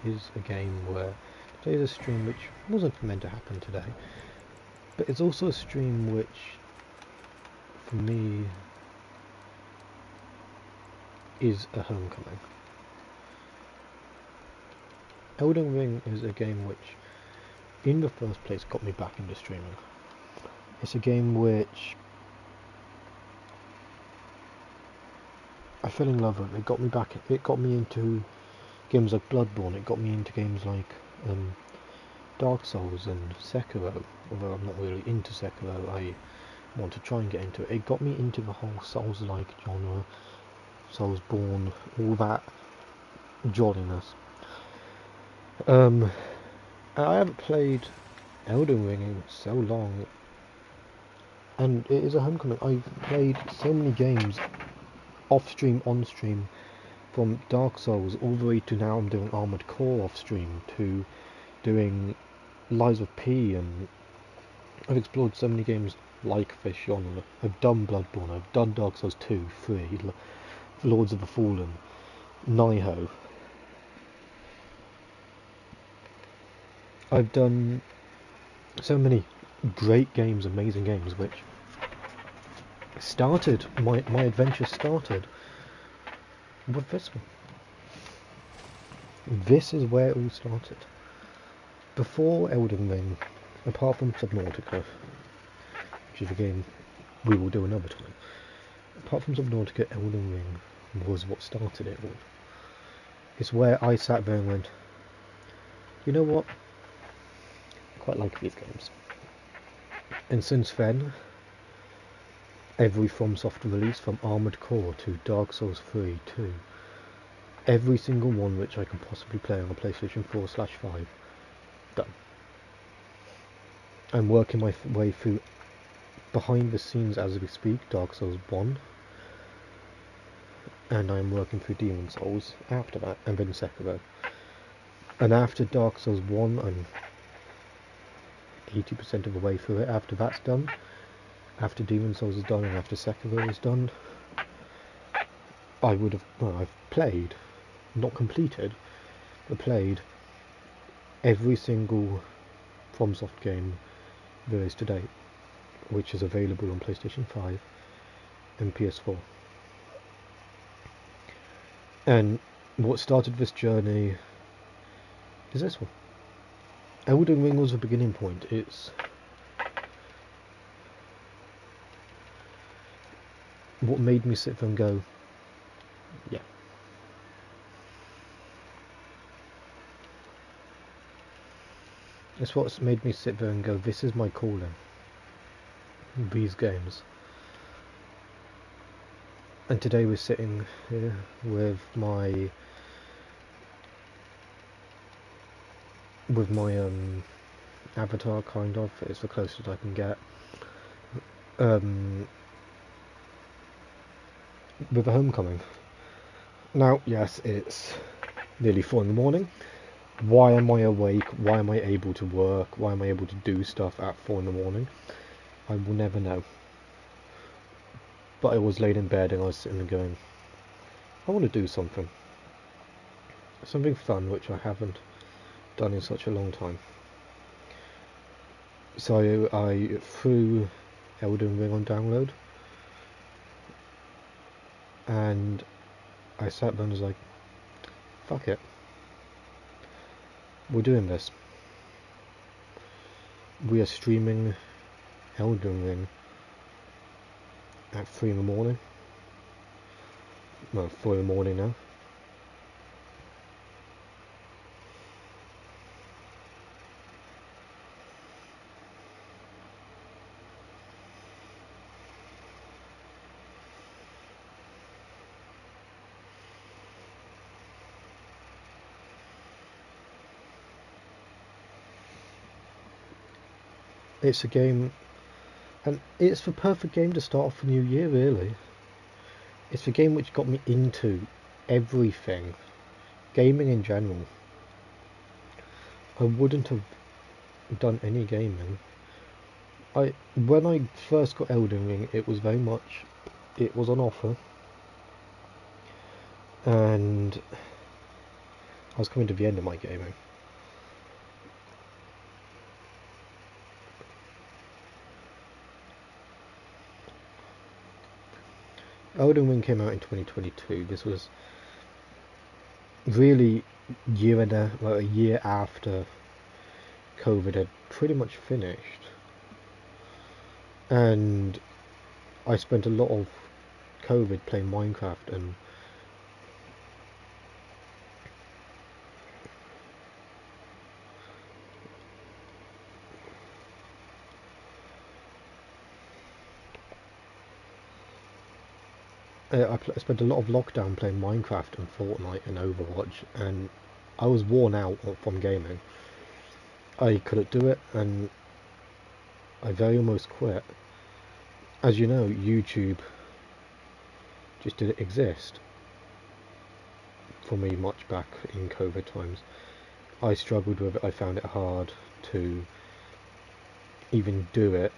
is a game where today's a stream which wasn't meant to happen today, but it's also a stream which, for me, is a homecoming. Elden Ring is a game which, in the first place, got me back into streaming. It's a game which I fell in love with. It got me back. It got me into games like Bloodborne. It got me into games like Dark Souls and Sekiro. Although I'm not really into Sekiro, I want to try and get into it. It got me into the whole Souls-like genre, Soulsborne, all that jolliness. I haven't played Elden Ring in so long, and it is a homecoming. I've played so many games off stream, on stream, from Dark Souls all the way to now I'm doing Armored Core off stream, to doing Lies of P, and I've explored so many games like this genre. I've done Bloodborne, I've done Dark Souls 2, 3, Lords of the Fallen, Nihon. I've done so many great games, amazing games, which started, my adventure started with this one. This is where it all started. Before Elden Ring, apart from Subnautica, which is a game we will do another time, apart from Subnautica, Elden Ring was what started it all. It's where I sat there and went, you know what, I quite like these games. And since then, every FromSoft release, from Armored Core to Dark Souls 3 to every single one which I can possibly play on a PlayStation 4/5, done. I'm working my way through behind the scenes as we speak, Dark Souls 1, and I'm working through Demon Souls after that, and then Sekiro. And after Dark Souls 1, I'm 80% of the way through it. After that's done, after Demon Souls is done, and after Sekiro is done, I've played, not completed, but played every single FromSoft game there is to date, which is available on PlayStation 5 and PS4. And what started this journey is this one. Elden Ring was the beginning point. It's what made me sit there and go, yeah. It's what's made me sit there and go, this is my calling. These games. And today we're sitting here with my avatar, kind of. It's the closest I can get. With a homecoming. Now, yes, it's nearly 4 in the morning. Why am I awake? Why am I able to work? Why am I able to do stuff at 4 in the morning? I will never know. But I was laid in bed and I was sitting there going, I want to do something. Something fun, which I haven't done in such a long time. So I threw Elden Ring on download, and I sat there and was like, fuck it, we're doing this. We are streaming Elden Ring at 3 in the morning. Well, 4 in the morning now. It's a game, and it's the perfect game to start off the new year, really. It's the game which got me into everything, gaming in general. I wouldn't have done any gaming. When I first got Elden Ring, it was very much, it was on offer, and I was coming to the end of my gaming. Elden Ring came out in 2022. This was really a year after COVID had pretty much finished, and I spent a lot of COVID playing Minecraft, and I spent a lot of lockdown playing Minecraft and Fortnite and Overwatch, and I was worn out from gaming. I couldn't do it, and I very almost quit. As you know, YouTube just didn't exist for me much back in COVID times. I struggled with it. I found it hard to even do it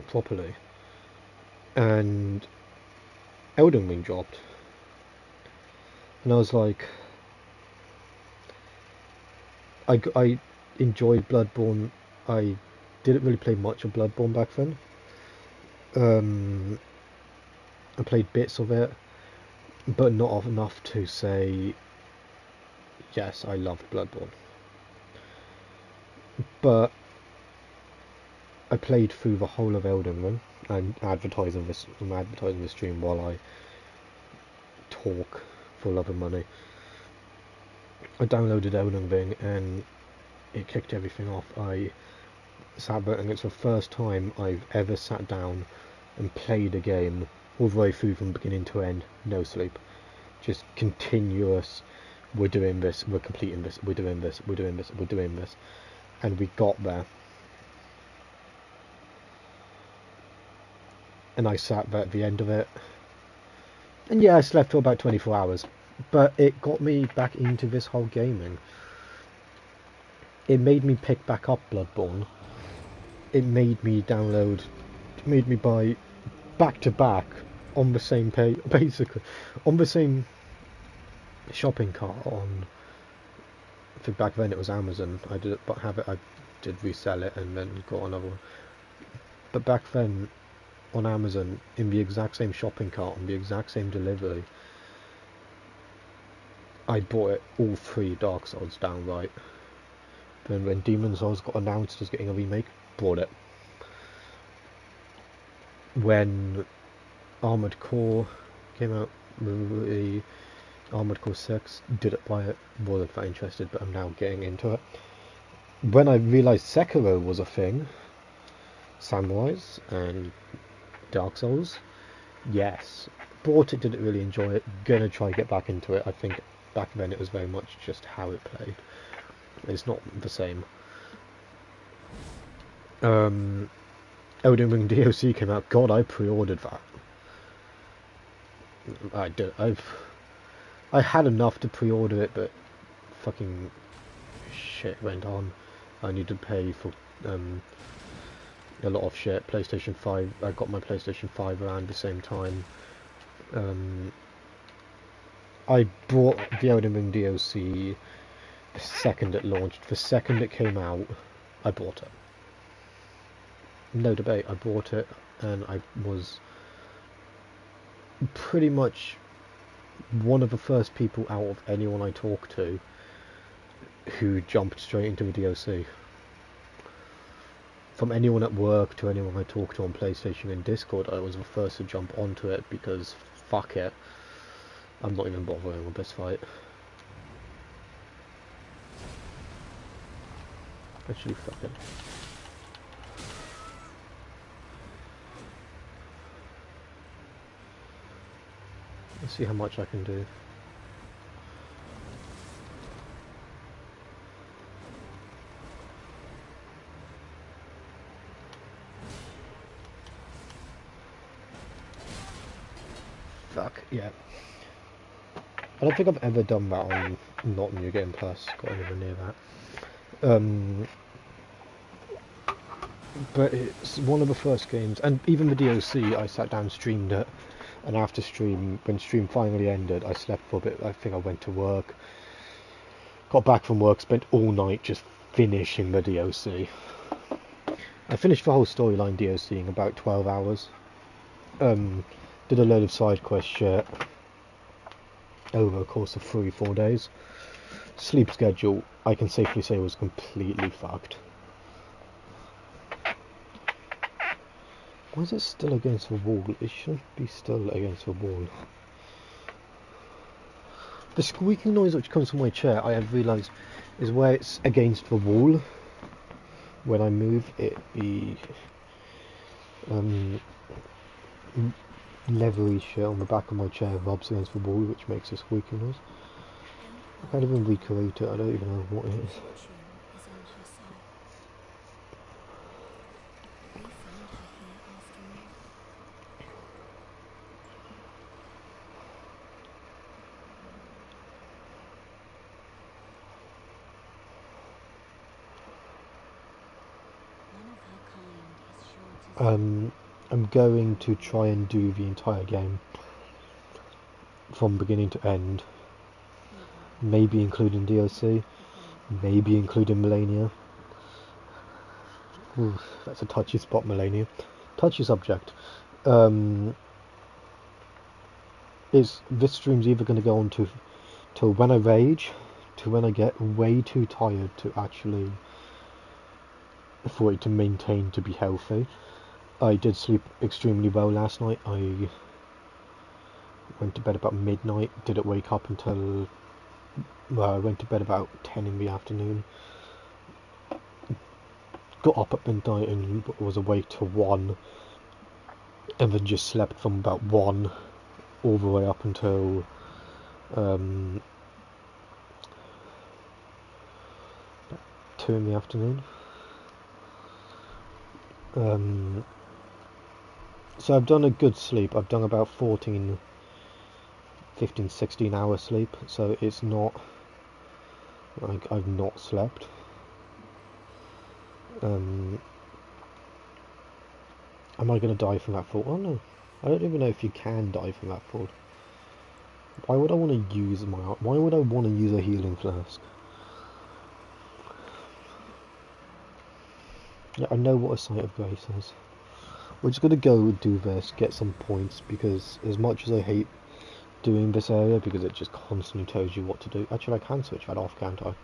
properly. And Elden Ring dropped, and I was like, I enjoyed Bloodborne. I didn't really play much of Bloodborne back then. I played bits of it, but not enough to say, yes, I loved Bloodborne. But I played through the whole of Elden Ring. I'm advertising this stream while I talk for love and money. I downloaded Elden Ring and it kicked everything off. I sat there, and it's the first time I've ever sat down and played a game all the way through from beginning to end, no sleep, just continuous. We're doing this, we're completing this, we're doing this, we're doing this, we're doing this, and we got there. And I sat there at the end of it, and yeah, I slept for about 24 hours, but it got me back into this whole gaming. It made me pick back up Bloodborne. It made me buy back to back on the same page, basically on the same shopping cart. I think back then it was Amazon. I did resell it and then got another one. But back then on Amazon, in the exact same shopping cart, on the exact same delivery, I bought it all 3 Dark Souls downright. Then when Demon's Souls got announced as getting a remake, bought it. When Armored Core came out, the Armored Core 6, didn't buy it, wasn't that interested, but I'm now getting into it. When I realised Sekiro was a thing, Samurais and Dark Souls, yes, bought it, didn't really enjoy it, gonna try get back into it. I think back then it was very much just how it played. It's not the same. Elden Ring DLC came out. God, I pre-ordered that. I had enough to pre-order it, but fucking shit went on. I need to pay for a lot of shit. PlayStation 5. I got my PlayStation 5 around the same time. I bought the Elden Ring DLC the second it launched. The second it came out, I bought it. No debate, I bought it, and I was pretty much one of the first people out of anyone I talked to who jumped straight into the DLC. From anyone at work to anyone I talked to on PlayStation and Discord, I was the first to jump onto it because fuck it, I'm not even bothering with this fight. Actually, fuck it. Let's see how much I can do. Fuck, yeah. I don't think I've ever done that on not New Game Plus, got anywhere near that. But it's one of the first games, and even the DLC, I sat down, streamed it, and after when stream finally ended, I slept for a bit. I think I went to work, Got back from work, spent all night just finishing the DOC. I finished the whole storyline DOC in about 12 hours. Did a load of side quest shit over a course of 3-4 days. Sleep schedule, I can safely say, was completely fucked. Why is it still against the wall? It shouldn't be still against the wall. The squeaking noise which comes from my chair, I have realised, is where it's against the wall. When I move, it be leathery shit on the back of my chair rubs against the wall, which makes a squeaking noise. I can't even recreate it, I don't even know what it is. I'm going to try and do the entire game from beginning to end, maybe including DLC, maybe including Millennia. Ooh, that's a touchy spot, Millennia. Touchy subject. Is this stream's either going to go on to till when I rage, to when I get way too tired to actually, for it to maintain to be healthy. I did sleep extremely well last night. I went to bed about midnight, didn't wake up until, well, I went to bed about 10 in the afternoon. Got up at midnight and was awake till 1, and then just slept from about 1 all the way up until 2 in the afternoon. So I've done a good sleep. I've done about 15, 16 hours sleep, so it's not like I've not slept. Am I going to die from that fall? Oh no, I don't even know if you can die from that fall. Why would I want to use why would I want to use a healing flask? Yeah, I know what a Sight of Grace is. We're just going to go do this, get some points, because as much as I hate doing this area, because it just constantly tells you what to do. Actually, I can switch that off, can't I?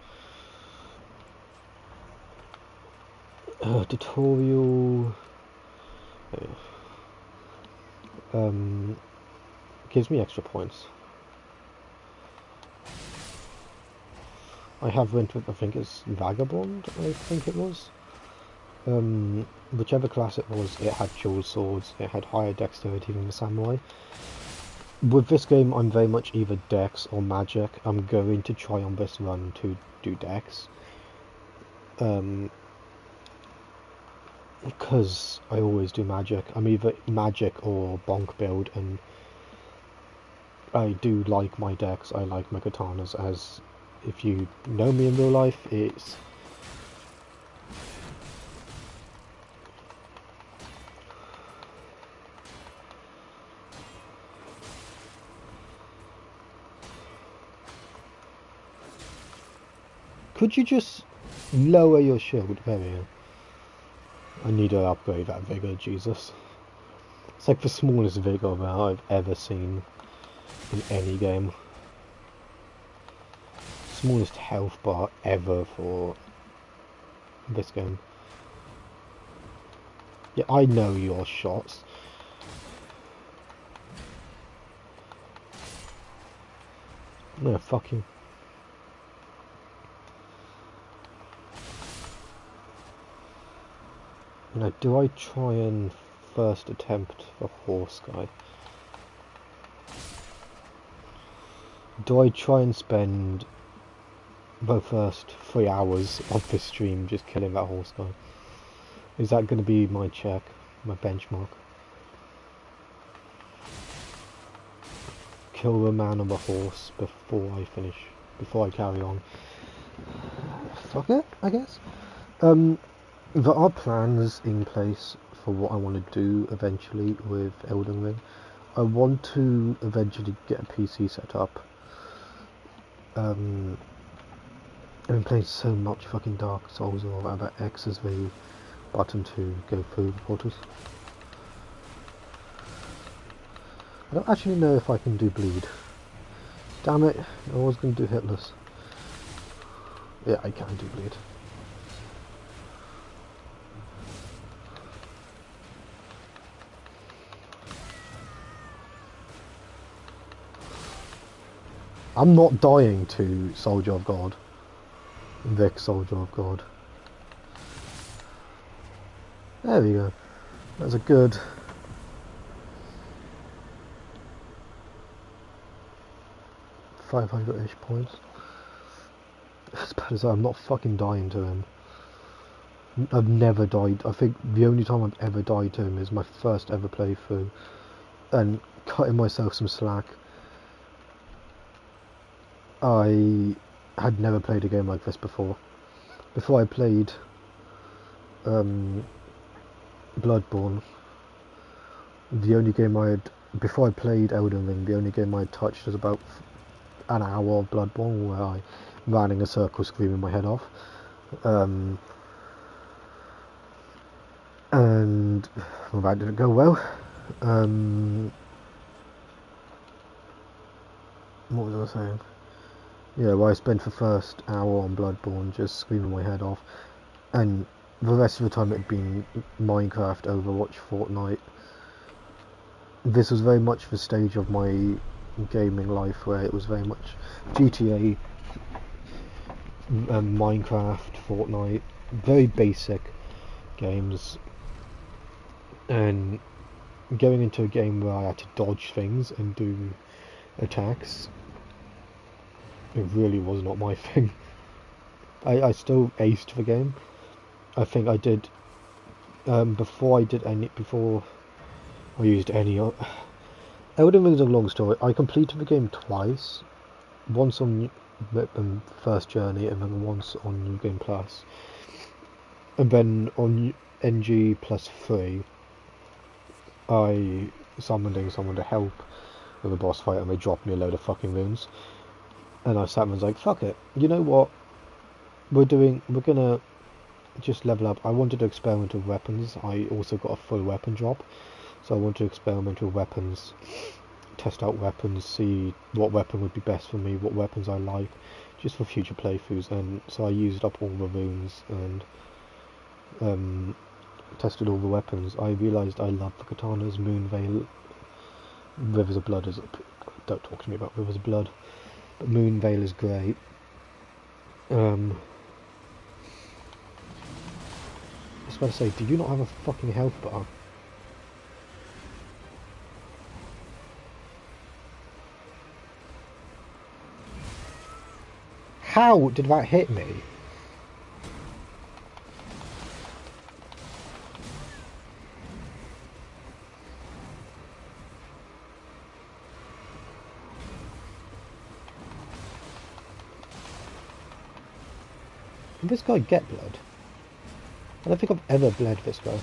Tutorial... gives me extra points. I have went with, I think it's Vagabond, I think it was. Whichever class it was, it had dual swords, it had higher dexterity than the samurai. With this game, I'm very much either dex or magic. I'm going to try on this run to do dex. Because I always do magic. I'm either magic or bonk build, and I do like my dex, I like my katanas, as if you know me in real life, it's... Could you just lower your shield? There we go. I need to upgrade that vigor, Jesus. It's like the smallest vigor that I've ever seen in any game. Smallest health bar ever for this game. Yeah, I know your shots. No, fuck you. Now, do I try and first attempt the horse guy? Do I try and spend the first 3 hours of this stream just killing that horse guy? Is that going to be my check, my benchmark? Kill the man on the horse before I finish, before I carry on. Fuck it, I guess. There are plans in place for what I want to do eventually with Elden Ring. I want to eventually get a PC set up. I've been playing so much fucking Dark Souls or whatever. X is the button to go through the portals. I don't actually know if I can do bleed. Damn it, I was going to do hitless. Yeah, I can do bleed. I'm not dying to Soldier of God. Vic, Soldier of God. There we go. That's a good... $500-ish points. As bad as that, I'm not fucking dying to him. I've never died. I think the only time I've ever died to him is my first ever playthrough. And cutting myself some slack. I had never played a game like this before. Before I played Bloodborne, the only game I had... Before I played Elden Ring, the only game I had touched was about an hour of Bloodborne where I ran in a circle screaming my head off. And well, that didn't go well. What was I saying? Yeah, well, I spent the first hour on Bloodborne just screaming my head off, and the rest of the time it had been Minecraft, Overwatch, Fortnite. This was very much the stage of my gaming life where it was very much GTA, Minecraft, Fortnite, very basic games, and going into a game where I had to dodge things and do attacks, it really was not my thing. I still aced the game. I think I did before I used any Elden Ring is a long story. I completed the game twice, once on first journey and then once on New Game Plus, and then on NG plus 3 I summoned someone to help with a boss fight and they dropped me a load of fucking runes, and I sat and was like, fuck it, you know what, we're gonna just level up. I wanted to experiment with weapons. I also got a full weapon drop, so I wanted to experiment with weapons, test out weapons, see what weapon would be best for me, what weapons I like, just for future playthroughs. And so I used up all the runes and tested all the weapons. I realised I love the katanas. Moonveil, Rivers of Blood is... Don't talk to me about Rivers of Blood, but Moonveil is great. I was about to say, do you not have a fucking health bar? How did that hit me? Did this guy get blood? I don't think I've ever bled this guy.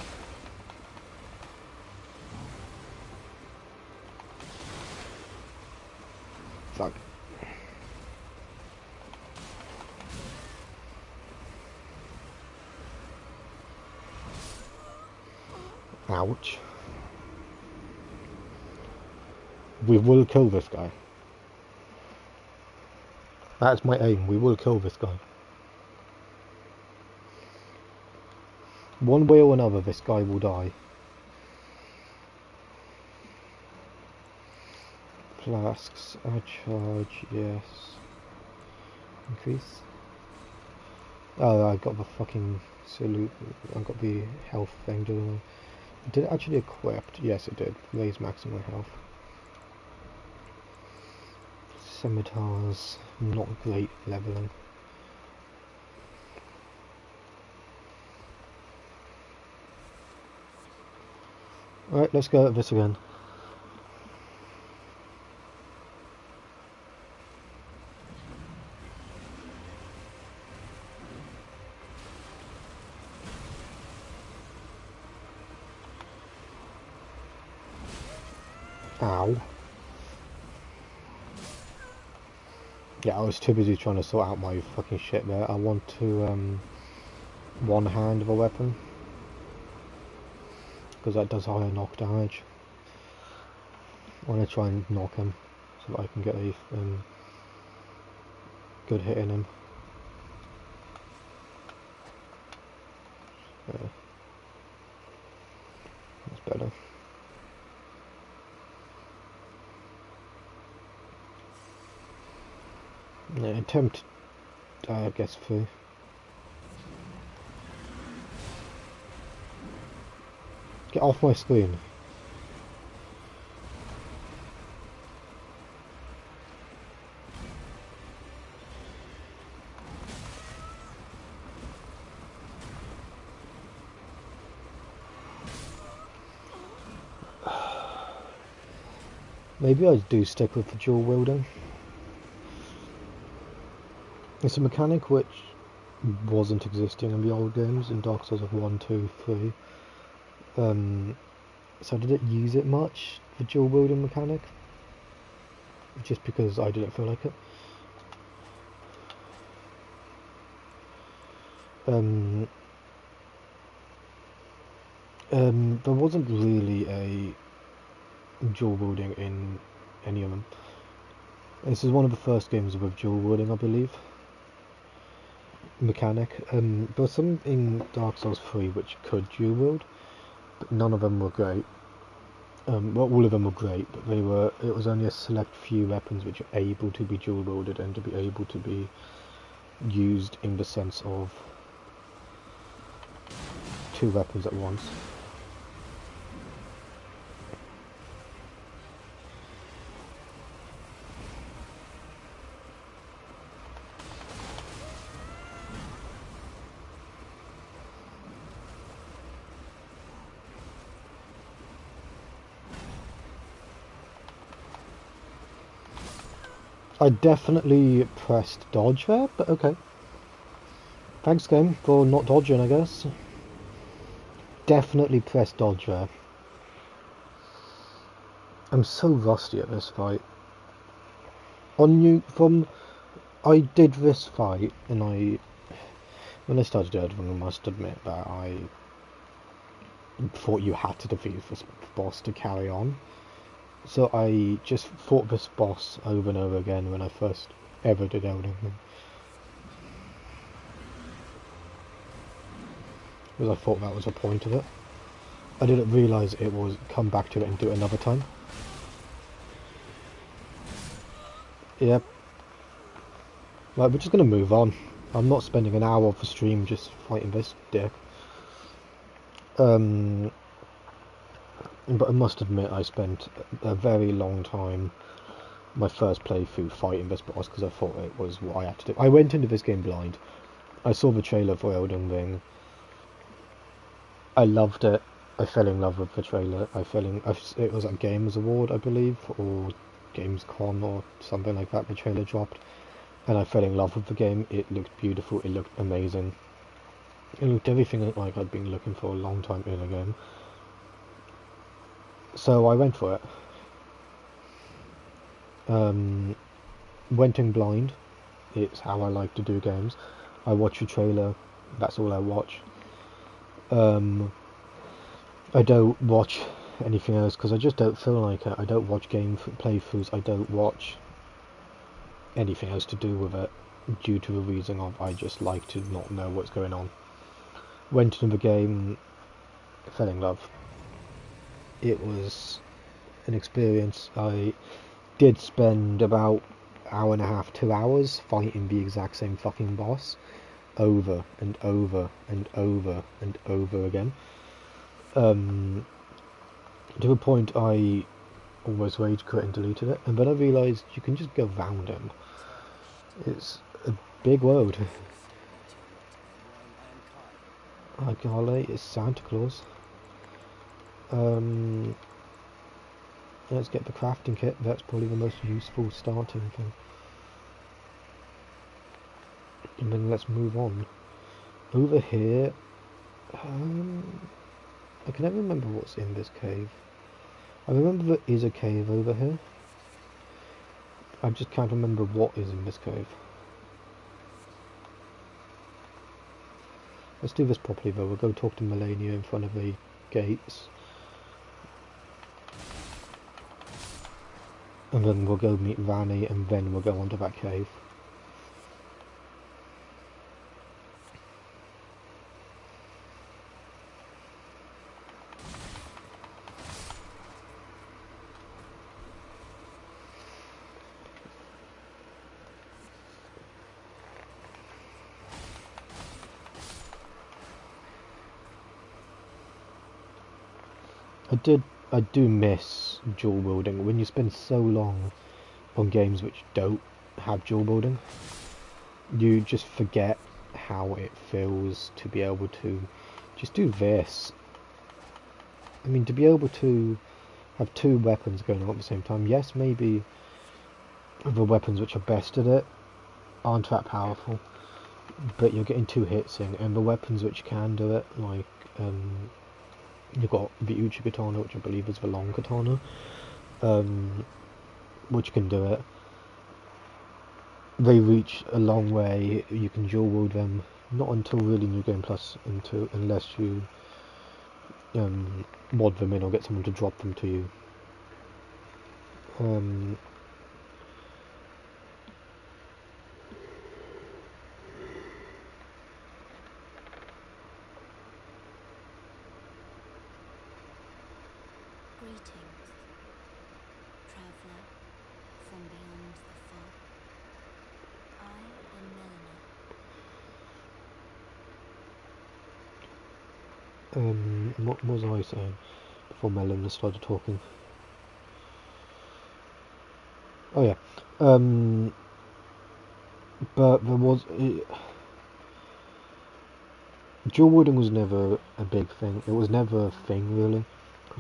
Fuck. Ouch. We will kill this guy. That's my aim. We will kill this guy. One way or another, this guy will die. Flasks, I charge, yes. Increase. Oh, I got the fucking salute. I got the health thing, didn't I? Did it actually equip? Yes, it did. Raise maximum health. Scimitars, not great leveling. Alright, let's go at this again. Ow. Yeah, I was too busy trying to sort out my fucking shit there. I want to, one hand of a weapon. Because that does higher knock damage. I want to try and knock him so that I can get a good hit in him. Yeah, that's better. Yeah, attempt, I guess, through. Get off my screen. Maybe I do stick with the dual wielding. It's a mechanic which wasn't existing in the old games in Dark Souls of 1, 2, 3. So I didn't use it much, the dual wielding mechanic, just because I didn't feel like it. There wasn't really a dual wielding in any of them. This is one of the first games with dual wielding, I believe. Mechanic. There was some in Dark Souls 3 which could dual wield, but none of them were great. Well, all of them were great, but it was only a select few weapons which are able to be dual wielded and to be able to be used in the sense of two weapons at once. I definitely pressed dodge there, but okay. Thanks, game, for not dodging, I guess. Definitely pressed dodge there. I'm so rusty at this fight. I did this fight, and when I started Elden, I must admit that I thought you had to defeat this boss to carry on. So I just fought this boss over and over again when I first ever did Elden. Because I thought that was the point of it. I didn't realise it was come back to it and do it another time. Yep. Right, we're just going to move on. I'm not spending an hour of the stream just fighting this dick. But I must admit I spent a very long time my first playthrough fighting this boss because I thought it was what I had to do. I went into this game blind. I saw the trailer for Elden Ring. I loved it. I fell in love with the trailer. It was a Games Award, I believe, or Gamescom or something like that. The trailer dropped, and I fell in love with the game. It looked beautiful. It looked amazing. It looked everything like I'd been looking for a long time in a game. So I went for it. Went in blind. It's how I like to do games. I watch a trailer. That's all I watch. I don't watch anything else because I just don't feel like it. I don't watch game playthroughs. I don't watch anything else to do with it due to the reason of I just like to not know what's going on. Went into the game, fell in love. It was an experience. I did spend about hour and a half, 2 hours fighting the exact same fucking boss over and over and over and over again. To the point I almost rage quit and deleted it, and then I realised you can just go round him. It's a big world. Hi golly, it's Santa Claus. Let's get the crafting kit. That's probably the most useful starting thing. And then let's move on. Over here, I can never remember what's in this cave. I remember there is a cave over here. I just can't remember what is in this cave. Let's do this properly though. We'll go talk to Melania in front of the gates. And then we'll go meet Vanny, and then we'll go on to that cave. I do miss dual wielding. When you spend so long on games which don't have dual wielding, you just forget how it feels to be able to just do this. I mean, to be able to have two weapons going on at the same time. Yes, maybe the weapons which are best at it aren't that powerful, but you're getting two hits in, and the weapons which can do it, like you've got the Uchi Katana, which I believe is the long katana, which can do it. They reach a long way. You can dual wield them, not until really New Game Plus, unless you mod them in or get someone to drop them to you. Greetings, traveller from beyond the fog. I am Melina. What was I saying before Melina started talking? Oh yeah, but there was dual wielding was never a big thing. It was never a thing really.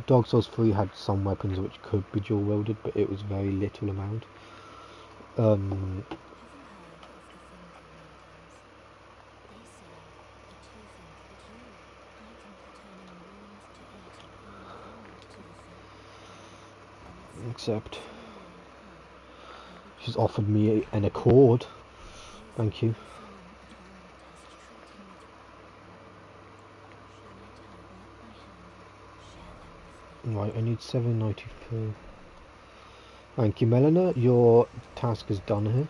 Dark Souls 3 had some weapons which could be dual wielded, but it was very little amount. Have you heard of the Thinker Maidens? They say that you think that you, I can be turning wounds to eat and pouring gold to the thief. Except she's offered me an accord. Thank you. Right, I need 793. Thank you, Melina. Your task is done here.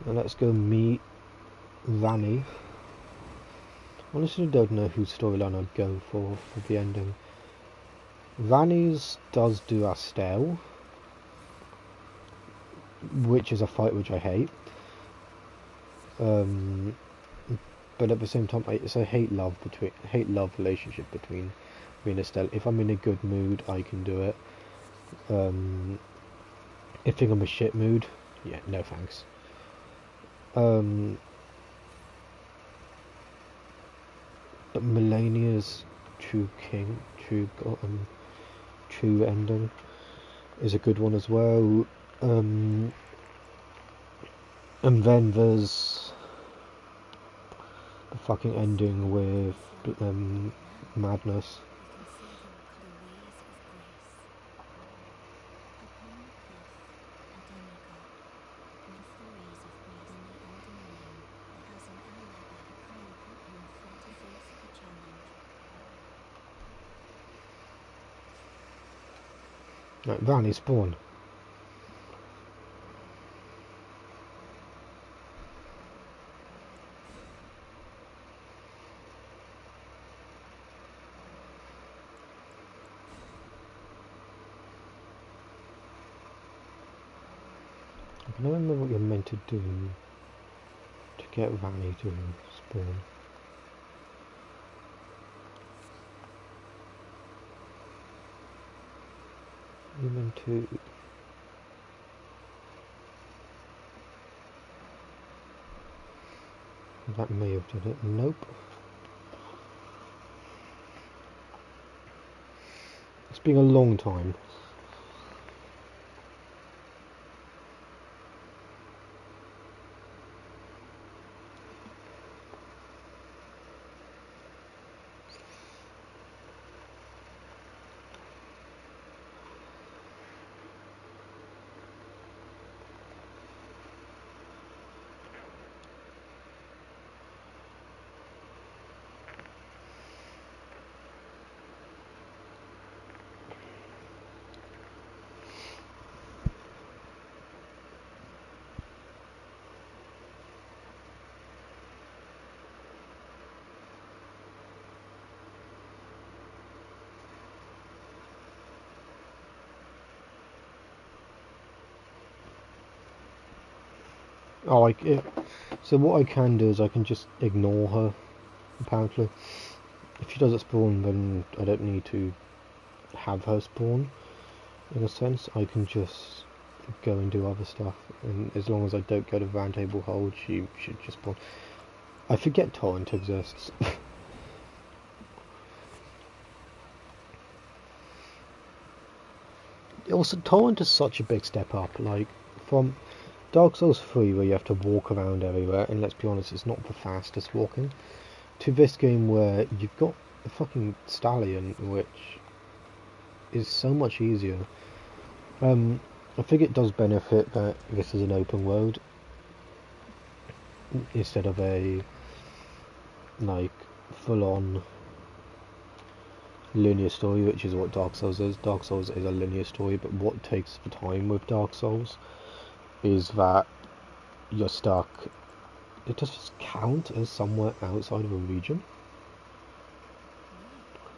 Now let's go meet Vanny. Honestly, I don't know whose storyline I'd go for the ending. Vanny's does do Astel, which is a fight which I hate. But at the same time, it's a hate-love relationship between me and Estelle. If I'm in a good mood, I can do it. If I'm in a shit mood, yeah, no thanks. But Melania's true ending is a good one as well. And then there's the fucking ending with Madness. Right, Vanny, spawn. I can remember what you're meant to do to get Vanny to spawn. You're meant to... That may have done it. Nope. It's been a long time. Oh, so what I can do is I can just ignore her, apparently. If she doesn't spawn, then I don't need to have her spawn, in a sense. I can just go and do other stuff, and as long as I don't go to round table hold, she should just spawn. I forget torrent exists. Also, torrent is such a big step up, like, from Dark Souls 3 where you have to walk around everywhere, and let's be honest, it's not the fastest walking, to this game where you've got a fucking stallion, which is so much easier. I think it does benefit that this is an open world instead of a, like, full-on linear story, which is what Dark Souls is. Dark Souls is a linear story, but what takes the time with Dark Souls is that you're stuck. It does this count as somewhere outside of a region? No, and some might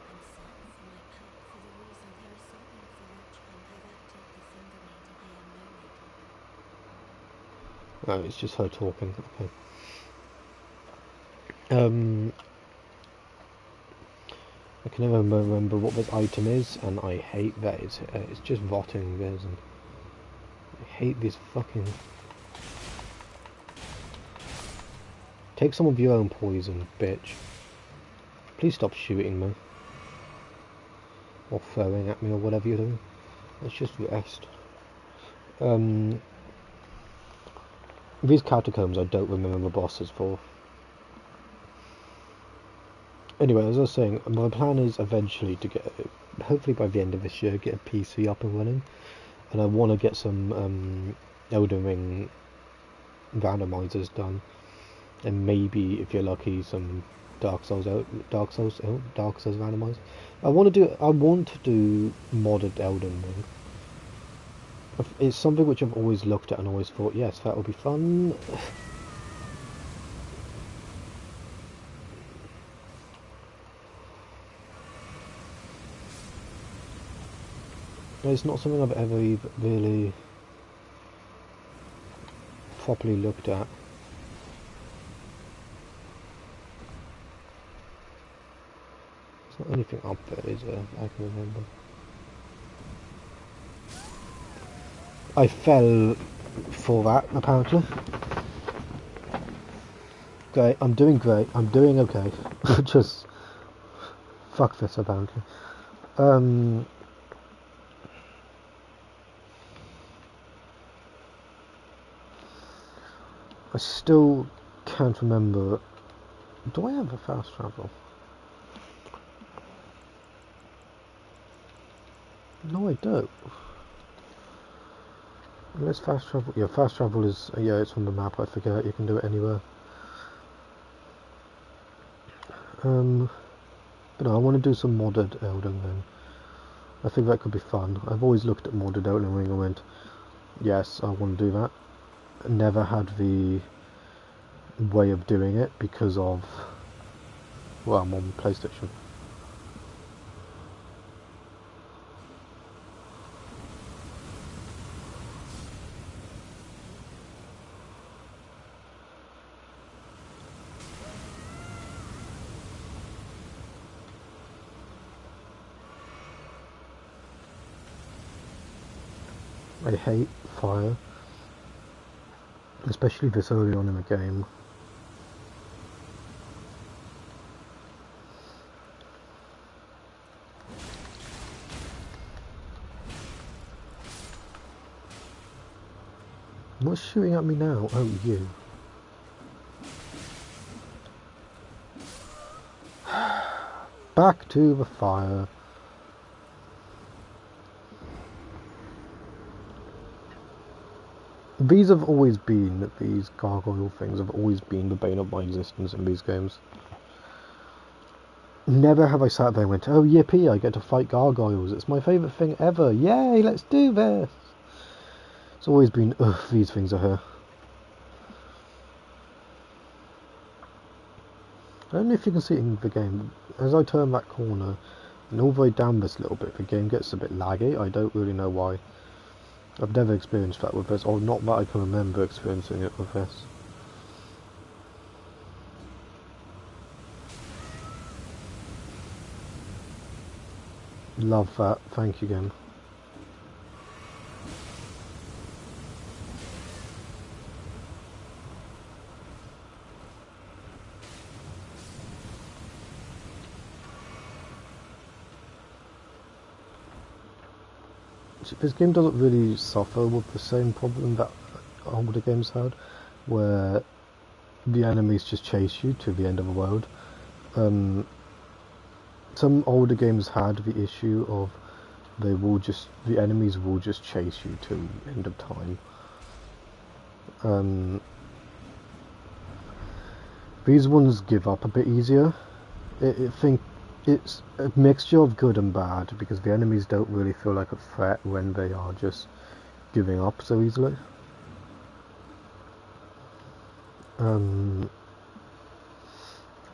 help for the reason there is something for which I've acted the finger maiden I am narrating. Oh, it's just her talking. Okay. I can never remember what this item is, and I hate that it's just rotting resin. I hate this fucking. Take some of your own poison, bitch. Please stop shooting me. Or throwing at me, or whatever you're doing. Let's just rest. These catacombs I don't remember the bosses for. Anyway, as I was saying, my plan is eventually to get, hopefully by the end of this year, get a PC up and running. And I want to get some Elden Ring randomizers done. And maybe, if you're lucky, some Dark Souls randomizers. I want to do modded Elden Ring. It's something which I've always looked at and always thought, yes, that would be fun. It's not something I've ever really properly looked at. There's not anything up there, is there? I can remember. I fell for that, apparently. Great, I'm doing great. I'm doing okay. Just fuck this, apparently. I still can't remember. Do I have a fast travel? No, I don't. Let's fast travel. Yeah, fast travel is. Yeah, it's on the map. I forget. You can do it anywhere. But no, I want to do some modded Elden Ring. I think that could be fun. I've always looked at modded Elden Ring and went, yes, I want to do that. Never had the way of doing it because of, well, I'm on PlayStation. I hate fire, especially this early on in the game. What's shooting at me now? Oh, you. Back to the fire. These gargoyle things have always been the bane of my existence in these games. Never have I sat there and went, oh yippee, I get to fight gargoyles, it's my favourite thing ever, yay, let's do this! It's always been, ugh, these things are here. I don't know if you can see it in the game, as I turn that corner, and all the way down this little bit, the game gets a bit laggy, I don't really know why. I've never experienced that with this, or not that I can remember experiencing it with this. Love that, thank you again. This game doesn't really suffer with the same problem that older games had, where the enemies just chase you to the end of the world. Some older games had the issue of the enemies will just chase you to the end of time. These ones give up a bit easier. I think it's a mixture of good and bad, because the enemies don't really feel like a threat when they are just giving up so easily.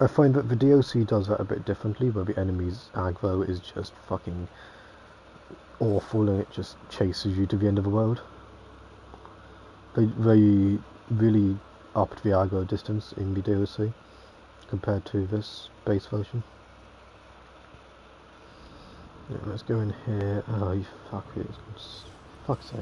I find that the DLC does that a bit differently, where the enemy's aggro is just fucking awful and it just chases you to the end of the world. They really upped the aggro distance in the DLC compared to this base version. Yeah, let's go in here. Oh, you fuck it. Fuck's sake.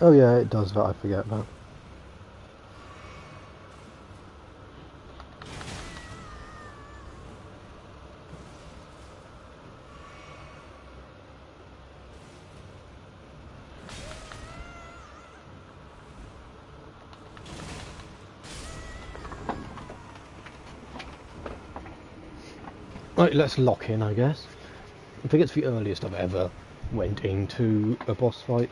Oh yeah, it does that, I forget that. Right, let's lock in, I guess. I think it's the earliest I've ever went into a boss fight.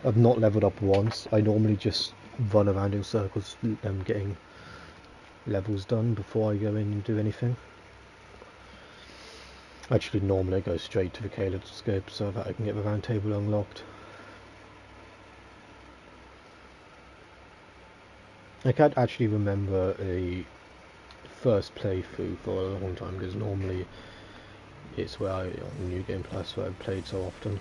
I've not leveled up once. I normally just run around in circles getting levels done before I go in and do anything. Actually, normally I go straight to the kaleidoscope so that I can get the round table unlocked. I can't actually remember a first playthrough for a long time, because normally it's where on New Game Plus where I've played so often.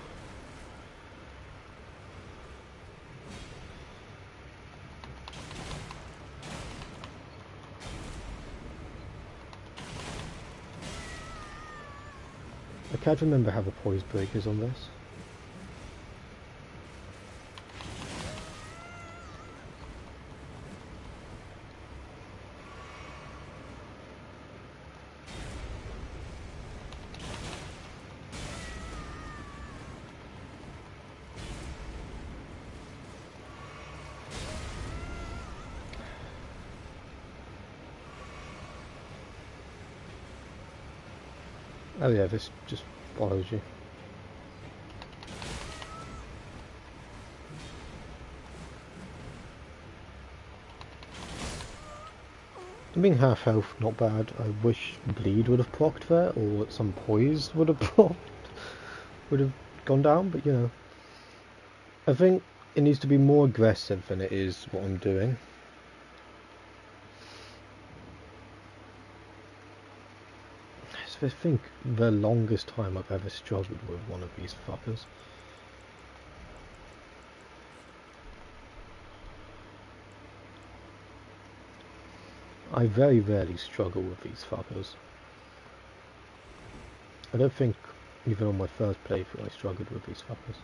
I can't remember how the poise break is on this. Oh yeah, this just follows you. Being half health, not bad. I wish bleed would have procced there, or some poise would have would have gone down, but you know. I think it needs to be more aggressive than it is what I'm doing. So I think the longest time I've ever struggled with one of these fuckers. I very rarely struggle with these fuckers. I don't think even on my first playthrough I struggled with these fuckers.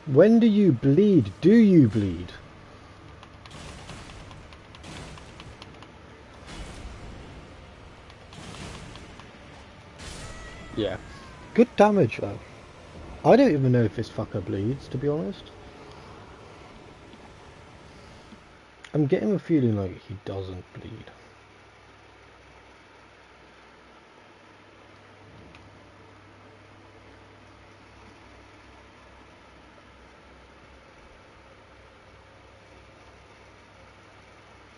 When do you bleed? Do you bleed? Yeah. Good damage though. I don't even know if this fucker bleeds, to be honest. I'm getting a feeling like he doesn't bleed.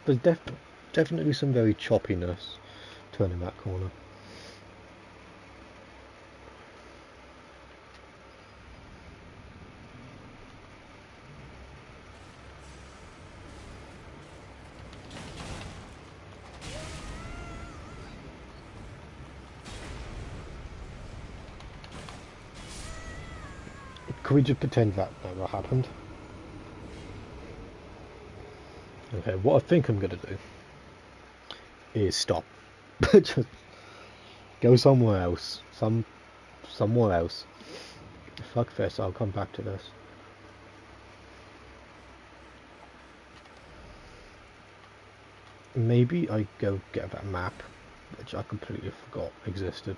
There's definitely some very choppiness turning that corner. Can we just pretend that never happened? Okay, what I think I'm gonna do is stop. Just go somewhere else. Somewhere else. Fuck this, I'll come back to this. Maybe I go get that map, which I completely forgot existed.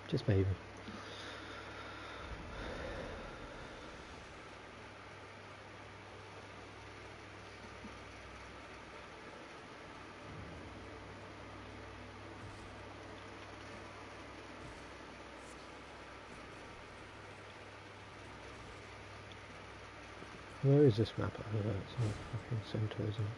Just maybe. Where is this map? Oh, it's in the fucking center, isn't it?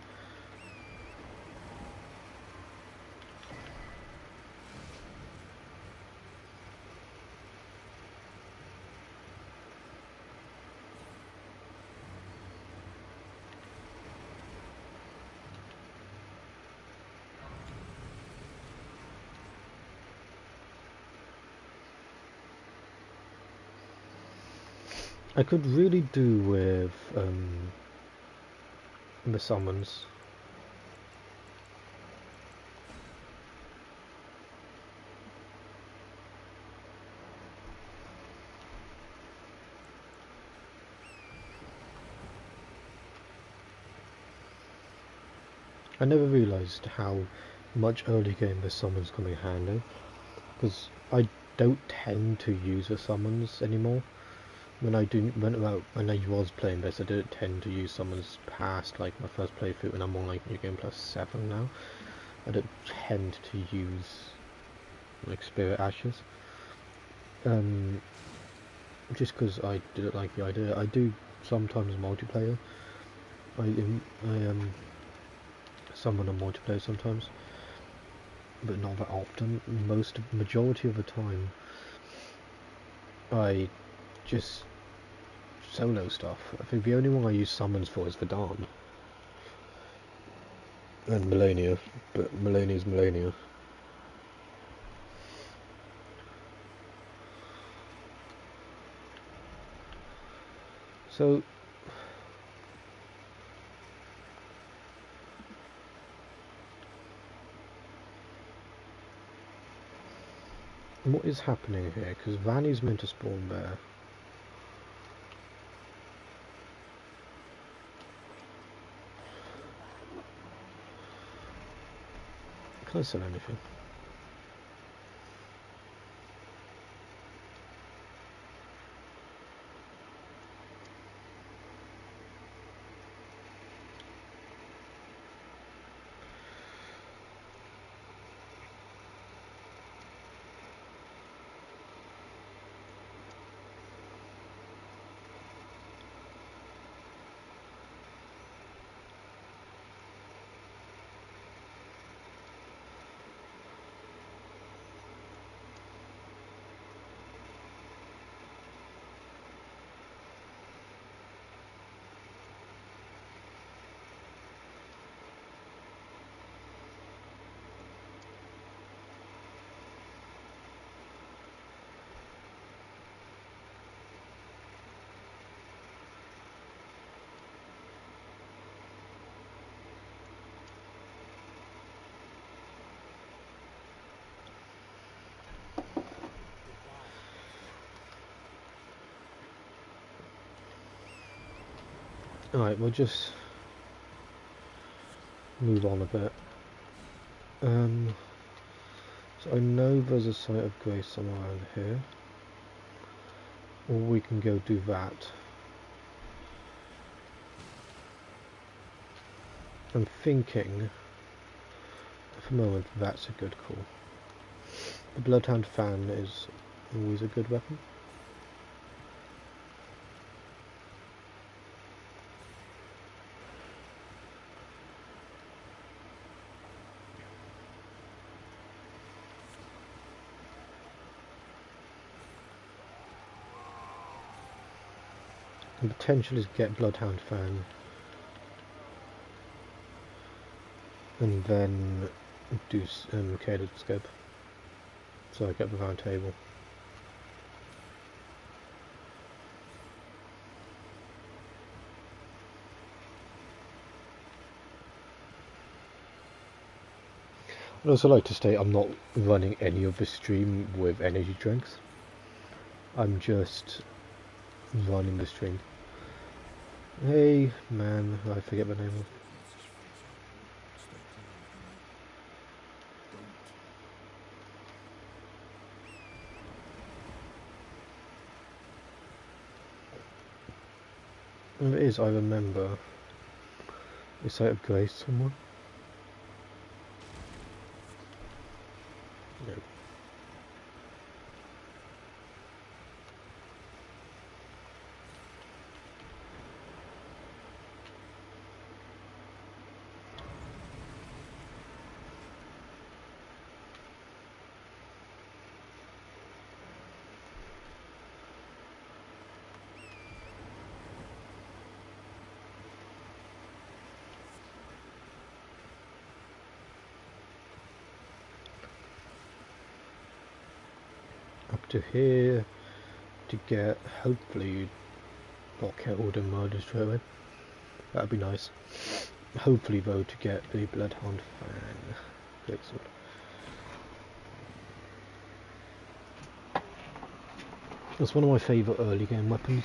I could really do with the summons. I never realised how much early game the summons come in handy, because I don't tend to use the summons anymore. When I was playing this, I didn't tend to use summons past like my first playthrough, and I'm on like New Game Plus 7 now. I don't tend to use like Spirit Ashes, just because I didn't like the idea. I do sometimes multiplayer. I summon a multiplayer sometimes, but not that often. Majority of the time, I just solo stuff. I think the only one I use summons for is Verdant and Melania, but Melania's Melania. So what is happening here? Because Vanny's meant to spawn there. Can I sell anything? Alright, we'll just move on a bit. So I know there's a site of grace somewhere around here. Or we can go do that. I'm thinking, at the moment, that's a good call. The Bloodhound fan is always a good weapon. The potential is get Bloodhound fan and then do Caedo's scope. So I get the round table. I'd also like to state I'm not running any of the stream with energy drinks. I'm just running the stream. Hey man, I forget the name of. If it is, I remember a site of grace somewhere. No. Up to here to get, hopefully, not killed and murdered straight away. That'd be nice. Hopefully though to get the Bloodhound fan. Great sword. It's one of my favourite early game weapons.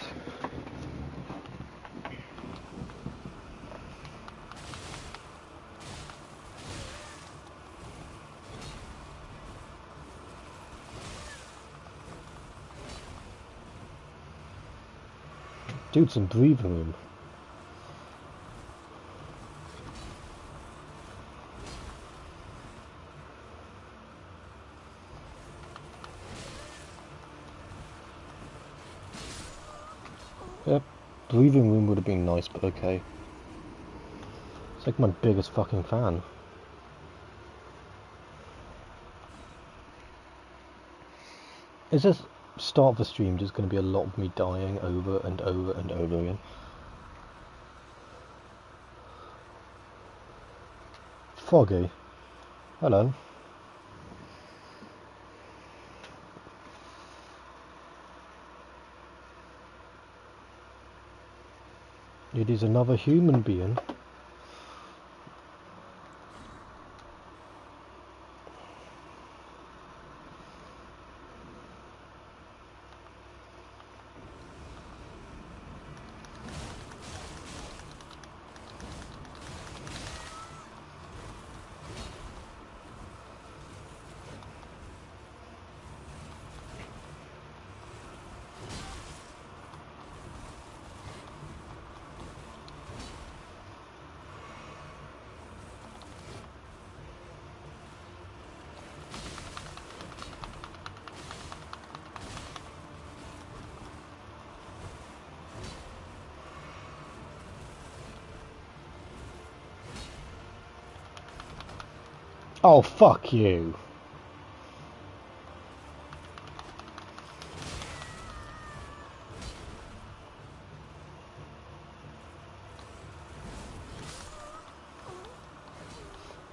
Dude, some breathing room. Yep, breathing room would have been nice, but okay. It's like my biggest fucking fan. Is this start of the stream just going to be a lot of me dying over and over and over again? Foggy. Hello. It is another human being. Oh, fuck you.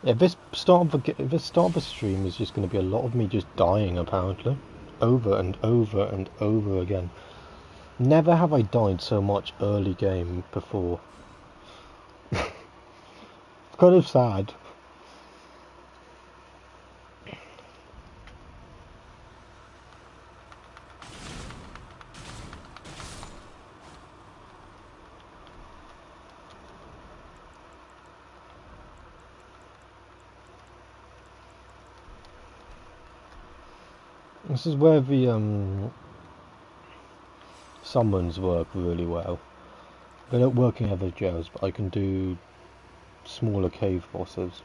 Yeah, this start of the stream is just going to be a lot of me just dying, apparently, over and over and over again. Never have I died so much early game before. Kind of sad. This is where the summons work really well. They don't work in other jails, but I can do smaller cave bosses.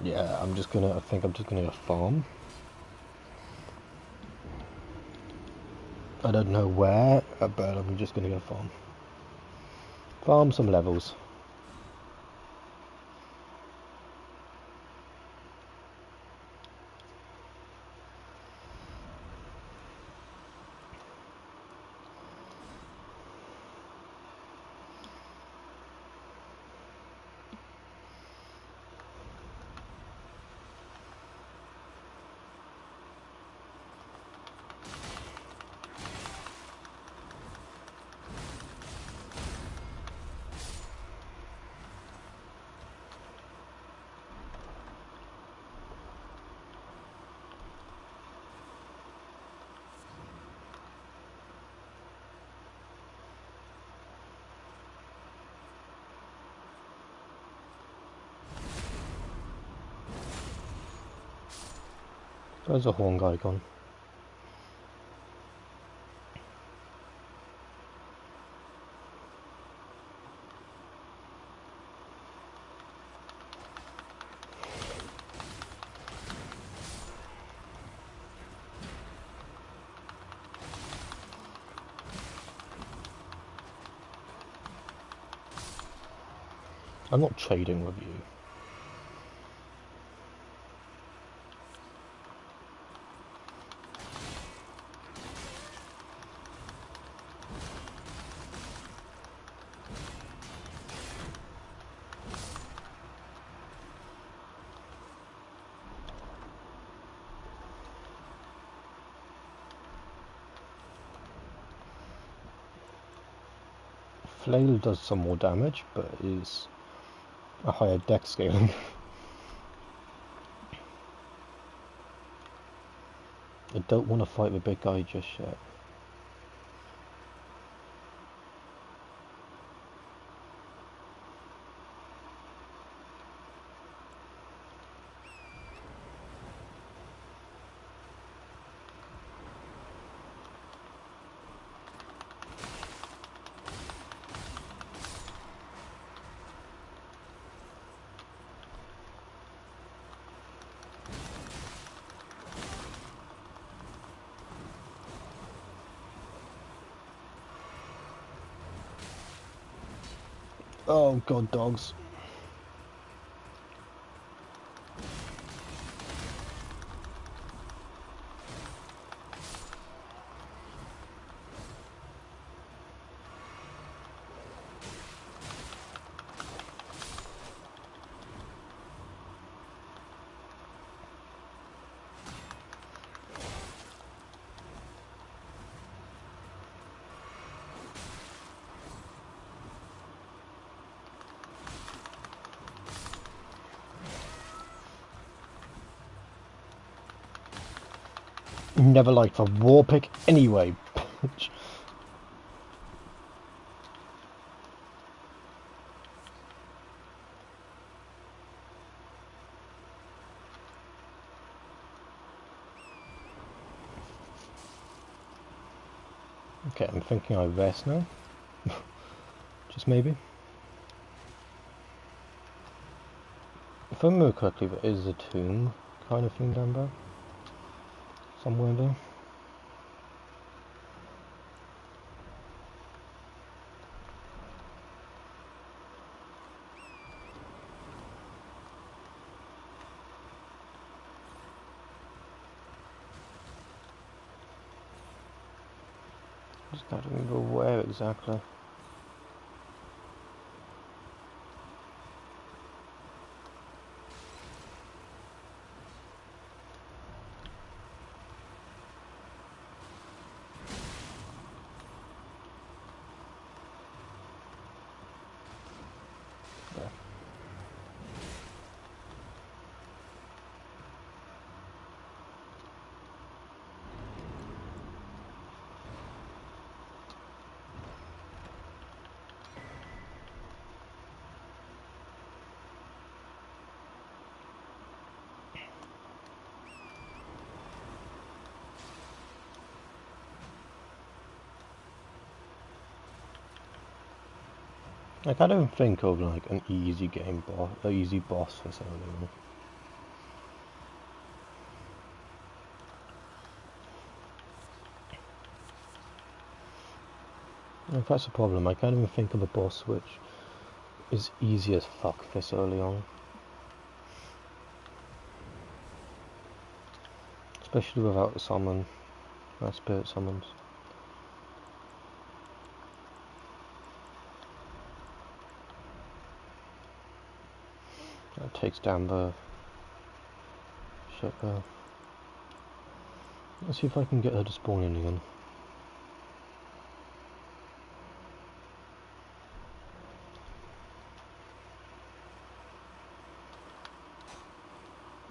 Yeah, I think I'm just gonna go farm. I don't know where, but I'm just gonna go farm. Farm some levels. There's a horn guy gone. I'm not trading with you. Flail does some more damage, but is a higher dex scaling. I don't want to fight the big guy just yet. Oh god, dogs. Never liked the war pick anyway. Okay, I'm thinking I rest now. Just maybe. If I remember correctly, there is a tomb kind of thing down there. Somewhere there. Just can't remember where exactly. Like, I don't think of like an easy game boss, an easy boss for something. Like, that's the problem. I can't even think of a boss which is easy as fuck this early on. Especially without a summon, spirit summons. That takes down the shit there. Let's see if I can get her to spawn in again.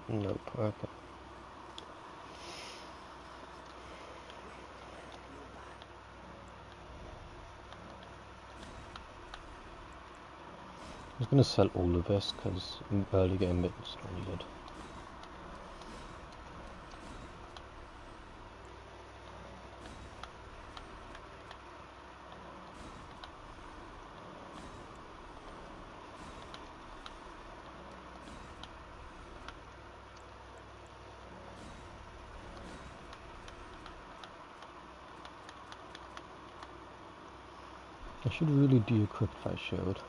Nope, okay. I was going to sell all of this because early game it's not needed. I should really de-equip that shield.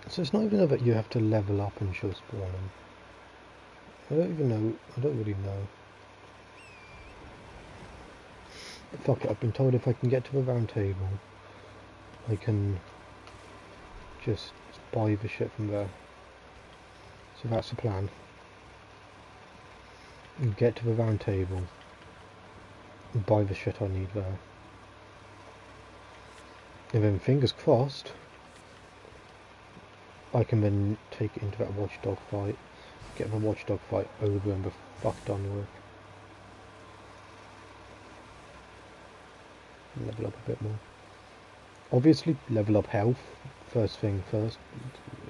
So it's not even that you have to level up and she'll spawn in. I don't even know, I don't really know. Fuck it, I've been told if I can get to the round table, I can just buy the shit from there. So that's the plan. And get to the round table and buy the shit I need there. And then fingers crossed, I can then take it into that watchdog fight, get the watchdog fight over and the fuck done with. Level up a bit more. Obviously, level up health. First thing first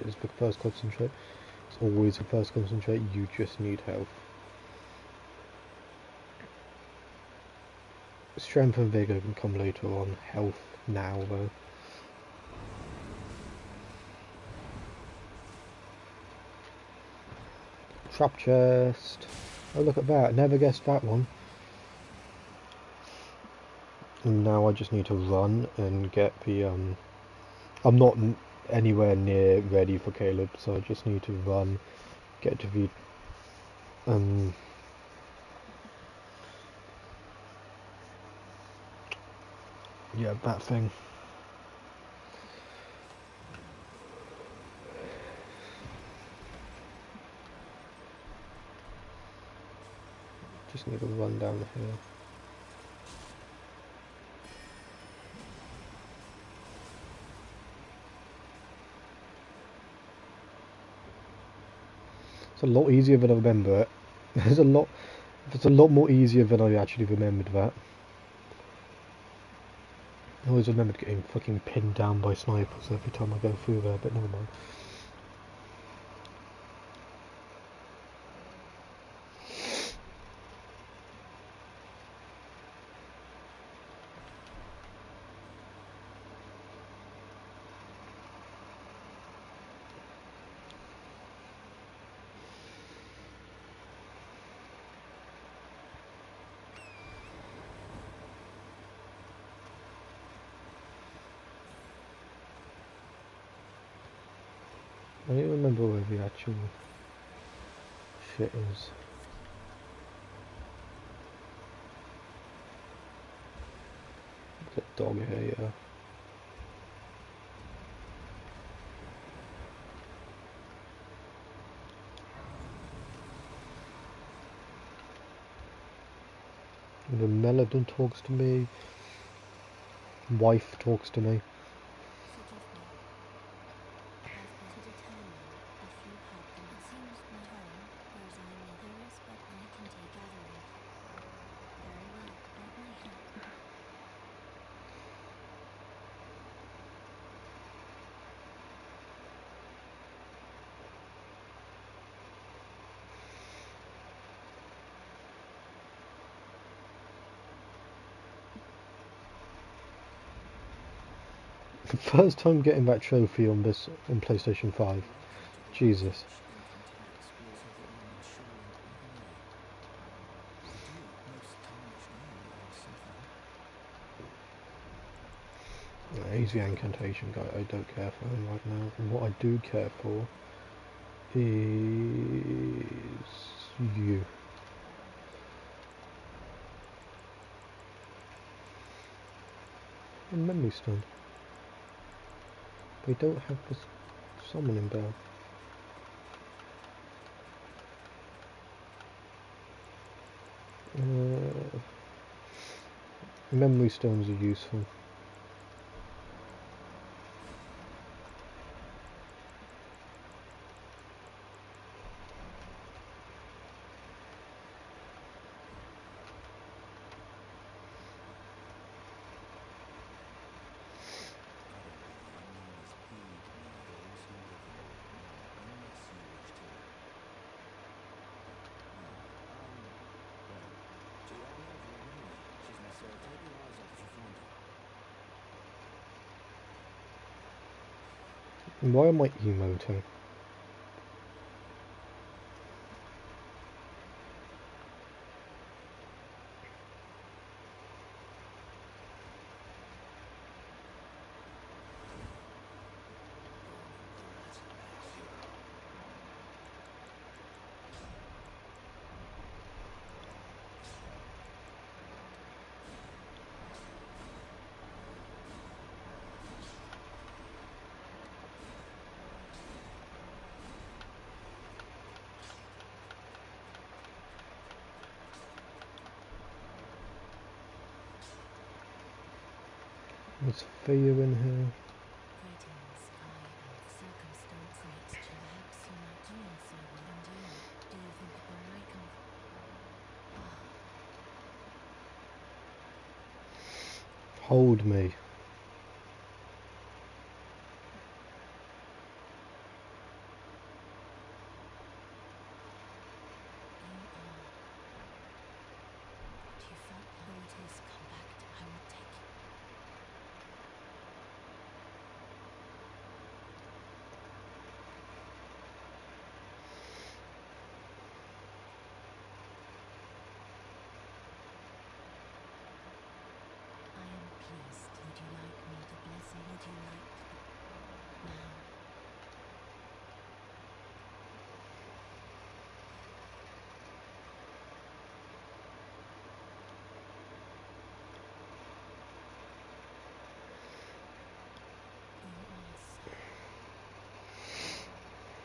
is the first concentrate. It's always the first concentrate. You just need health. Strength and vigor can come later on. Health now though. Trap chest. Oh, look at that. Never guessed that one. And now I just need to run and get the I'm not anywhere near ready for Caleb, so I just need to run, get to the yeah, that thing. Just need to run down the hill. It's a lot easier than I remember it. It's a lot more easier than I actually remembered that. I always remembered getting fucking pinned down by snipers every time I go through there, but never mind. I don't remember where the actual shit is. There's a dog here, yeah. The Melodon talks to me. Wife talks to me. Forgive me. I've been to determine if you had them. It seems my home bears on me. There is but I can take either of. Very well, at my help. The first time getting that trophy on PlayStation 5. Jesus. And contacts water that run ashore in either way. They do. Most tarnished ale are something. He's the incantation guy. I don't care for him right now. And what I do care for is you. A memory stone. They don't have this summoning bell. Memory stones are useful. And why am I emoting? There's fear in here. Greetings, Sky Elf. Circumstance makes perhaps you might do me so well and you. Do you think upon my Hold me. What you felt though it is compact, I will take it. I am pleased. Would you like me to bless you? Would you like now? You ask.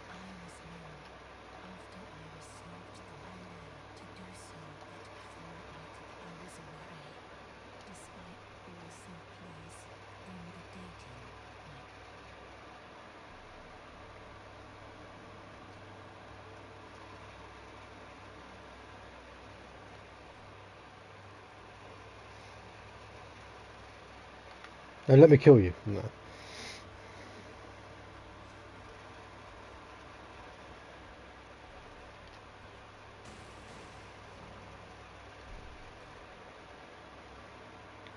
I was known after I received the holy to do so, but before I was aware, despite all so please, in the dating night. Now let me kill you. No.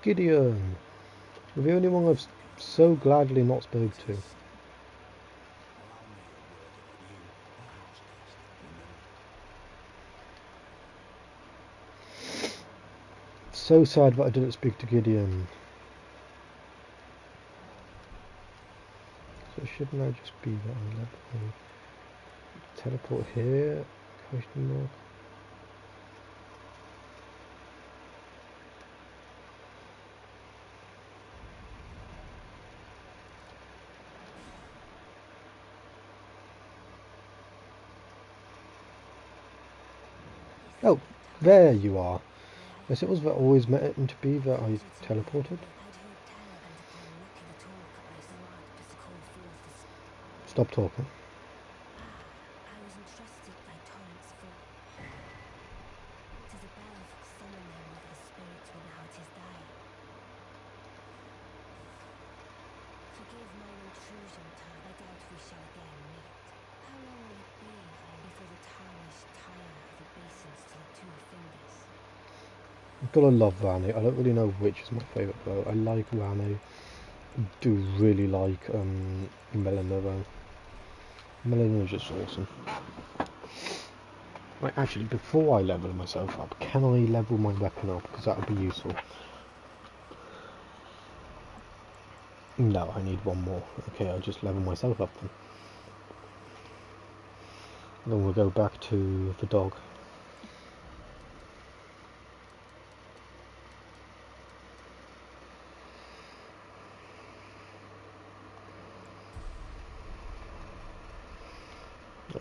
Gideon. You're the only one I've so gladly not spoke to. Allow me a word of adieu. Perhaps best remember. It's so sad that I didn't speak to Gideon. So shouldn't I just be that on level? Teleport here? Question mark. Oh, there you are. Yes, it was always meant to be that I teleported. I'd heard tell and upon looking at all I swag to call forth the Stop talking. I was entrusted thy torrents flow. 'Tis above, summon them with thy spirit when now it is thy. Forgive mine intrusion, Tar, I doubt we shall again meet. How long will it be, before the tarnished tire of obeisance to the two fingers? I've got to love Rane. I don't really know which is my favourite though. I like Rane. I do really like Melina though. Melina is just awesome. Right, actually, before I level myself up, can I level my weapon up? Because that would be useful. No, I need one more. Okay, I'll just level myself up then. Then we'll go back to the dog.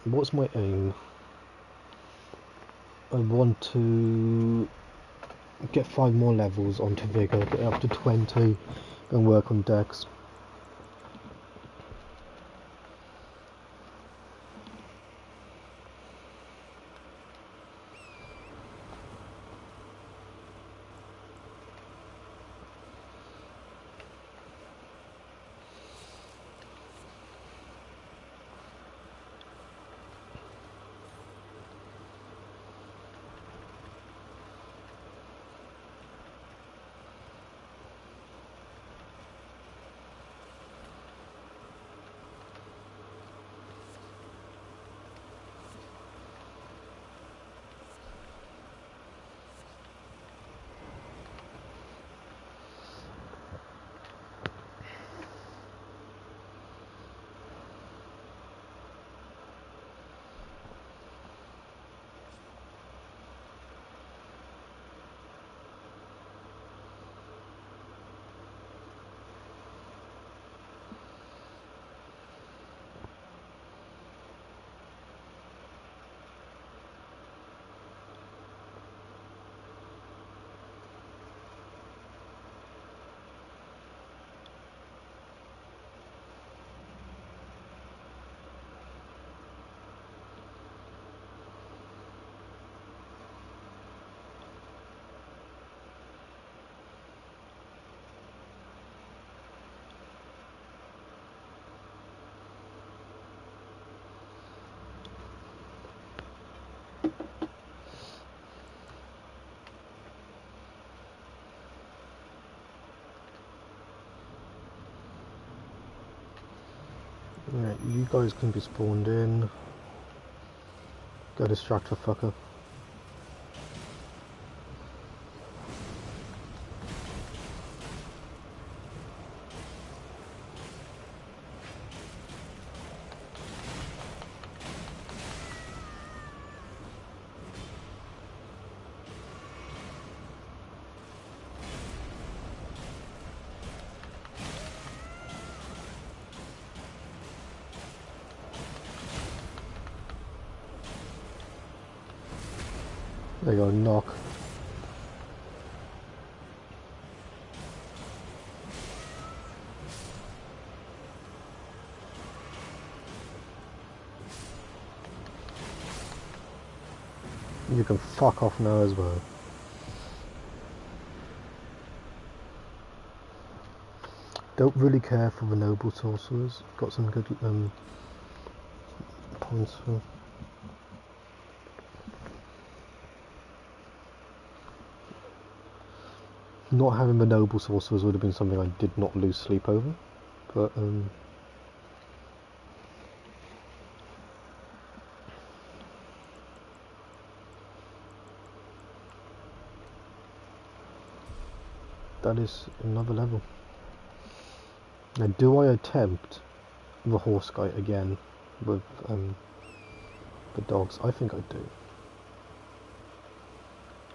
What's my aim? I want to get 5 more levels onto Vigor, get up to 20, and work on Dex. Right, you guys can be spawned in. Go distract the fucker. There you go, knock. You can fuck off now as well. Don't really care for the noble sorcerers. Got some good points for. Not having the noble sorcerers would have been something I did not lose sleep over, but that is another level. Now, do I attempt the horse guy again with the dogs? I think I do.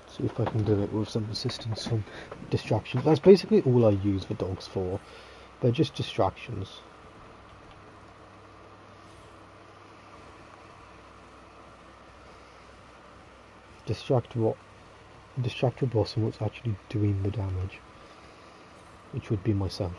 See if I can do it with some assistance from distractions. That's basically all I use the dogs for. They're just distractions. Distract what? distract your boss from what's actually doing the damage, which would be myself.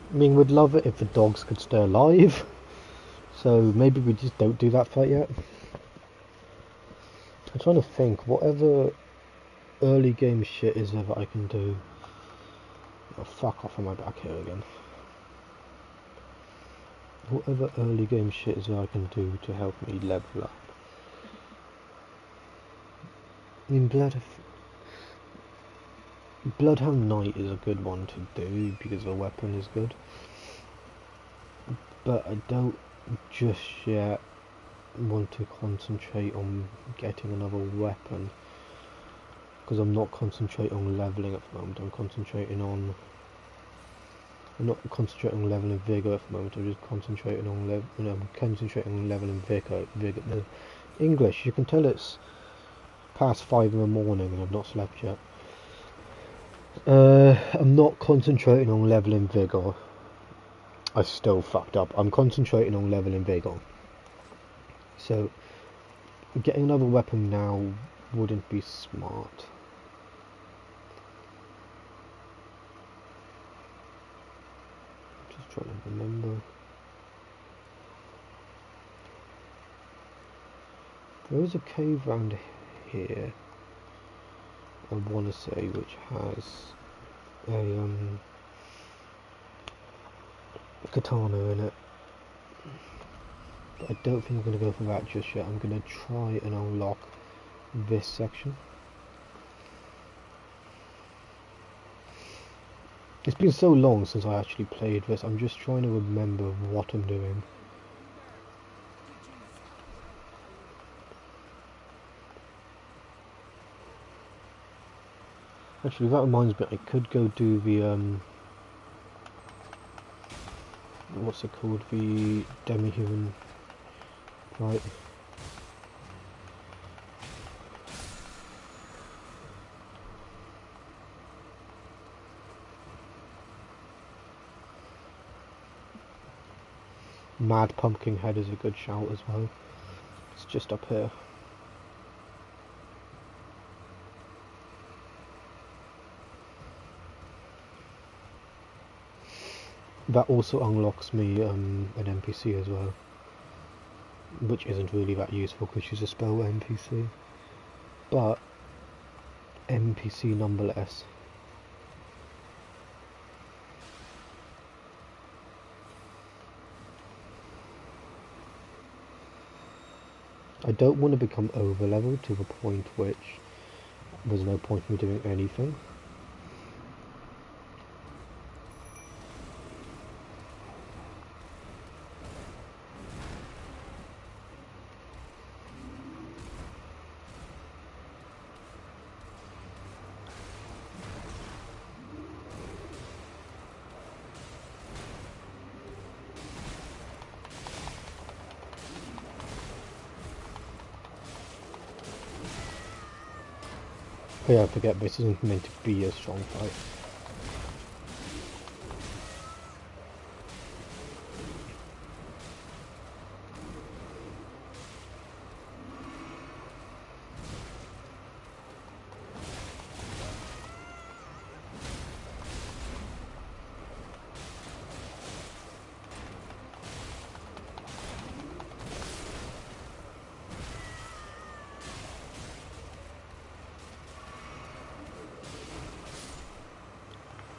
I mean, we'd love it if the dogs could stay alive, so maybe we just don't do that fight yet. I'm trying to think, whatever early game shit is there that I can do. Oh, fuck off on my back here again. Whatever early game shit is there I can do to help me level up. I mean, Bloodhound Knight is a good one to do because the weapon is good. But I don't just yet want to concentrate on getting another weapon, because I'm not concentrating on leveling at the moment. I'm not concentrating on leveling vigor at the moment. I'm just concentrating on leveling vigor. The English, you can tell it's past 5 in the morning and I've not slept yet. I'm not concentrating on leveling vigor. I still fucked up. I'm concentrating on leveling vigor. So getting another weapon now wouldn't be smart. Just trying to remember. There is a cave around here, I want to say, which has a katana in it. But I don't think I'm going to go for that just yet. I'm going to try and unlock this section. It's been so long since I actually played this, I'm just trying to remember what I'm doing. Actually, that reminds me, I could go do the, what's it called, the demi-human, right? Mad Pumpkin Head is a good shout as well. It's just up here. That also unlocks me an NPC as well, which isn't really that useful because she's a spell NPC, but NPC nonetheless. I don't want to become over leveled to the point which there's no point in me doing anything. Oh yeah, I forget this isn't meant to be a strong fight.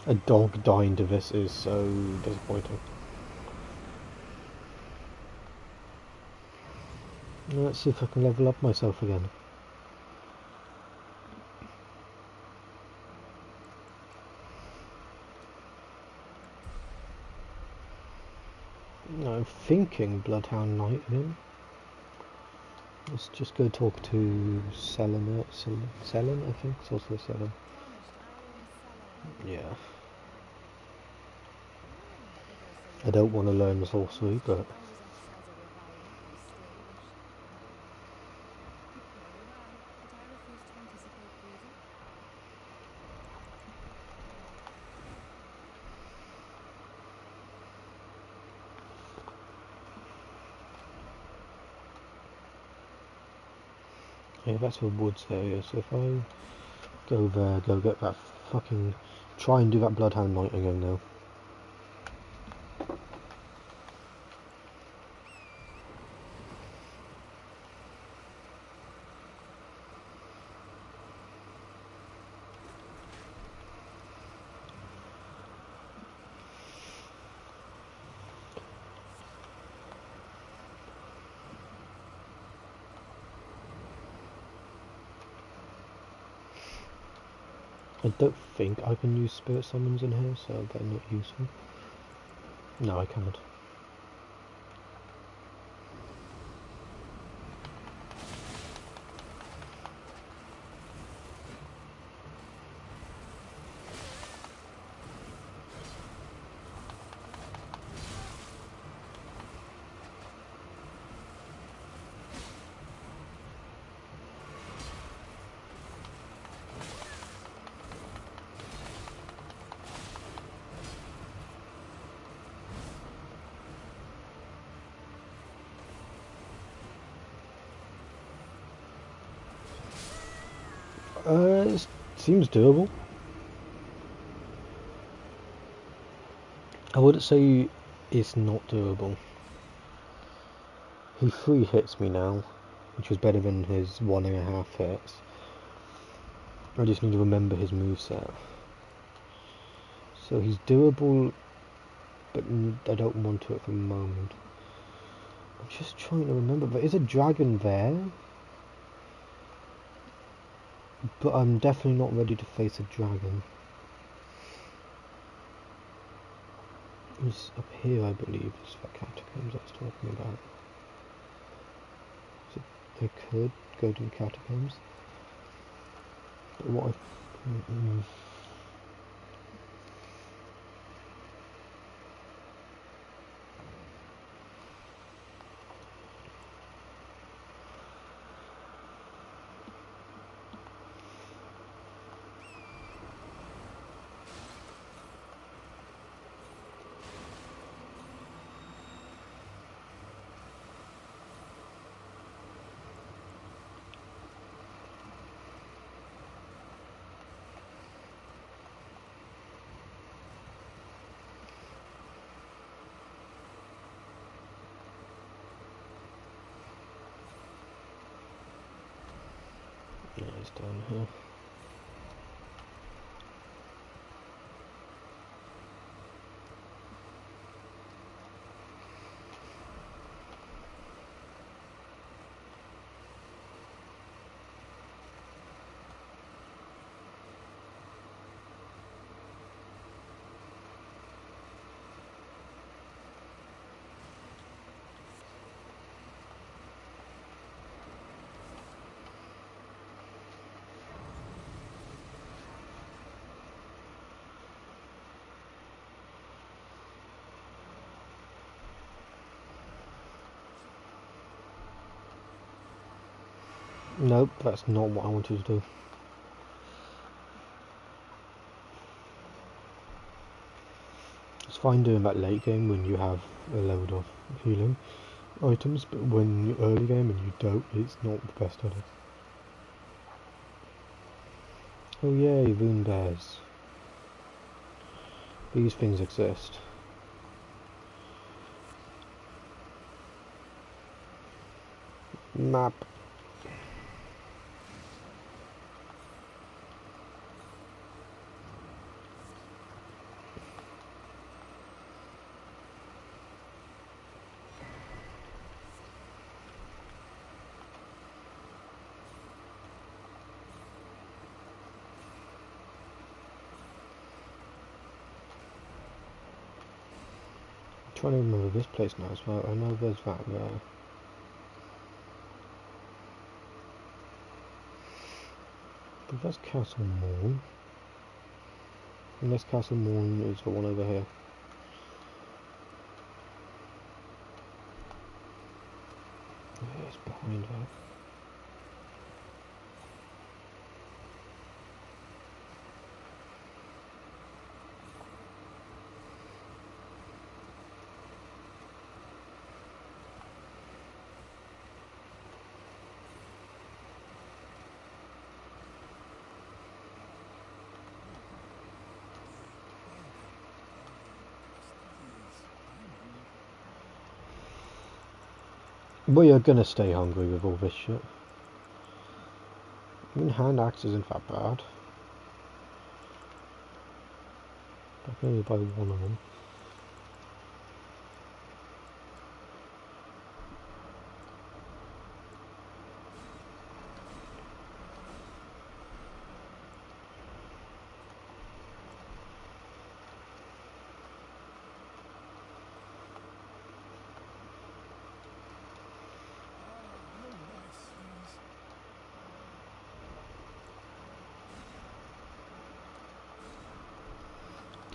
A dog dying to this is so disappointing. Let's see if I can level up myself again. I'm thinking Bloodhound Knight again. Let's just go talk to Selena. Selena, I think it's also Selena. Yeah. I don't want to learn sorcery, but yeah, that's a woods area. So if I go there, go get that fucking, try and do that Bloodhound Knight again now. I don't think I can use spirit summons in here, so they're not useful. No, I can't. It seems doable. I wouldn't say it's not doable. He 3 hits me now, which is better than his 1.5 hits. I just need to remember his moveset. So he's doable, but I don't want to at the moment. I'm just trying to remember. There is a dragon there, but I'm definitely not ready to face a dragon. It's up here, I believe, is the catacombs I was talking about. So I could go to the catacombs. But what yeah, it's down here. Nope, that's not what I wanted to do. It's fine doing that late game when you have a load of healing items, but when you're early game and you don't, it's not the best idea. Oh yay, rune bears. These things exist. Map. Trying to remember this place now as well. I know there's that there. But that's Castle Morn. Unless Castle Morn is the one over here. Yeah, it's behind that. We are gonna stay hungry with all this shit. I mean, hand axe isn't that bad. I can only buy one of them.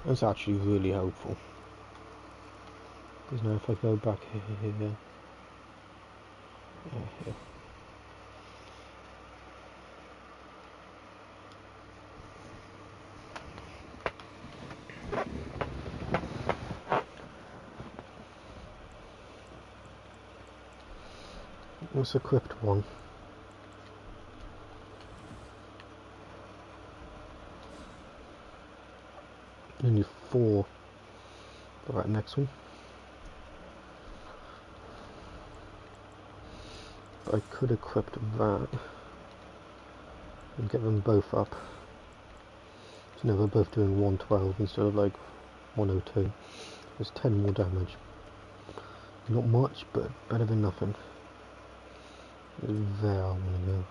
That's actually really helpful. Because now if I go back here, here. Let's equipped one. Only 4 for that next one. I could equip that and get them both up. So now they're both doing 112 instead of like 102. There's 10 more damage. Not much, but better than nothing. There I want to go.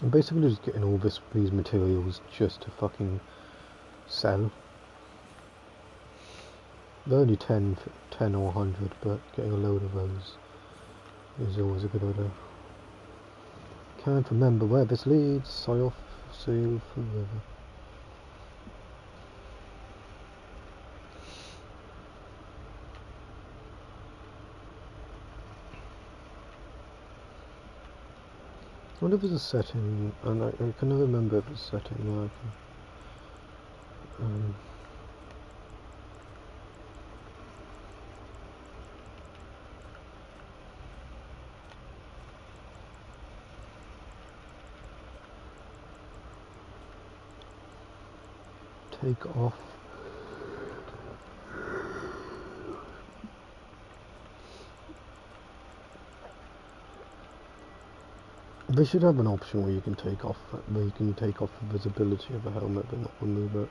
I'm basically just getting all these materials just to fucking sell. They're only 10 or 100, but getting a load of those is always a good idea. Can't remember where this leads, I off sail forever. I wonder if there's a setting, and I can never remember if it's a setting where I can take off. They should have an option where you can take off the visibility of the helmet but not remove it.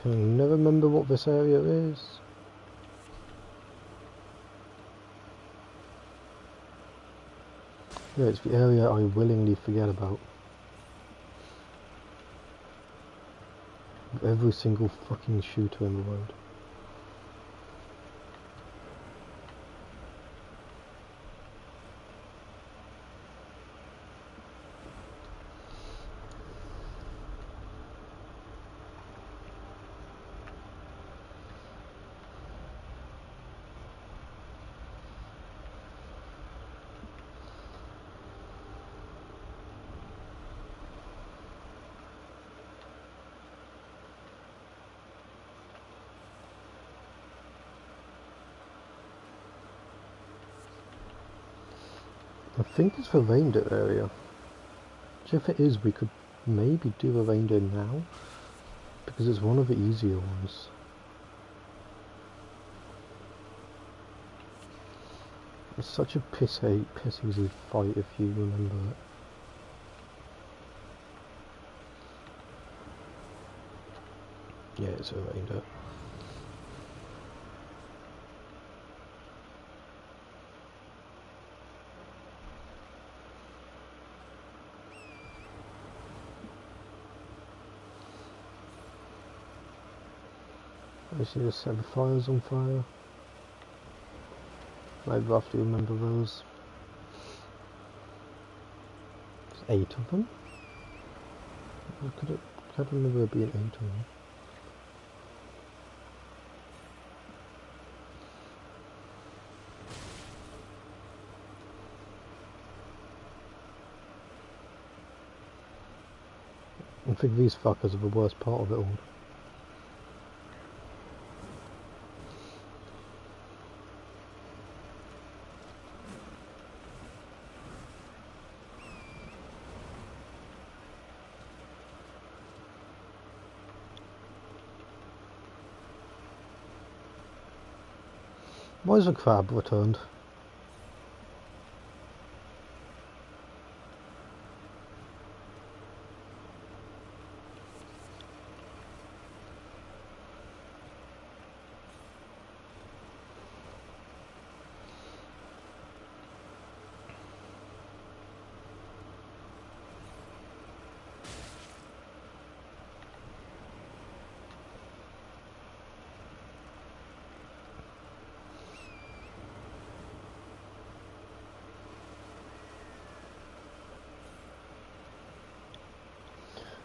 Can never remember what this area is. Yeah, it's the area I willingly forget about. Every single fucking shooter in the world. I think it's the reindeer area. So if it is, we could maybe do the reindeer now, because it's one of the easier ones. It's such a piss easy fight if you remember it. Yeah, it's a reindeer. I should just set the fires on fire. I'd roughly remember those. There's 8 of them? I can't remember there being 8 of them. I think these fuckers are the worst part of it all. Why is the crab returned?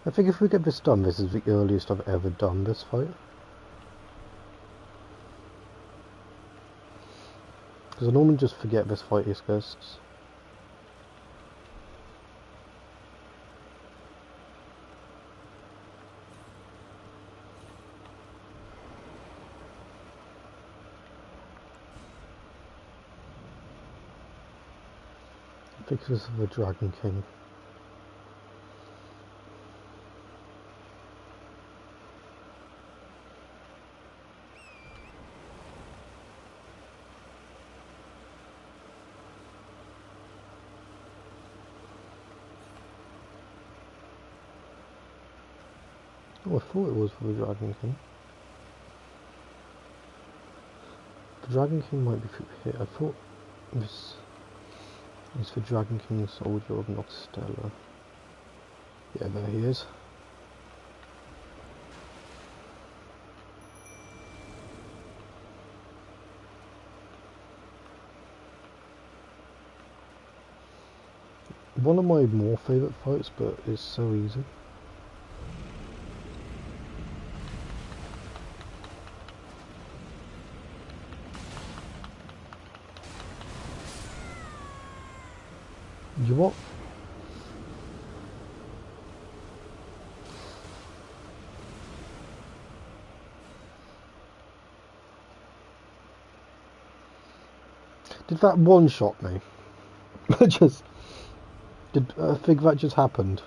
I think if we get this done, this is the earliest I've ever done this fight. Because I normally just forget this fight exists. I think this is the Dragon King. Oh, I thought it was for the Dragon King. The Dragon King might be through here. I thought this is the Dragon King, Soldier of Noxtella. Yeah, there he is. One of my more favourite fights, but it's so easy. You what? Did that one shot me? I think that just happened.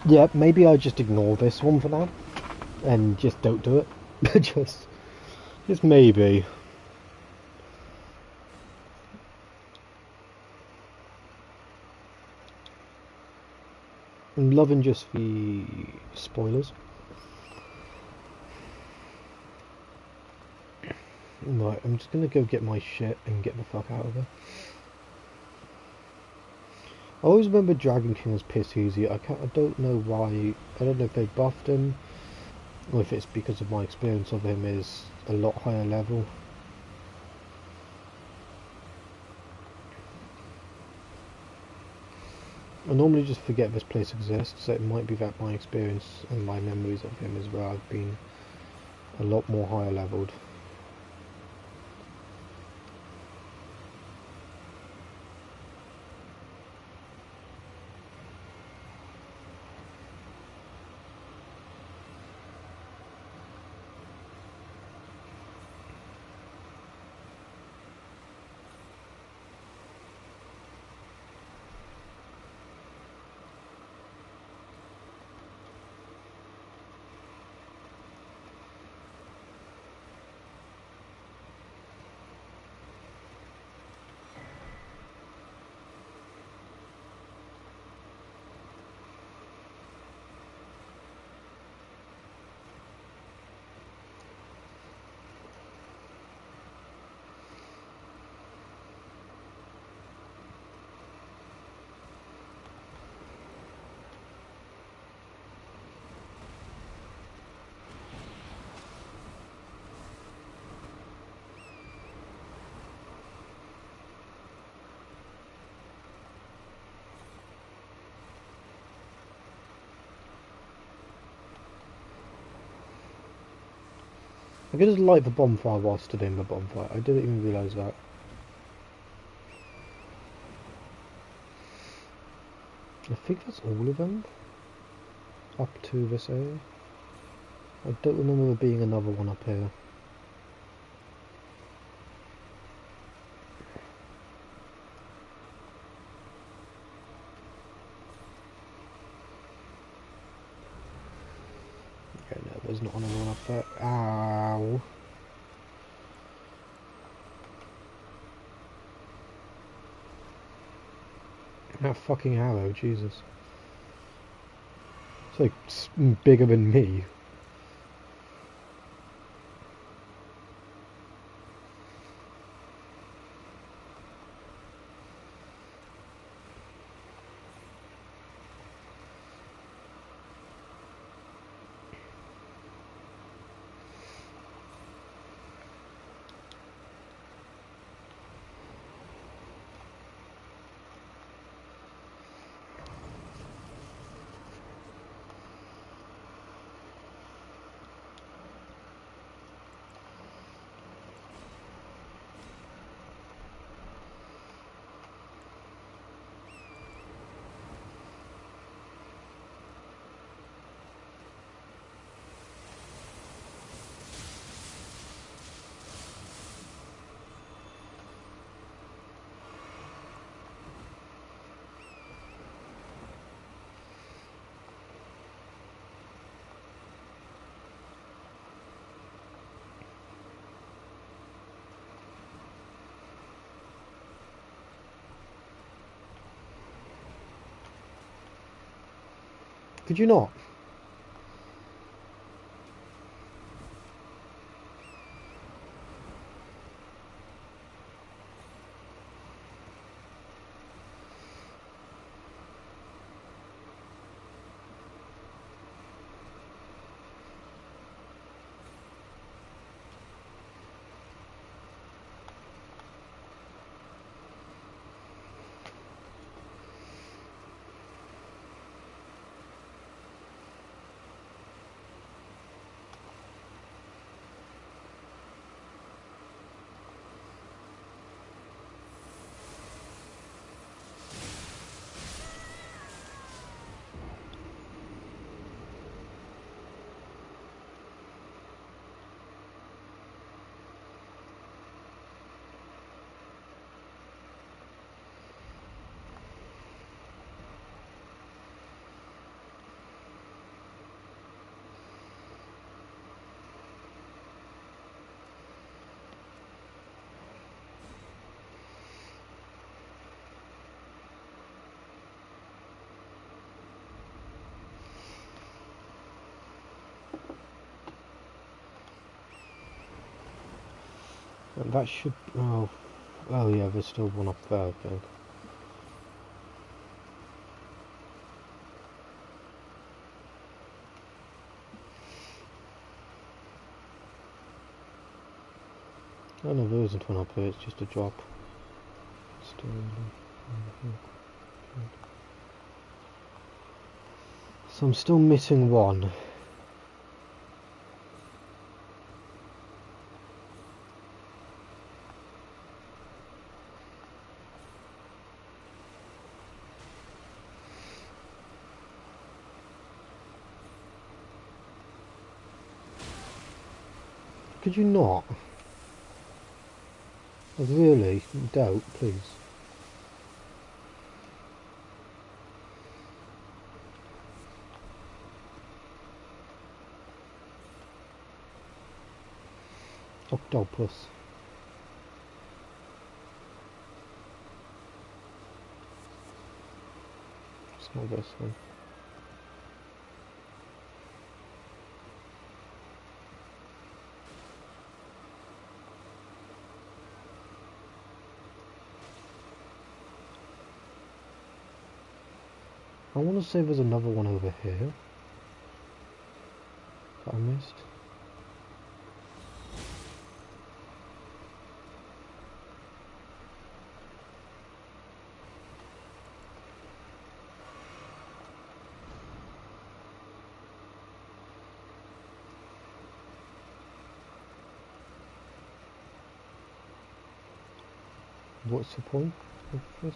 Yeah, maybe I just ignore this one for now and just don't do it. just maybe. I'm loving just the spoilers. Right, I'm just gonna go get my shit and get the fuck out of here. I always remember Dragon King was piss easy. I don't know why. I don't know if they buffed him, or if it's because of my experience of him is a lot higher level. I normally just forget this place exists, so it might be that my experience and my memories of him is where I've been a lot more higher leveled. I could just light the bonfire whilst stood in the bonfire. I didn't even realise that. I think that's all of them. Up to this area. I don't remember there being another one up here. Okay, no, there's not another one up there. Ow. That fucking arrow, Jesus. It's like bigger than me. Could you not? And that should... Oh, oh yeah, there's still one up there, I think. Oh no, there isn't one up here, it's just a drop. Still... So I'm still missing one. Could you not? Like, really? Doubt, please. Octopus. It's not this one. I want to say there's another one over here that I missed. What's the point of this?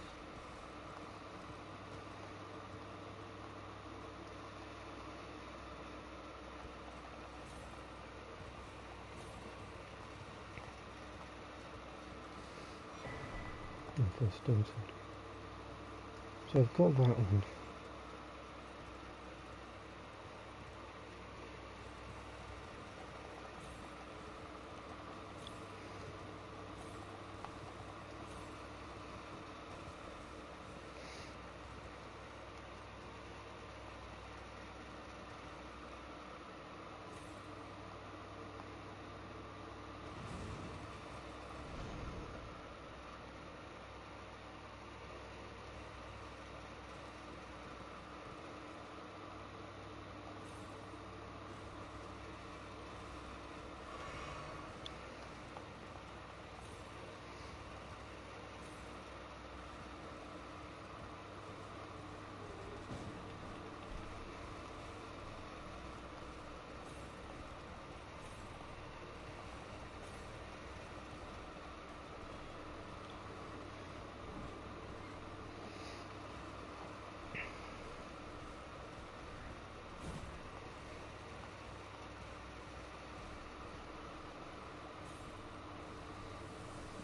Oh, there's still some. So I've got that one.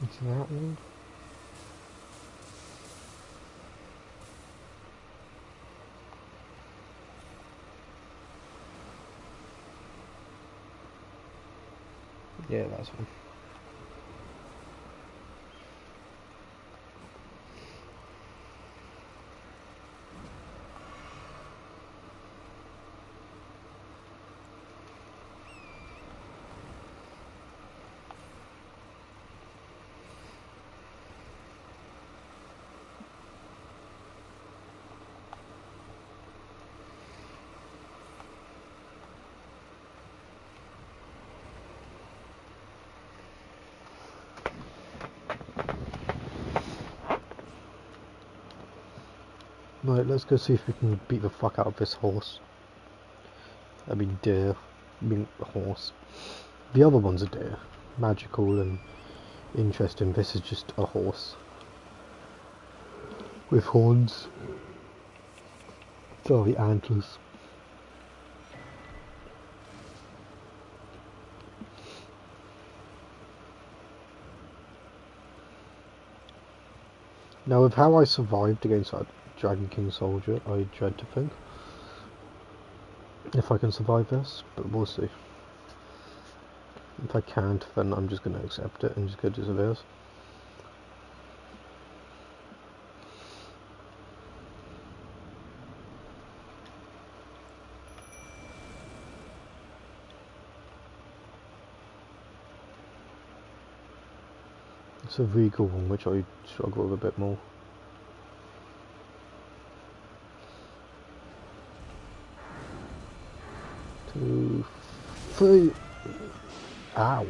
It's that one. Yeah, that's one. Right, let's go see if we can beat the fuck out of this horse. I mean deer. I mean horse. The other one's a deer. Magical and interesting. This is just a horse. With horns. Sorry, antlers. Now with how I survived against that Dragon King soldier, I dread to think if I can survive this, but we'll see. If I can't, then I'm just going to accept it and just go to surveyors. It's a regal one, which I struggle with a bit more. Two, three. Ouch.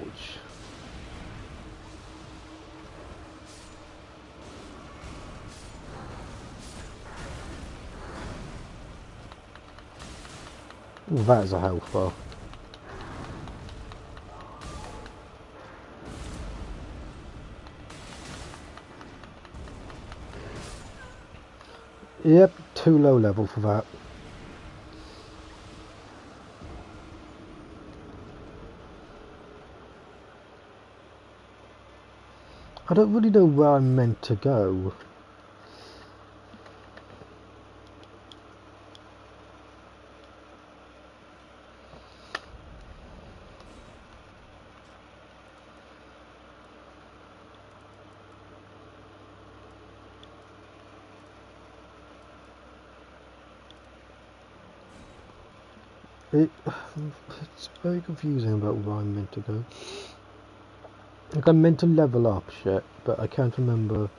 Ooh, that is a health bar. Yep, too low level for that. I don't really know where I'm meant to go. It's very confusing about where I'm meant to go. Like, I'm meant to level up shit, but I can't remember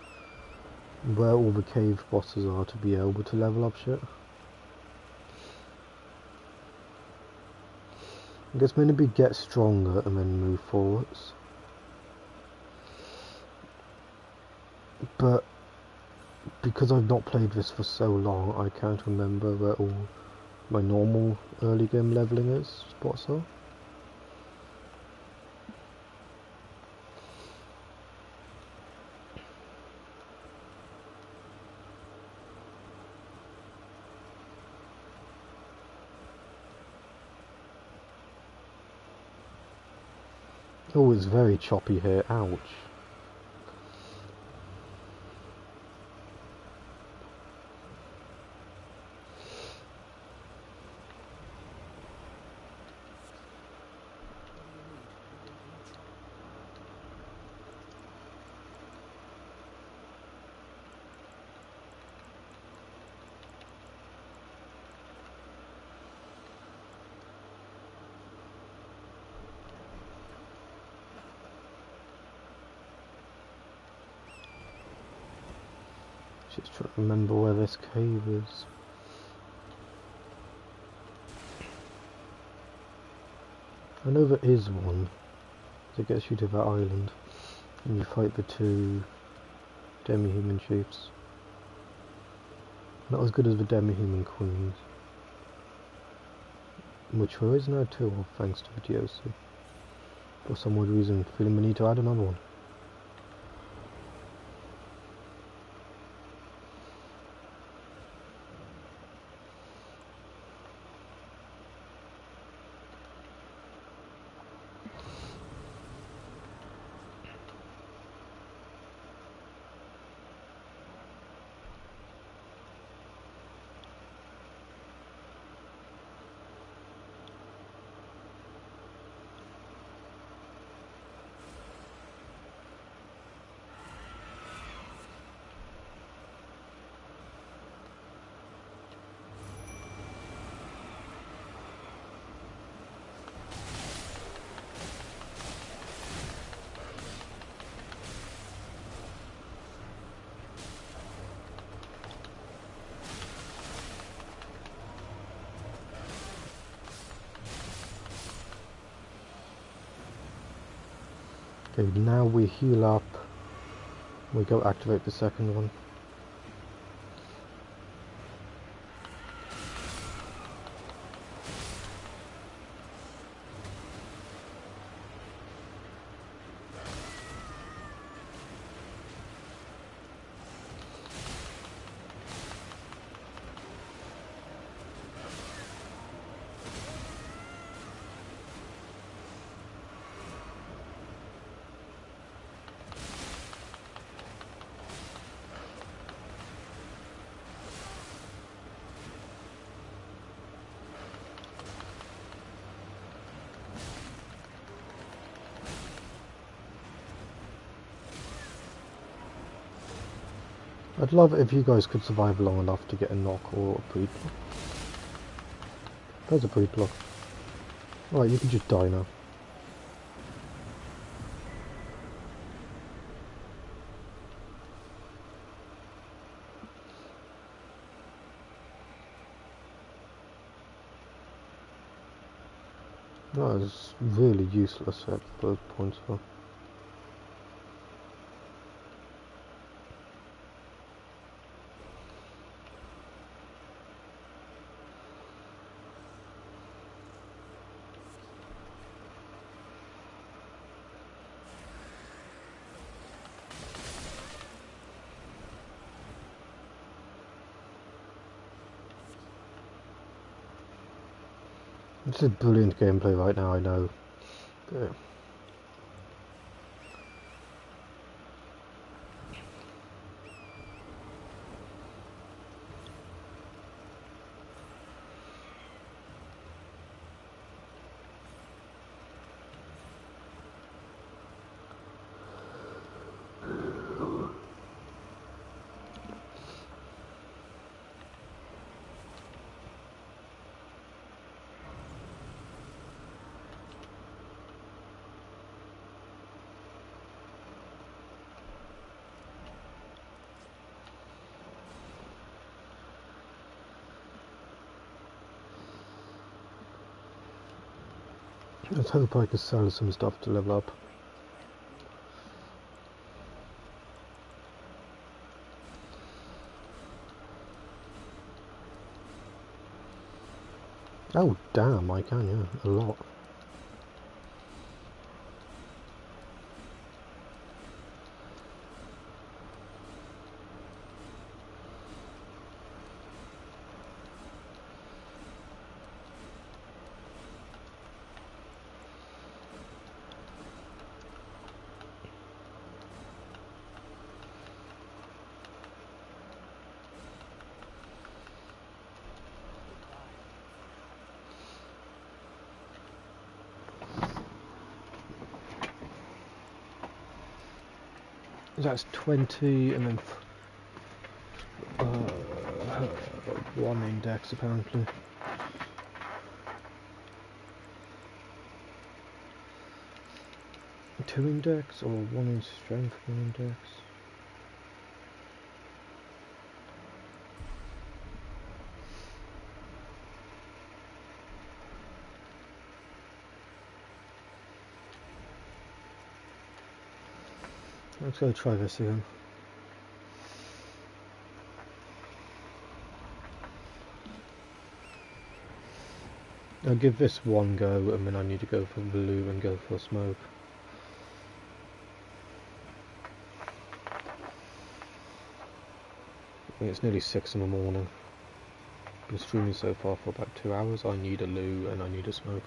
where all the cave bosses are to be able to level up shit. I guess maybe get stronger and then move forwards. But because I've not played this for so long, I can't remember where all my normal early game leveling spots are. Oh, it's very choppy here. Ouch. Just trying to remember where this cave is. I know there is one that gets you to that island, and you fight the two demi-human chiefs. Not as good as the demi-human queens, which there is now two of thanks to the DLC. For some odd reason, feeling the need to add another one. Okay, now we heal up. We go activate the second one. I'd love it if you guys could survive long enough to get a knock or a pre-block. There's a pre-block. Right, you can just die now. That is really useless at both points though. This is brilliant gameplay right now, I know. But let's hope I can sell some stuff to level up. Oh damn, I can, yeah, a lot. That's 20 and then one index apparently. Two index or one in strength, one index. Let's go try this again. I'll give this one go and then I need to go for blue and go for smoke. It's nearly 6 in the morning. Been streaming so far for about 2 hours. I need a loo and I need a smoke.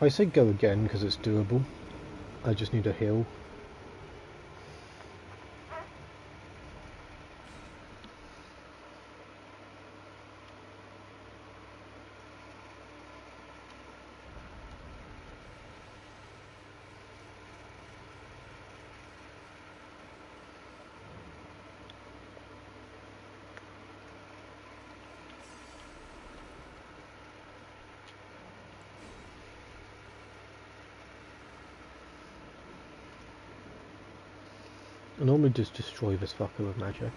I say go again because it's doable. I just need a heal. I normally just destroy this fucker with magic.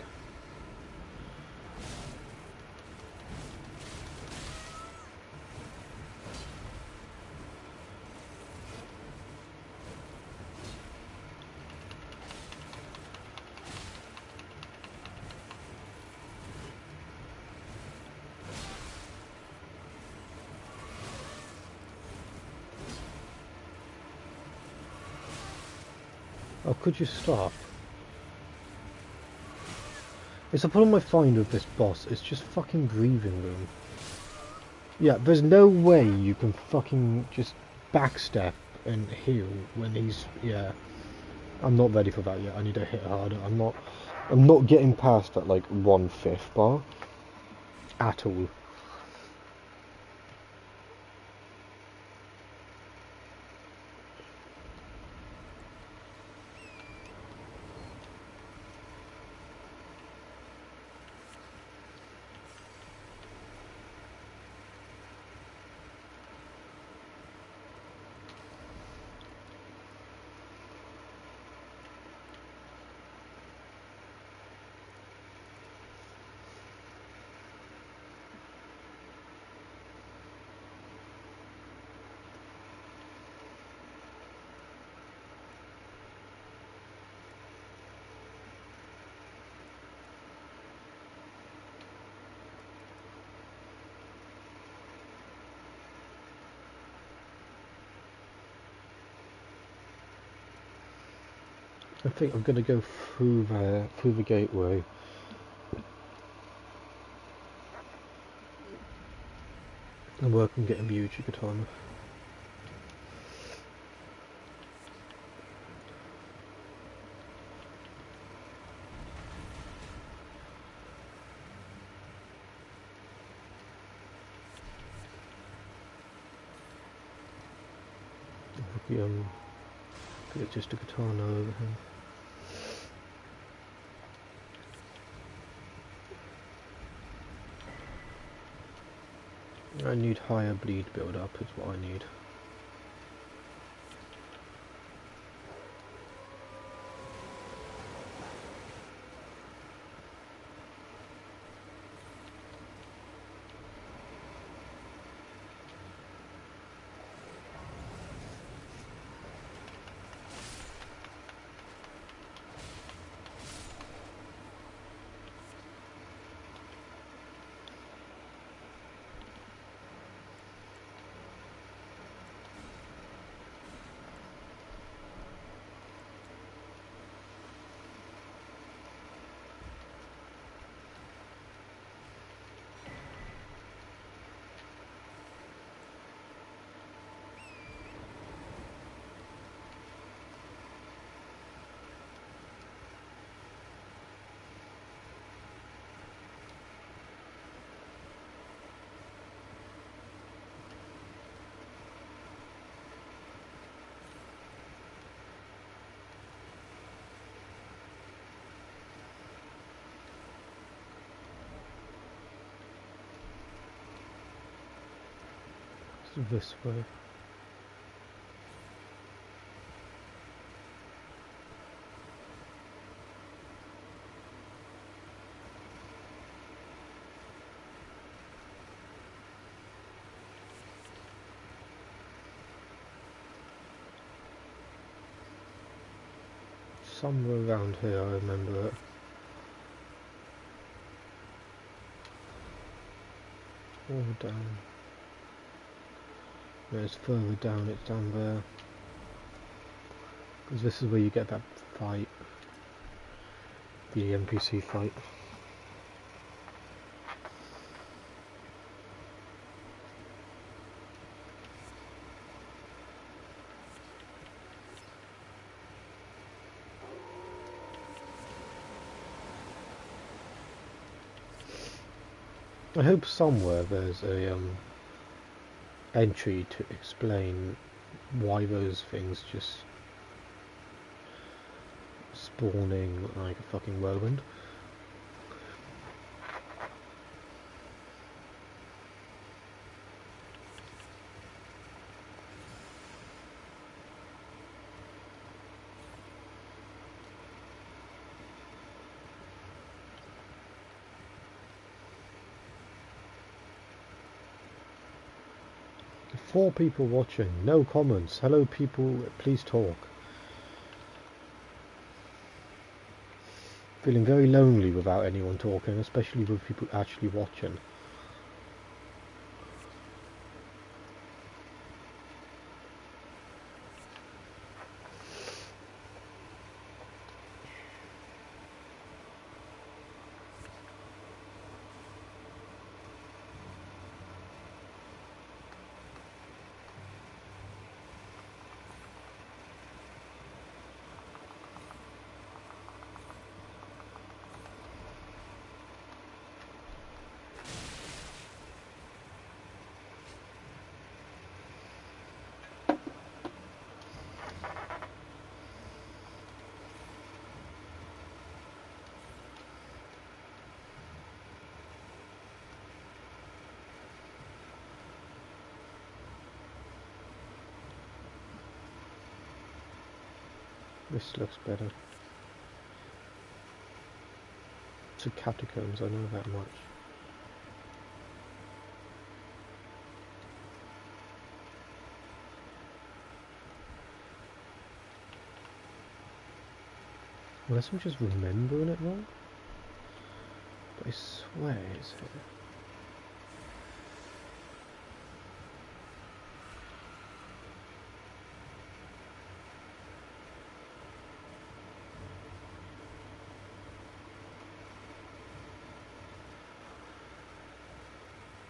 Oh, could you stop? It's a problem I find with this boss, it's just fucking breathing room. Yeah, there's no way you can fucking just backstep and heal when he's, yeah. I'm not ready for that yet, I need to hit harder, I'm not I'm not getting past that like 1/5 bar at all. I think I'm gonna go through there, through the gateway. And work on getting the Uchi katana. Get just a katana over him. I need higher bleed build up is what I need. So this way. Somewhere around here, I remember it. All down. No, it's further down, it's down there. Because this is where you get that fight. The NPC fight. I hope somewhere there's a entry to explain why those things just spawning like a fucking whirlwind. Four people watching, no comments. Hello people, please talk. Feeling very lonely without anyone talking, especially with people actually watching. This looks better. It's a catacombs, I know that much. Unless I'm just remembering it wrong. But I swear it's here.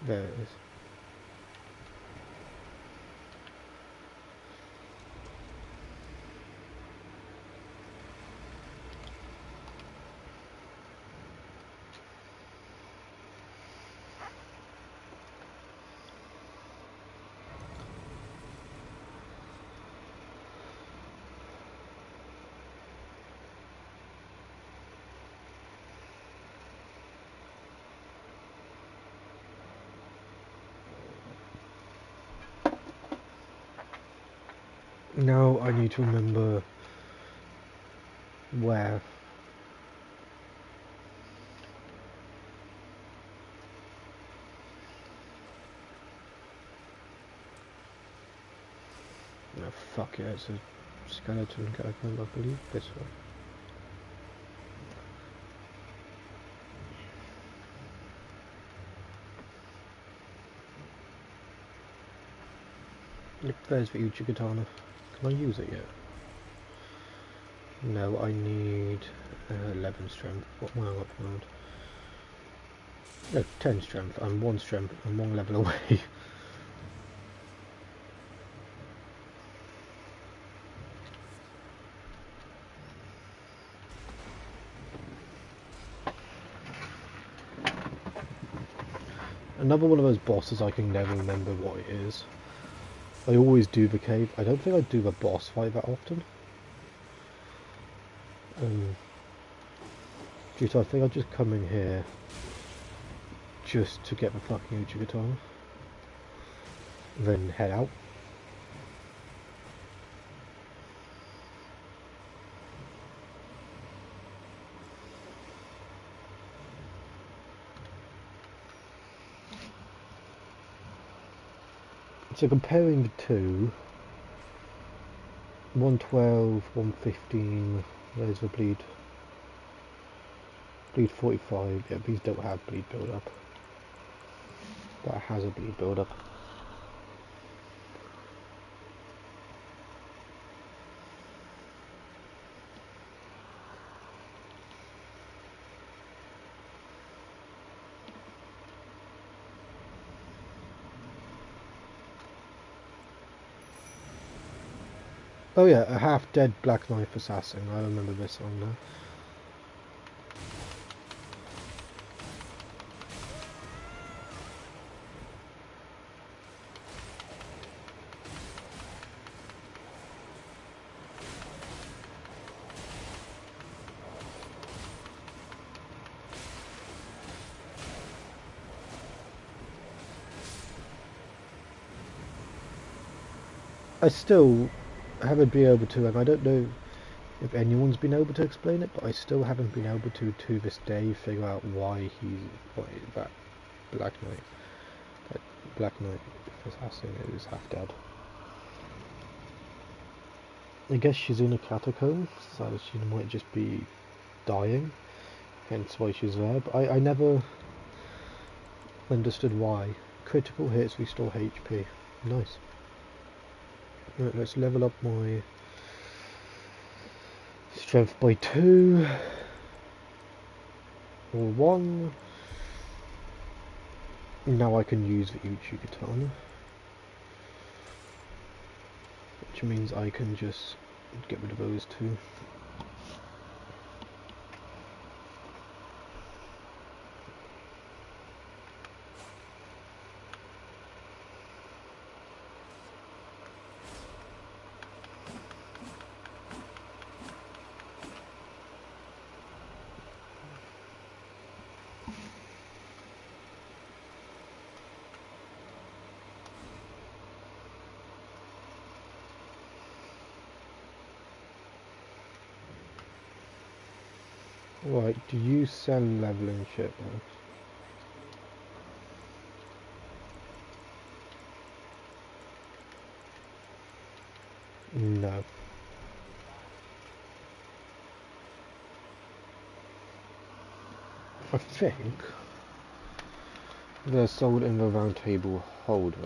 There it is. Now I need to remember where. Oh fuck yeah, it's a skeleton catacomb, I believe. This one. Yep, there's the Uchi Katana. Can I use it yet? No, I need 11 strength. What am I up around? No, 10 strength. I'm 1 strength. I'm 1 level away. Another one of those bosses I can never remember what it is. I always do the cave. I don't think I do the boss fight that often. Due to I think I'll just come in here just to get the fucking Uchi Katana. Then head out. So comparing the two, 112, 115, there's the bleed. Bleed 45, yeah, these don't have bleed build up. That has a bleed build up. Oh yeah, a half-dead Black Knife Assassin, I remember this one now. I still haven't been able to, and I don't know if anyone's been able to explain it, but I still haven't been able to this day, figure out why that Black Knight Assassin is half dead. I guess she's in a catacomb, so she might just be dying, hence why she's there, but I never understood why. Critical hits restore HP. Nice. Right, let's level up my strength by 2 or 1. Now I can use the Uchi Katana, which means I can just get rid of those two. Right, do you sell leveling shit, man? No. I think they're sold in the round table holder.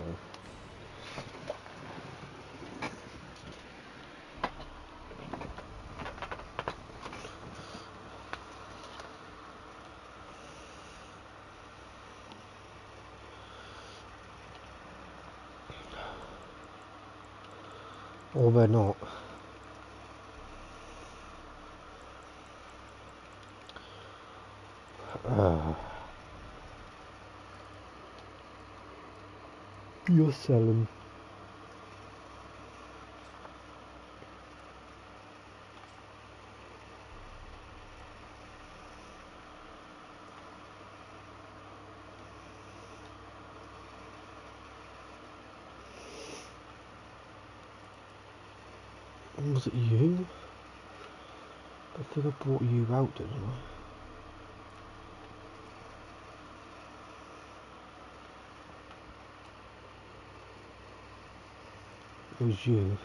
Or they're not. You're selling. Was it you? I think I brought you out, didn't I? It was you.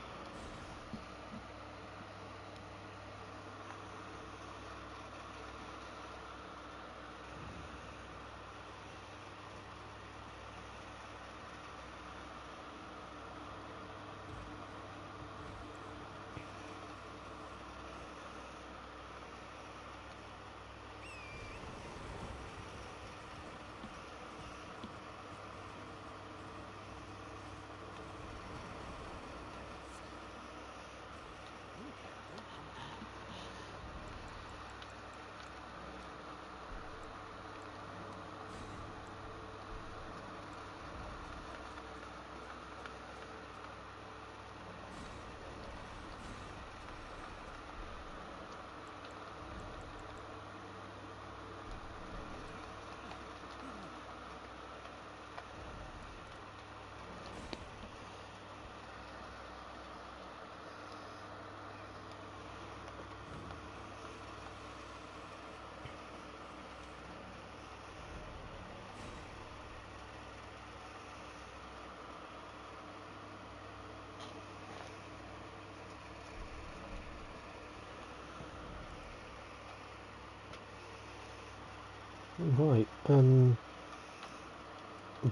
Right,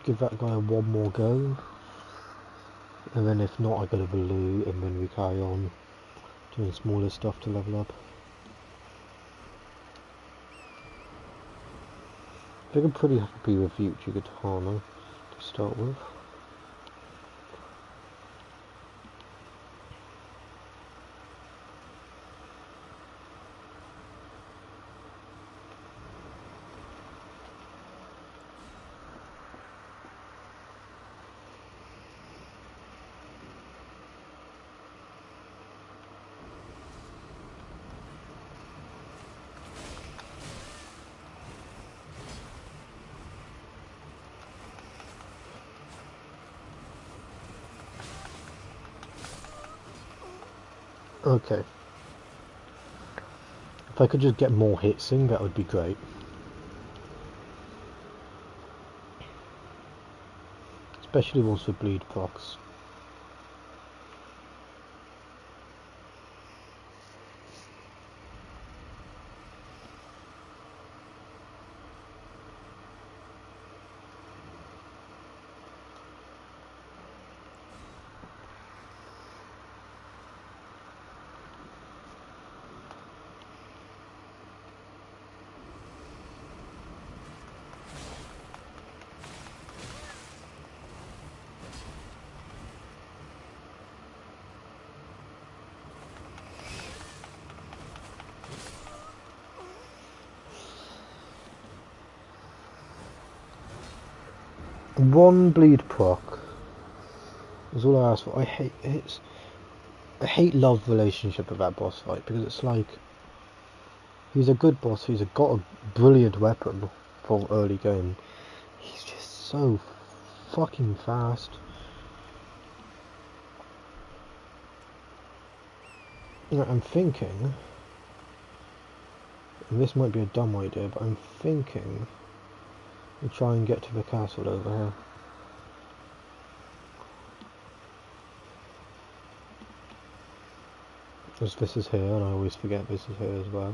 give that guy one more go, and then if not I go to the loo, and then we carry on doing smaller stuff to level up. I think I'm pretty happy with Future Katana to start with. Okay. If I could just get more hits in, that would be great. Especially ones for bleed procs. One bleed proc is all I ask for. I hate love relationship with that boss fight, because it's like he's a good boss, he's got a brilliant weapon for early game. He's just so fucking fast. You know, I'm thinking and this might be a dumb idea, but I'm thinking we try and get to the castle over here. Because this is here, and I always forget this is here as well.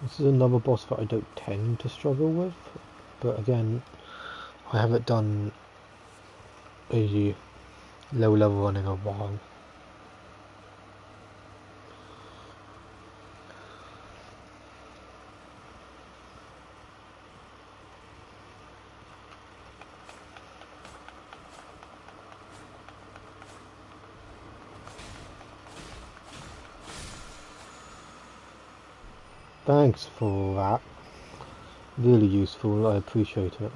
This is another boss that I don't tend to struggle with, but again, I haven't done a low level run in a while. Thanks for that. Really useful, I appreciate it.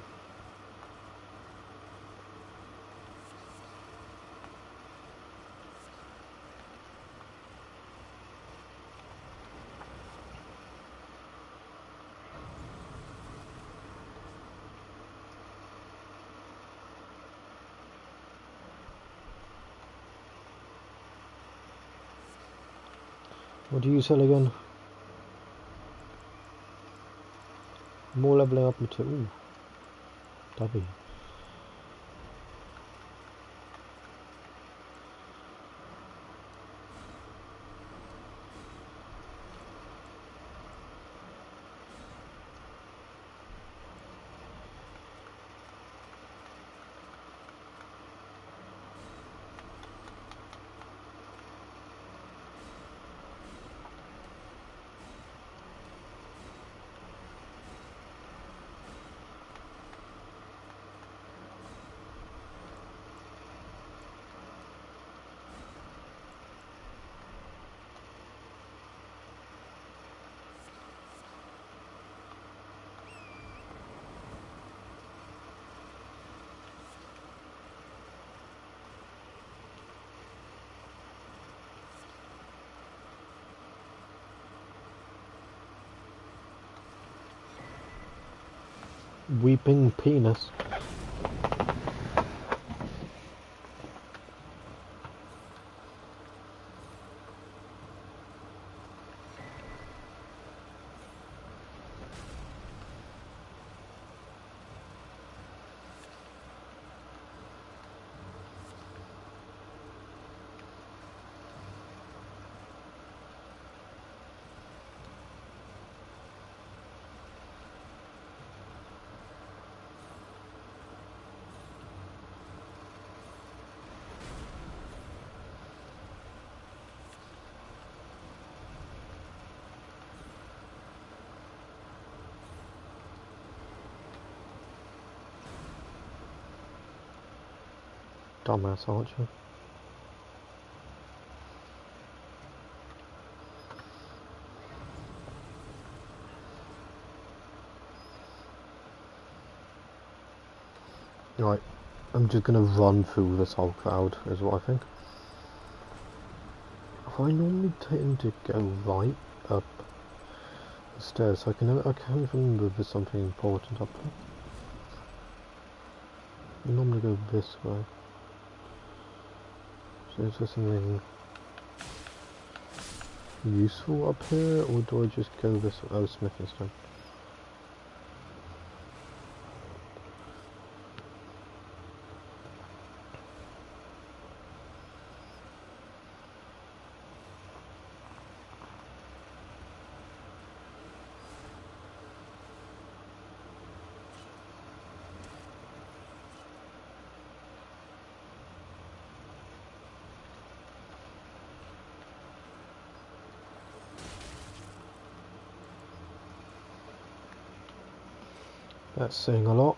What do you sell again? More leveling up material. Ooh, W. Weeping penis. Dumbass archer. Right, I'm just gonna run through this whole crowd, is what I think. I normally tend to go right up the stairs, so I can't remember if there's something important up there. I normally go this way. So is there something useful up here, or do I just go this way? Oh, smithing stone. That's saying a lot.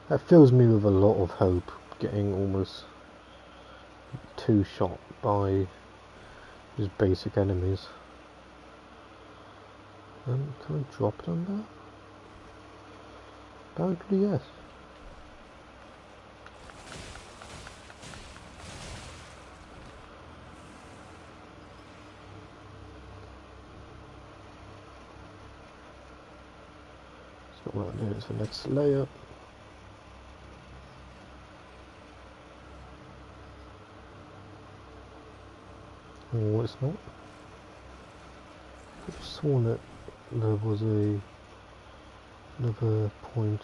That fills me with a lot of hope, getting almost two-shot by just basic enemies. Can I drop it on that? Apparently yes. So what I'll do is the next layer. Oh, it's not. I could have sworn that there was another point.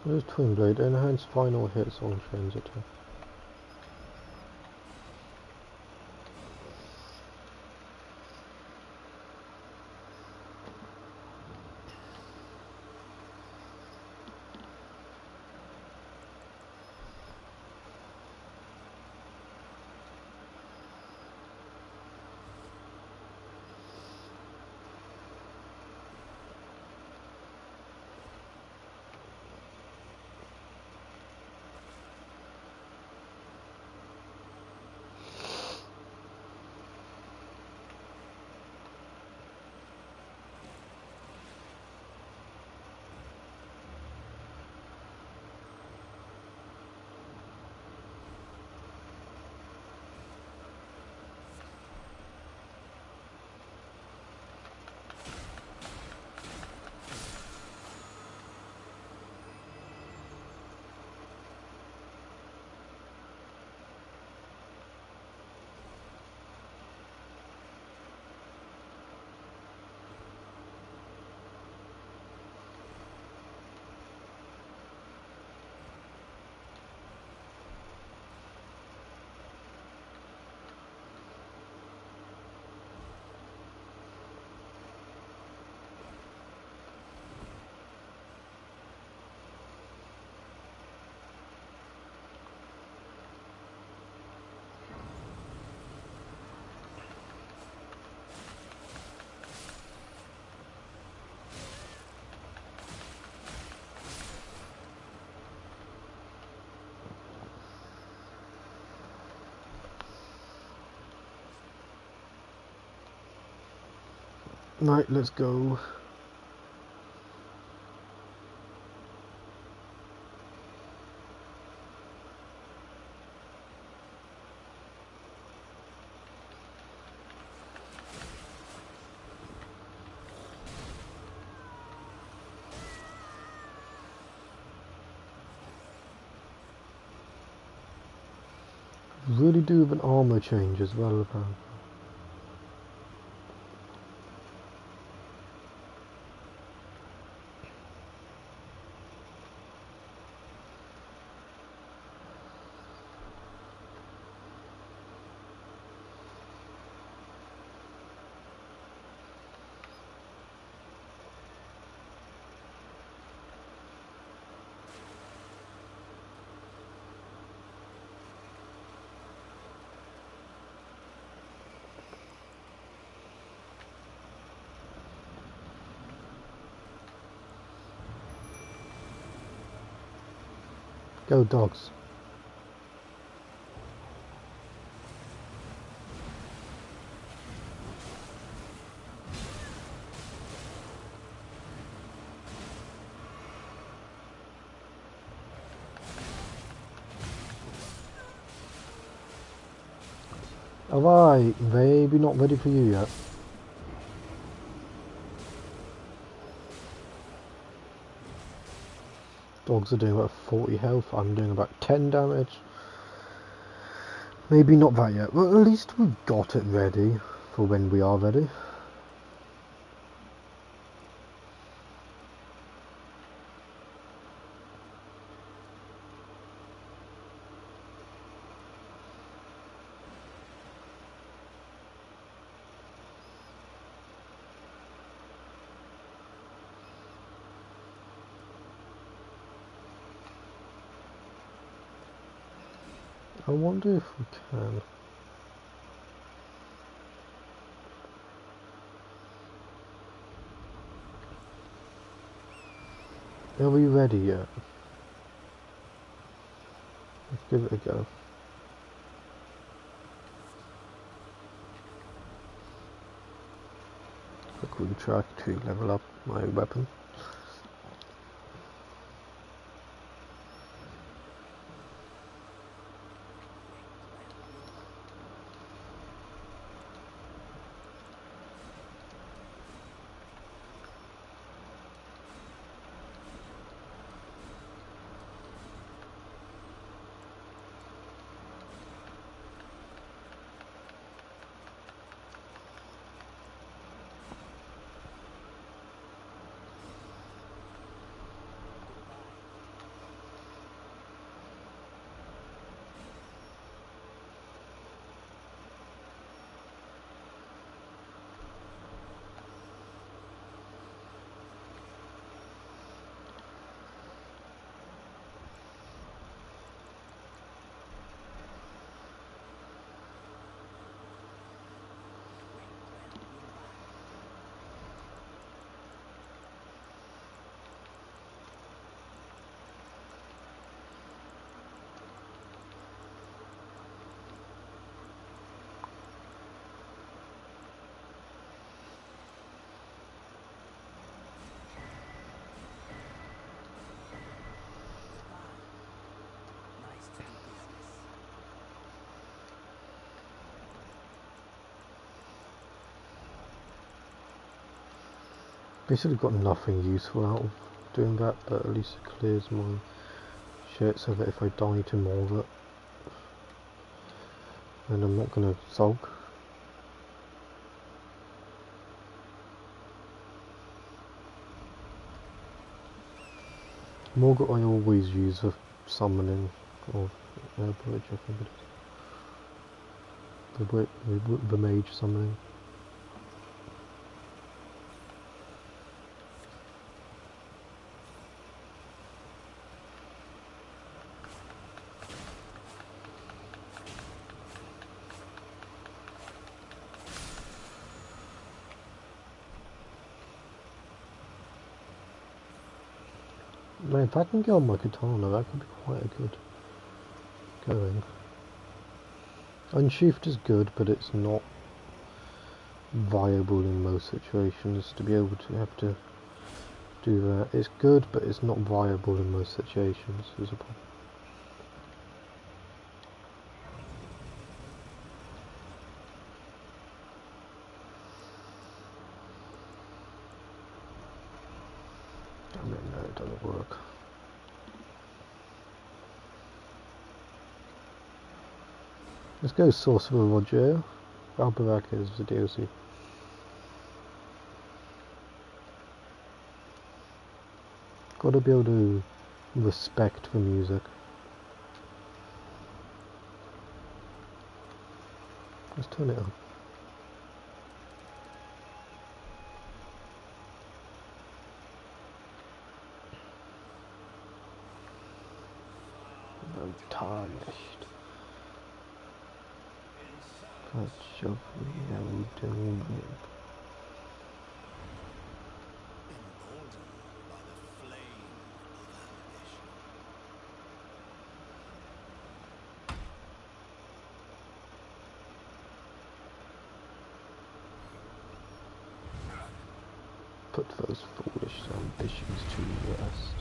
There's Twin Blade, enhanced final hits on Shen's attack. Right, let's go. Really do have an armor change as well, apparently. Go dogs. Alright, maybe not ready for you yet. Dogs are doing about 40 health, I'm doing about 10 damage. Maybe not that yet, but at least we got it ready for when we are ready. I wonder if we can. Are we ready yet? Let's give it a go. Quickly try to level up my weapon. Nice to do business. Basically got nothing useful out of doing that, but at least it clears my shit so that if I die to more of it, then I'm not gonna sulk. Morgul I always use for summoning, or bridge I think it is. The mage summoning. Man, if I can get on my katana, that could be quite a good going. Unsheathed is good, but it's not viable in most situations to be able to have to do that. It's good, but it's not viable in most situations. There's a problem. Damn it, no, it doesn't work. Let's go Sorcerer Roger. Albarak is the DLC. Gotta be able to respect the music. Let's turn it up. I'm tarnished. Catch up with Elden. Emboldened by the flame of ambition. Put those foolish ambitions to rest.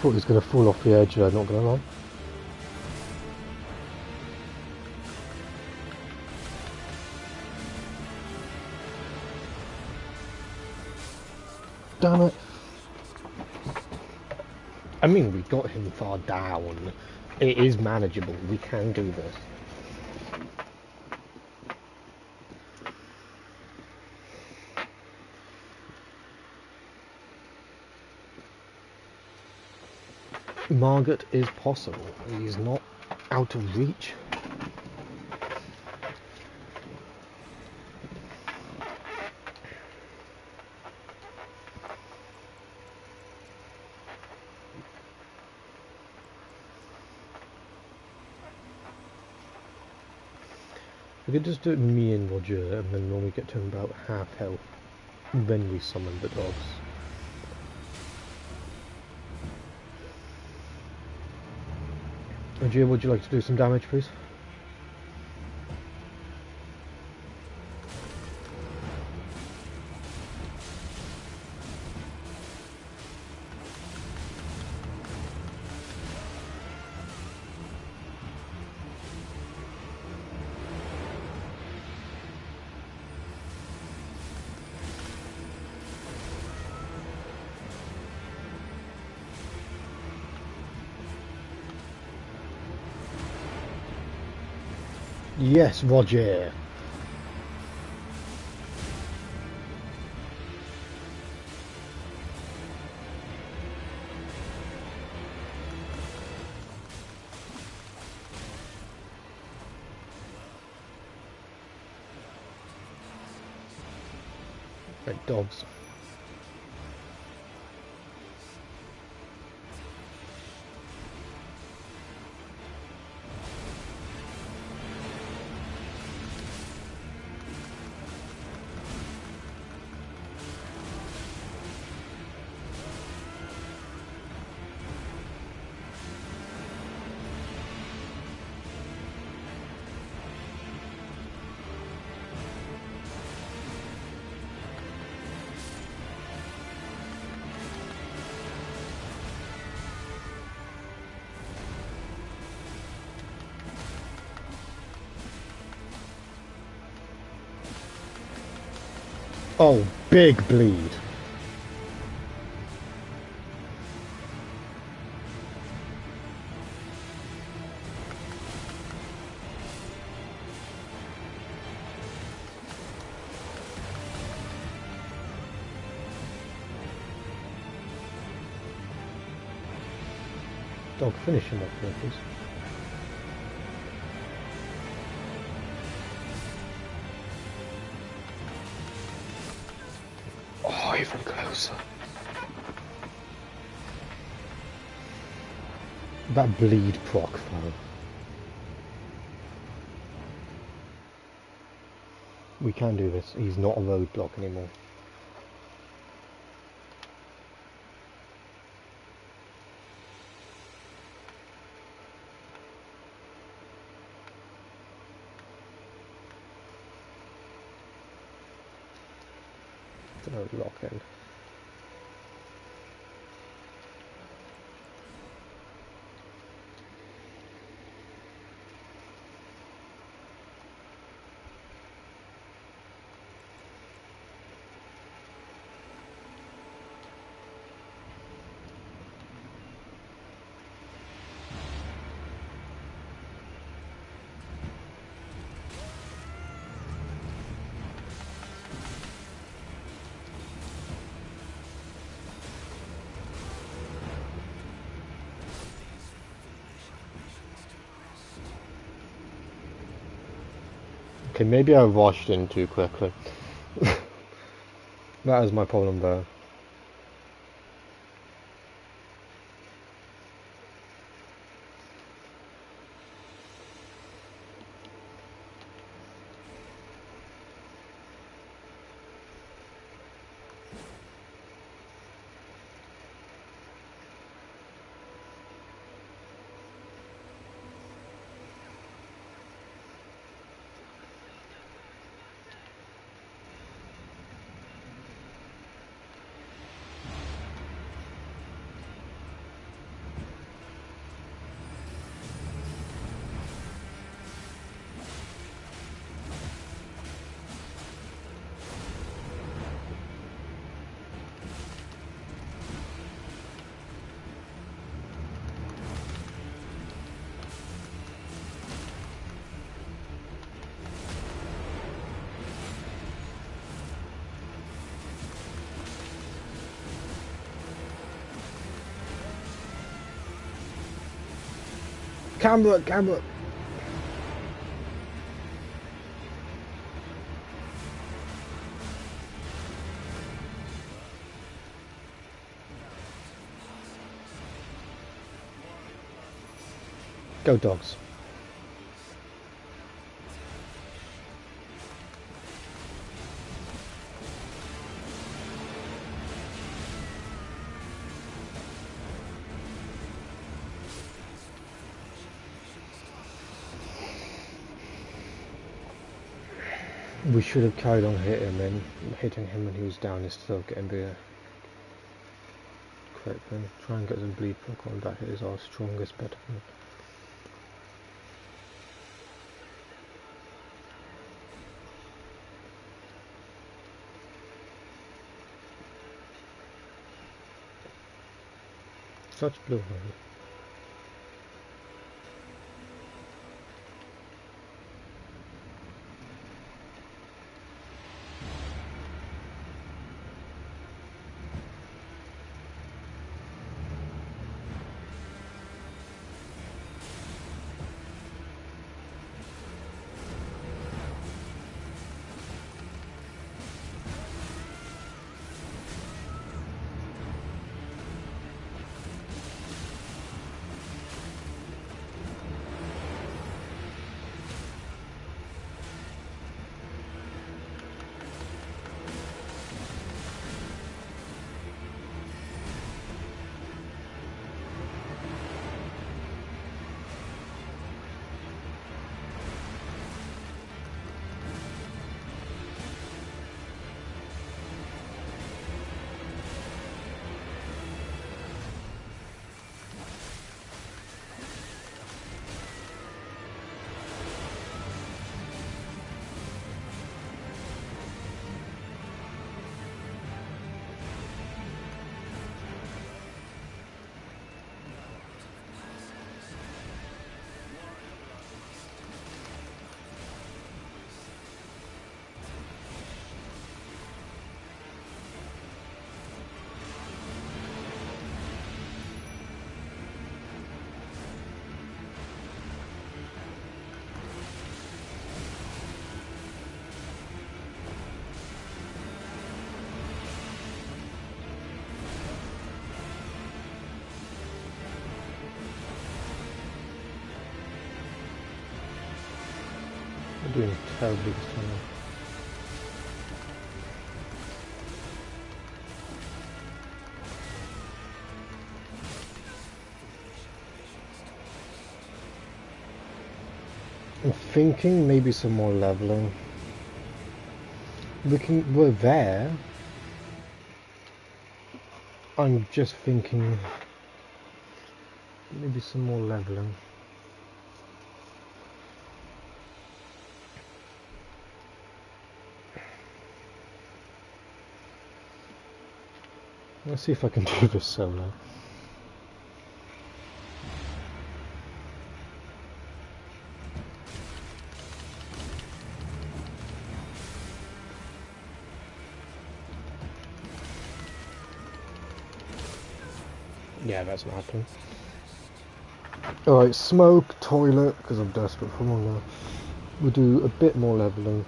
Thought he was going to fall off the edge there, not going to lie. Damn it. I mean, we got him far down. It is manageable. We can do this. Margaret is possible. He's not out of reach. We could just do it me and Roger, and then when we get to about half health, then we summon the dogs. Roger, would you like to do some damage, please? Yes, Roger. Right, dogs. Oh, big bleed. Dog, finish him off there, please. Oh, even closer. That bleed proc, though. We can do this. He's not a roadblock anymore. Lock in. Okay, maybe I rushed in too quickly. That is my problem there. Camera, camera. Go dogs. We should have carried on hitting him when he was down instead of getting the crit thing. Try and get some bleed proc on. That is our strongest bet. Such blue hole. We're doing terribly this time. I'm thinking maybe some more leveling. We're there. I'm just thinking maybe some more leveling. Let's see if I can do this solo. Yeah, that's not happening. Alright, smoke, toilet, because I'm desperate for one now. We'll do a bit more leveling.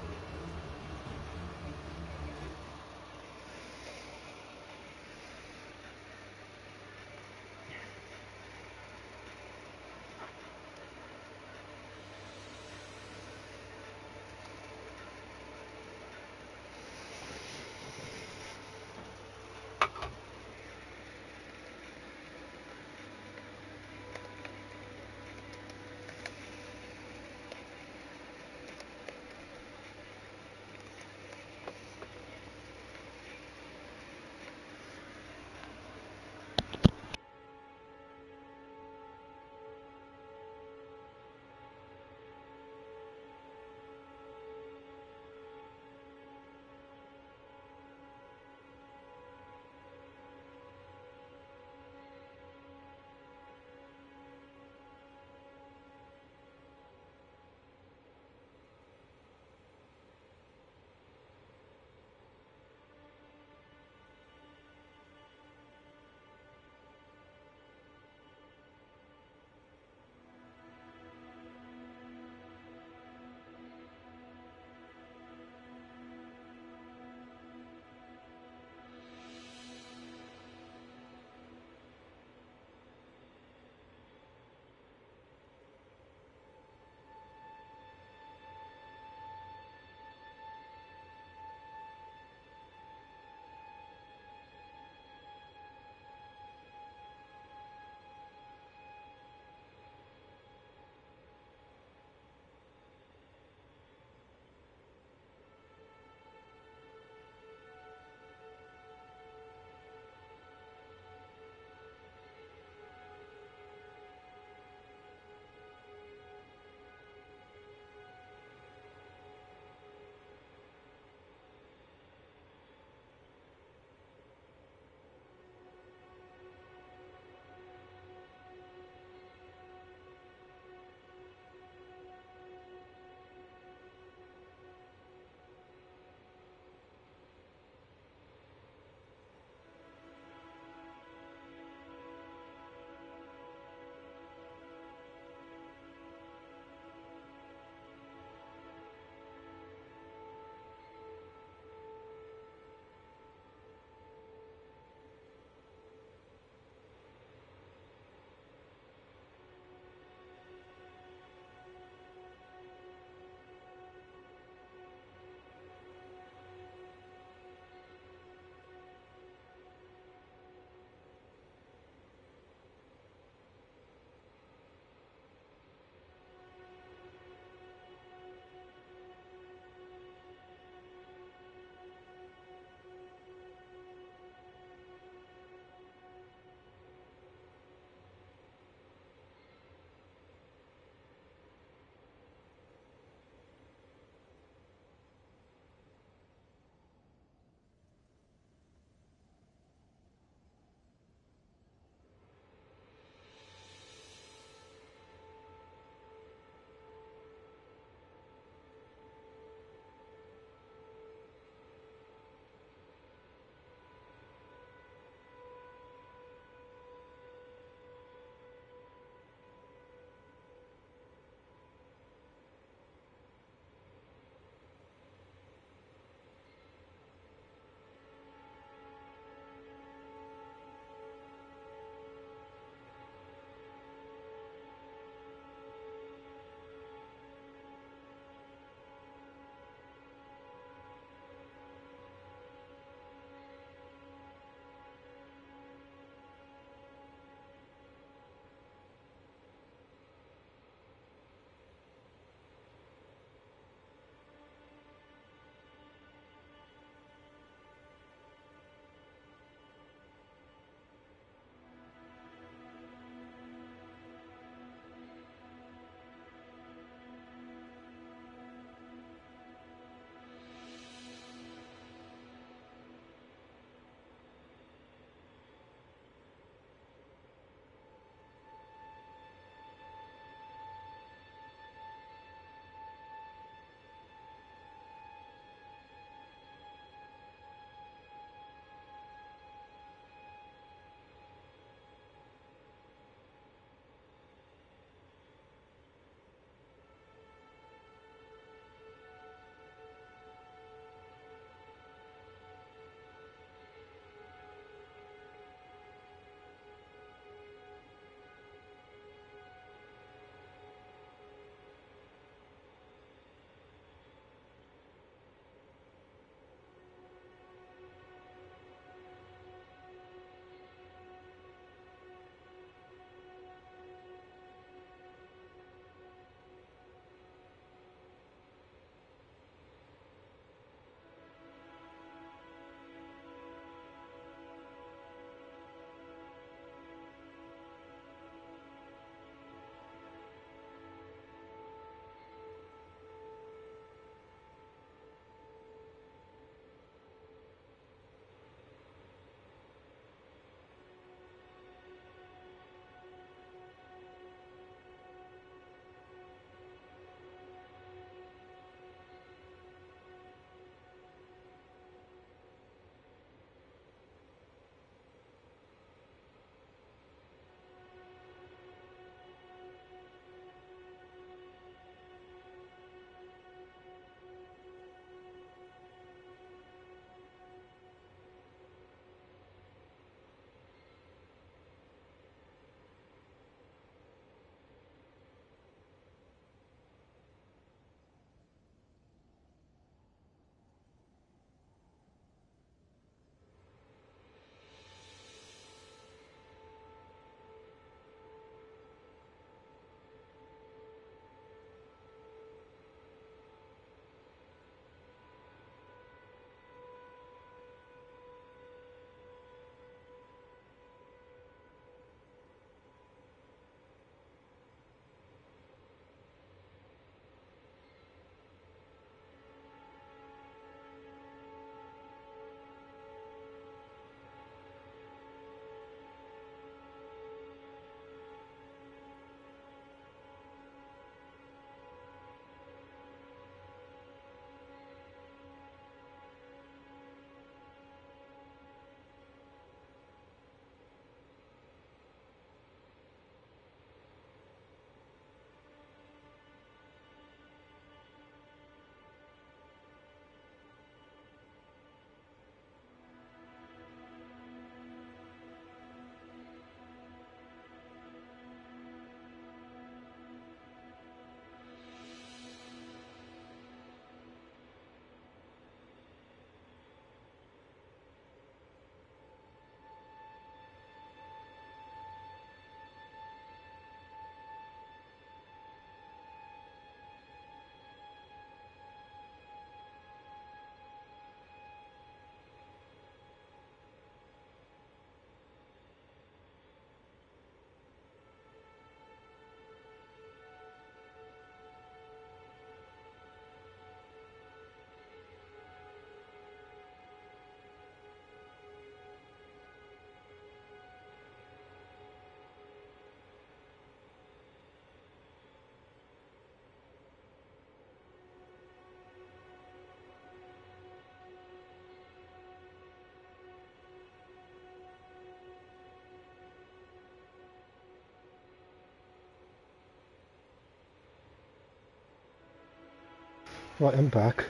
Right, I'm back.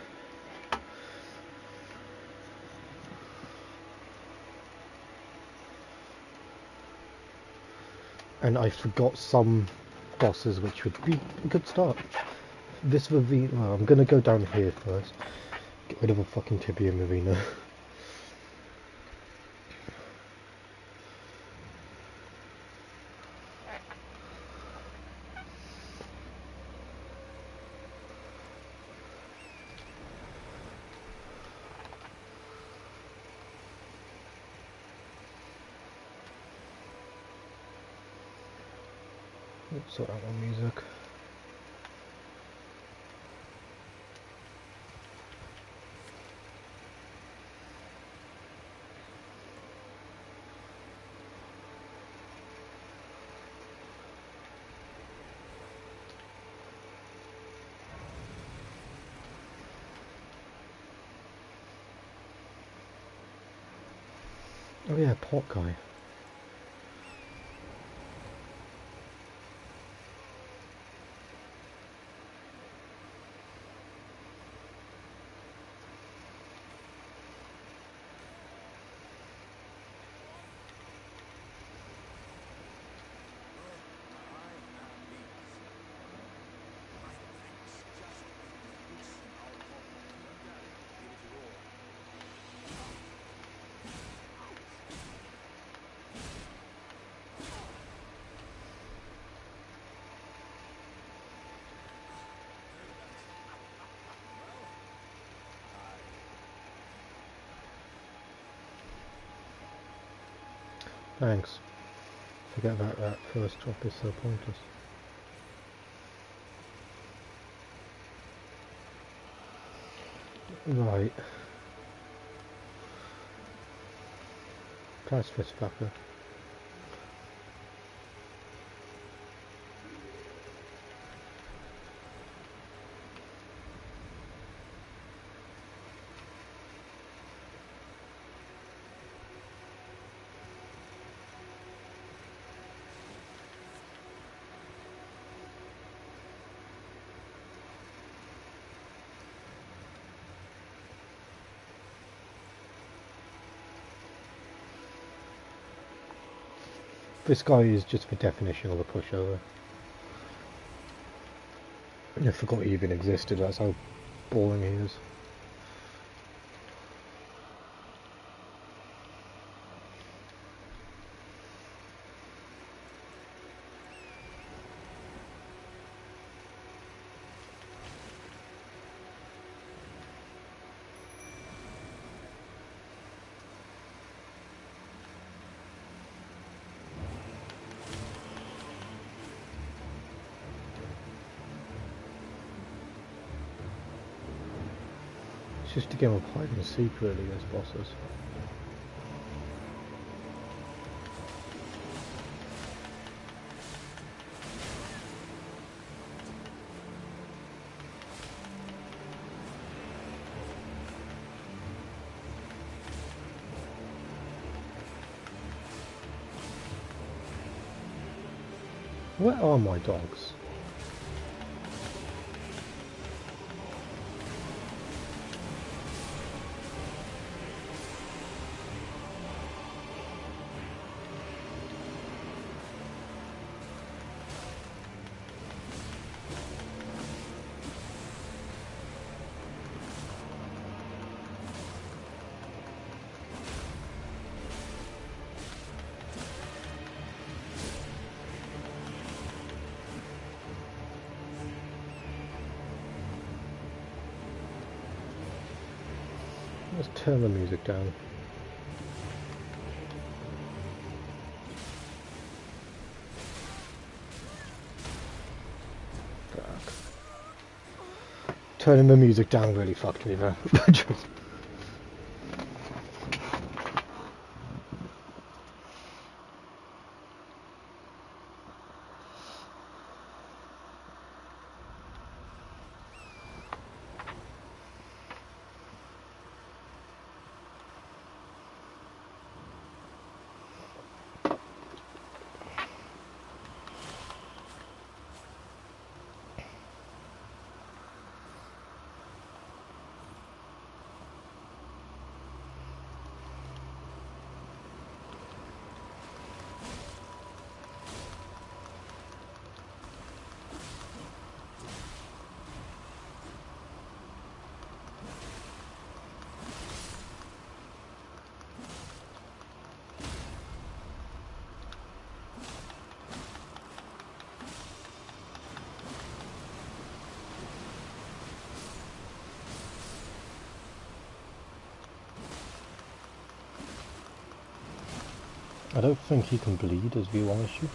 And I forgot some bosses which would be a good start. This ravine, well, I'm gonna go down here first. Get rid of a fucking tibia marina. Let's sort out my music. Oh yeah, pot guy. Thanks. Forget about that first drop is so pointless. Right. Price this fucker. This guy is just the definition of a pushover. I forgot he even existed, that's how boring he is. It's just a game of hide and seek really against bosses. Where are my dogs? Let's turn the music down. Fuck. Turning the music down really fucked me there. I don't think he can bleed as view on issue.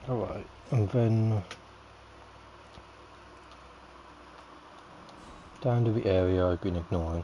Alright, and then down to the area I've been ignoring.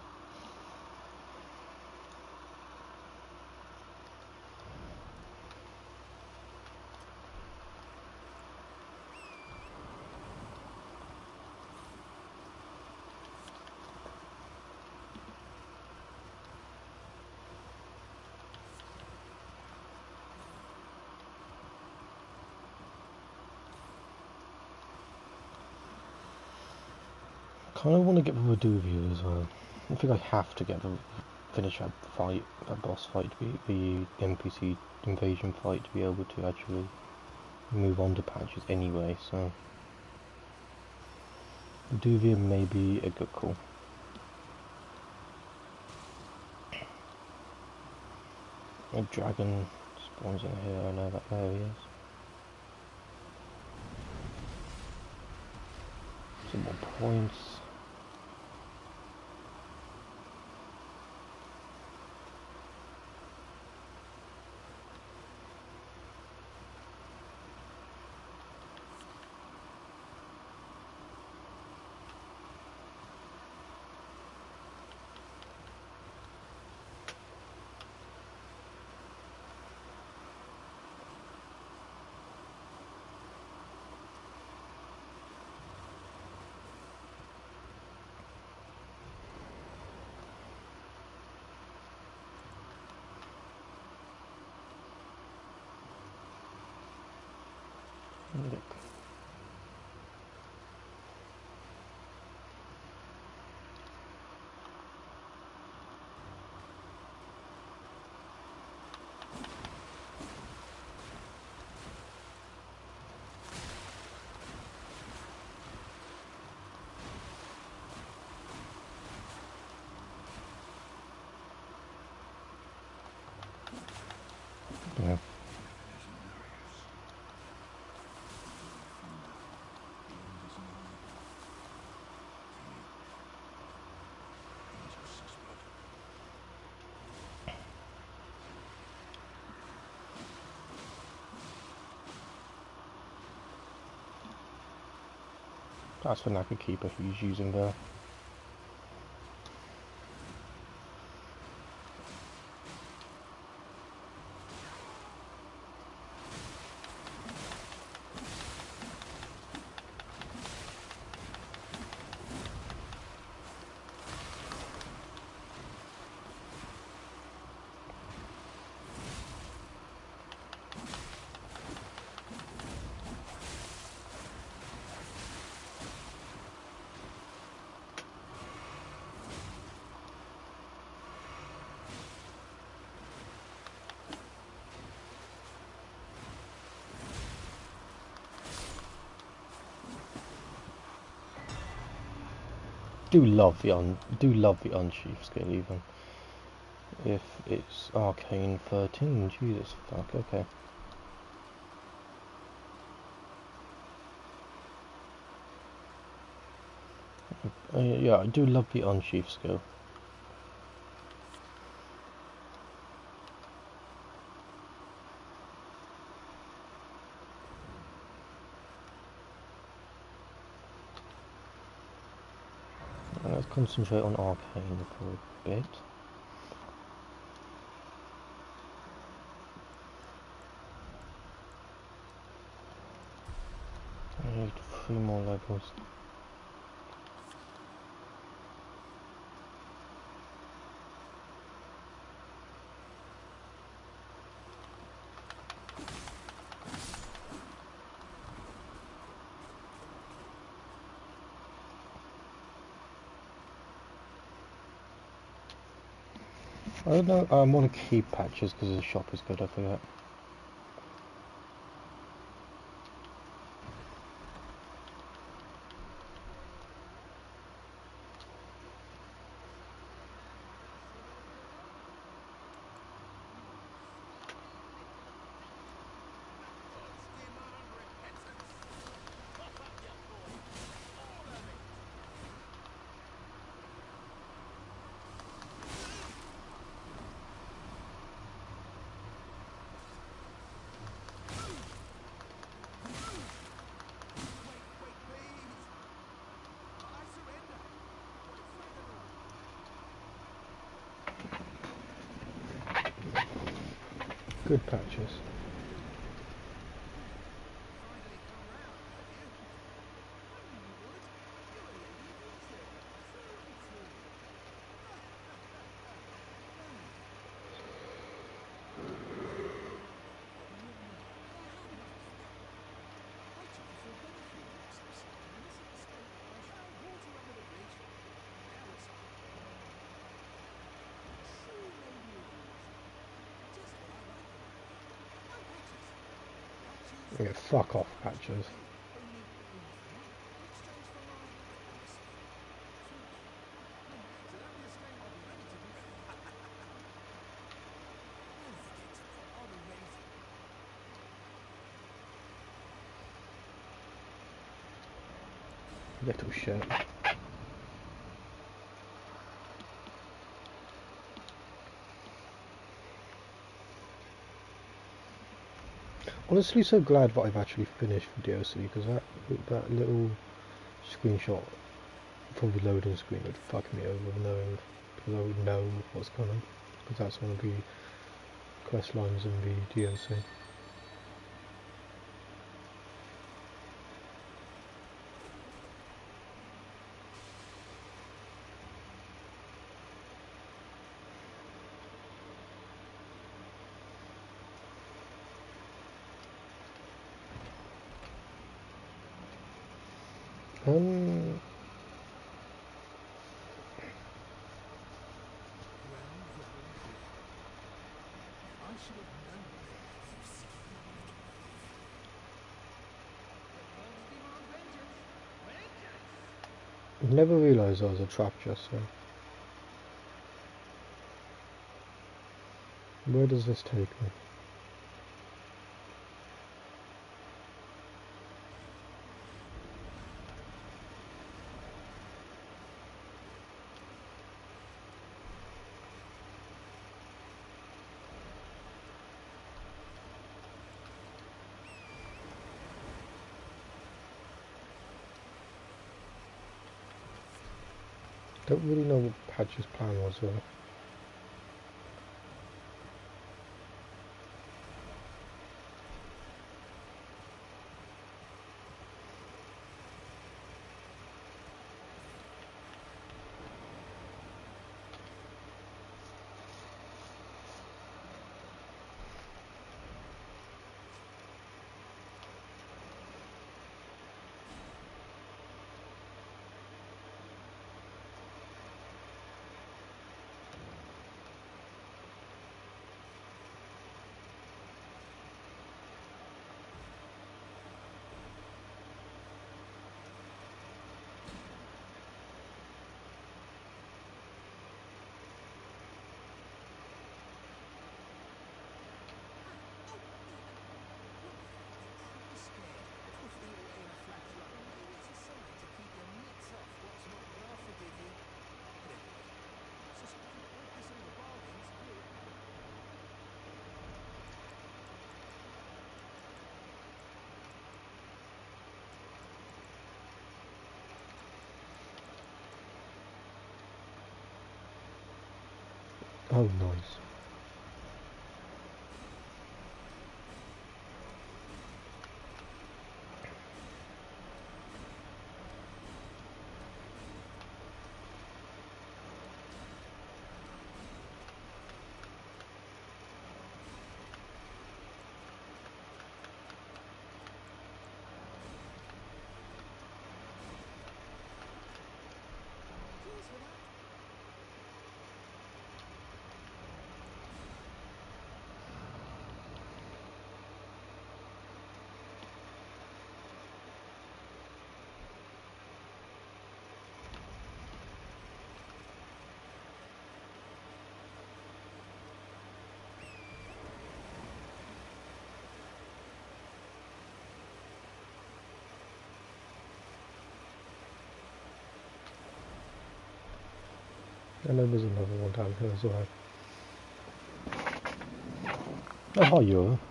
Kind of want to get the Reduvia as well. I think I have to finish that fight, that boss fight, the NPC invasion fight, to be able to actually move on to patches anyway. So Reduvia may be a good call. A dragon spawns in here. I know that there he is. Some more points. Yep. Yeah. That's the Naka Keeper he's using there. Do love the unsheath skill, even if it's arcane 13. Jesus fuck. Okay. Yeah, I do love the unsheath skill. Let's concentrate on arcane for a bit. I need 3 more levels. I don't know, I want to keep patches because the shop is good, I forget. Good patches. Finally come round, have you? I knew you would. You're a lady of reason, through and through. How did I get that? I took you for a Butterfield horse I'm selling and it's at the stable. I found water under the bridge and now it's off. True lady of reason. Just what I like about you. Oh, Patches. Patches Yeah, is fuck off, exactly just patches. like you. Only for money. In exchange for my fortune. So don't be a stranger. I'll be ready to do. Don't forget to knock. I'll be ready to. Little shit. Honestly, so glad that I've actually finished the DLC because that little screenshot from the loading screen would fuck me over knowing because I would know what's coming because that's one of the quest lines in the DLC. Um, Well, well, well. I should have known that you skeeved wife. The gods demand vengeance. Vengeance! never realised I was a trap jester. Where does this take me? Don't really know what Patch's plan was though. Proper scared. Putting it away in a flat drawer. Maybe it's a sign to keep your mitts off what's not grafted with you. But anyway, suspect you bought this all the bargains, good. Oh, nice. Cheers for that. I know there's another one down here as well. Oh, hi, you. Thought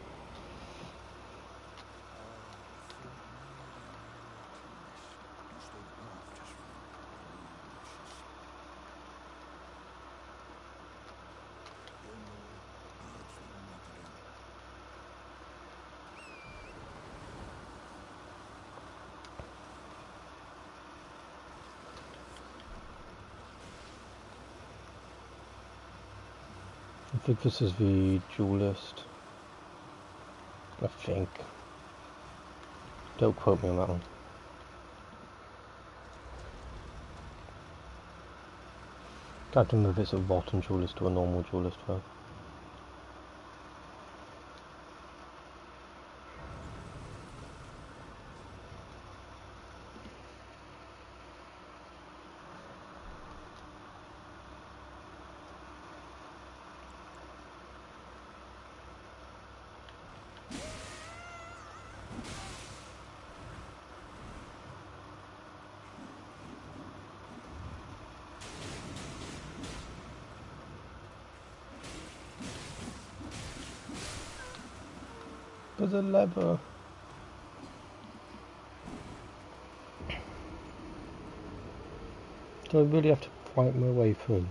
maybe an hour or two rest instead. Oh, I've just remembered. Very delicious. Don't worry, the head's feeling right again. I think this is the duelist. I think. Don't quote me on that one. I don't know if it's a rotten duelist or a normal duelist though. There's a lever. Do I really have to fight my way through?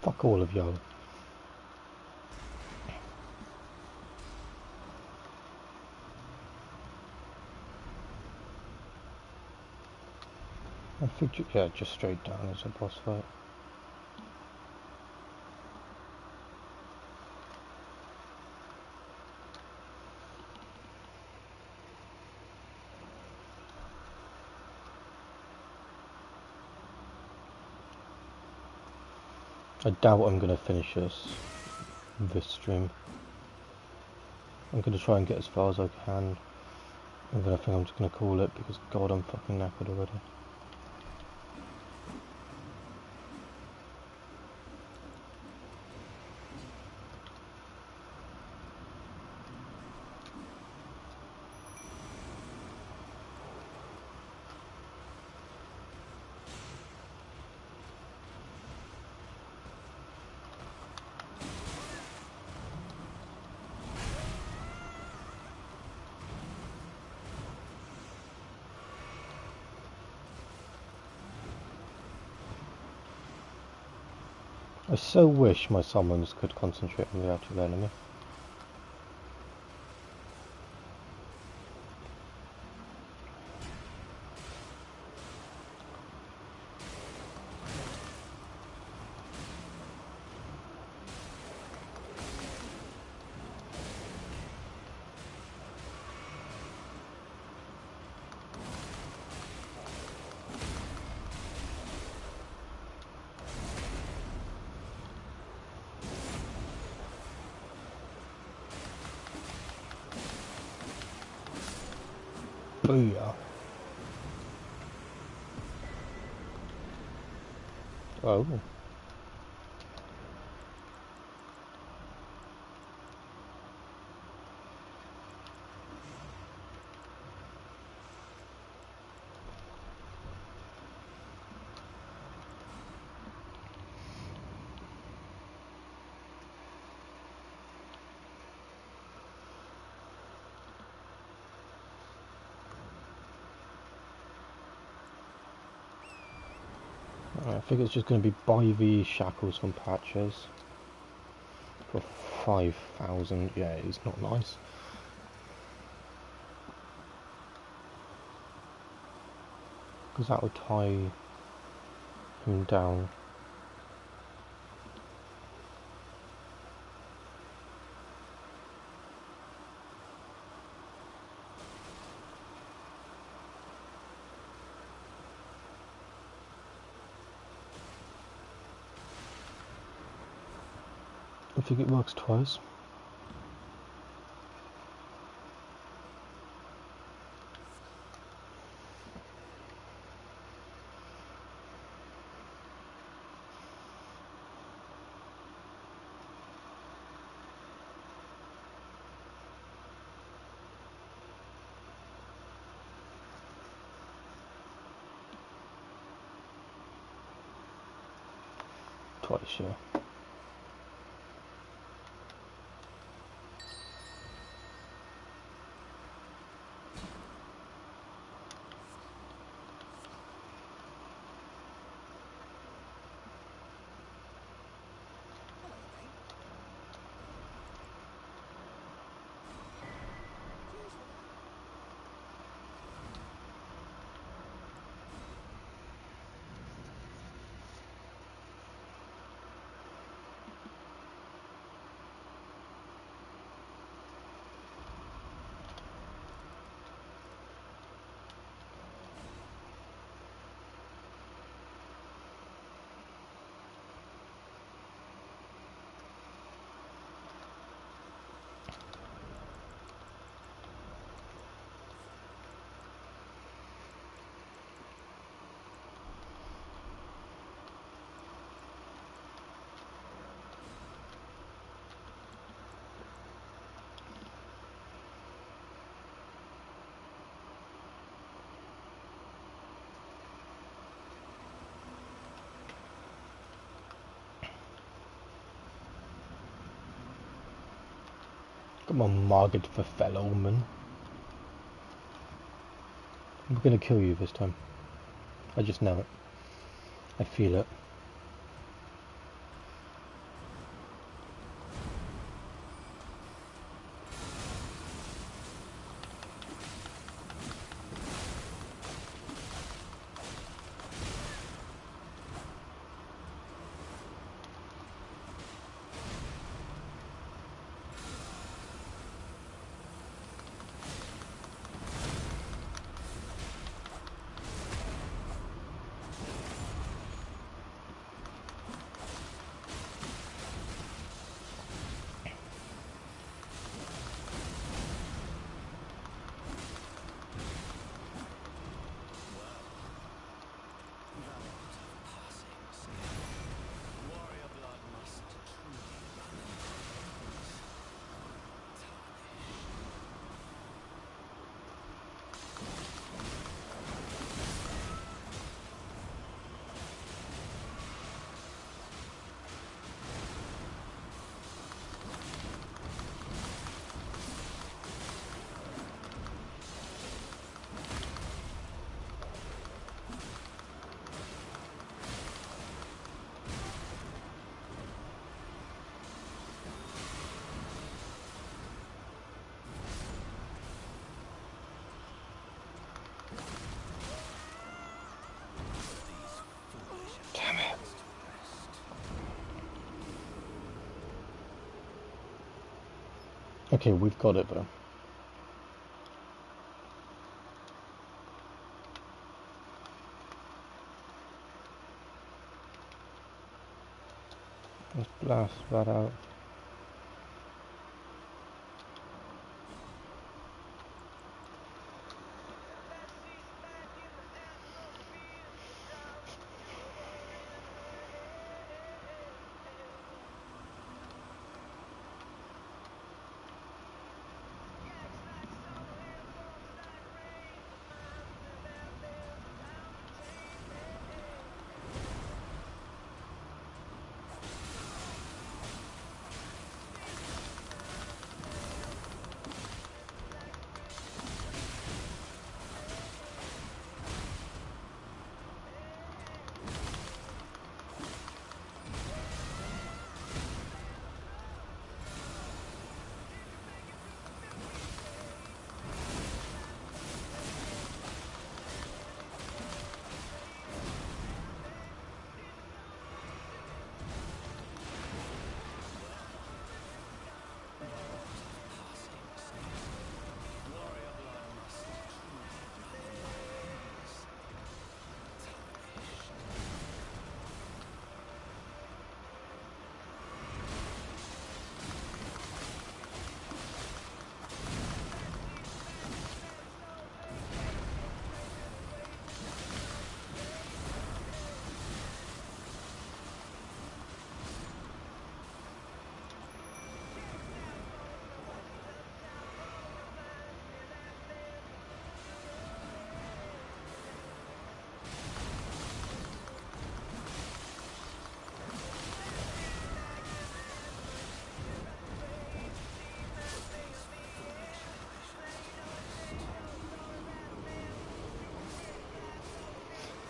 Fuck all of y'all. I think, yeah, just straight down is a boss fight. I doubt I'm going to finish this stream. I'm going to try and get as far as I can, and then I think I'm just going to call it because God, I'm fucking knackered already. I so wish my summons could concentrate on the actual enemy. Booyah. Oh. think it's just going to be buy the shackles from Patches for 5,000. Yeah, it's not nice. Because that would tie him down. I think it works twice. Twice, yeah. Hello, mate. Cheers for that. Come on, Margaret for Fellowman. I'm gonna kill you this time. I just know it. I feel it. Warrior blood must truly run in my veins. Damn it. Okay, we've got it though. Let's blast that out.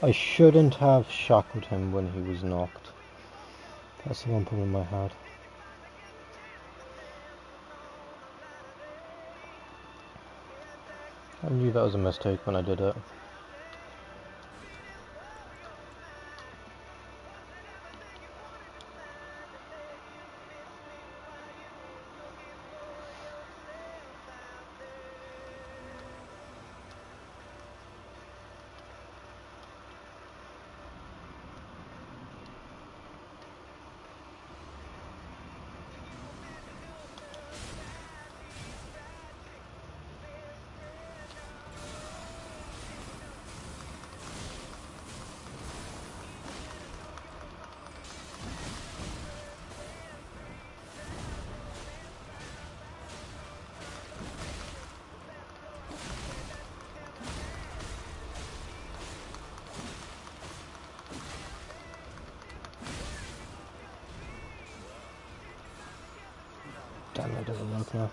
I shouldn't have shackled him when he was knocked. That's the one problem I had. I knew that was a mistake when I did it. Damn, that doesn't work now.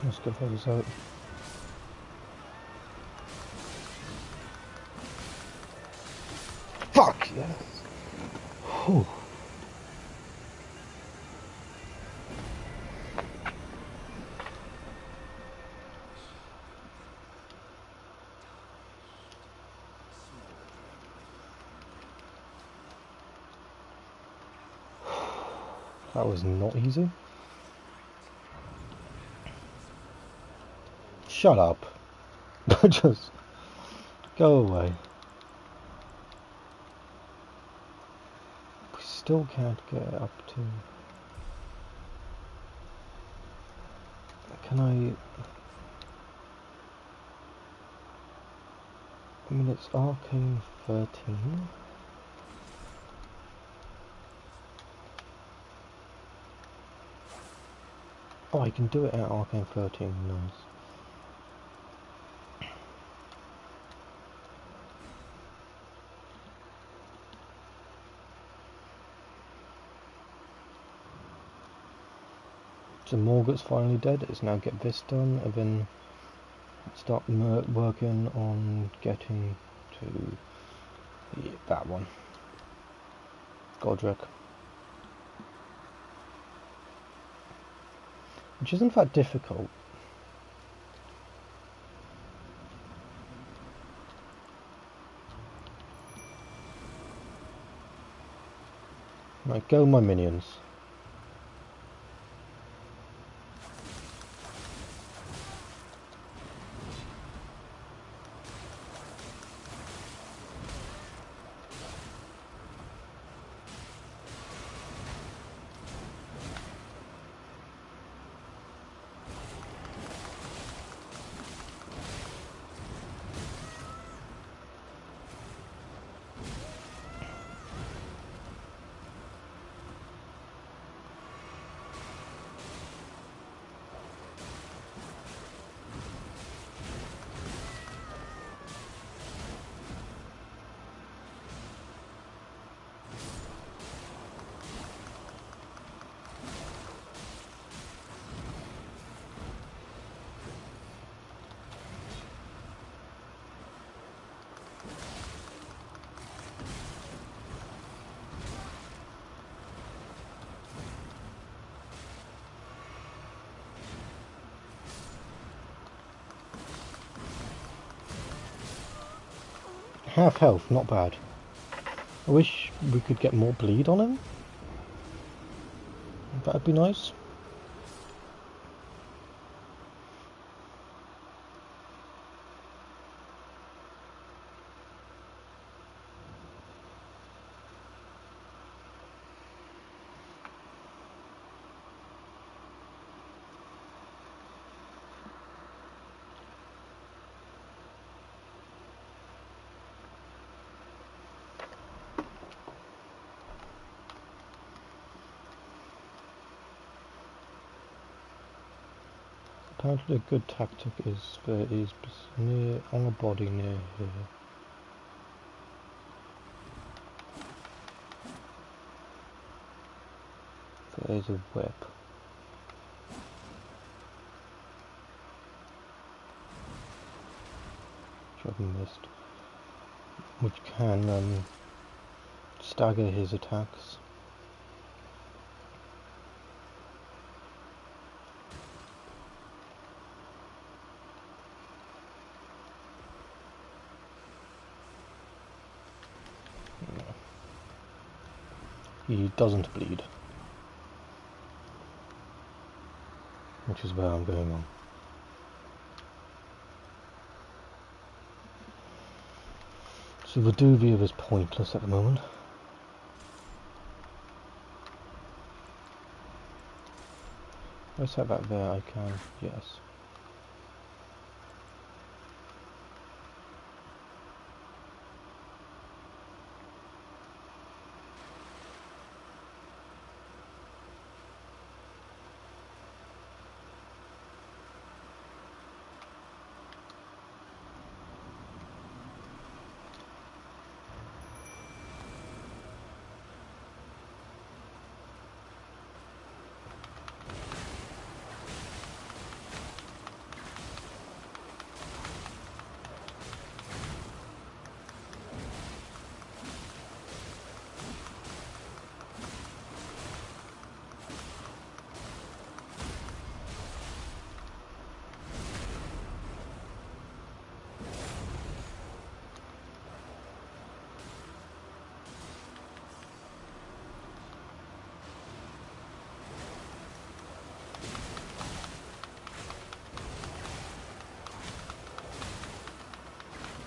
Let's get those out. Fuck yes! Whew. That was not easy. Shut up. Just go away. We still can't get up to... Can I mean, it's Arcane 13. Oh, I can do it at Arcane 13, nice. So Morgott's finally dead. It's now get this done, and then start working on getting to that one. Godric. Which isn't that difficult. Right, go my minions. Half health, not bad. I wish we could get more bleed on him. That'd be nice. Apparently a good tactic is there is near on a body near here. There's a whip. Which I've missed. Which can stagger his attacks. He doesn't bleed. Which is where I'm going wrong. So the Duvia is pointless at the moment. If I set that there, I can, yes.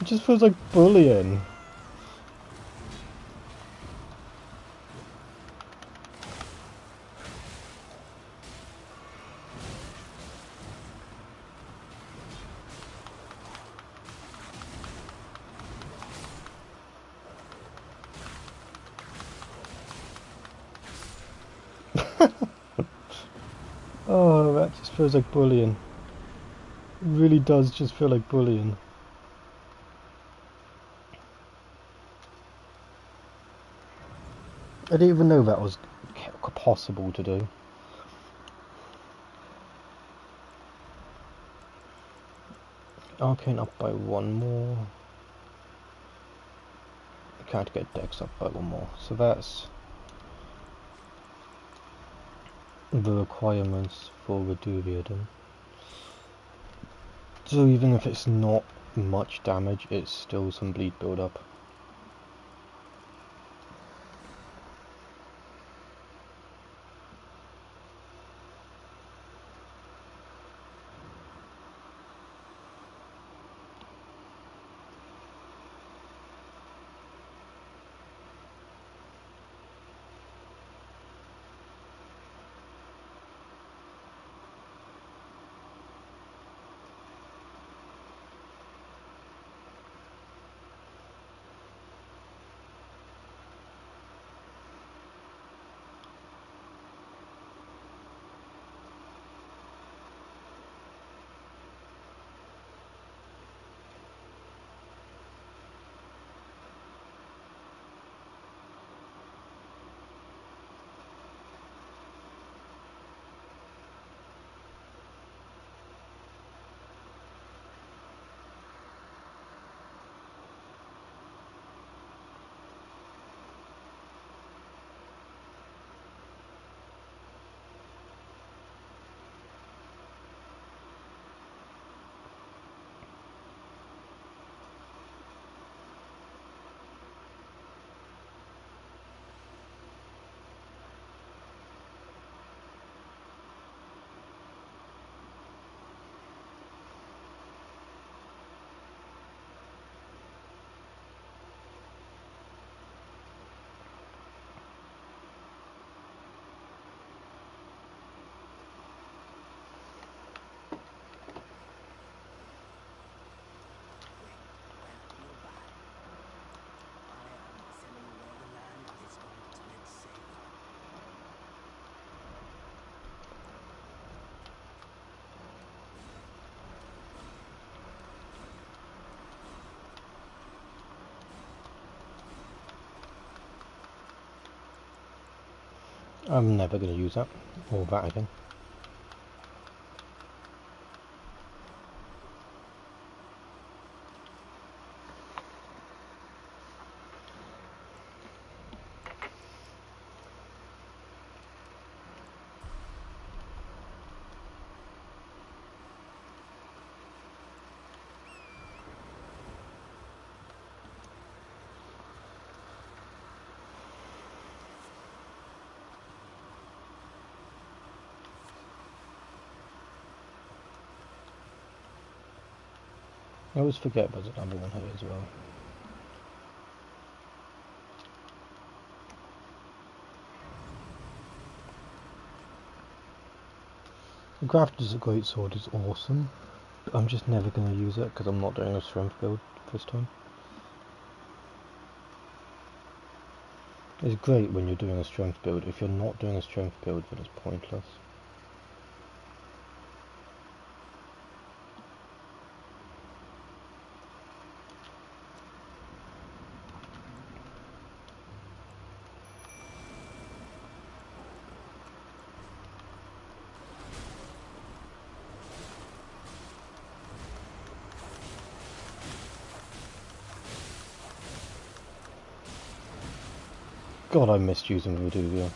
It just feels like bullying. Oh, that just feels like bullying. It really does just feel like bullying. I didn't even know that was possible to do. Arcane up by one more. I can't get Dex up by one more. So that's the requirements for the Duviadon. So even if it's not much damage, it's still some bleed build up. I'm never going to use that, or that again. I always forget there's another one here as well. The grafted is a great sword, it's awesome. But I'm just never going to use it because I'm not doing a strength build this time. It's great when you're doing a strength build. If you're not doing a strength build, then it's pointless. God, I missed using Voodoo Wheel.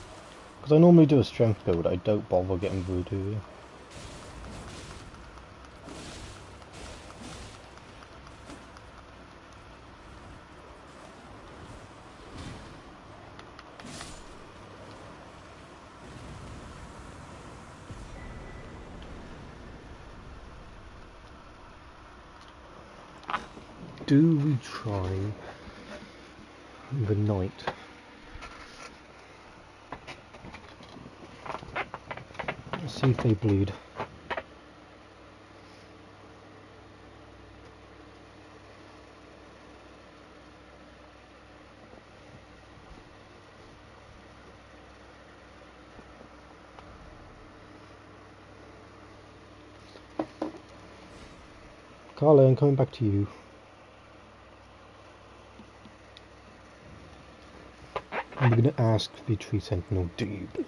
Because I normally do a strength build, I don't bother getting Voodoo Wheel. Do we try the knight? Let's see if they bleed. Carla, I'm coming back to you. I'm going to ask the tree sentinel, do you bleed?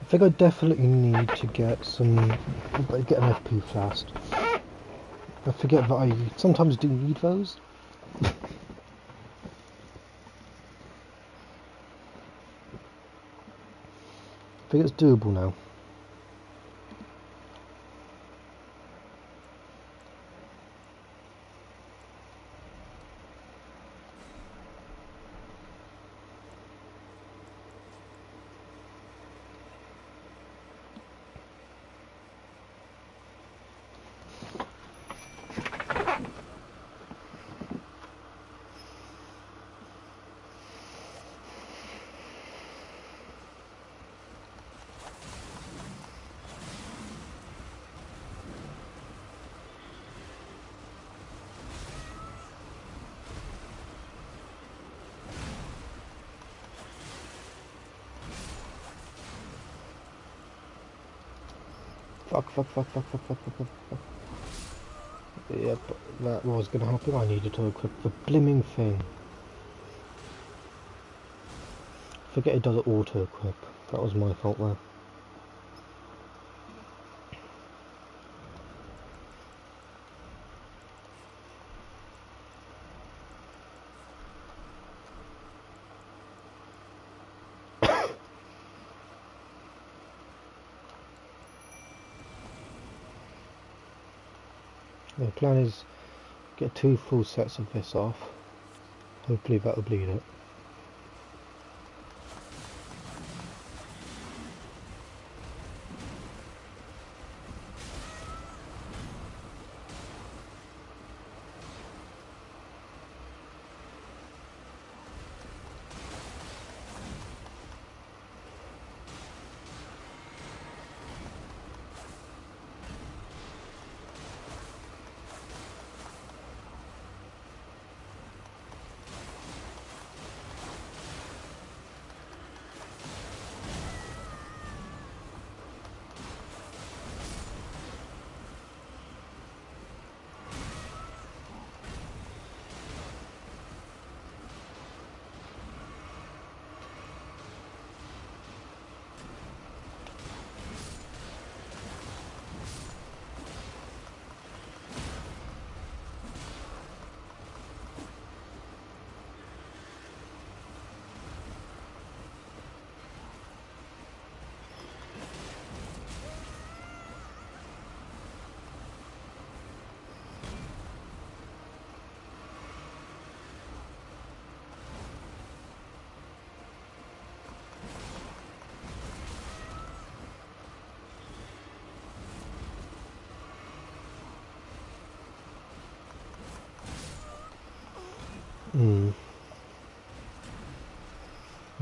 I think I definitely need to get an FP flask. I forget that I sometimes do need those. I think it's doable now. Fuck. Yep, that was going to happen. I needed to equip the blimming thing. Forget it does it auto equip. That was my fault there. The plan is get 2 full sets of this off. Hopefully that'll bleed it.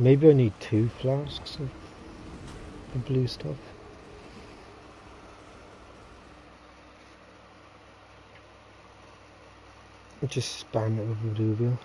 Maybe I need 2 flasks of the blue stuff. Just spam it with Reduvia.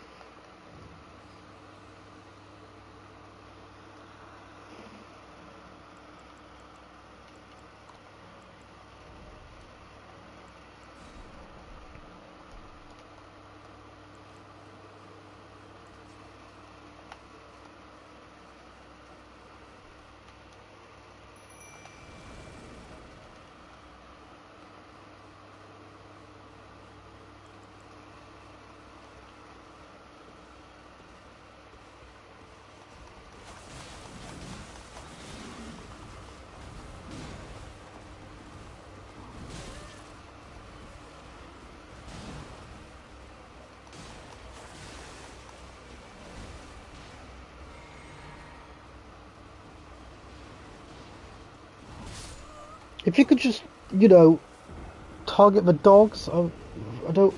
If you could just, you know, target the dogs. I don't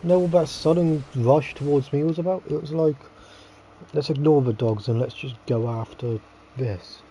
know what that sudden rush towards me was about. It was like, let's ignore the dogs and let's just go after this.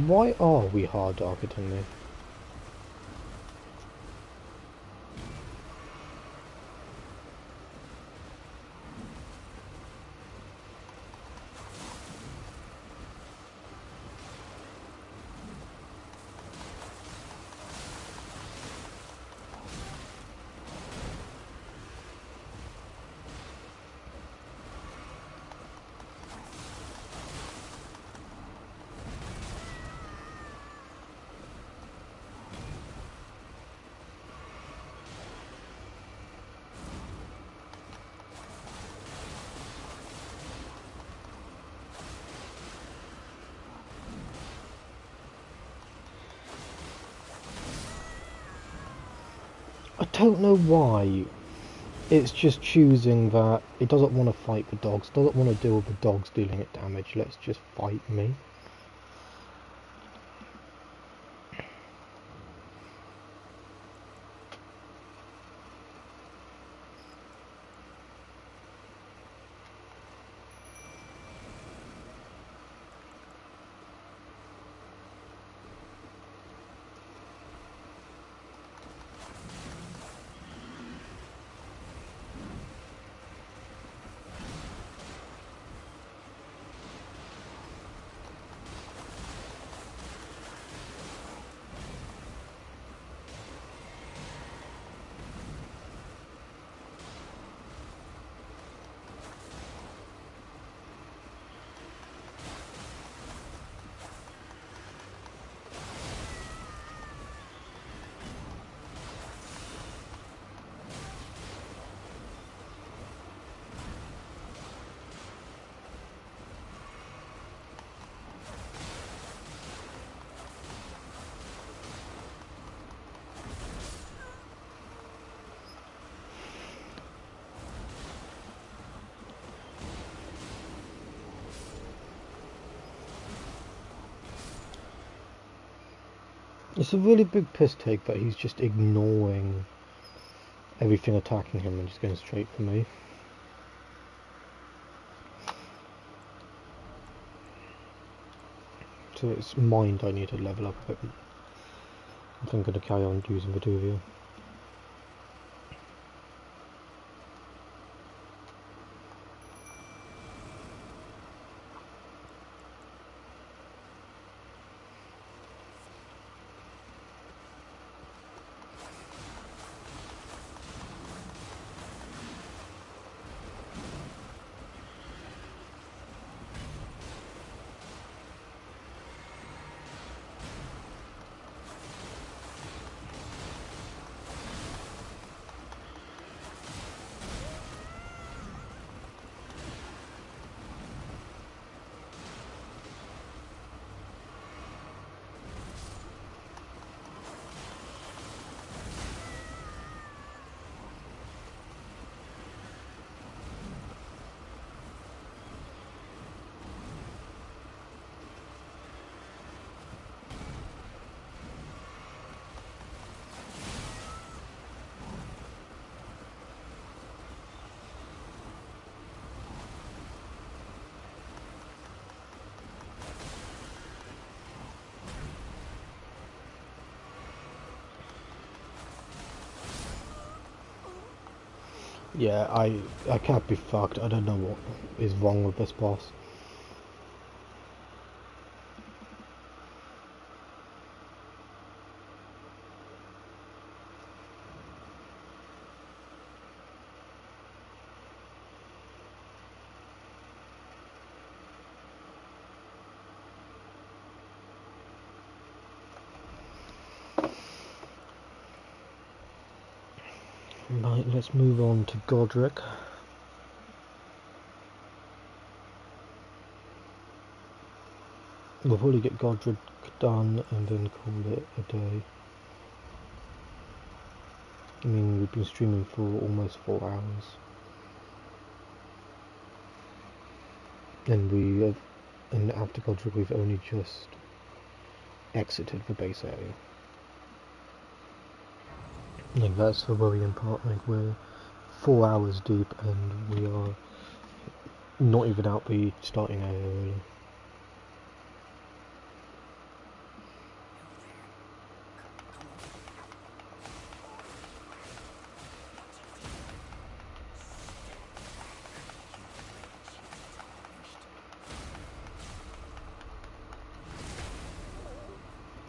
Why are we hard targeting me? I don't know why. It's just choosing that it doesn't want to fight the dogs, doesn't want to deal with the dogs dealing it damage, let's just fight me. It's a really big piss take that he's just ignoring everything attacking him and just going straight for me. So it's mind I need to level up a bit. If I'm going to carry on using Viduvia. Yeah, I can't be fucked. I don't know what is wrong with this boss. Right, let's move on to Godric. We'll probably get Godric done and then call it a day. I mean, we've been streaming for almost 4 hours. And after Godric we've only just exited the base area. Like, that's the worrying part, like, we're 4 hours deep and we are not even out the starting area really.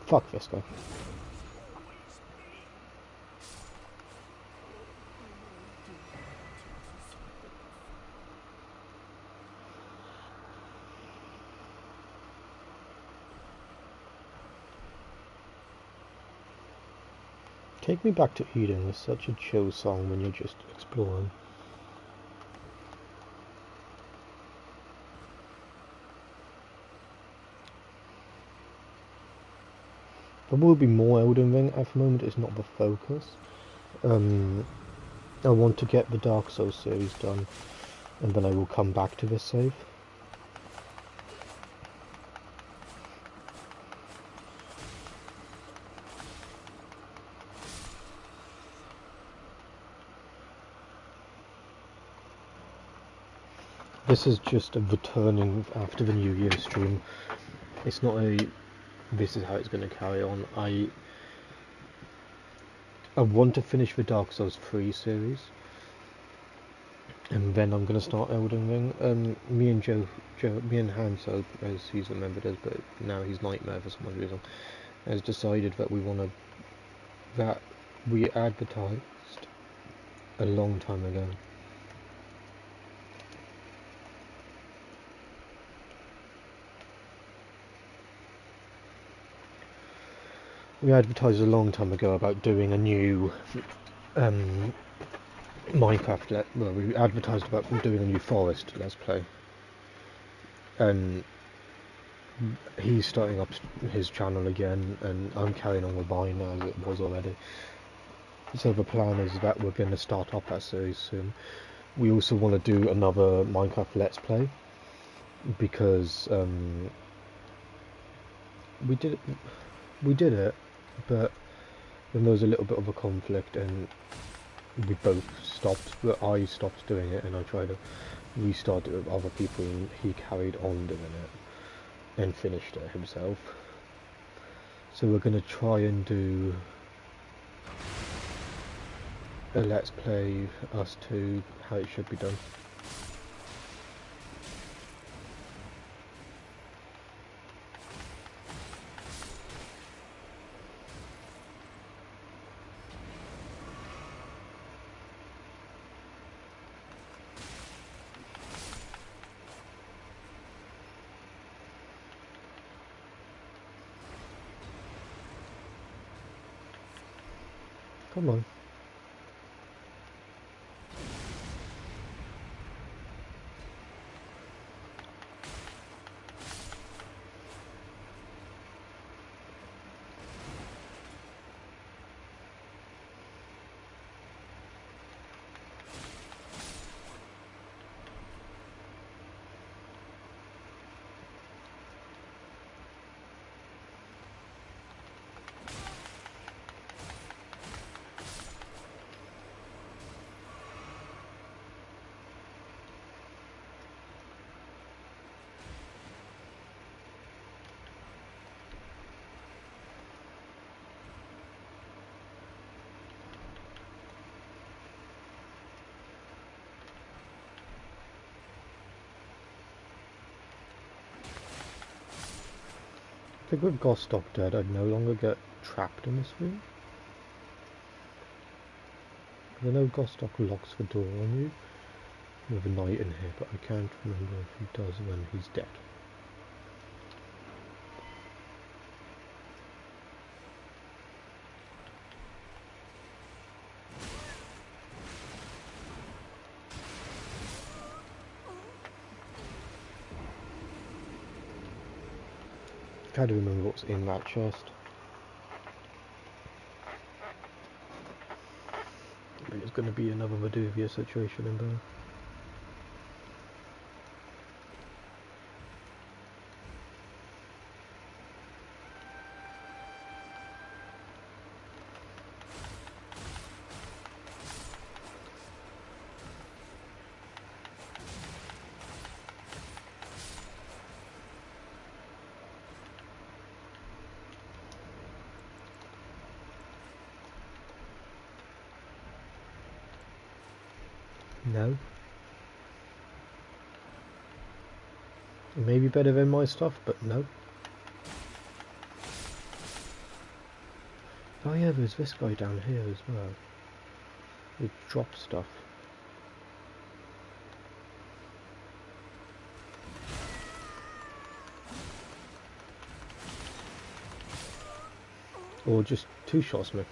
Fuck this guy. Take Me Back to Eden is such a chill song when you're just exploring. There will be more Elden Ring. At the moment it's not the focus. I want to get the Dark Souls series done and then I will come back to this save. This is just a returning after the New Year stream. It's not a this is how it's going to carry on. I want to finish the Dark Souls 3 series and then I'm going to start Elden Ring. Me and Hansel, as he's remembered as, but now he's Nightmare for some odd reason, has decided that we advertised a long time ago. We advertised a long time ago about doing a new Minecraft. We advertised about doing a new Forest Let's Play, and he's starting up his channel again, and I'm carrying on with mine as it was already. So the plan is that we're going to start up that series soon. We also want to do another Minecraft Let's Play because we did it but then there was a little bit of a conflict and we both stopped, but I stopped doing it and I tried to restart it with other people and he carried on doing it and finished it himself. So we're going to try and do a let's play us two, how it should be done. Come on. I think with Gostock dead, I'd no longer get trapped in this room. I know Gostock locks the door on you with a knight in here, but I can't remember if he does when he's dead. I can't remember what's in that chest. I think it's going to be another Meduvia situation in there. No. It may be better than my stuff, but no. Oh yeah, there's this guy down here as well. It drops stuff. Or just two shots me.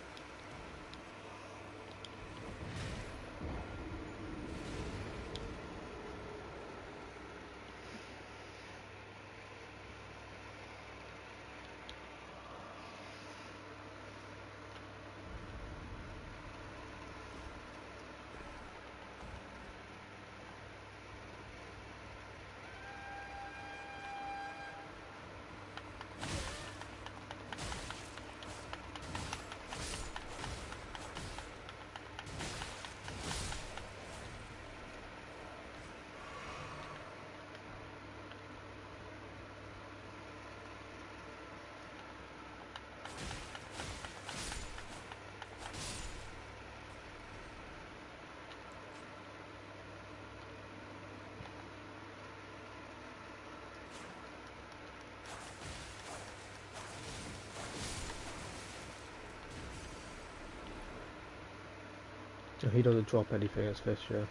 Oh, he doesn't drop anything as fish, yeah.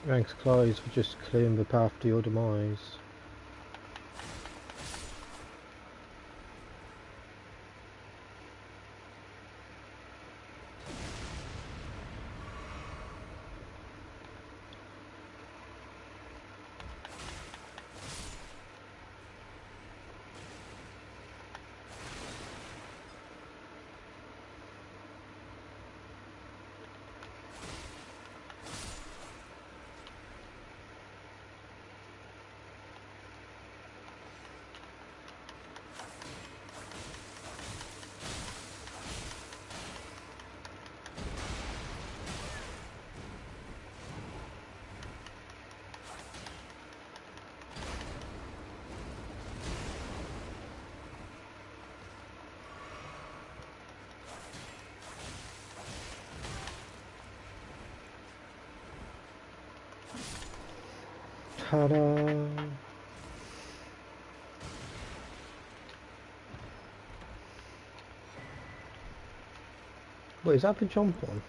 Thanks, Clyde, for just clearing the path to your demise. Ta-da! Wait, is that the jump one?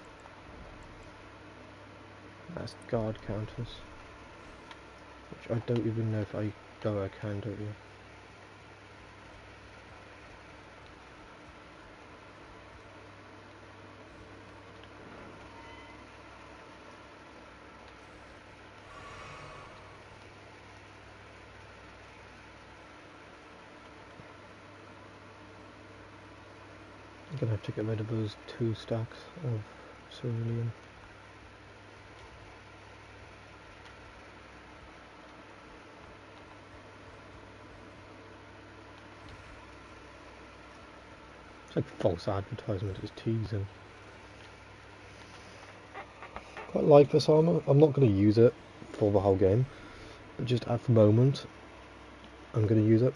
That's guard counters. Which I don't even know if I go I can do it. I'm gonna have to get rid of those 2 stacks of cerulean. It's like false advertisement, it's teasing. Quite like this armour. I'm not going to use it for the whole game, but just at the moment, I'm going to use it.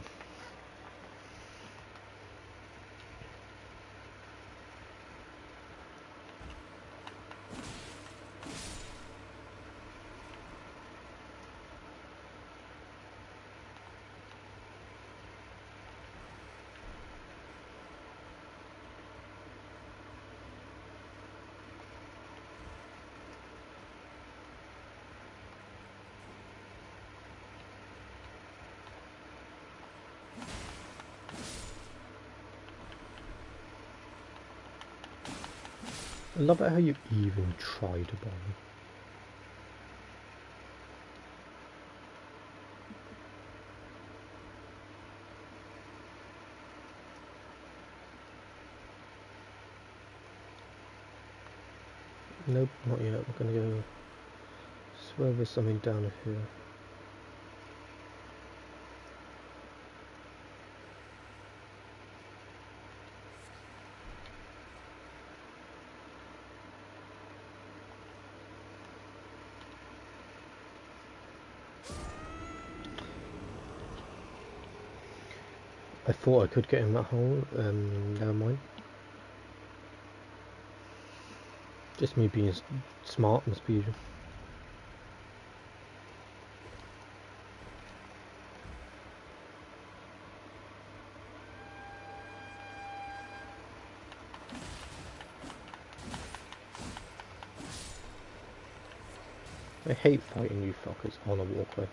I love it how you even try to bomb. Nope, not yet. We're going to go swear there's something down here. I thought I could get in that hole, never mind. Just me being smart and speedy. I hate fighting you fuckers on a walkway.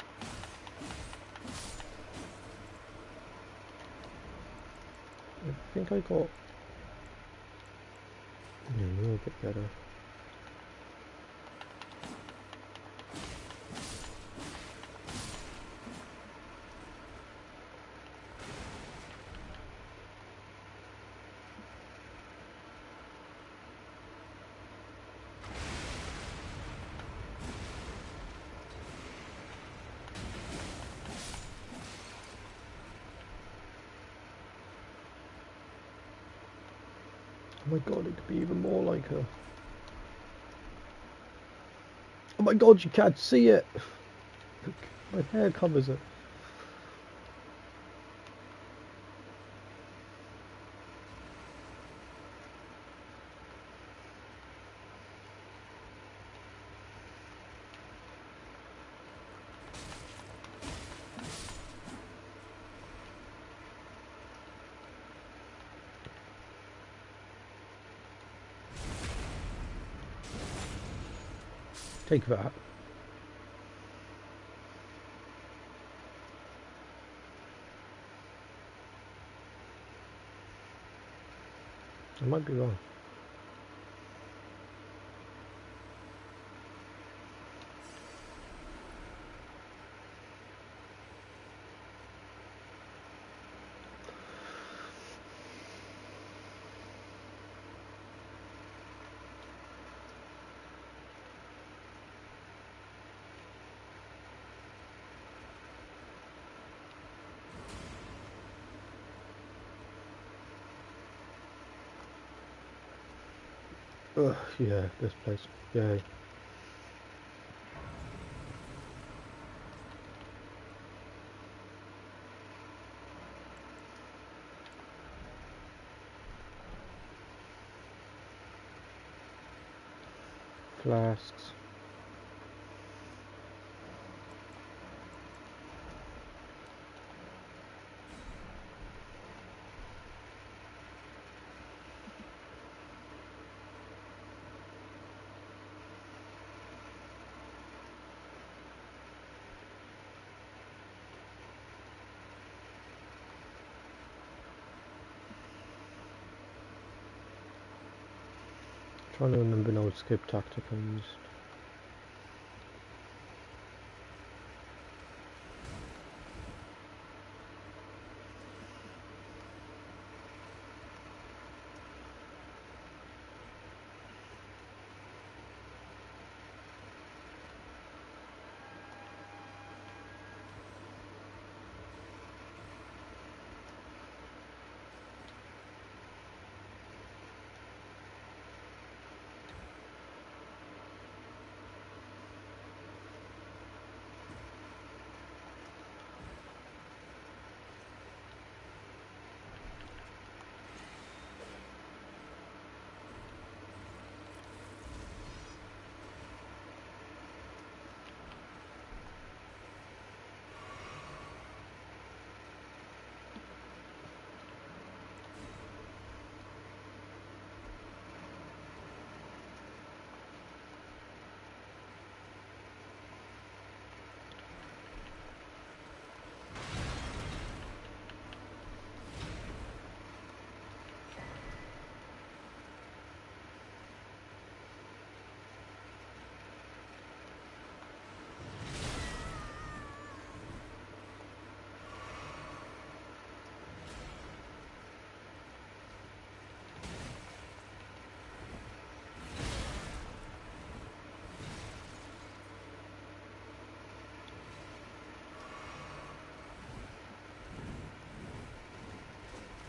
I think I got... Yeah, you're a bit better. Oh my god, it could be even more like her. Oh my god, you can't see it! My hair covers it. Take that. I might be wrong. Ugh, yeah, this place. Yay. Flasks. trying to remember an old skip tactic I used.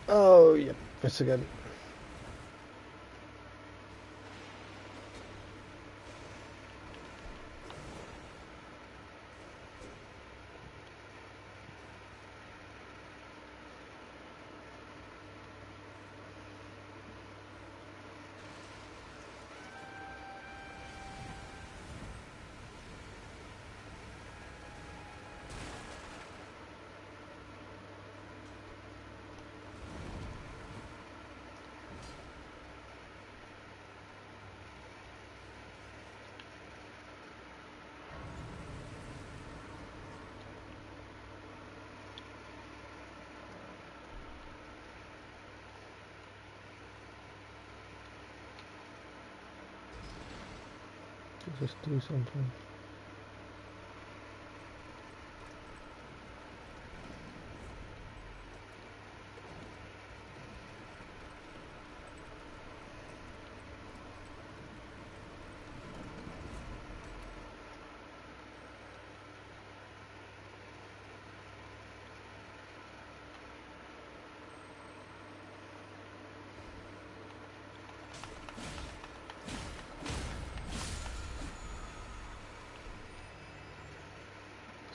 Oh, yep, this again. Just do something.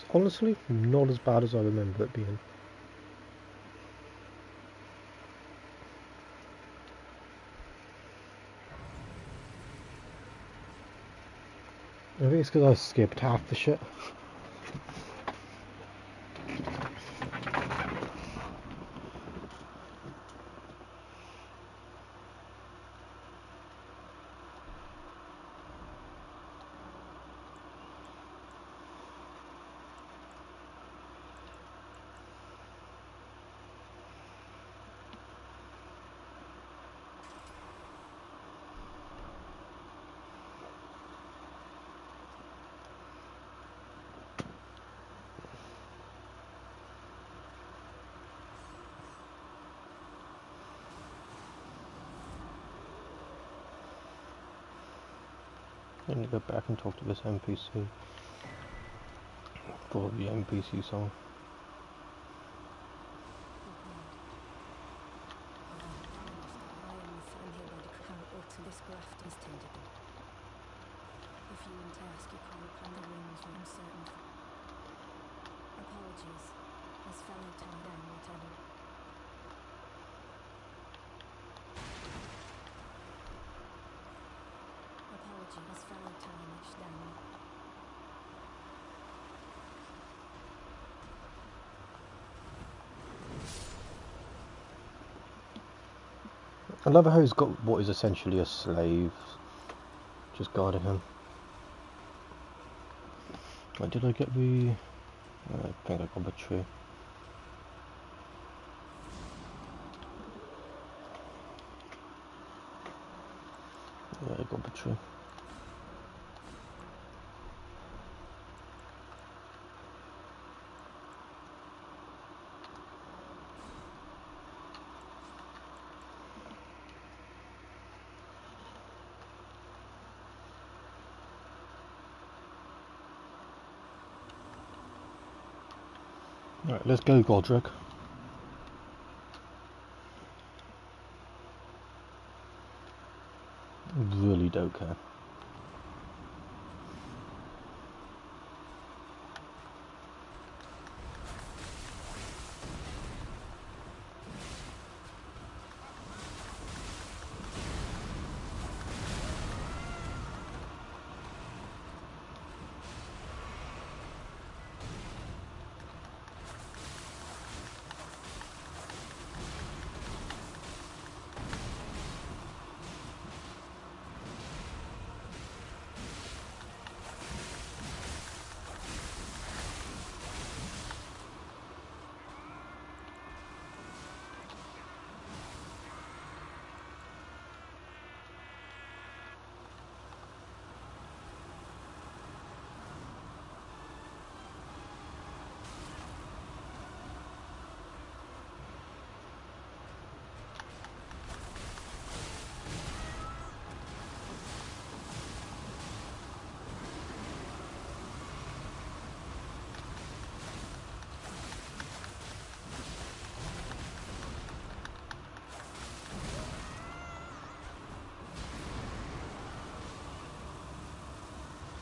It's honestly not as bad as I remember it being. I think it's because I skipped half the shit. I need to go back and talk to this NPC for the NPC song. How this graft is tangible. If you in task, you call upon the winds for uncertain. Apologies, as fellow tie down whatever. Apologies, as fellow tarnish down. I love how he's got what is essentially a slave just guarding him. Wait, did I get the... I think I got the tree. Yeah, I got true. Right, let's go, Godric. Really don't care.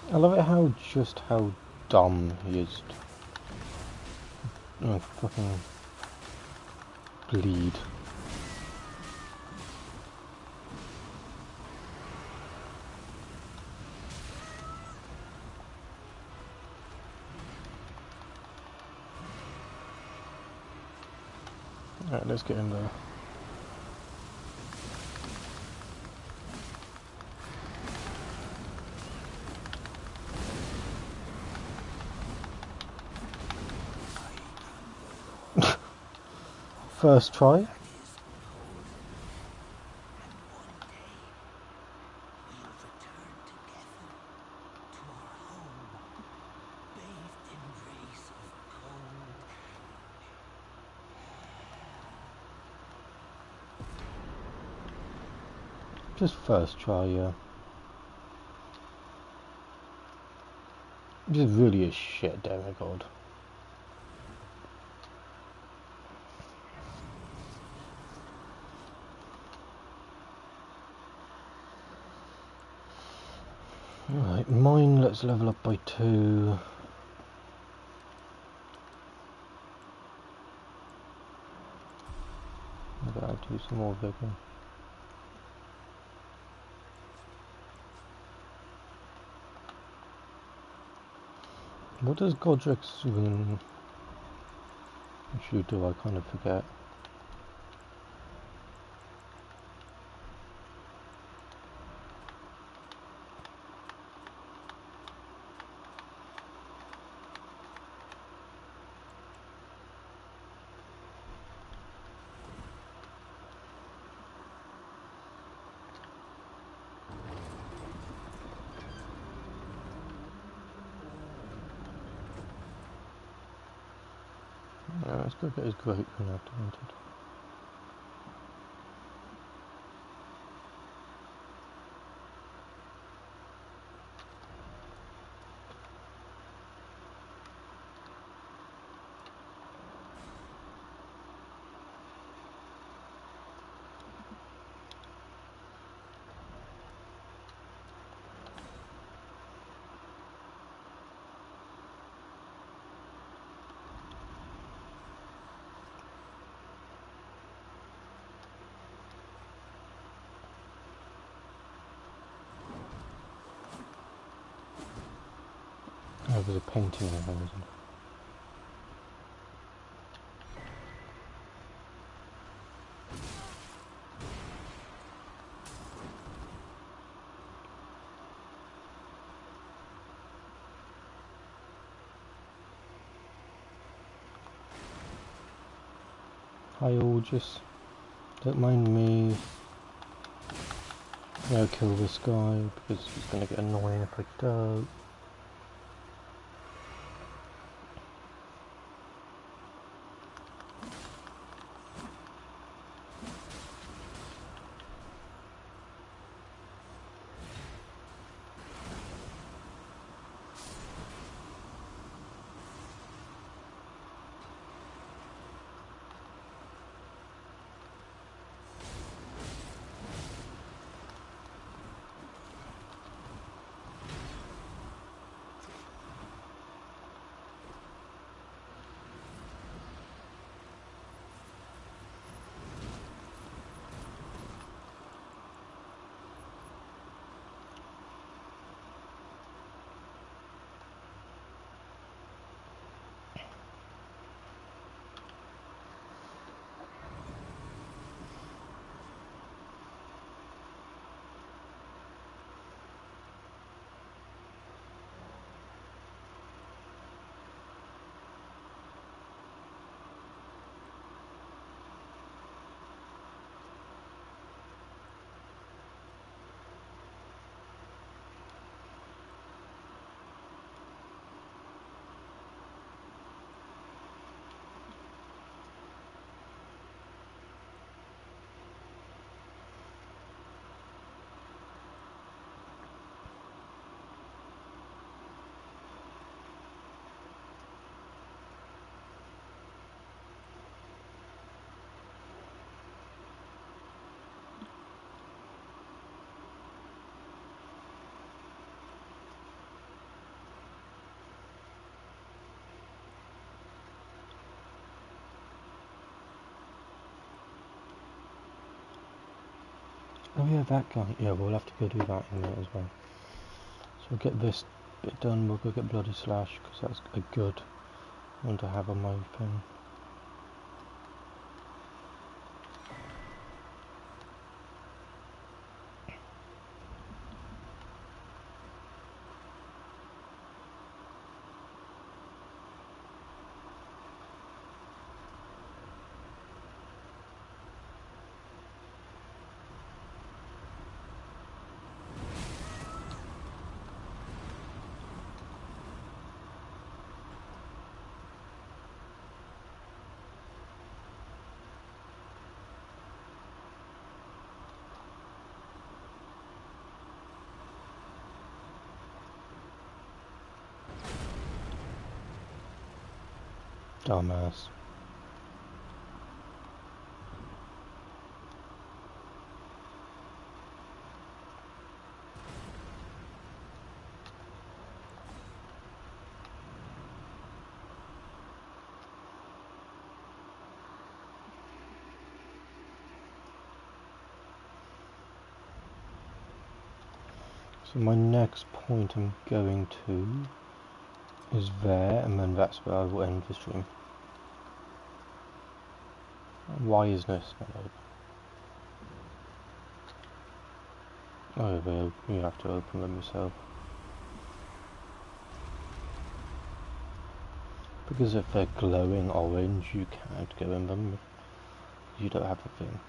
I love it how dumb he is. Oh, fucking bleed. Alright, let's get in there. First try. That is holy. And one day we'll return together to our home, bathed in rays of gold Just first try, yeah. This is really a shit demigod. Right, mine, let's level up by 2. I gotta do some more vigor. What does Godric's rune actually do? I kind of forget. Let's go get his great rune activated. Oh, there's a painting in there, isn't there? Hi all, just don't mind me. I'm gonna kill this guy because he's gonna get annoying if I don't. Oh yeah, that guy. Yeah, we'll have to go do that in a minute as well. So we'll get this bit done, we'll go get Bloody Slash, because that's a good one to have on my thing. Dumbass. So my next point I'm going to is there, and then that's where I will end the stream. Why is this not open? Oh, you have to open them yourself. Because if they're glowing orange, you can't go in them. You don't have a thing.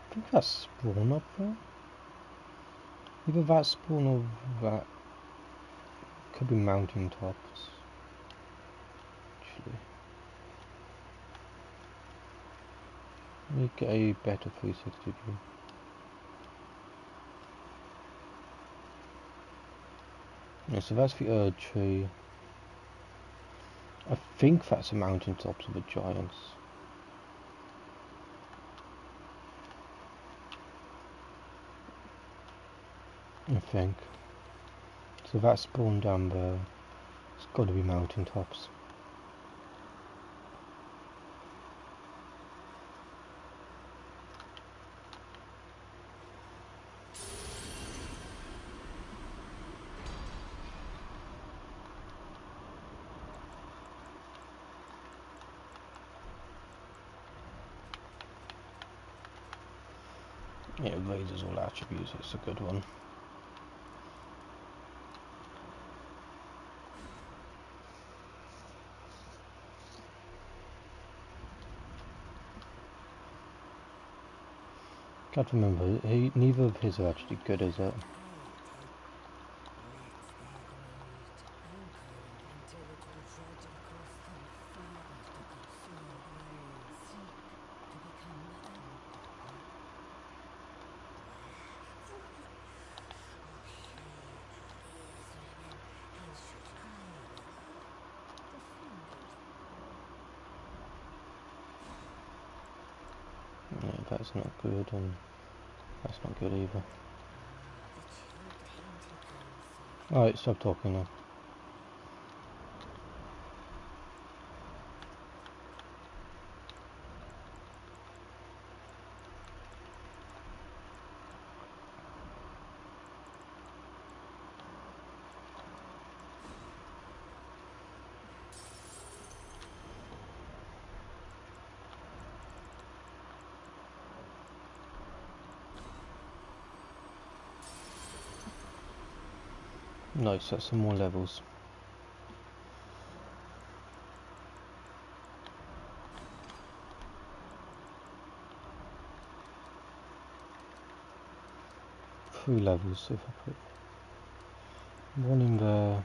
I think that's spawn up there. Either that spawn or that could be mountain tops. Actually, let me get a better 360 view. Yeah, so that's the Erd tree. I think that's the mountain tops of the giants. I think. So that spawned down there. It's got to be mountain tops. Yeah, raises all attributes, it's a good one. Gotta remember, neither of his are actually good, is it? Until it will trudge across them, failed to consume the rain, seek to become the end. The fingers. Yeah, that's not good, and that's not good either. The chilled tentacles. Alright, stop talking now. Nice, that's some more levels. Three levels, so if I put one in there.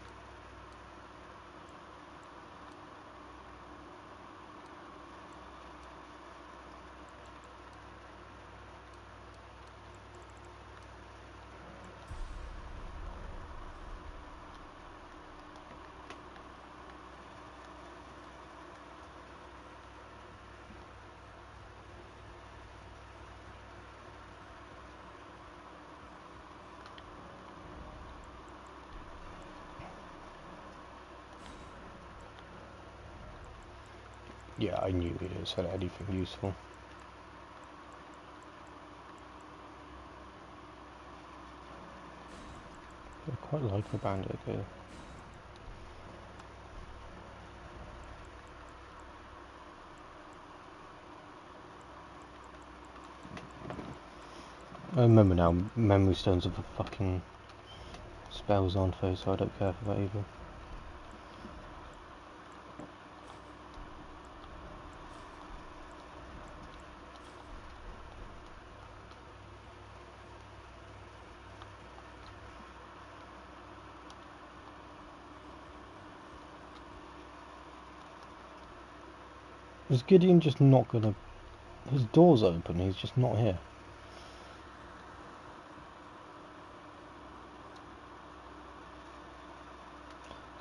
Yeah, I knew it said anything useful. I quite like the bandit here. I remember now, memory stones of the fucking spells on face, so I don't care for that either. Is Gideon just not gonna... His door's open, he's just not here.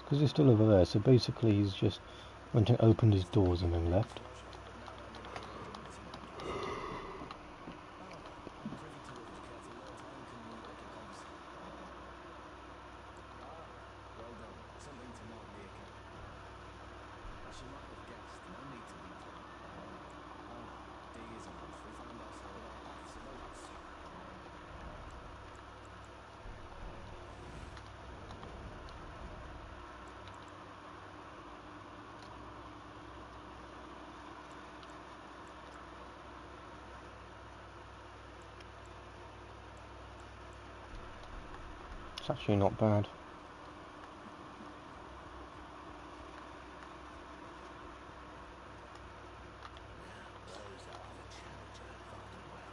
Because he's still over there, so basically he's just went and opened his doors and then left. Well done. Something to mark the account. As you might have guessed, no need to be told. D is on us. We found ourselves with our paths of oats. It's actually not bad. Those are the challenger Vardenwell.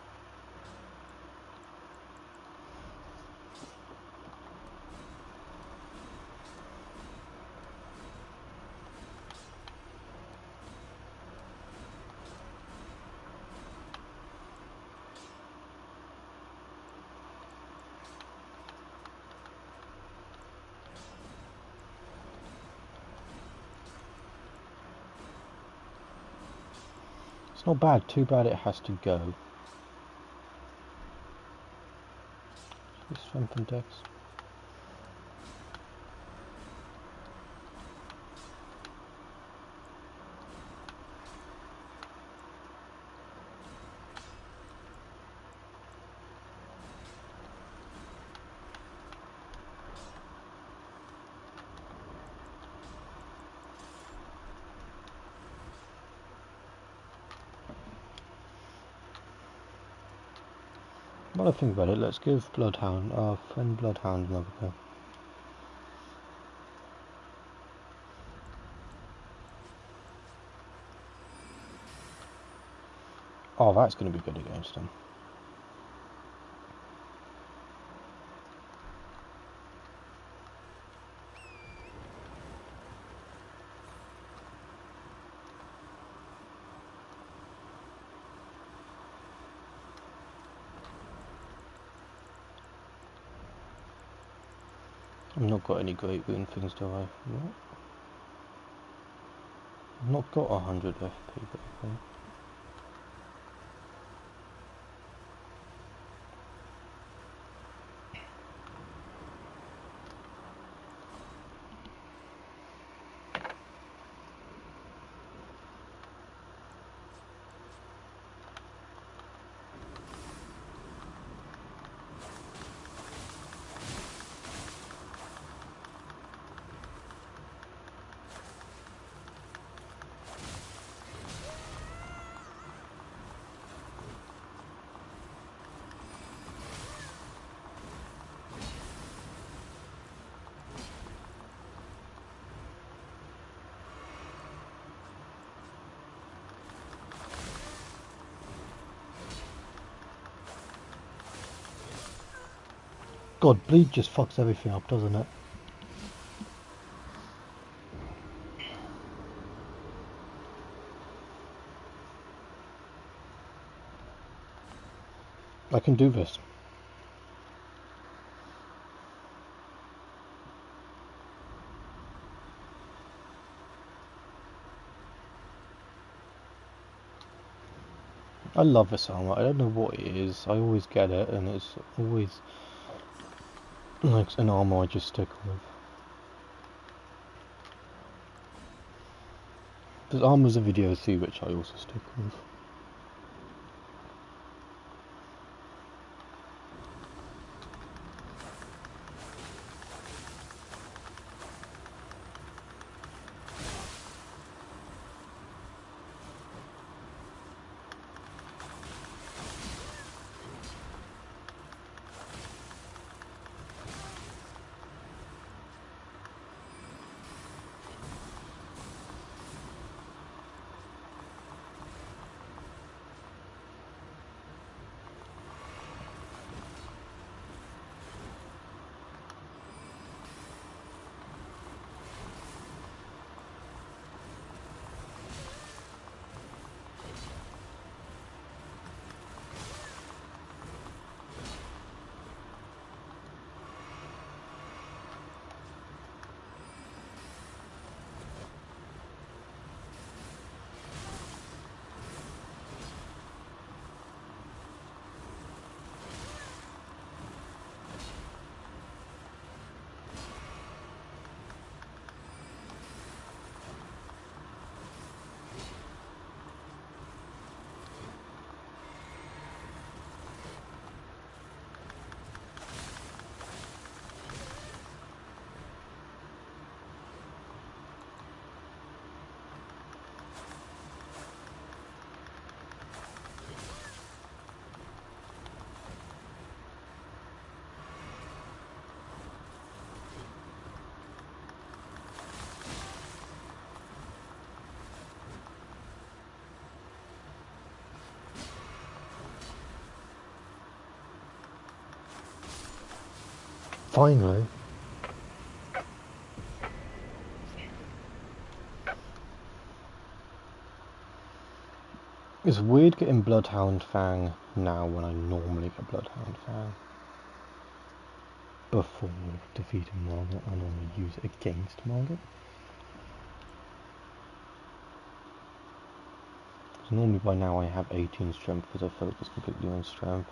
It's not bad, too bad it has to go. This strength and dex. While I think about it, let's give Bloodhound, our friend Bloodhound, another go. Oh, that's going to be good against him. I've not got any great wound things, do I? No. I've not got 100 FP, but okay. God, bleed just fucks everything up, doesn't it? I can do this. I love this armor. I don't know what it is. I always get it, and it's always like an armor I just stick with. There's armors of video too, which I also stick with. Finally. It's weird getting Bloodhound Fang now when I normally get Bloodhound Fang. Before defeating Margaret, I normally use it against Margaret. Because normally by now I have 18 strength because I focus completely on strength.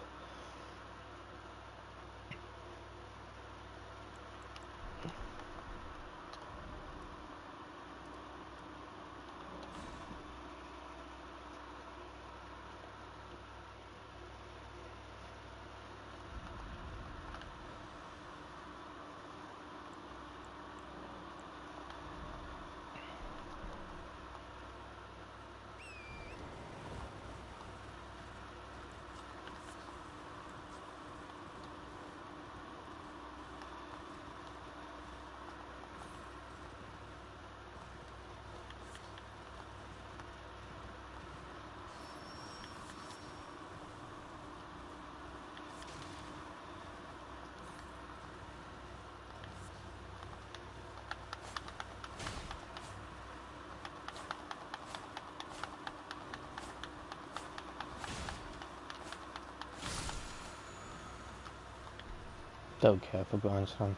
Don't care for grindstone.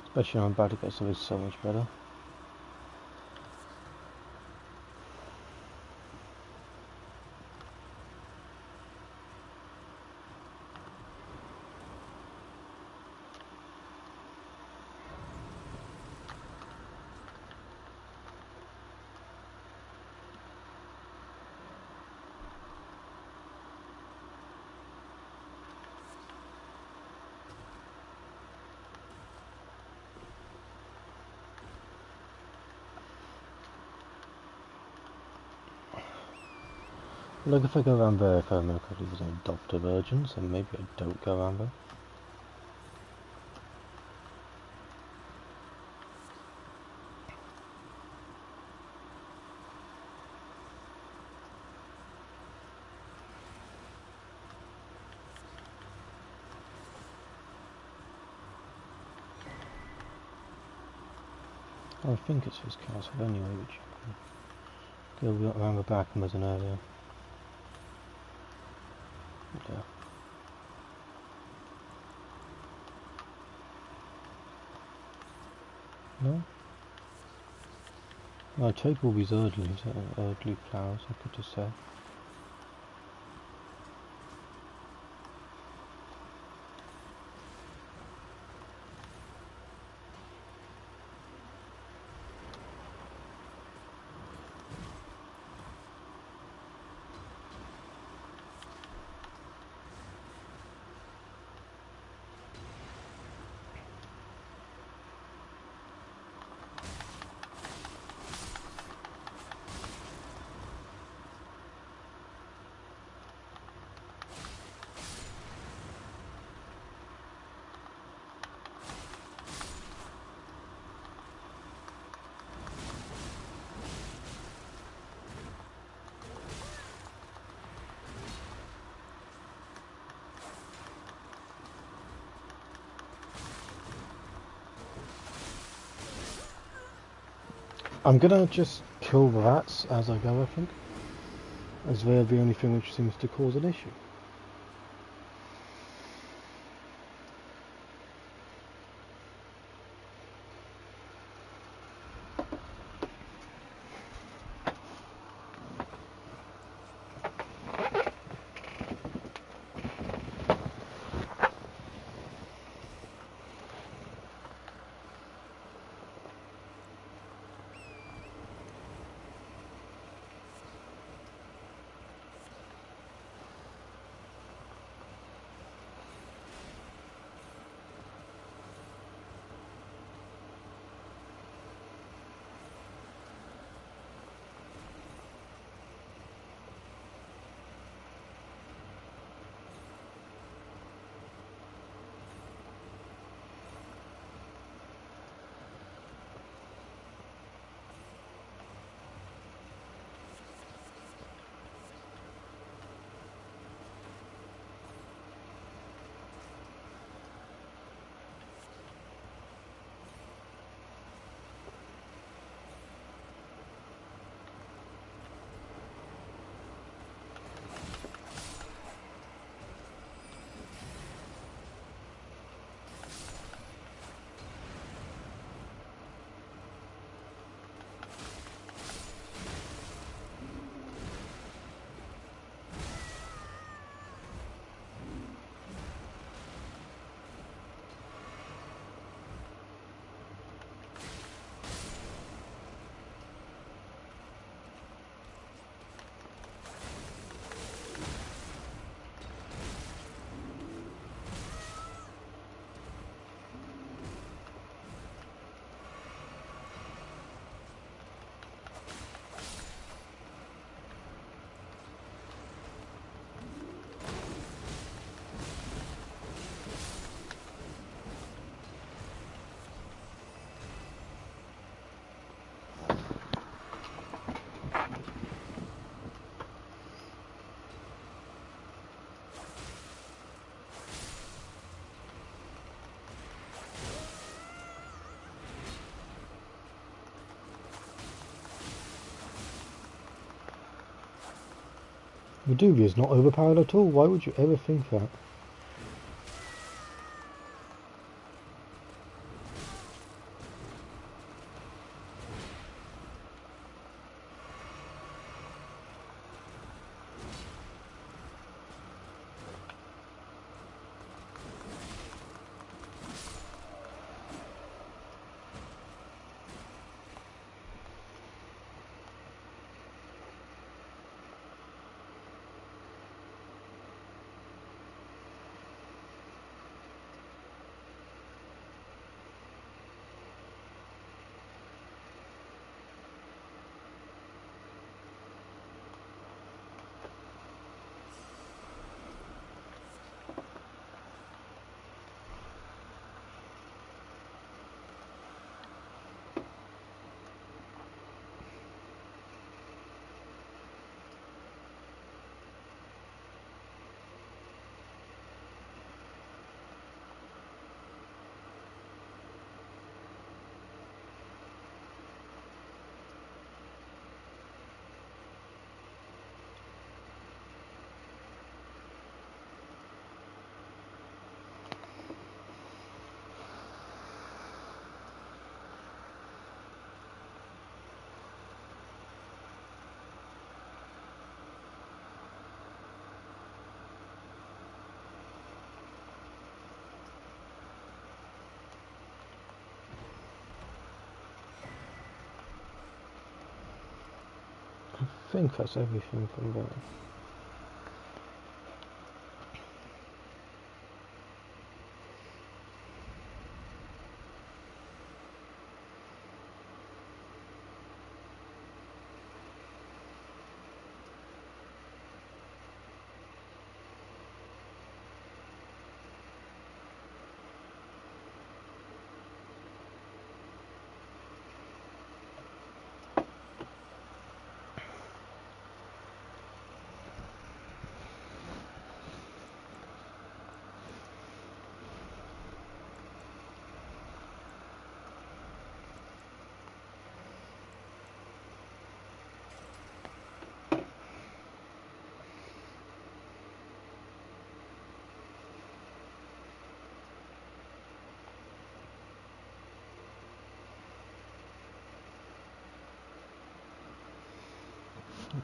Especially when I'm about to get something so much better. Look, if I go around there, if I remember correctly, there's no dog divergence, and maybe I don't go around there. I think it's his castle anyway, which you can go around the back and there's an area. Yeah. No? No, I take all these earthly flowers, I could just say. I'm gonna just kill the rats as I go, I think, as they're the only thing which seems to cause an issue. Veduvia's not overpowered at all. Why would you ever think that? I think that's everything from there.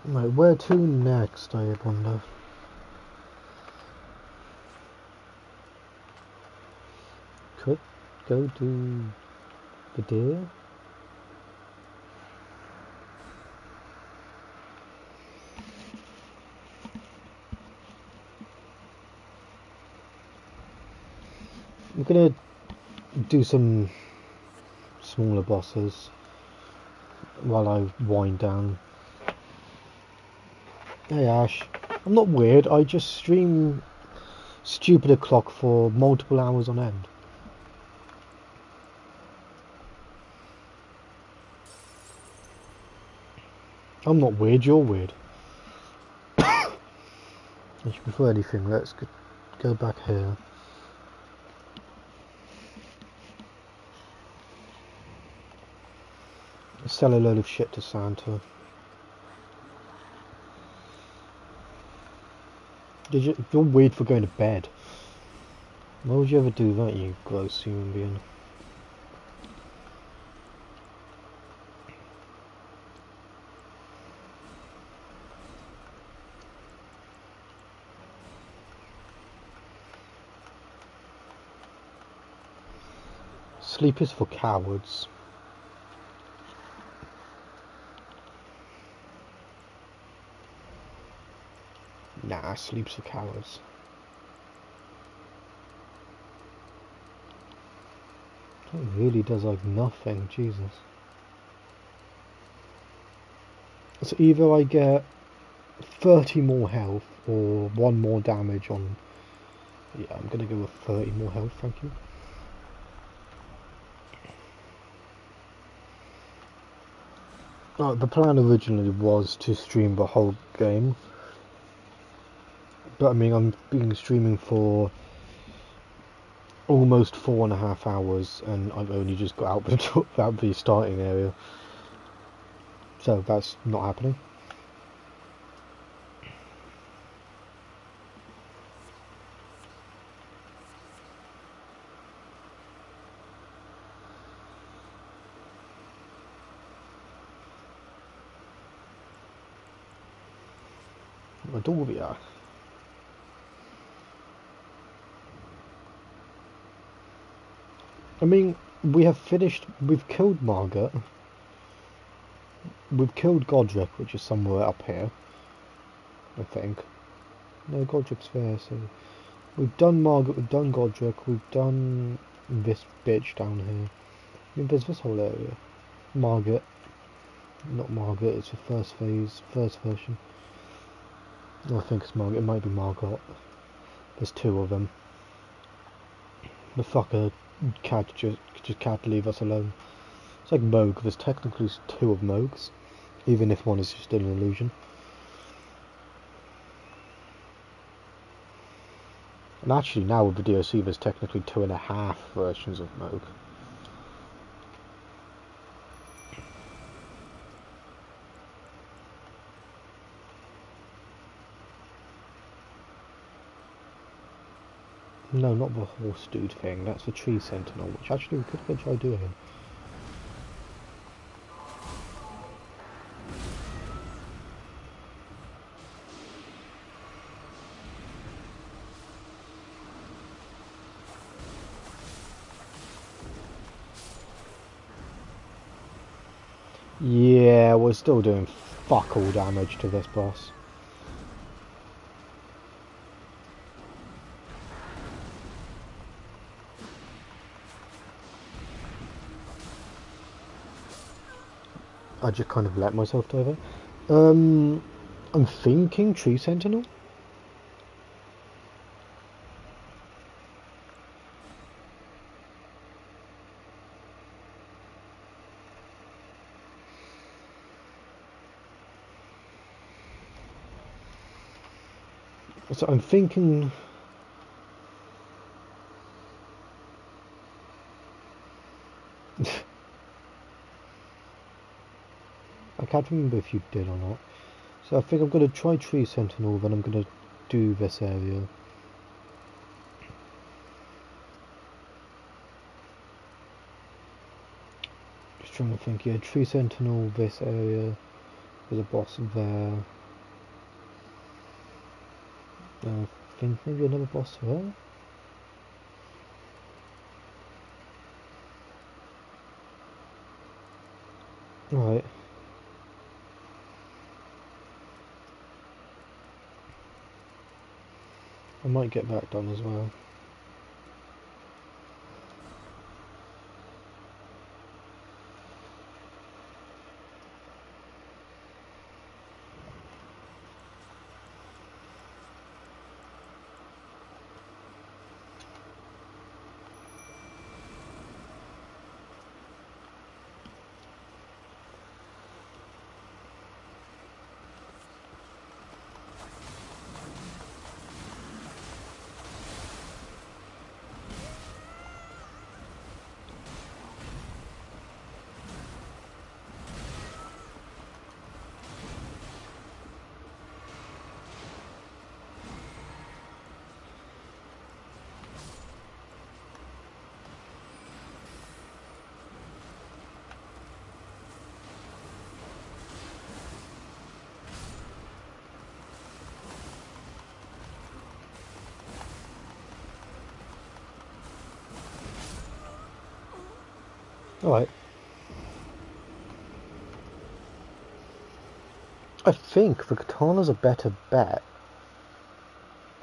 Right, where to next, I wonder? Could go to the deer? I'm gonna do some smaller bosses while I wind down. Hey Ash, I'm not weird, I just stream stupid o'clock for multiple hours on end. I'm not weird, you're weird. Before anything, let's go back here. Sell a load of shit to Santa. You're weird for going to bed. Why would you ever do that, you gross human being? Sleep is for cowards. Nah, sleep's for cowards. It really does like nothing, Jesus. So either I get 30 more health or 1 more damage on... Yeah, I'm gonna go with 30 more health, thank you. The plan originally was to stream the whole game. But I mean, I'm been streaming for almost 4.5 hours and I've only just got out the starting area. So that's not happening. Radovia. I mean, we have finished. We've killed Margaret. We've killed Godric, which is somewhere up here, I think. No, Godric's there, so... We've done Margaret, we've done Godric, we've done this bitch down here. I mean, there's this whole area. Margaret. Not Margaret, it's the first phase, first version. No, I think it's Margaret, it might be Margot. There's two of them. The fucker just can't leave us alone. It's like Moog, there's technically two of Moogs. Even if one is just an illusion. And actually now with the DLC there's technically 2.5 versions of Moog. No, not the horse dude thing, that's the tree sentinel, which actually we could go try doing. Yeah, we're still doing fuck all damage to this boss. I just kind of let myself die there. I'm thinking Tree Sentinel? So I'm thinking... I can't remember if you did or not. So I think I'm going to try Tree Sentinel, then I'm going to do this area. Just trying to think, yeah, Tree Sentinel, this area. There's a boss there. I think maybe another boss there. Right. I might get that done as well. Alright. I think the katana's a better bet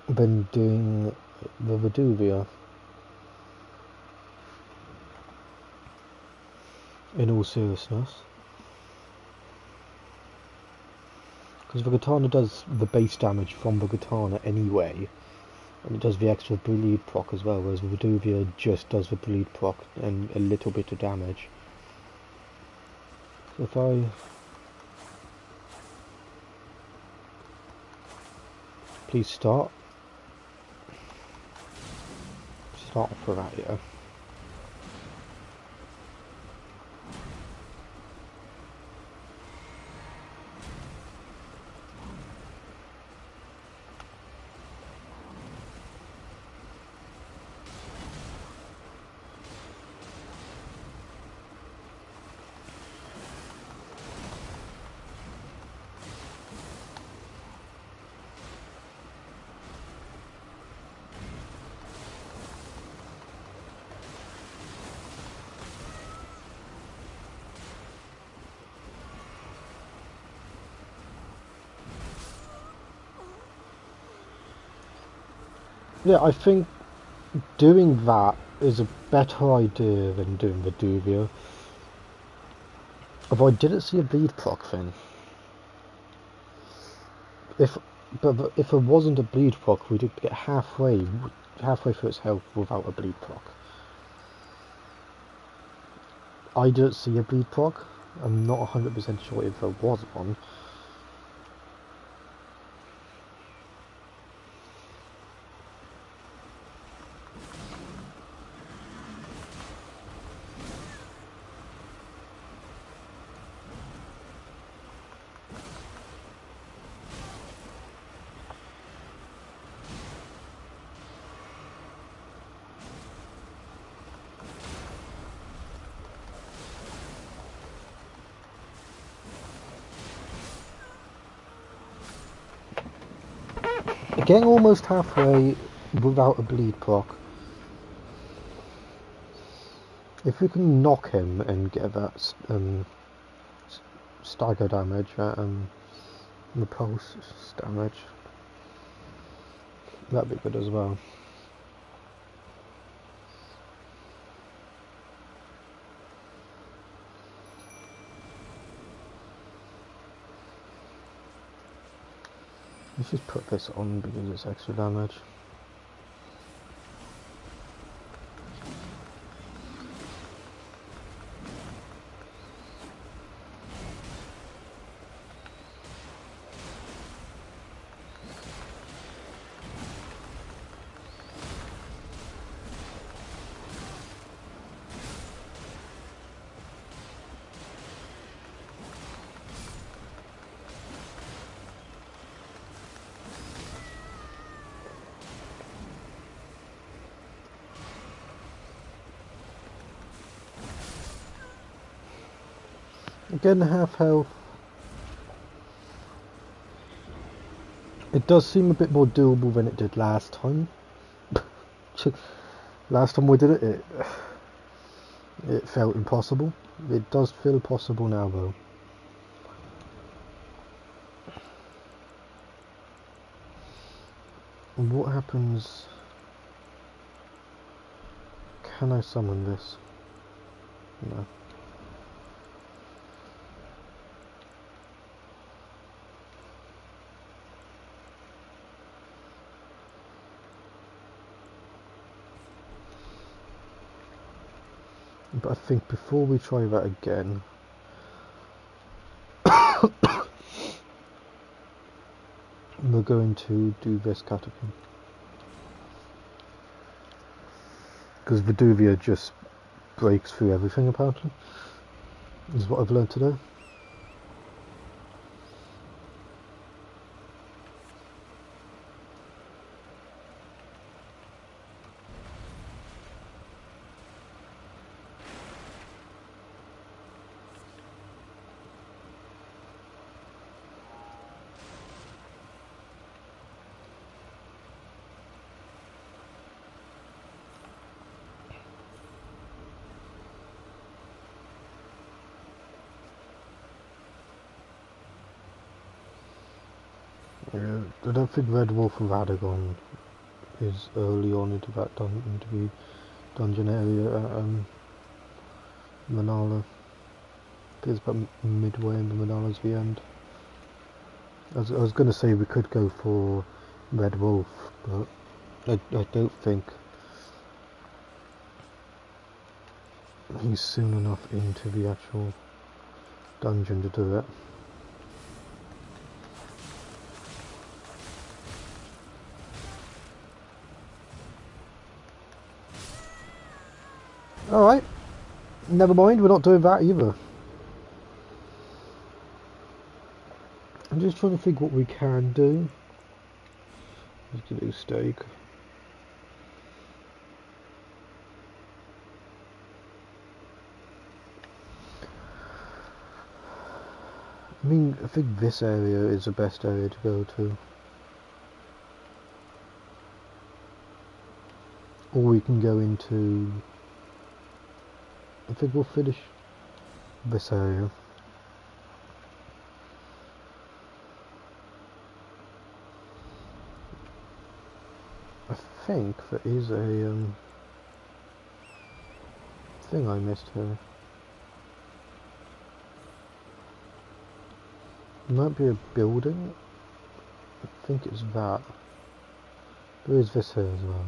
than doing the Viduvia. In all seriousness. Because the katana does the base damage from the katana anyway. And it does the extra bleed proc as well, whereas the Viduvia just does the bleed proc and a little bit of damage. So if I... Please start. Start for that, yeah. Yeah, I think doing that is a better idea than doing the Duvia. Although I didn't see a bleed proc thing. But if it wasn't a bleed proc, we did get halfway through its health without a bleed proc. I didn't see a bleed proc. I'm not 100% sure if there was one. Getting almost halfway without a bleed proc. If we can knock him and get that stagger damage, repulse damage, that'd be good as well. Let's just put this on because it's extra damage. Again, half health. It does seem a bit more doable than it did last time. Last time we did it, it felt impossible. It does feel possible now, though. And what happens? Can I summon this? No. But I think before we try that again, we're going to do this catapult. Because Viduvia just breaks through everything, apparently. Is what I've learned today. Yeah, I don't think Red Wolf of Radagon is early on into that dungeon area at Manala. I think it's about midway and Manala's the end. I was going to say we could go for Red Wolf, but I don't think he's soon enough into the actual dungeon to do it. Alright, never mind, we're not doing that either. I'm just trying to think what we can do. Let's do steak. I mean, I think this area is the best area to go to. Or we can go into... I think we'll finish this area. I think there is a thing I missed here. It might be a building. I think it's that. There is this here as well.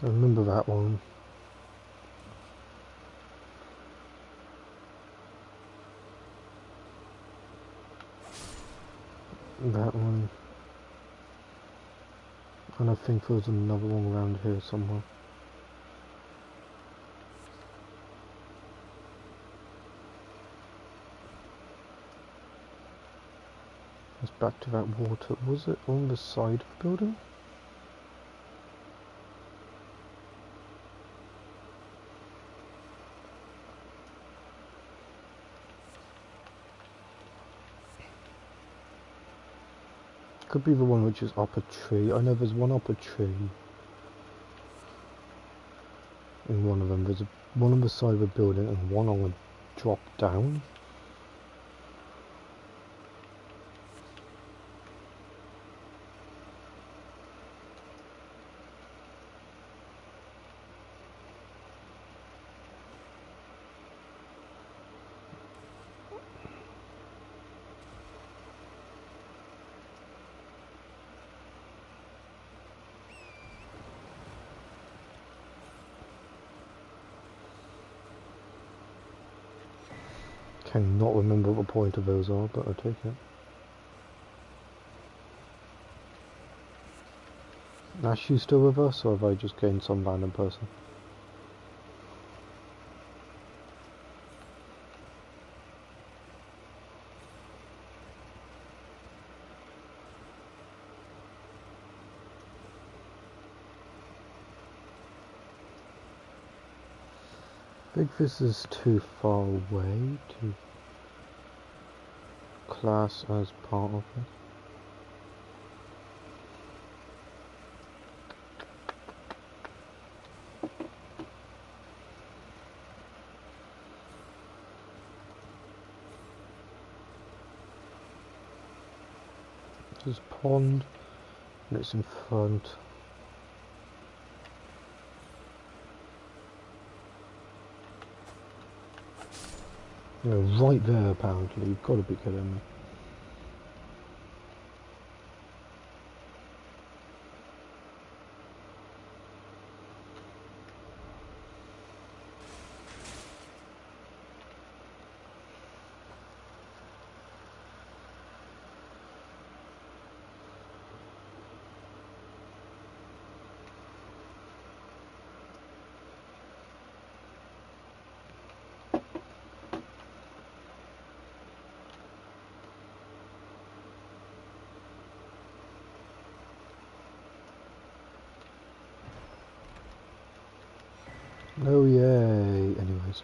I remember that one. That one. And I think there's another one around here somewhere. Let's back to that water. Was it on the side of the building? Could be the one which is up a tree. I know there's one up a tree. In one of them, there's one on the side of the building and one on a drop down. Cannot remember what the point of those are, but I'll take it. Ash, you still with us, or have I just gained some random person? I think this is too far away to class as part of it. There's a pond, and it's in front. You know, right there apparently. You've got to be kidding me. Oh yay, anyways.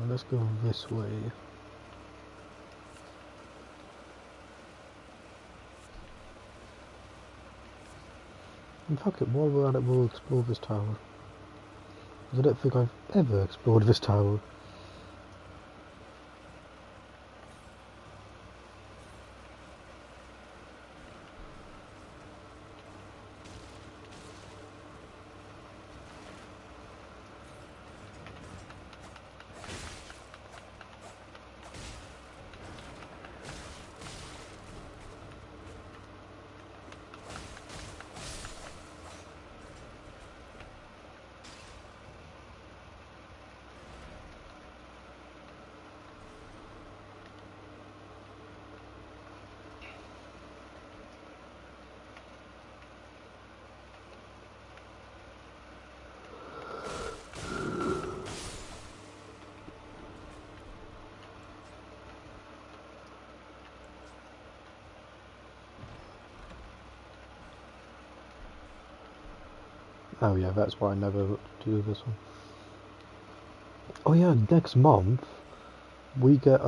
Let's go this way. And fuck it, while we're at it, we'll explore this tower. Because I don't think I've ever explored this tower. Oh yeah, that's why I never do this one. Oh yeah, next month we get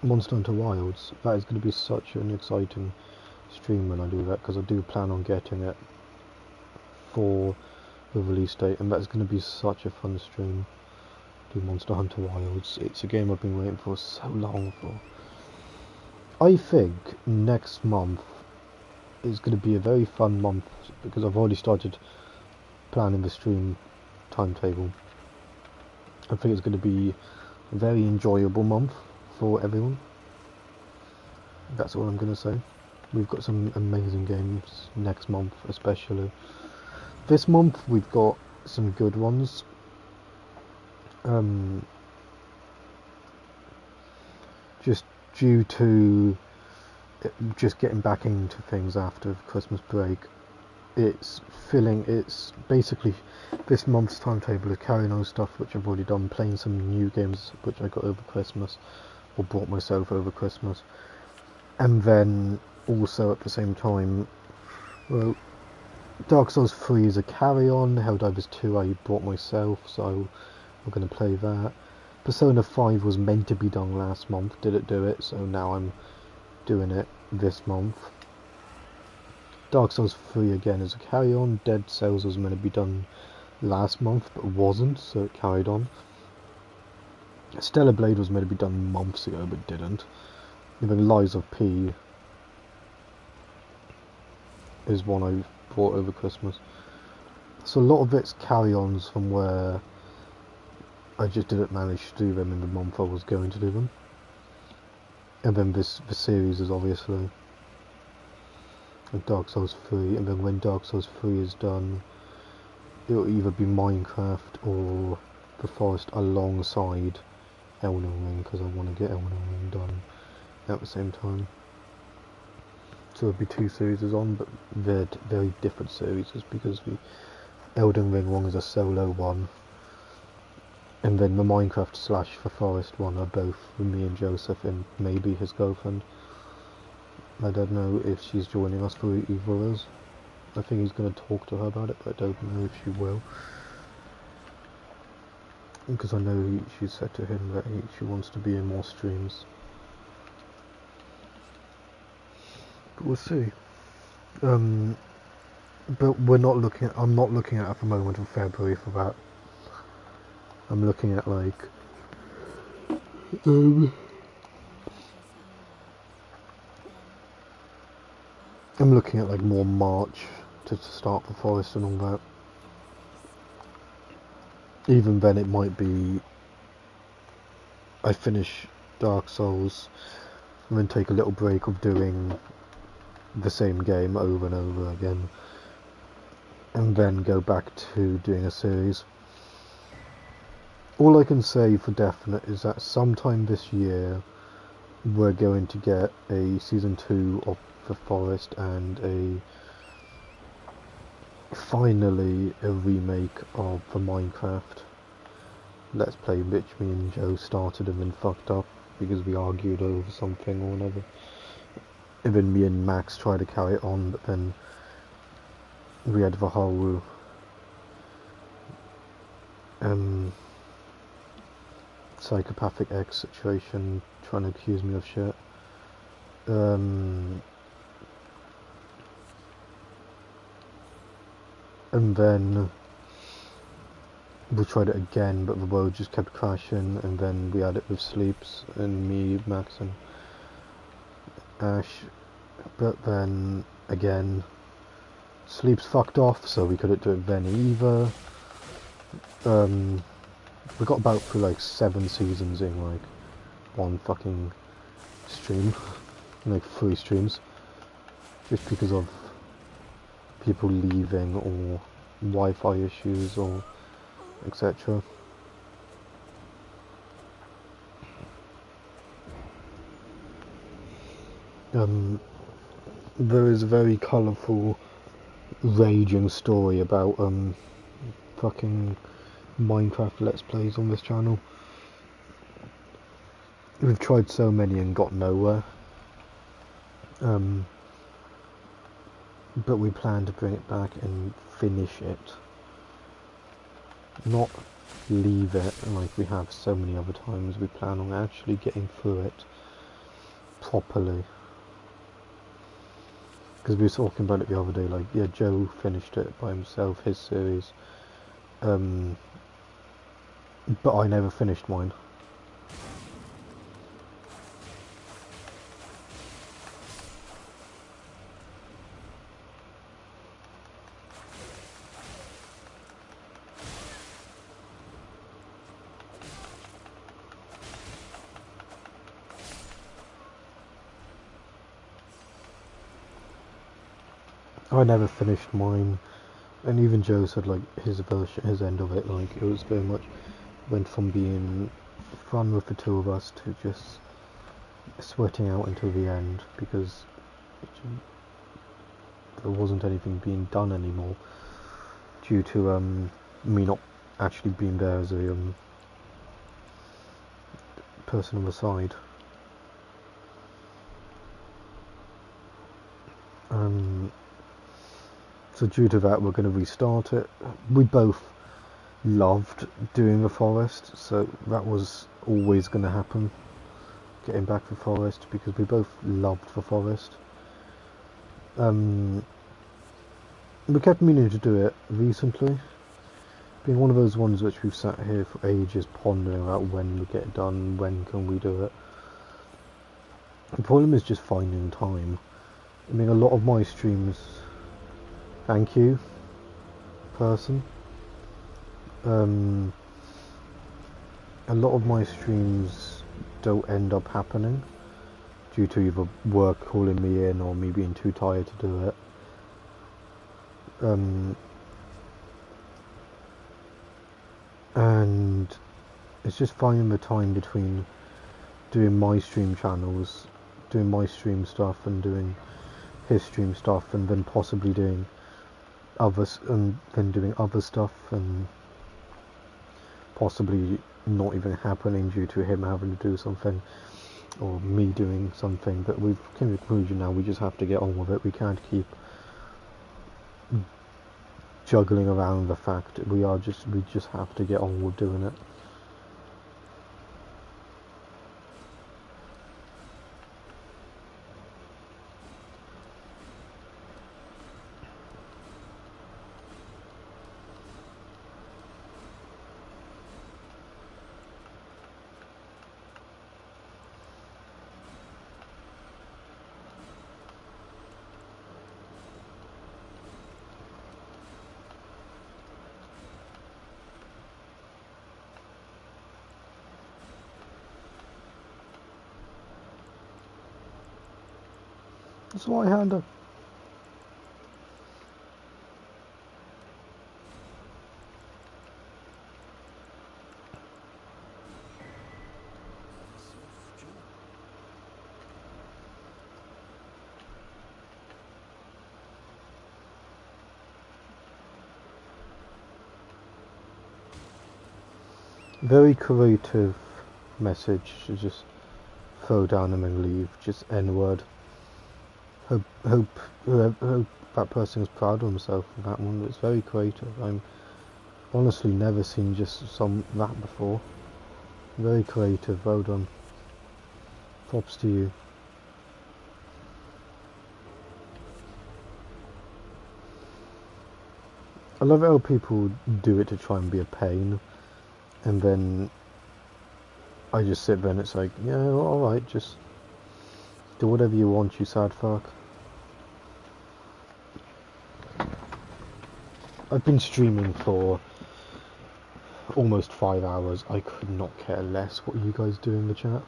Monster Hunter Wilds. That is going to be such an exciting stream when I do that, because I do plan on getting it for the release date, and that's going to be such a fun stream. Do Monster Hunter Wilds. It's a game I've been waiting for so long for. I think next month is going to be a very fun month, because I've already started planning the stream timetable. I think it's going to be a very enjoyable month for everyone. That's all I'm going to say. We've got some amazing games next month, especially. This month we've got some good ones. Just due to just getting back into things after the Christmas break, it's basically this month's timetable is carrying on stuff which I've already done, playing some new games which I got over Christmas, or bought myself over Christmas, and then also at the same time, well, Dark Souls 3 is a carry-on, Helldivers 2 I bought myself, so we're going to play that. Persona 5 was meant to be done last month, didn't do it, so now I'm doing it this month. Dark Souls 3 again is a carry-on. Dead Cells was meant to be done last month, but wasn't, so it carried on. Stellar Blade was meant to be done months ago, but didn't. Even Lies of P is one I bought over Christmas. So a lot of it's carry-ons from where I just didn't manage to do them in the month I was going to do them. And then the series is obviously Dark Souls 3, and then when Dark Souls 3 is done, it'll either be Minecraft or The Forest alongside Elden Ring, because I want to get Elden Ring done at the same time. So there'll be two series on, but they're very different series, because the Elden Ring one is a solo one, and then the Minecraft / The Forest one are both with me and Joseph and maybe his girlfriend. I don't know if she's joining us for either of us. I think he's going to talk to her about it, but I don't know if she will. Because I know she said to him that she wants to be in more streams. But we'll see. But I'm not looking at the moment of February for that. I'm looking at like I'm looking at like more March to start the Forest and all that. Even then it might be I finish Dark Souls and then take a little break of doing the same game over and over again, and then go back to doing a series. All I can say for definite is that sometime this year we're going to get a season 2 of The Forest and finally a remake of the Minecraft Let's Play, which me and Joe started and then fucked up because we argued over something or another. Even me and Max tried to carry it on, but then we had the whole psychopathic ex situation trying to accuse me of shit. And then we tried it again, but the world just kept crashing, and then we had it with Sleeps and me, Max and Ash, but then again Sleeps fucked off, so we couldn't do it then either. We got about through like 7 seasons in like one fucking stream, like 3 streams, just because of people leaving or Wi-Fi issues or etc. There is a very colourful, raging story about fucking Minecraft Let's Plays on this channel. We've tried so many and got nowhere. but we plan to bring it back and finish it, not leave it like we have so many other times. We plan on actually getting through it properly. Because we were talking about it the other day, like, yeah, Joe finished it by himself, his series, but I never finished mine. I never finished mine, and even Joe said like his version, his end of it, like it was very much went from being fun with the two of us to just sweating out until the end because there wasn't anything being done anymore due to me not actually being there as a person on the side. So due to that, we're going to restart it. We both loved doing the forest, so that was always going to happen, getting back the forest, because we both loved the forest. We kept meaning to do it recently, being one of those ones which we've sat here for ages pondering about when we get it done, when can we do it. The problem is just finding time. I mean, a lot of my streams, thank you, person. A lot of my streams don't end up happening due to either work calling me in or me being too tired to do it. And it's just finding the time between doing my stream channels, doing my stream stuff, and doing his stream stuff, and then possibly doing others, and then doing other stuff, and possibly not even happening due to him having to do something or me doing something. But we've come to the conclusion now we just have to get on with it. We can't keep juggling around the fact that we just have to get on with doing it. That's what I handle. Soft jaw. Very creative message to just throw down and then leave, just N-word. Hope that person is proud of himself for that one. It's very creative. I'm honestly never seen just that before. Very creative, well done. Props to you. I love it how people do it to try and be a pain, and then I just sit there and it's like, yeah, alright, just do whatever you want, you sad fuck. I've been streaming for almost 5 hours. I could not care less what you guys do in the chat.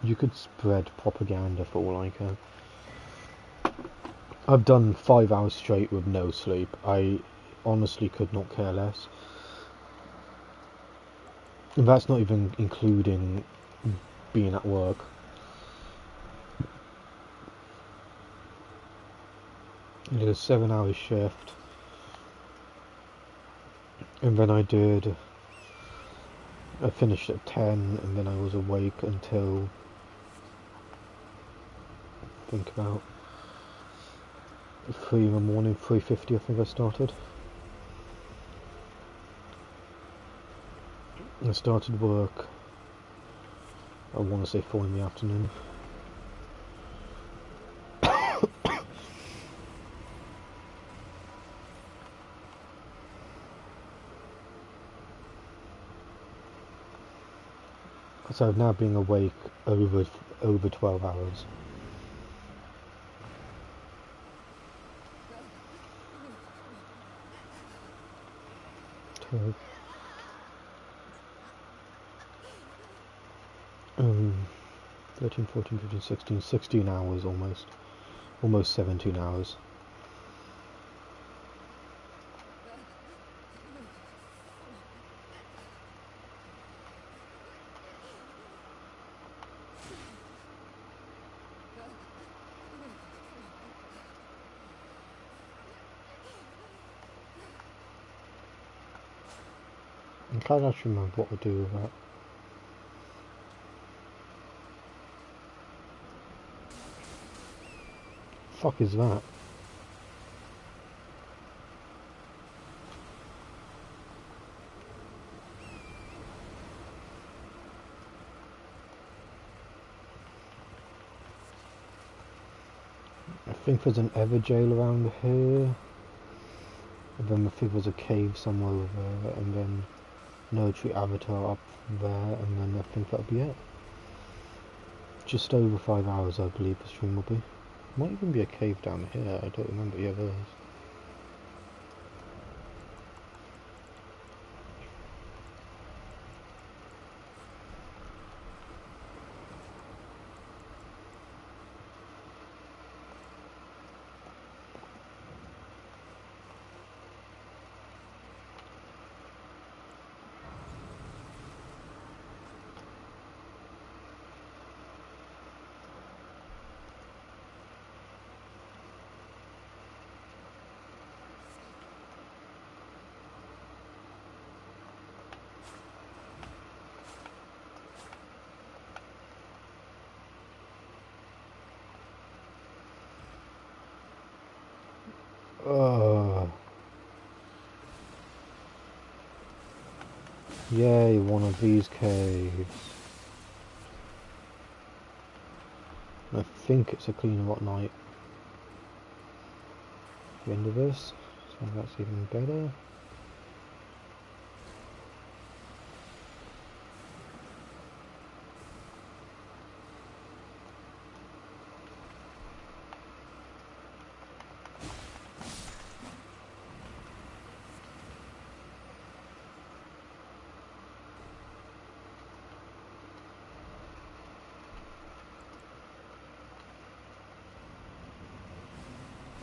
You could spread propaganda for all I care. I've done 5 hours straight with no sleep. I honestly could not care less. And that's not even including being at work. I did a 7-hour shift, and then I finished at 10, and then I was awake until think about 3 in the morning, 3:50 I think I started. I started work, I want to say 4 in the afternoon. So I've now been awake over 12 hours. So, 13, 14, 15, 16, 16 hours almost 17 hours. I can't actually remember what to do with that. Fuck is that? I think there's an Ever jail around here. And then I think there's a cave somewhere over there, and then Military Avatar up there, and then I think that'll be it. Just over 5 hours I believe the stream will be. Might even be a cave down here, I don't remember. Yeah, there is. Yay, one of these caves. I think it's a clean rock night. The end of this, so that's even better.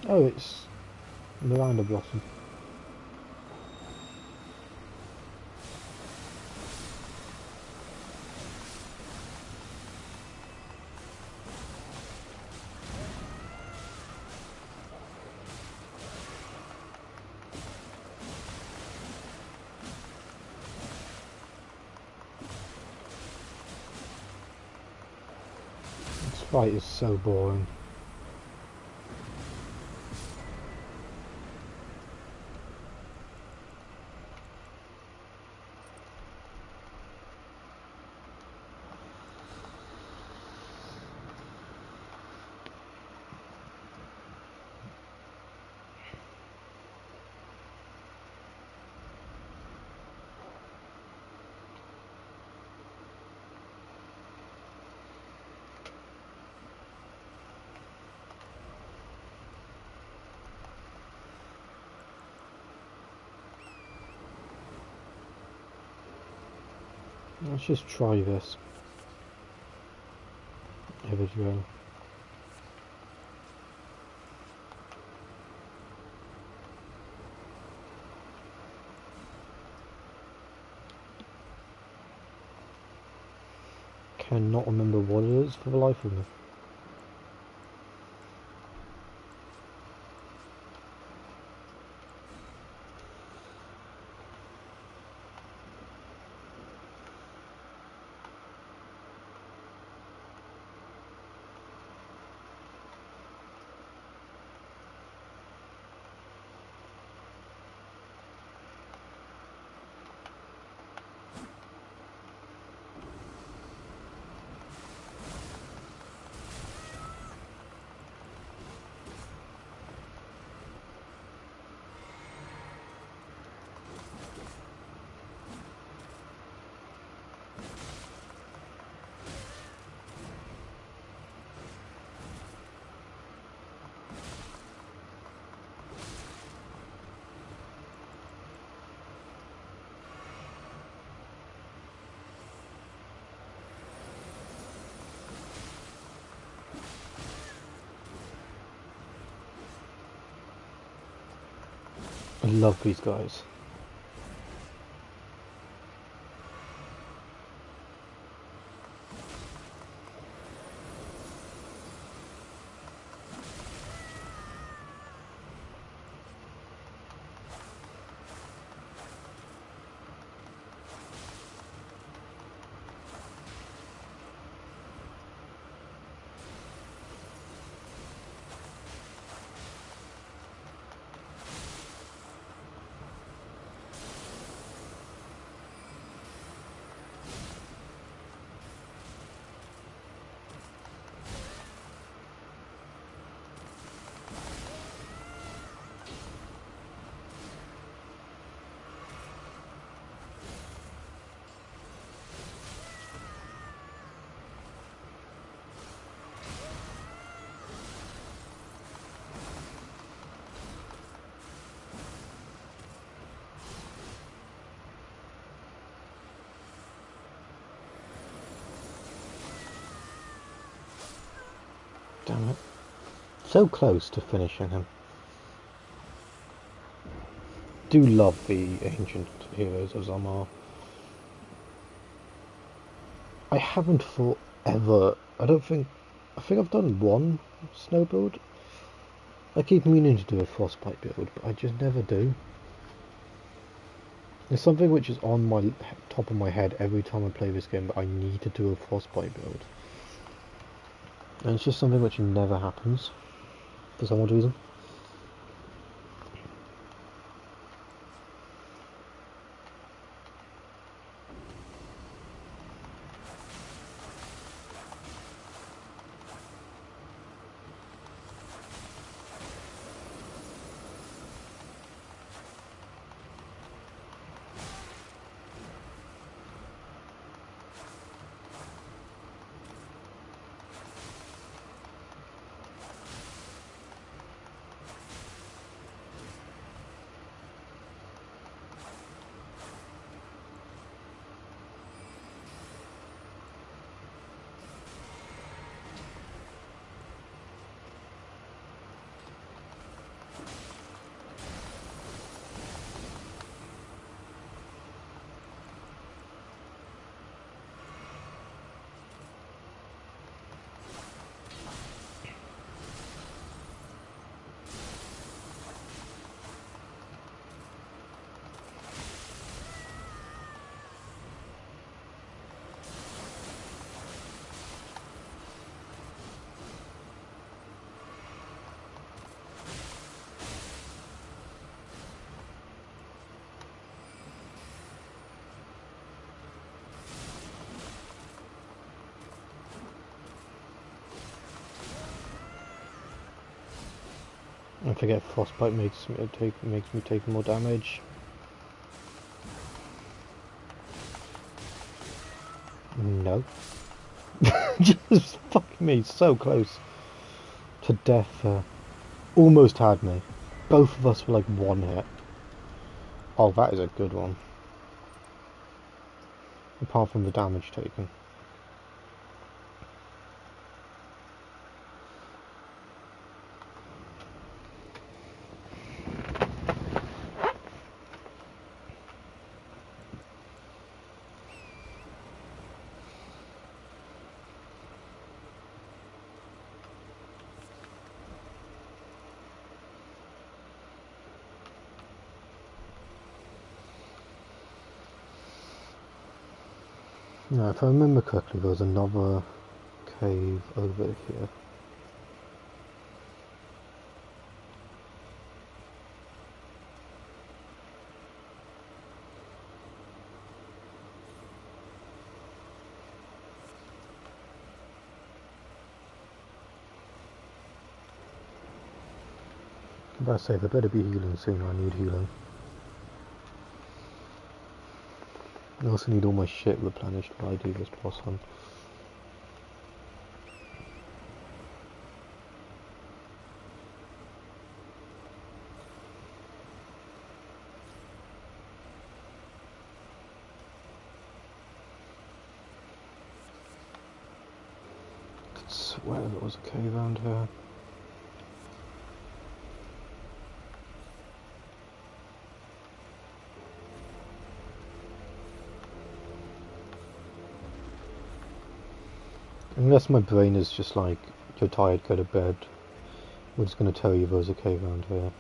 Oh, it's Miranda Blossom. This fight is so boring. Let's just try this. Ever drill. Cannot remember what it is for the life of me. I love these guys. Damn it. So close to finishing him. Do love the ancient heroes of Zamar. I haven't fought ever. I think I've done one snow build. I keep meaning to do a frostbite build, but I just never do. There's something which is on my top of my head every time I play this game, but I need to do a frostbite build. And it's just something which never happens, for some odd reason. I forget frostbite makes me take more damage. No. Just fucking me so close to death. Almost had me. Both of us were like one hit. Oh, that is a good one. Apart from the damage taken. Now, if I remember correctly, there was another cave over here. I'm about to say, there better be healing soon. I need healing. I also need all my shit replenished while I do this boss hunt. I could swear there was a cave around here. Unless my brain is just like, you're tired, go to bed. We're just going to tell you there's a cave around here.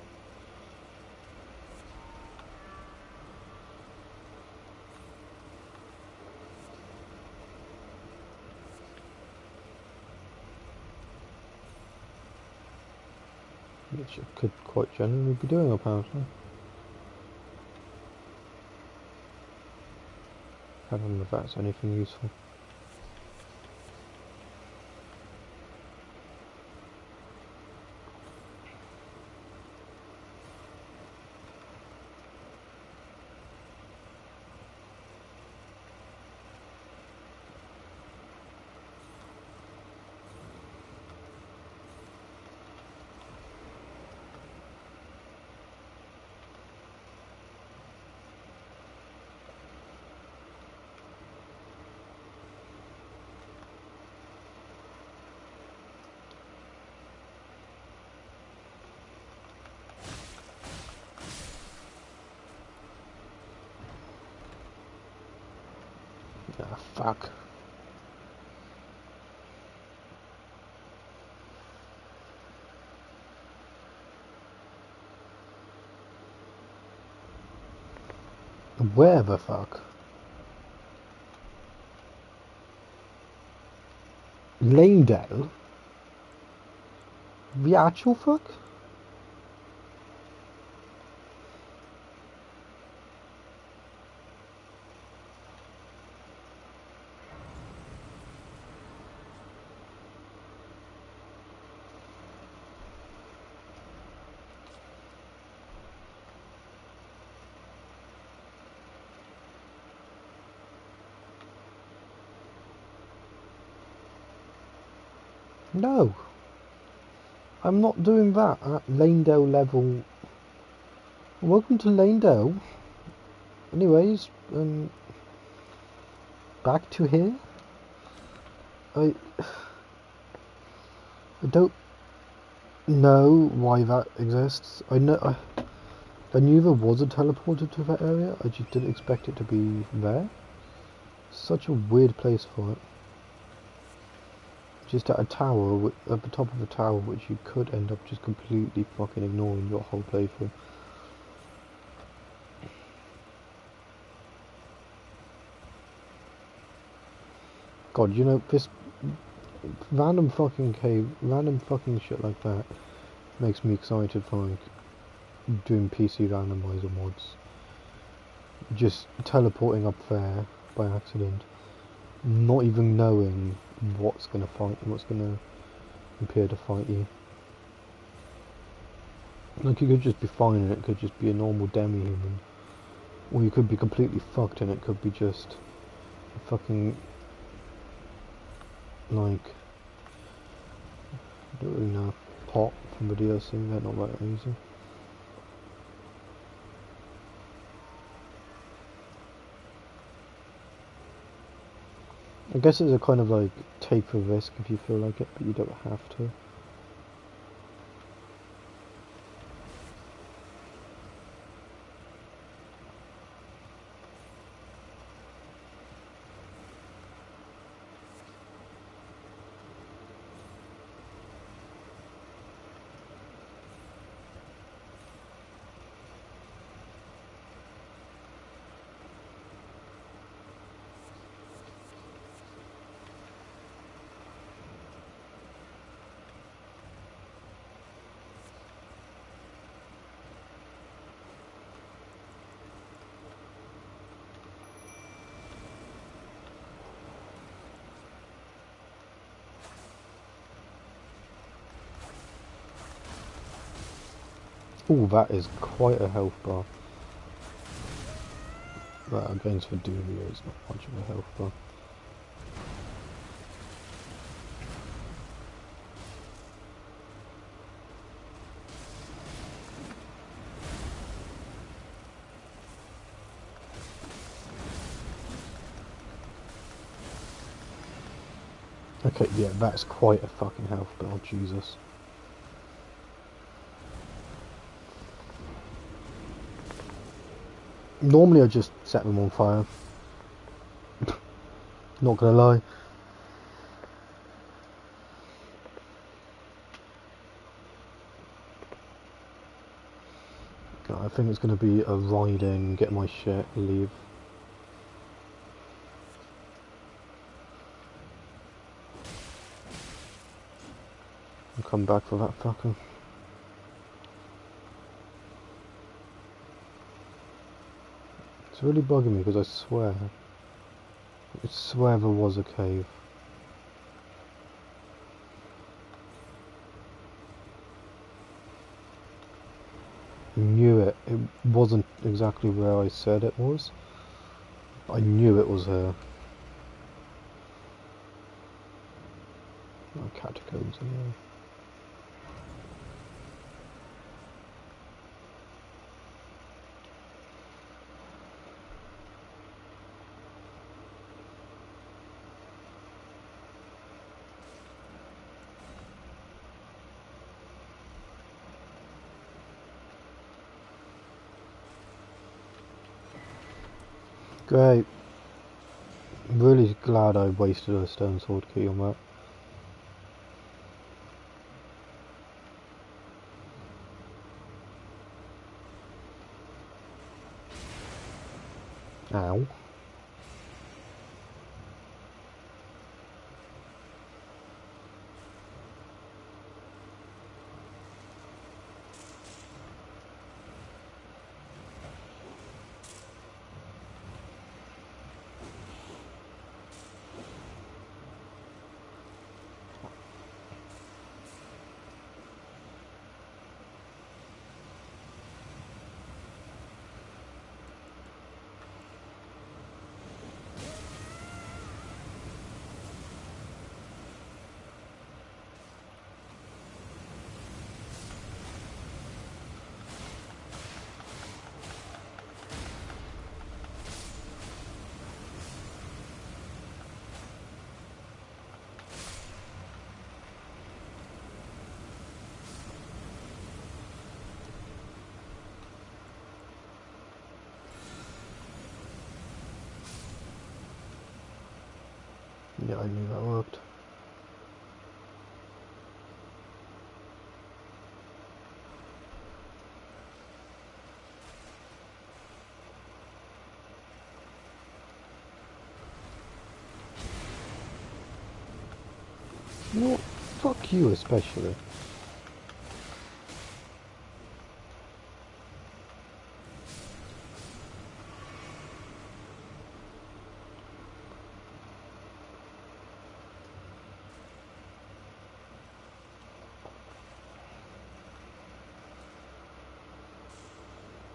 Which it could quite generally be doing, apparently. I don't know if that's anything useful. Ah, fuck. Where the fuck? Lanedale? The actual fuck? No. I'm not doing that at Lanedale level. Welcome to Lanedale. Anyways, back to here. I don't know why that exists. I knew there was a teleporter to that area. I just didn't expect it to be there. Such a weird place for it. Just at a tower, at the top of a tower, which you could end up just completely fucking ignoring your whole playthrough. God, you know, this random fucking shit like that makes me excited for like doing PC randomizer mods. Just teleporting up there by accident, not even knowing what's gonna appear to fight you. Like, you could just be fine and it could just be a normal demi-human, or you could be completely fucked and it could be just a fucking, like, I don't really know, pot from the DLC. They're not that easy. I guess it's a kind of like take a risk if you feel like it, but you don't have to. Oh, that is quite a health bar. That against Viduvia is not much of a health bar. Okay, yeah, that's quite a fucking health bar, Jesus. Normally I just set them on fire. Not gonna lie. I think it's going to be a ride in, get my shit, leave. And come back for that fucker. It's really bugging me because I swear there was a cave. I knew it. It wasn't exactly where I said it was. I knew it was here. Oh, catacombs anyway. Great. Really glad I wasted a stone sword key on that. Ow. Yeah, I knew that worked. You know what? Fuck you especially.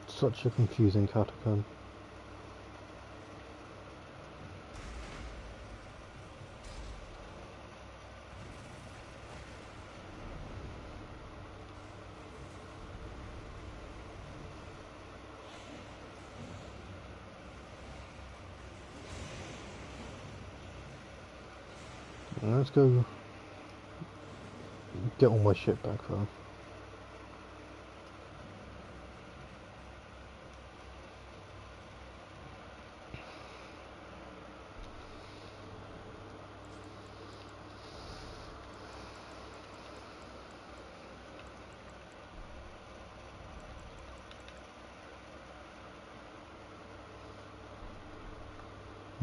Such a confusing catacomb. Let's go get all my shit back though.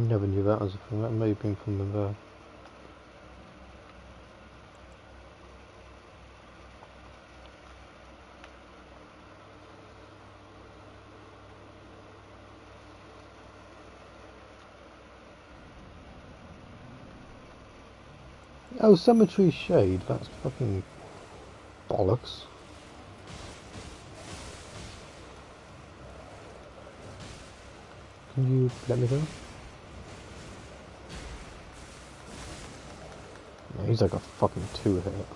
Never knew that as a thing. That may have been from in there. Oh, Cemetery Shade. That's fucking bollocks. Can you let me go? Yeah, he's like a fucking 2-hit.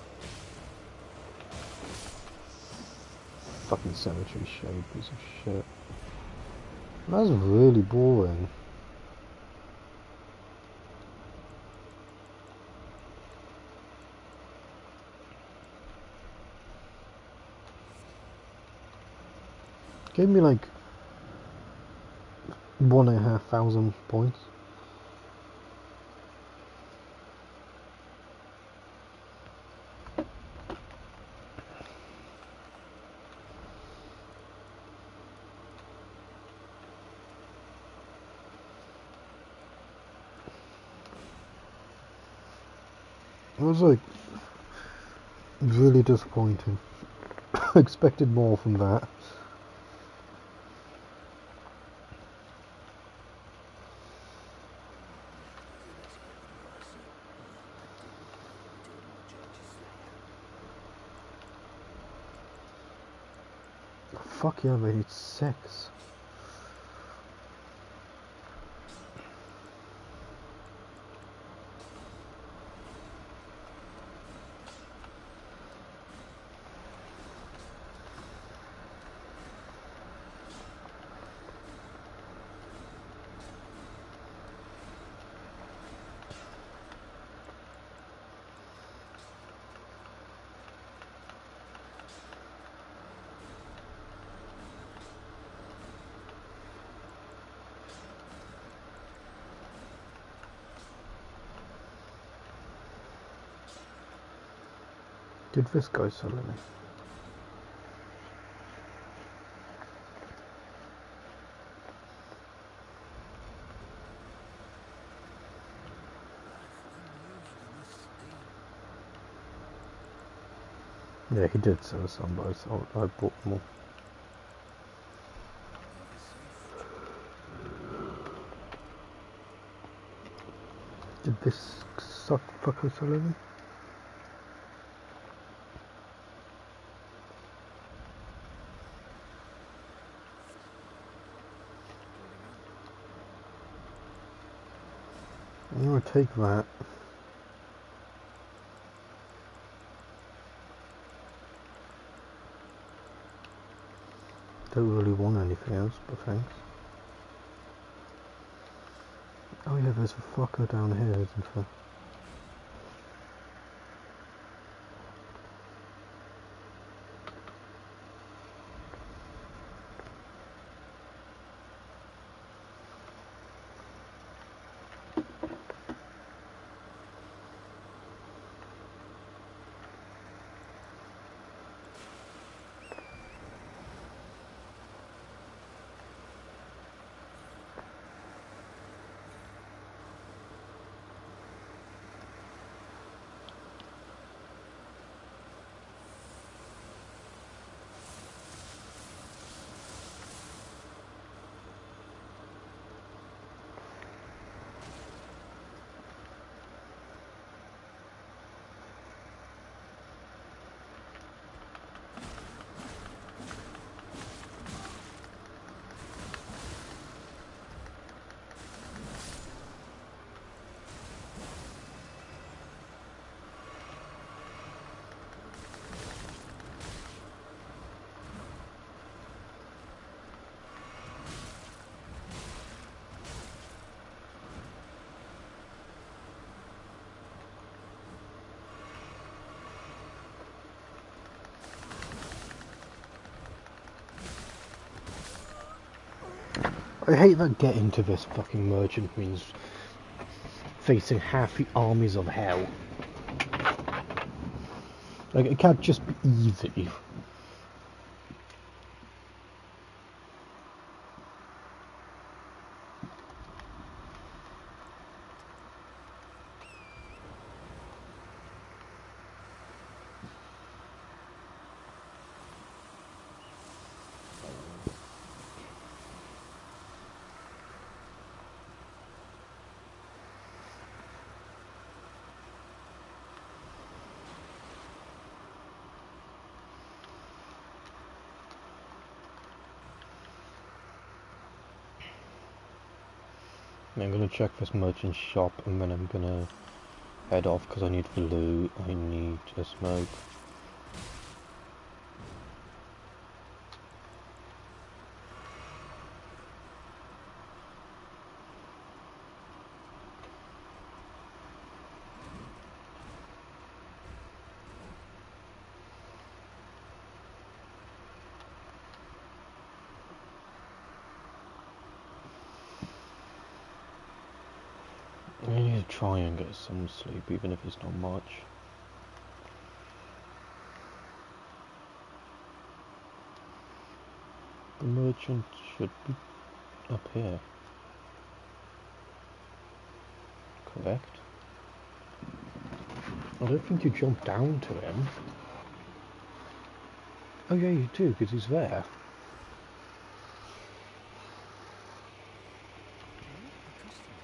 Fucking Cemetery Shade, piece of shit. That's really boring. Gave me like 1,500 points. It was like really disappointing. I expected more from that. Didn't expect mercy. Eternal Judge's Slayer. Fuck yeah, mate, it's sex. Did this go suddenly? That's unusually steam. Yeah, he did sell some, but I bought more. Another safe job. Did this suck fucker suddenly? I'm gonna take that. Don't really want anything else, but thanks. Oh yeah, there's a fucker down here, isn't there? I hate that getting to this fucking merchant means facing half the armies of hell. Like, it can't just be easy. I'm gonna check this merchant shop and then I'm gonna head off because I need the loot, I need a smoke. I need to try and get some sleep even if it's not much. The merchant should be up here. Correct? I don't think you jump down to him. Oh yeah, you do, because he's there. Oh, a customer.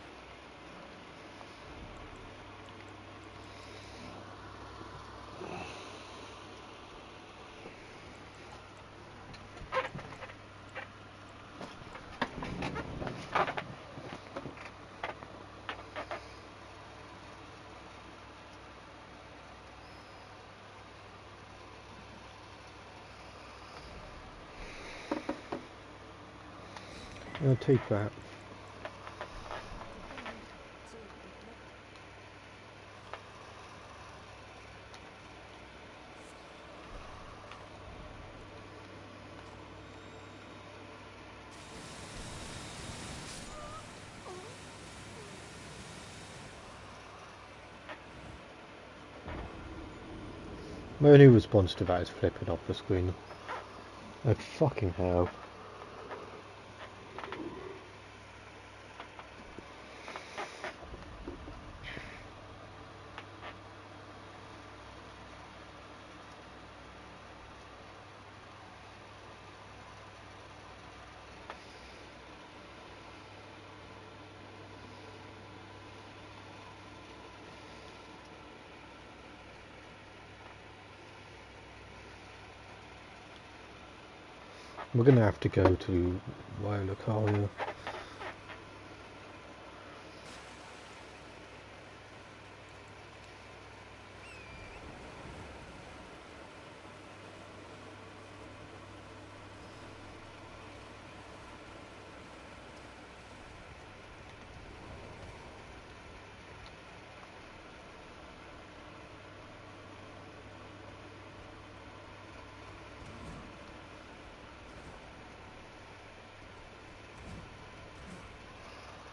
I'll take that. Goodbye. Till My only response to that is flipping off the screen. Like fucking hell. We're gonna have to go to Wailukaria.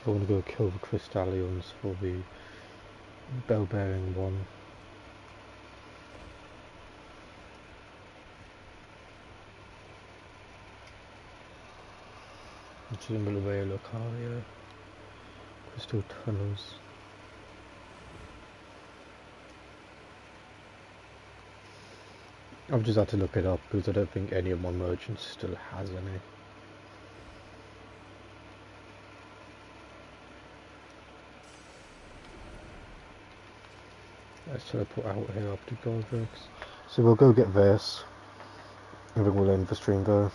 I want to go kill the Crystallions for the bell bearing one. Which is in the Wailukaria. Crystal tunnels. I've just had to look it up because I don't think any of my merchants still has any. Let's teleport out here up to Goldrix. So we'll go get this. And then we'll end the stream there.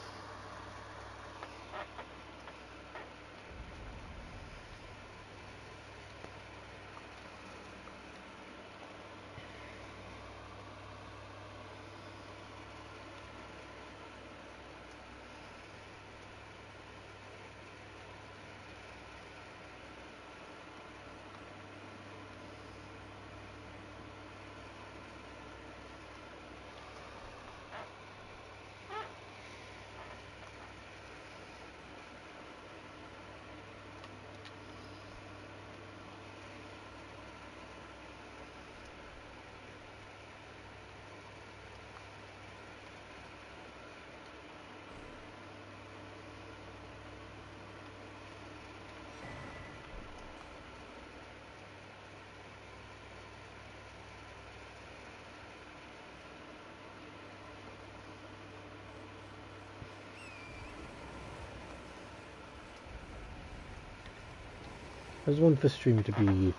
I just want the stream to be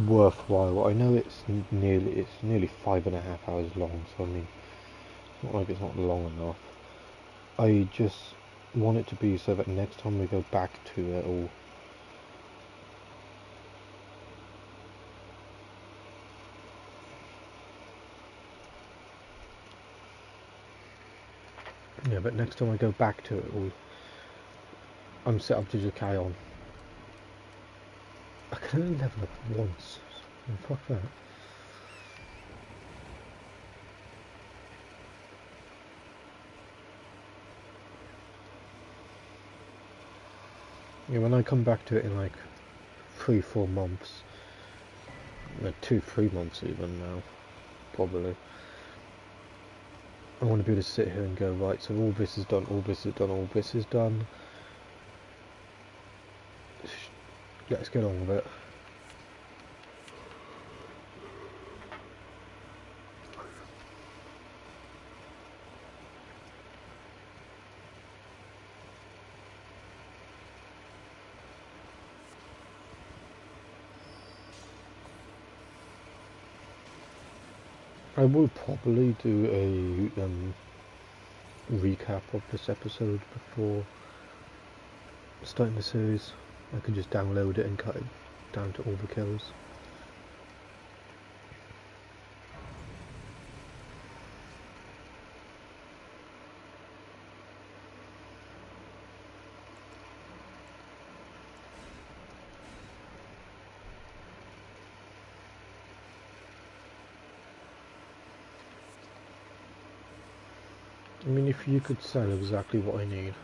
worthwhile. I know it's nearly 5.5 hours long, so I mean, it's not like it's not long enough. I just want it to be so that next time we go back to it, or yeah, but next time I go back to it, or I'm set up to just carry on. I can only level up once. Fuck that. Yeah, when I come back to it in like 3-4 months, like 2-3 months even now, probably, I want to be able to sit here and go, right, so all this is done, all this is done, all this is done. Let's get on with it. I will probably do a recap of this episode before starting the series. I can just download it and cut it down to all the kills. I mean, if you could sell exactly what I need.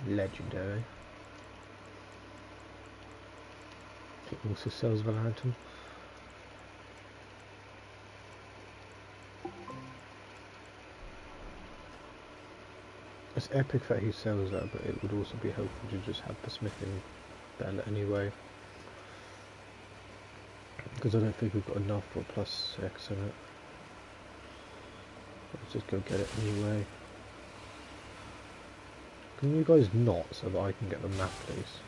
Legendary. It also sells the lantern. It's epic that he sells that, but it would also be helpful to just have the smithing bell anyway. Because I don't think we've got enough for plus X in it. Let's just go get it anyway. Can you guys not, so that I can get the map, please?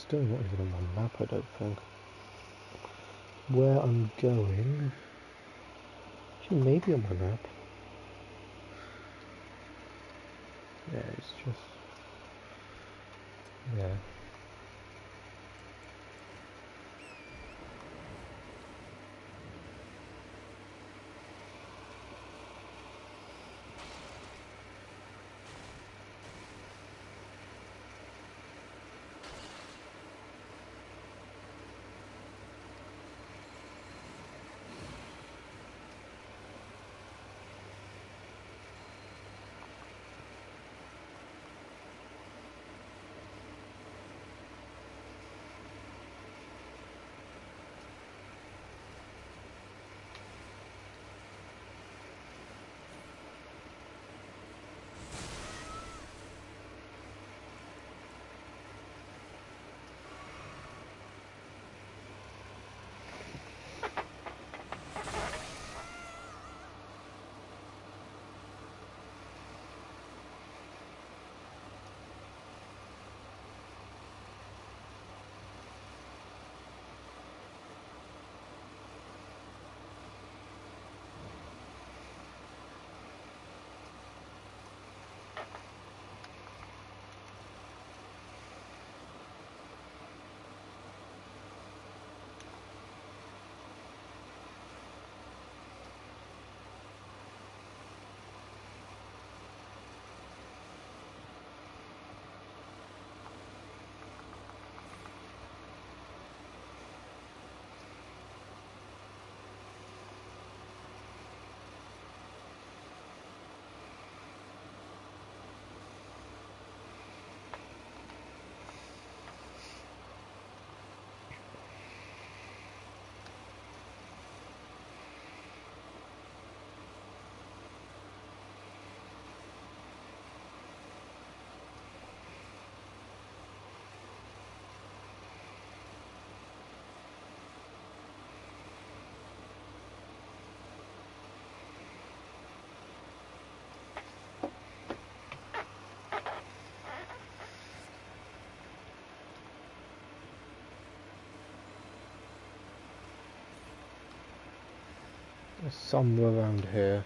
Still not even on my map, I don't think. Where I'm going... Actually, maybe on my map. Yeah, it's just... Yeah. There's somewhere around here.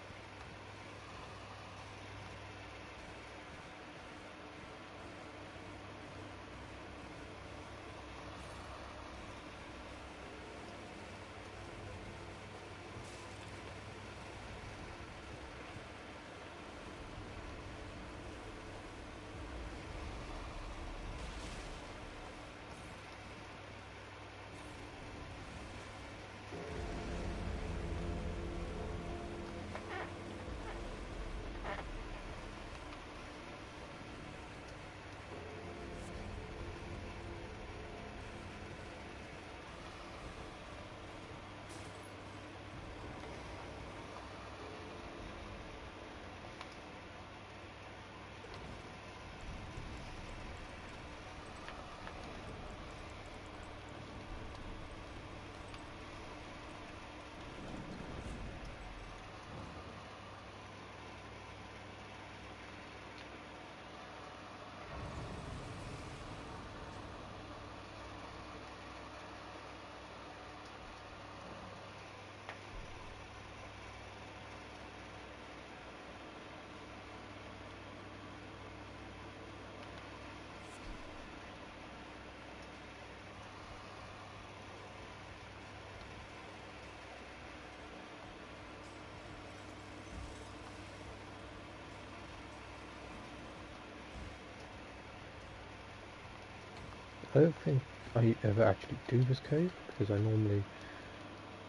I don't think I ever actually do this cave, because I normally,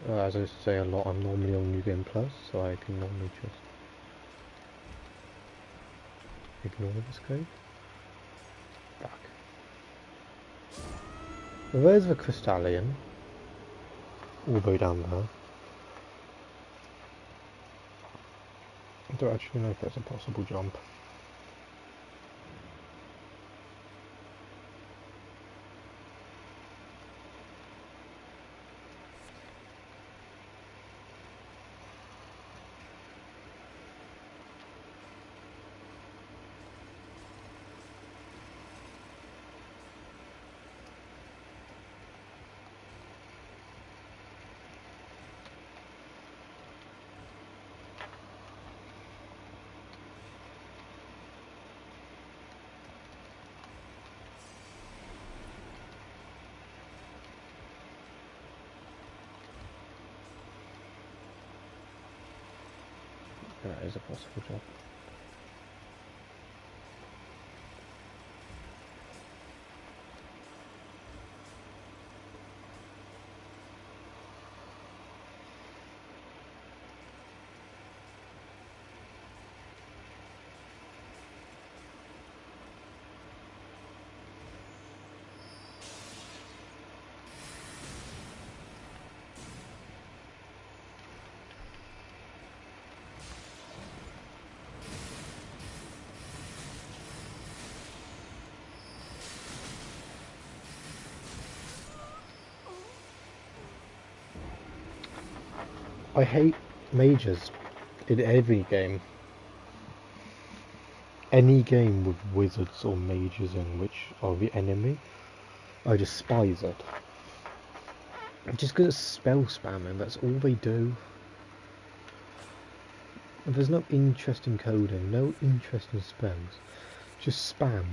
as I say a lot, I'm normally on New Game Plus, so I can normally just ignore this cave. Back. Well, there's the Crystallian, all the way down there. I don't actually know if that's a possible jump. That is a possible jump. I hate mages in every game. Any game with wizards or mages in which are the enemy, I despise it. Just because it's spell spamming, that's all they do. And there's no interest in coding, no interest in spells. Just spam.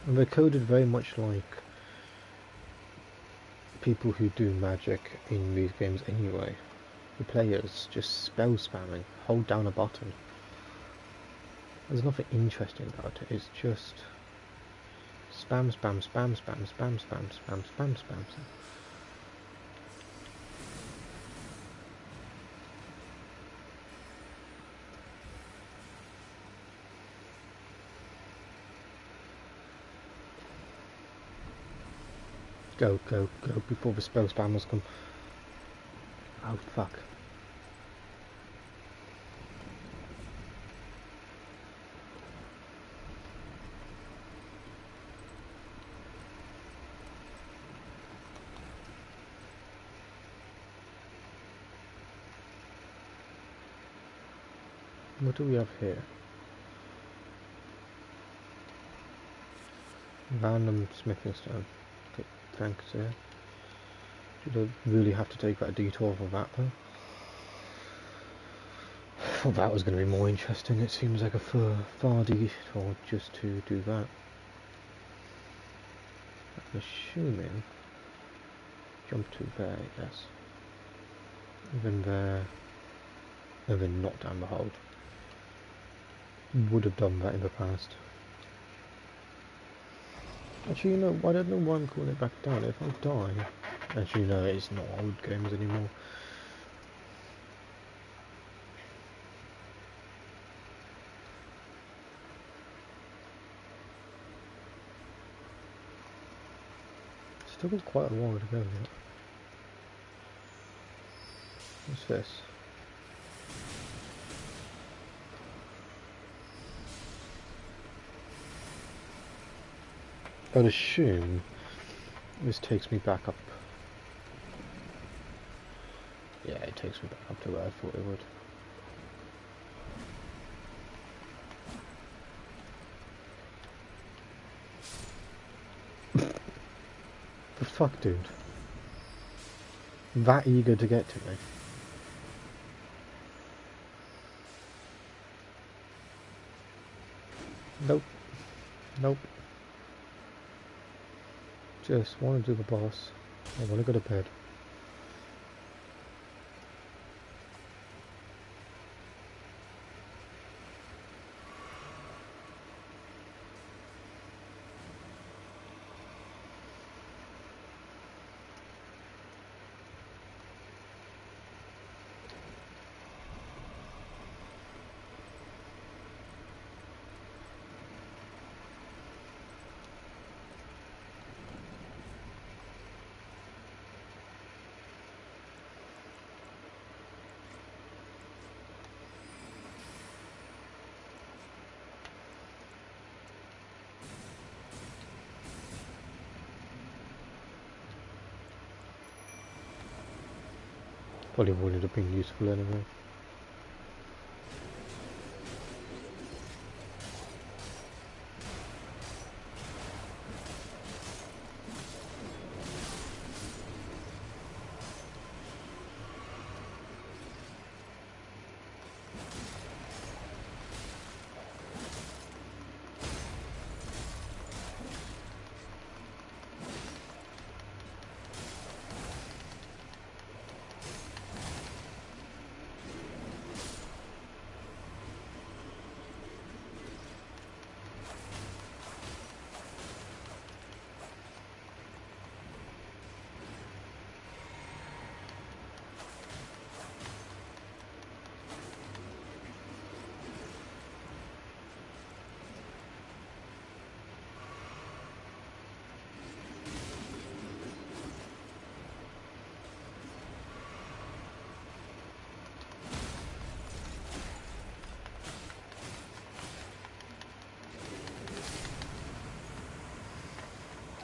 And they're coded very much like people who do magic in these games anyway. The players just spell spamming, hold down a button. There's nothing interesting about it, it's just spam, spam, spam, spam, spam, spam, spam, spam, spam. Go, go, go before the spell spammers come. Oh fuck. What do we have here? Random smithing stone. Okay, thanks, yeah. Did I really have to take that detour for that though? I thought that was going to be more interesting. It seems like a far detour just to do that. I'm assuming jump to there, I guess. Even there, and then not down the hold. Would have done that in the past. Actually, you know, I don't know why I'm calling it back down. If I die, actually, no, it's not old games anymore. Still got quite a while to go yet. What's this? I'd assume this takes me back up. Yeah, it takes me back up to where I thought it would. The fuck, dude? That eager to get to me. Nope. Nope. Just want to do the boss. I want to go to bed. Probably wouldn't have been useful anyway.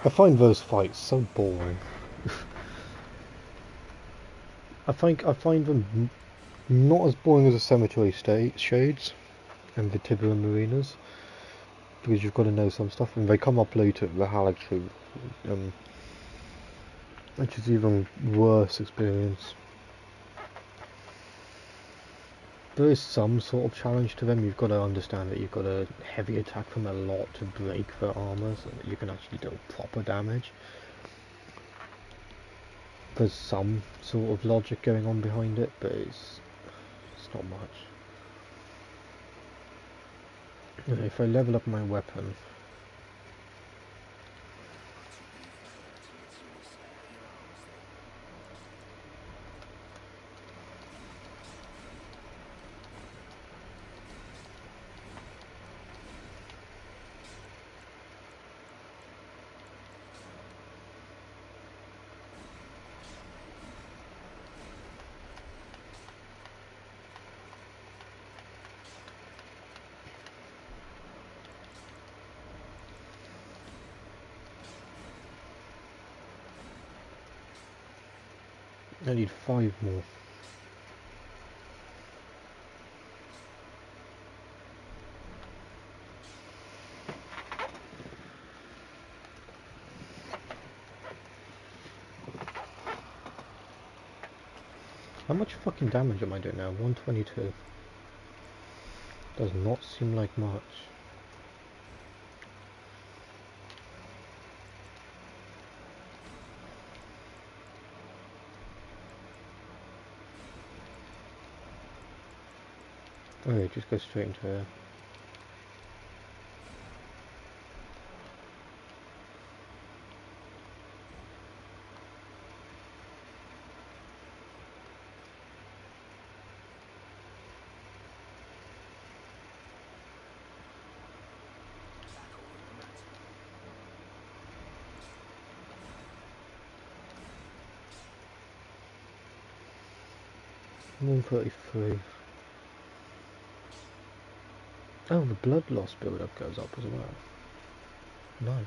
I find those fights so boring. I find them not as boring as the cemetery shades and the Tiburon Marinas, because you've got to know some stuff, and they come up later, the Halleck which is even worse experience. There is some sort of challenge to them. You've got to understand that you've got a heavy attack from a lot to break their armor, so that you can actually deal proper damage. There's some sort of logic going on behind it, but it's not much. If I level up my weapon, I need 5 more. How much fucking damage am I doing now? 122. Does not seem like much. Okay, just go straight into there. One 33. Oh, the blood loss build up goes up as well. Nice.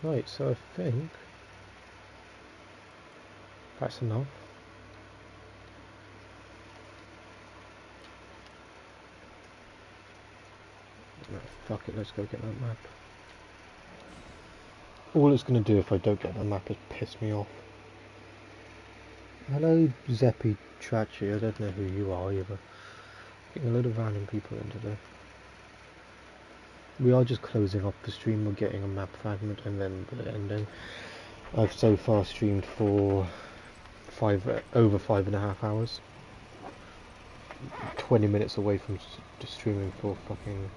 Right, so I think that's enough. No, fuck it, let's go get that map. All it's going to do if I don't get that map is piss me off. Hello, Zeppy Trachi, I don't know who you are either. Getting a load of random people in today. We are just closing up the stream, we're getting a map fragment and then the ending. I've so far streamed for over 5.5 hours. 20 minutes away from streaming for fucking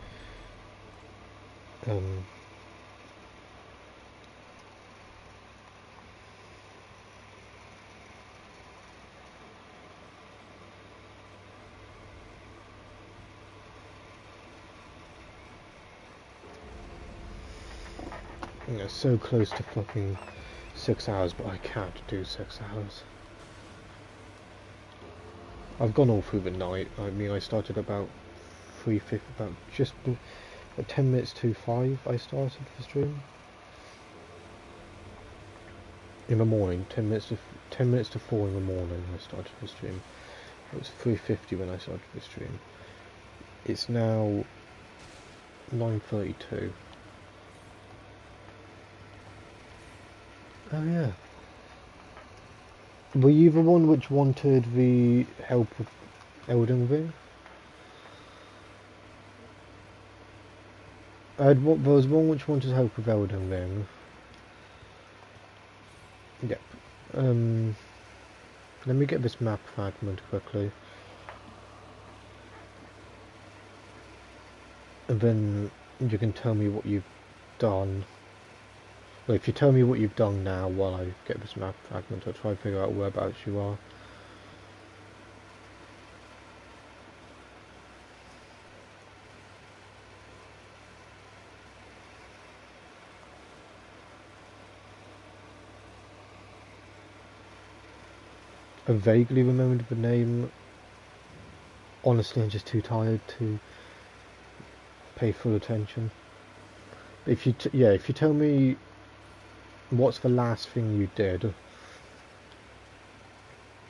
Um, so close to fucking 6 hours, but I can't do 6 hours. I've gone all through the night. I mean, I started about 3:50, about just at 10 minutes to 5. I started the stream in the morning. 10 minutes to 4 in the morning. I started the stream. It was 3:50 when I started the stream. It's now 9:32. Oh yeah. Were you the one which wanted the help with Elden Ring? There was one which wanted help with Elden Ring. Yep. Let me get this map fragment quickly. And then you can tell me what you've done. Well, if you tell me what you've done now while I get this map fragment, I'll try to figure out whereabouts you are. I vaguely remembered the name. Honestly, I'm just too tired to pay full attention. If you if you tell me what's the last thing you did,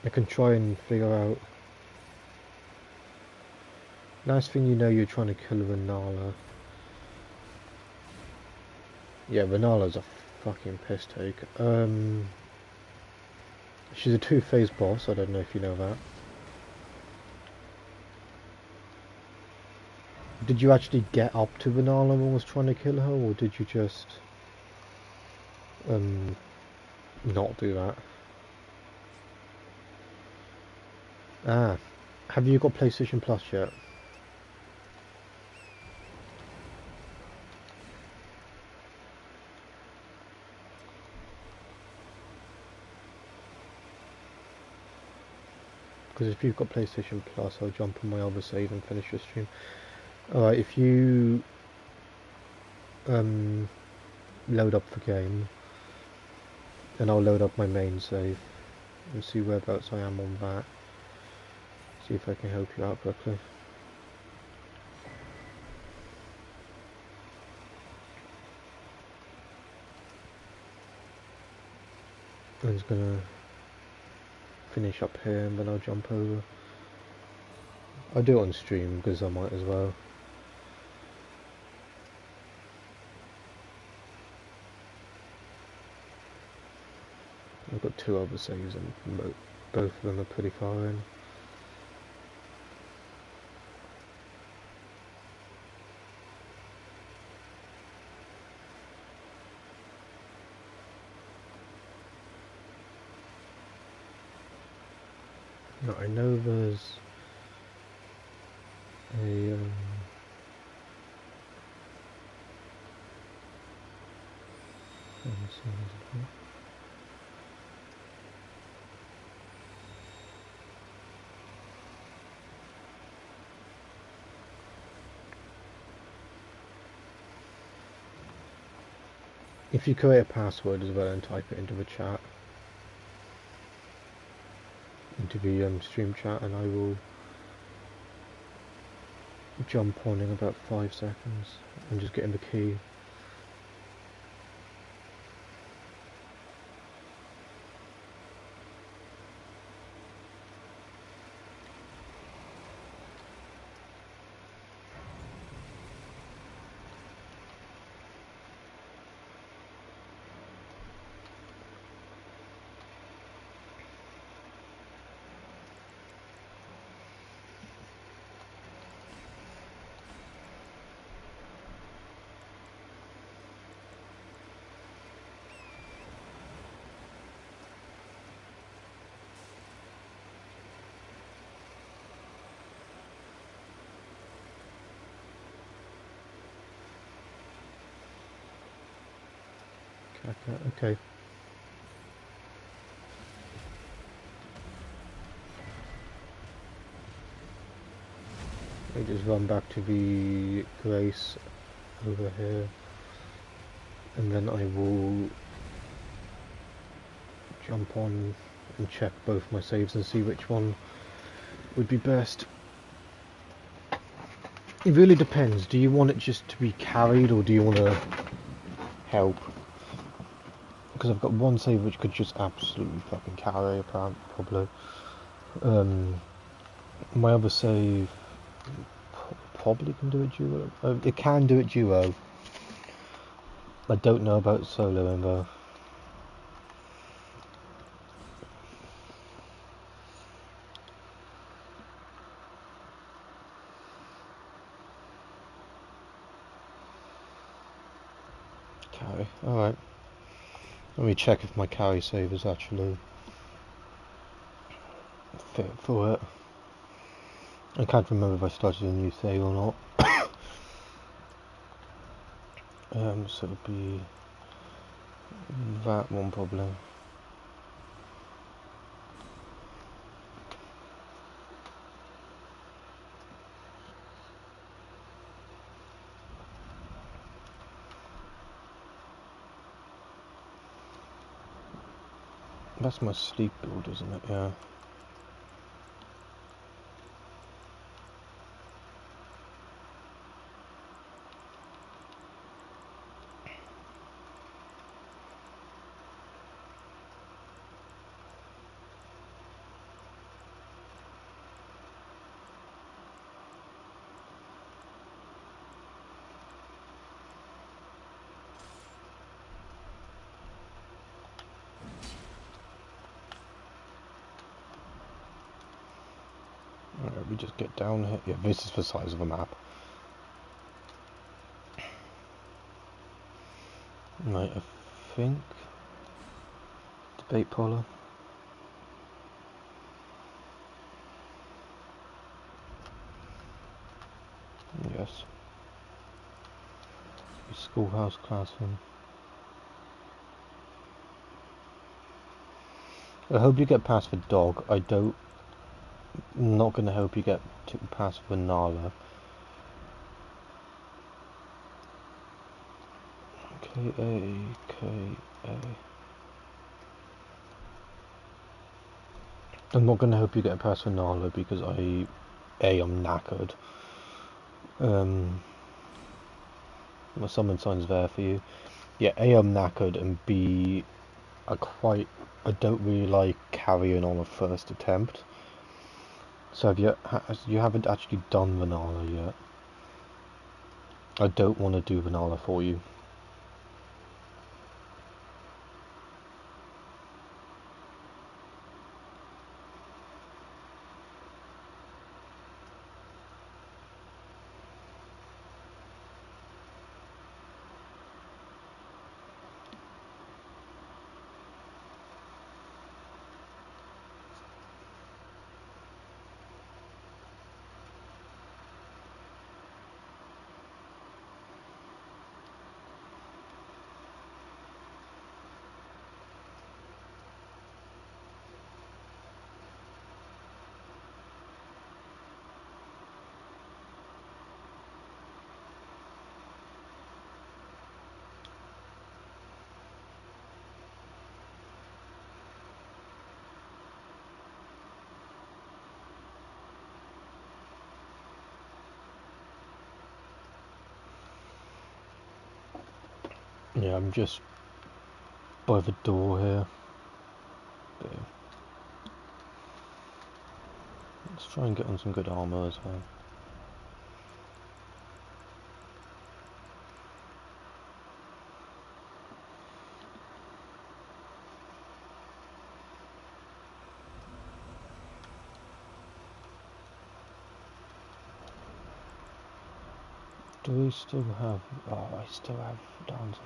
I can try and figure out. Last thing you know, you're trying to kill Renala. Yeah, Renala's a fucking piss take. She's a two-phase boss. I don't know if you know that. Did you actually get up to Renala and was trying to kill her, or did you just not do that? Ah, have you got PlayStation Plus yet? Because if you've got PlayStation Plus, I'll jump on my other save and finish your stream. Alright, if you load up the game, and I'll load up my main save and see whereabouts I am on that. See if I can help you out quickly. I'm just gonna finish up here and then I'll jump over. I'll do it on stream because I might as well. I've got two other saves and both of them are pretty far in. Now, I know there's a if you create a password as well and type it into the chat, into the stream chat, and I will jump on in about 5 seconds and just get in the key. Okay. I just run back to the Grace over here, and then I will jump on and check both my saves and see which one would be best. It really depends. Do you want it just to be carried, or do you want to help? Because I've got one save which could just absolutely fucking carry, probably. My other save probably can do it duo. It can do it duo. I don't know about solo though. Carry. Alright. Let me check if my carry save is actually fit for it. I can't remember if I started a new save or not. So it'll be that one probably. That's my sleep build, isn't it? Yeah. Alright, we just get down here. Yeah, this is the size of a map. Right, I think. Debate polar. Yes. Schoolhouse classroom. I hope you get past the dog. I'm not going to help you get past the Nala. K-A, K-A. I'm not going to help you get past the Nala because I'm knackered. My summon sign's there for you. Yeah, A, I'm knackered, and B, I don't really like carrying on a first attempt. So you haven't actually done Vanilla yet. I don't want to do Vanilla for you. Yeah, I'm just by the door here. There. Let's try and get on some good armor as well. Do we still have... Oh, I still have Danza.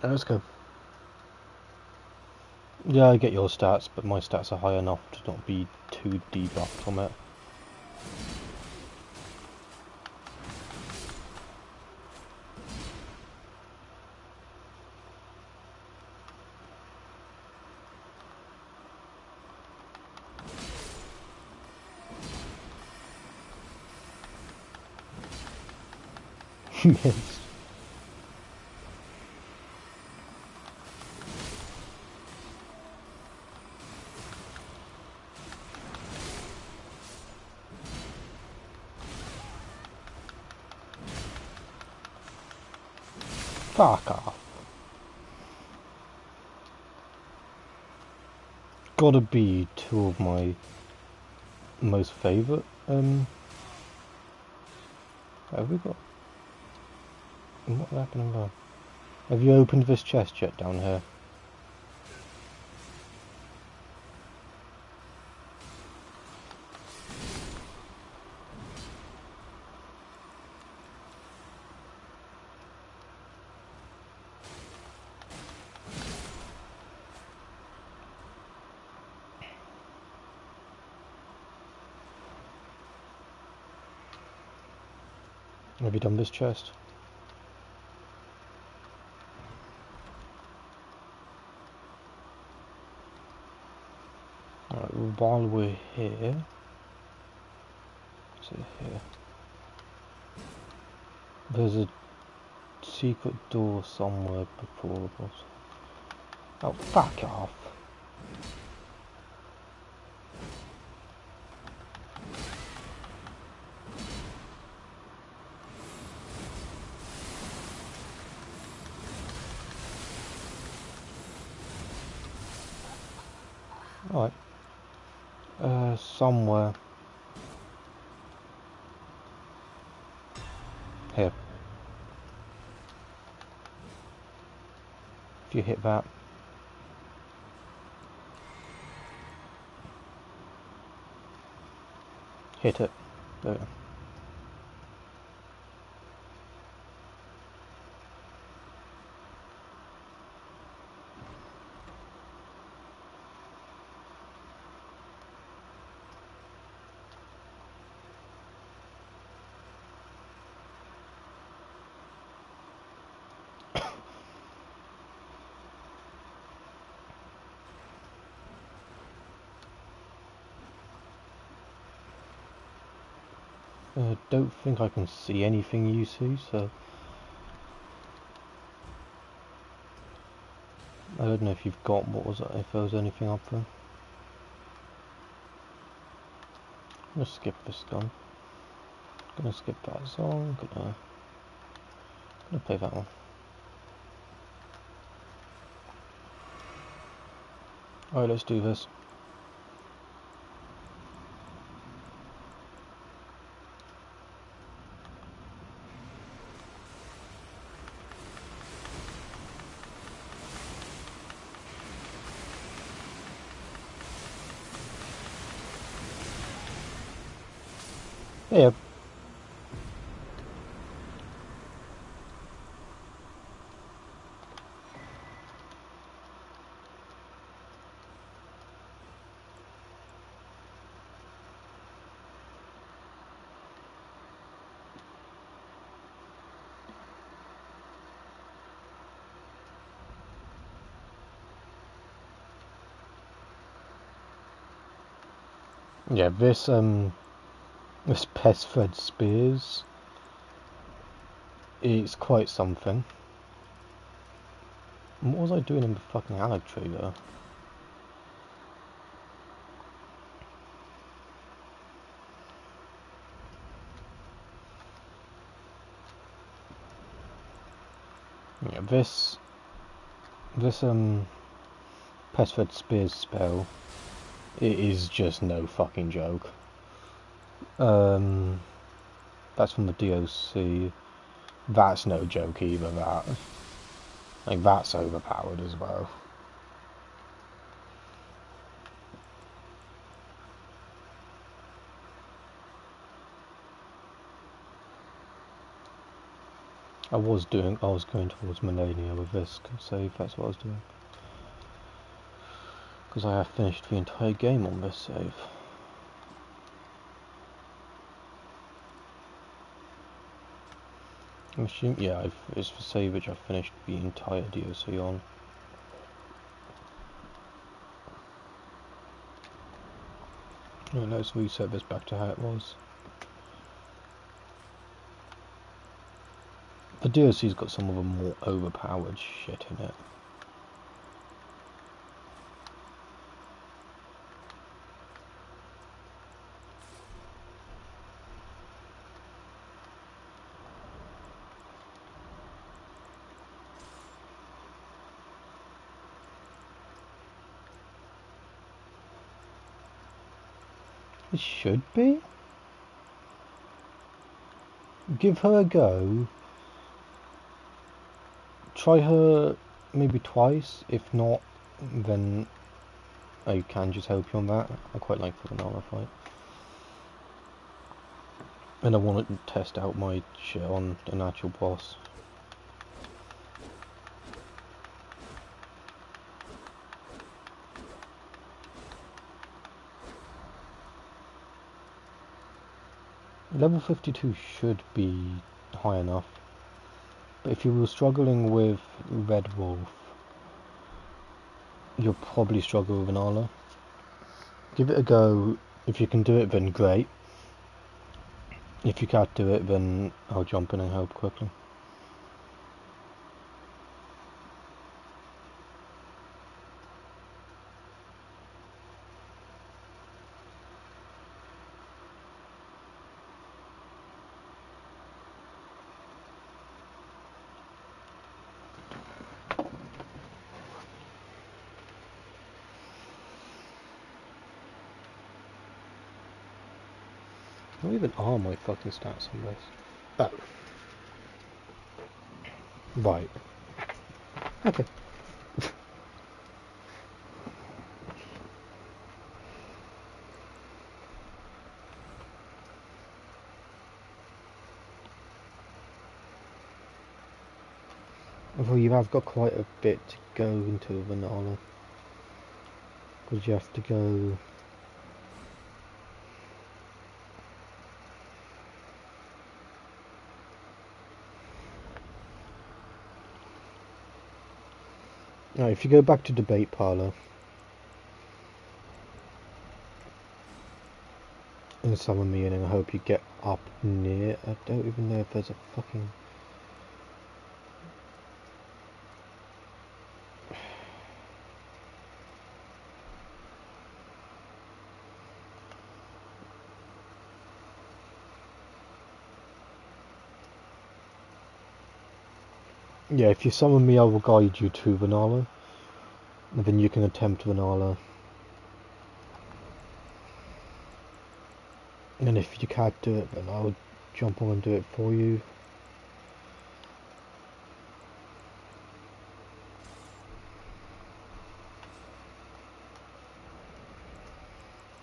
Let's go. Yeah, I get your stats, but my stats are high enough to not be too debuffed from it. Yes. Fuck off. Gotta be two of my most favourite, have we got? What happened there? Have you opened this chest yet down here? Have you done this chest? Alright, while we're here... What's it here? There's a secret door somewhere before us. Oh, fuck off. Alright. Somewhere. Here. If you hit that. Hit it. There. Don't think I can see anything you see, so... I don't know if you've got, what was it, if there was anything up there. I'm gonna skip this gun. Gonna skip that song, gonna play that one. Alright, let's do this. Yeah. Yeah, this pest thread spears, it's quite something. What was I doing in the fucking alec tree though? Yeah, this pest thread spears spell, it is just no fucking joke. That's from the DOC. That's no joke either, that. Like, that's overpowered as well. I was going towards Millennia with this save, that's what I was doing. Because I have finished the entire game on this save. I'm assuming, yeah, it's the save which I finished the entire DLC on. And let's reset this back to how it was. The DLC's got some of the more overpowered shit in it. It should be. Give her a go. Try her maybe twice. If not, then I can just help you on that. I quite like the vanilla fight. And I want to test out my shit on an actual boss. Level 52 should be high enough. But if you were struggling with Red Wolf, you'll probably struggle with Vanilla. Give it a go. If you can do it, then great. If you can't do it, then I'll jump in and help quickly. What even are my fucking stats on this? Oh. Right. Okay. Although you have got quite a bit to go into Vanilla. Because you have to go... Now, if you go back to Debate Parlour and summon me in, and I hope you get up near... I don't even know if there's a fucking... Yeah, if you summon me, I will guide you to Vanilla. And then you can attempt Vanilla. And if you can't do it, then I'll jump on and do it for you.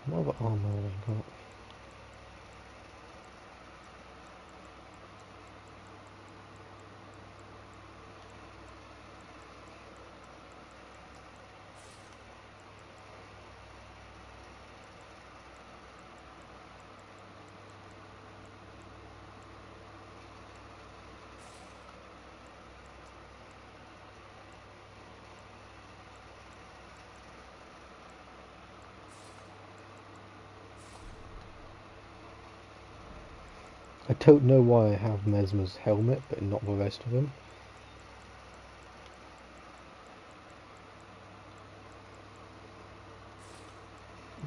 What other armor have I got? I don't know why I have Mesmer's helmet, but not the rest of him.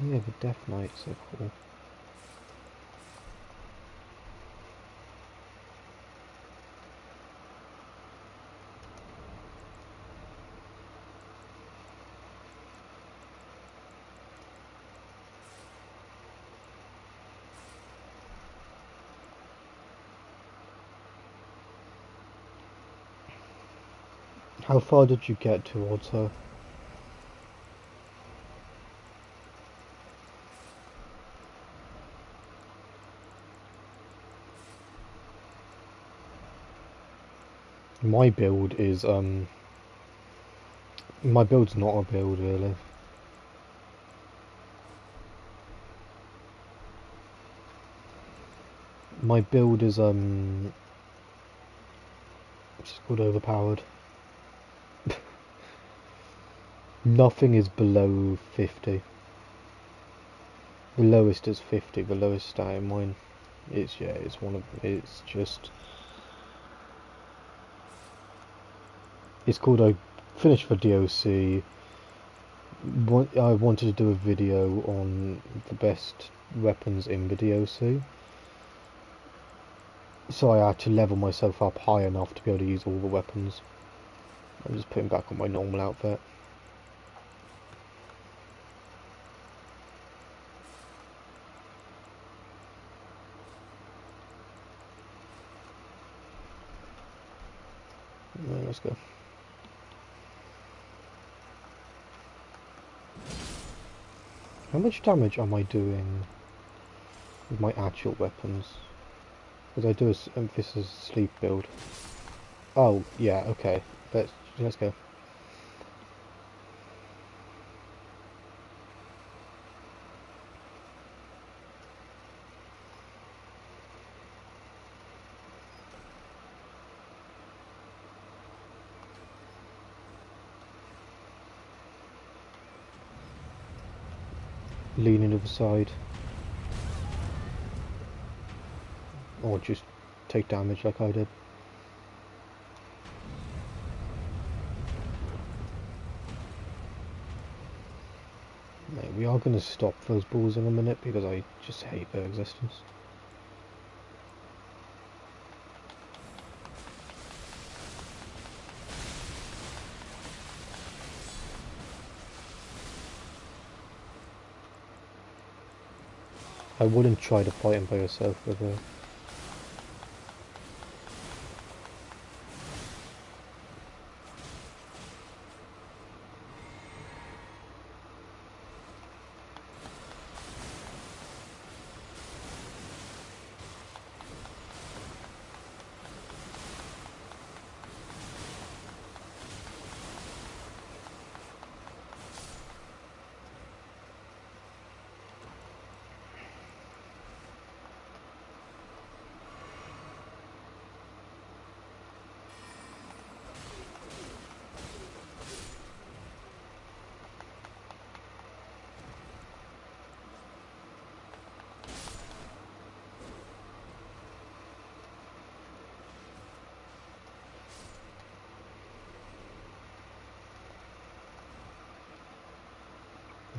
Yeah, the Death Knights are cool. How far did you get towards her? My build is my build's not a build really. My build is it's called overpowered. Nothing is below 50. The lowest is 50. The lowest stat in mine. It's it's one of it's just. It's called I finished the DOC. I wanted to do a video on the best weapons in the DOC. So I had to level myself up high enough to be able to use all the weapons. I'm just putting back on my normal outfit. Right, let's go. How much damage am I doing with my actual weapons? Because I do this is sleep build. Oh yeah, okay. Let's go. Lean into the side. Or just take damage like I did. Mate, we are going to stop those balls in a minute because I just hate their existence. I wouldn't try to fight him by yourself with a...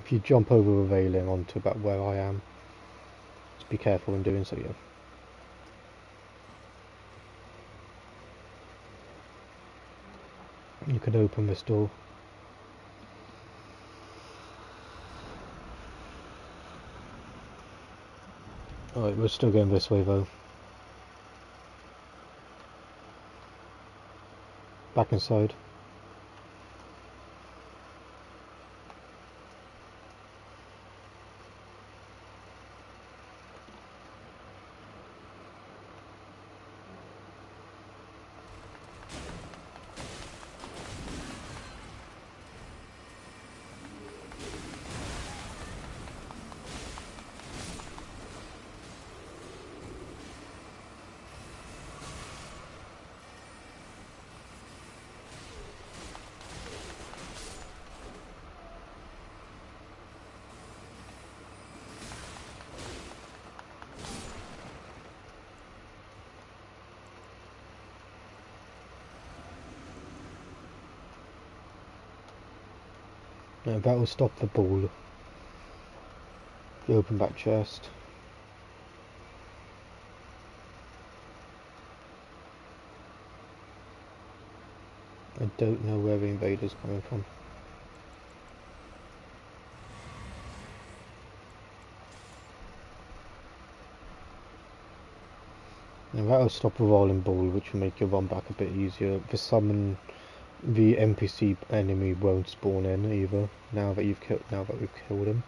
If you jump over the railing onto about where I am, just be careful in doing so, yeah. You can open this door. Alright, we're still going this way though. Back inside. Now that will stop the ball. The open back chest. I don't know where the invader's coming from. Now that'll stop the rolling ball, which will make your run back a bit easier. The NPC enemy won't spawn in either. Now that we've killed him.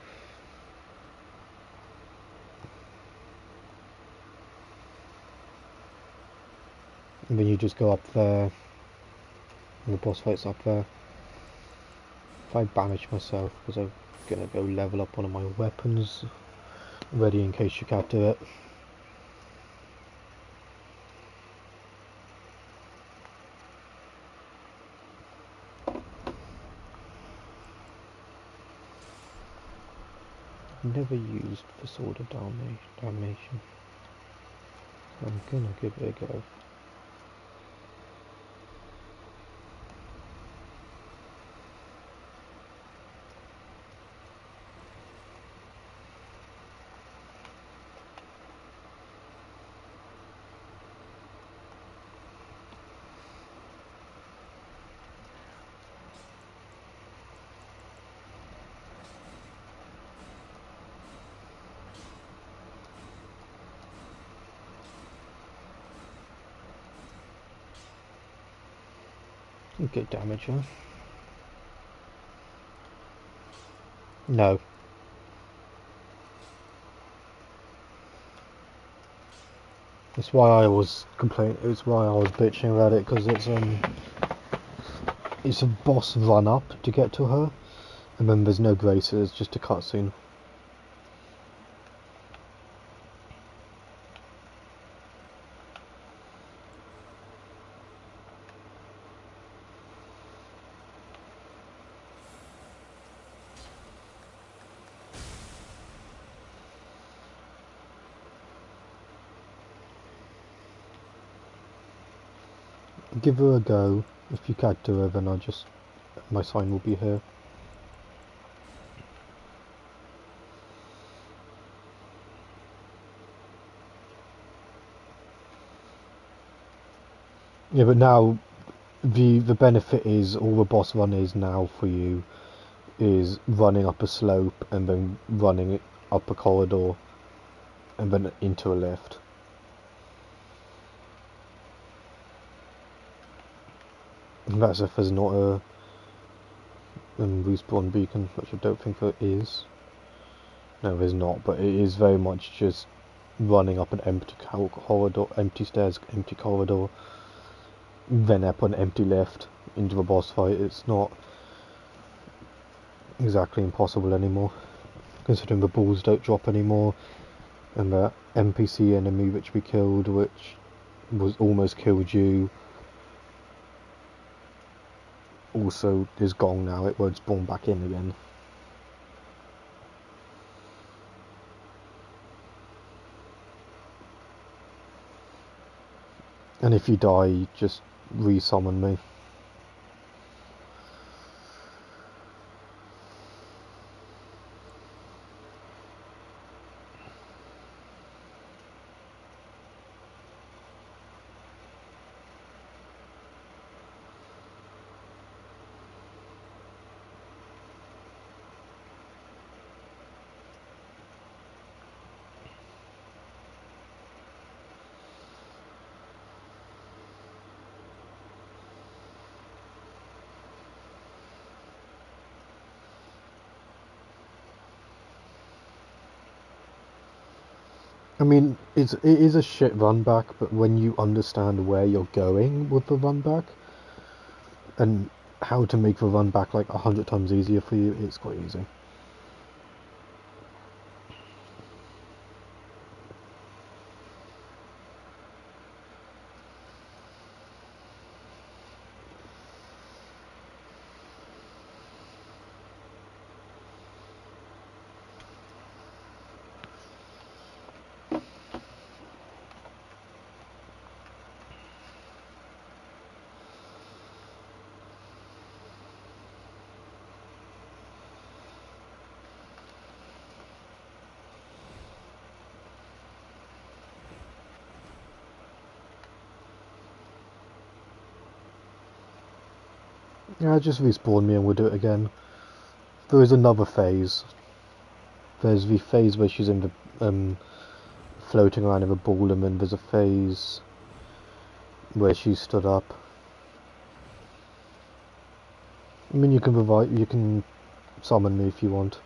And then you just go up there, And the boss fight's up there. If I banish myself, because I'm gonna go level up one of my weapons, ready in case you can't do it. Never used the sword of damnation. I'm gonna give it a go. Good damage, huh? No. That's why I was complaining. It's why I was bitching about it, because it's a boss run up to get to her, and then there's no graces, just a cutscene. Give her a go. If you can't do her, then my sign will be here. Yeah, but now the benefit is all the boss run is now for you is running up a slope and then running up a corridor and then into a lift. And that's if there's not a respawn beacon, which I don't think there is. No, there's not, but it is very much just running up an empty corridor, empty stairs, empty corridor, then up an empty lift into a boss fight. It's not exactly impossible anymore, considering the balls don't drop anymore, and the NPC enemy which we killed, which was almost killed you, also is gone now. It won't spawn back in again. And if you die, just re-summon me. I mean, it is a shit run back, but when you understand where you're going with the run back and how to make the run back like 100 times easier for you, it's quite easy. Yeah, just respawn me and we'll do it again. There is another phase. There's the phase where she's in the floating around in the ball, and then there's a phase where she stood up. I mean, you can summon me if you want.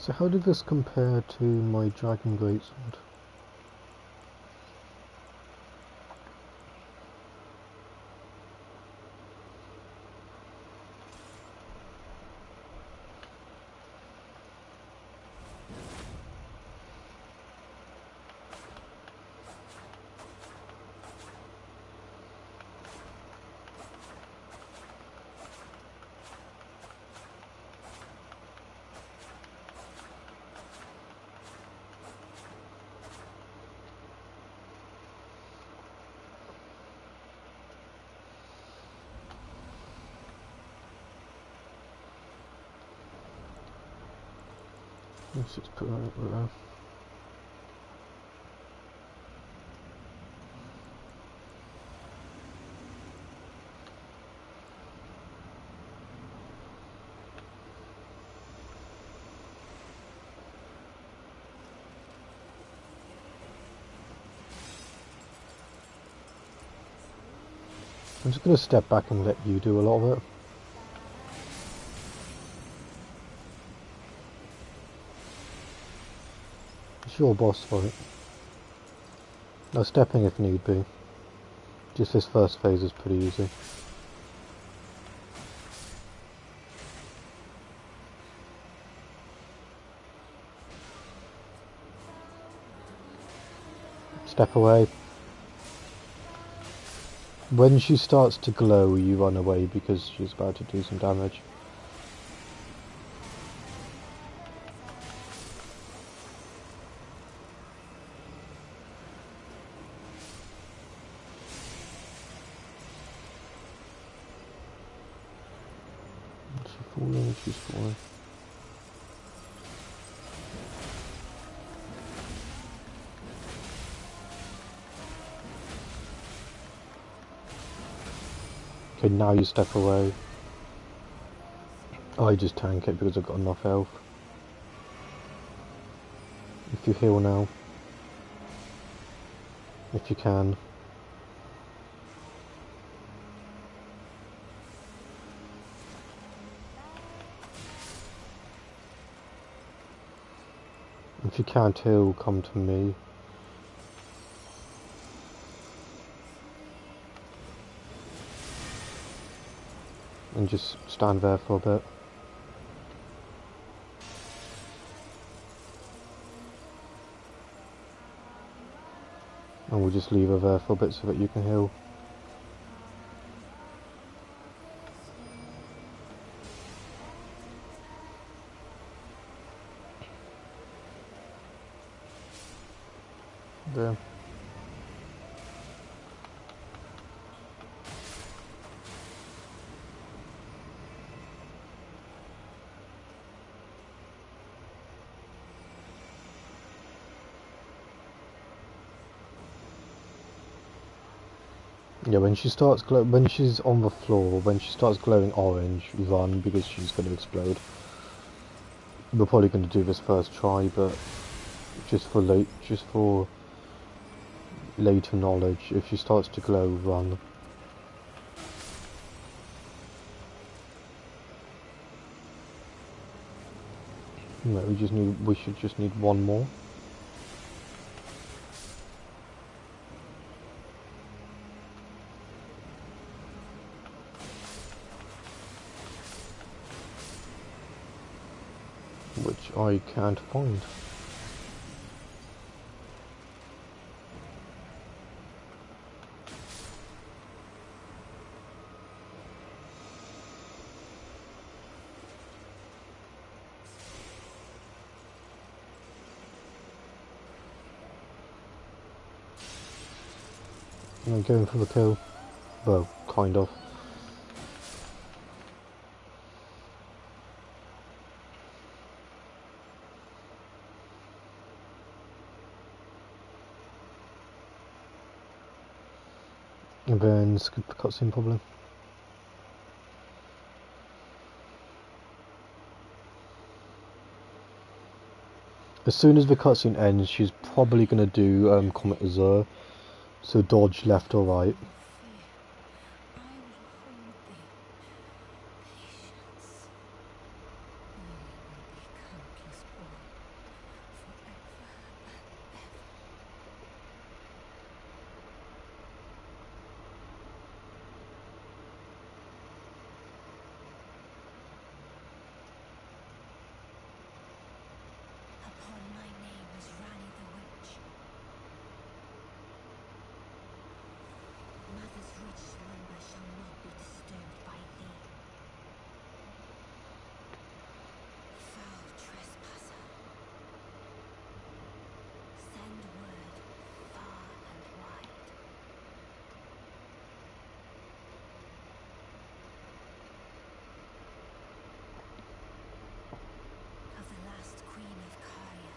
So how did this compare to my Dragon Greatsword? Let's just put that up there. I'm just going to step back and let you do a lot of it. It's your boss fight. No stepping if need be. Just this first phase is pretty easy. Step away. When she starts to glow, you run away because she's about to do some damage. She's falling, she's falling. Okay, now you step away. I just tank it because I've got enough health. If you heal now. If you can. If you can't heal, come to me. And just stand there for a bit. And we'll just leave her there for a bit so that you can heal. There. Yeah, when she starts when she's on the floor, when she starts glowing orange, run because she's going to explode. We're probably going to do this first try, but just for later knowledge, if she starts to glow, run. No, we should just need one more. Which I can't find. I'm going for the kill. Well, kind of. And then skip the cutscene probably. As soon as the cutscene ends, she's probably going to do Comet Azure. So dodge left or right. I will hold thee. Patience. There will be countless born which slumber shall not be disturbed by thee. Foul trespasser, send word far and wide. Of the last queen of Caria,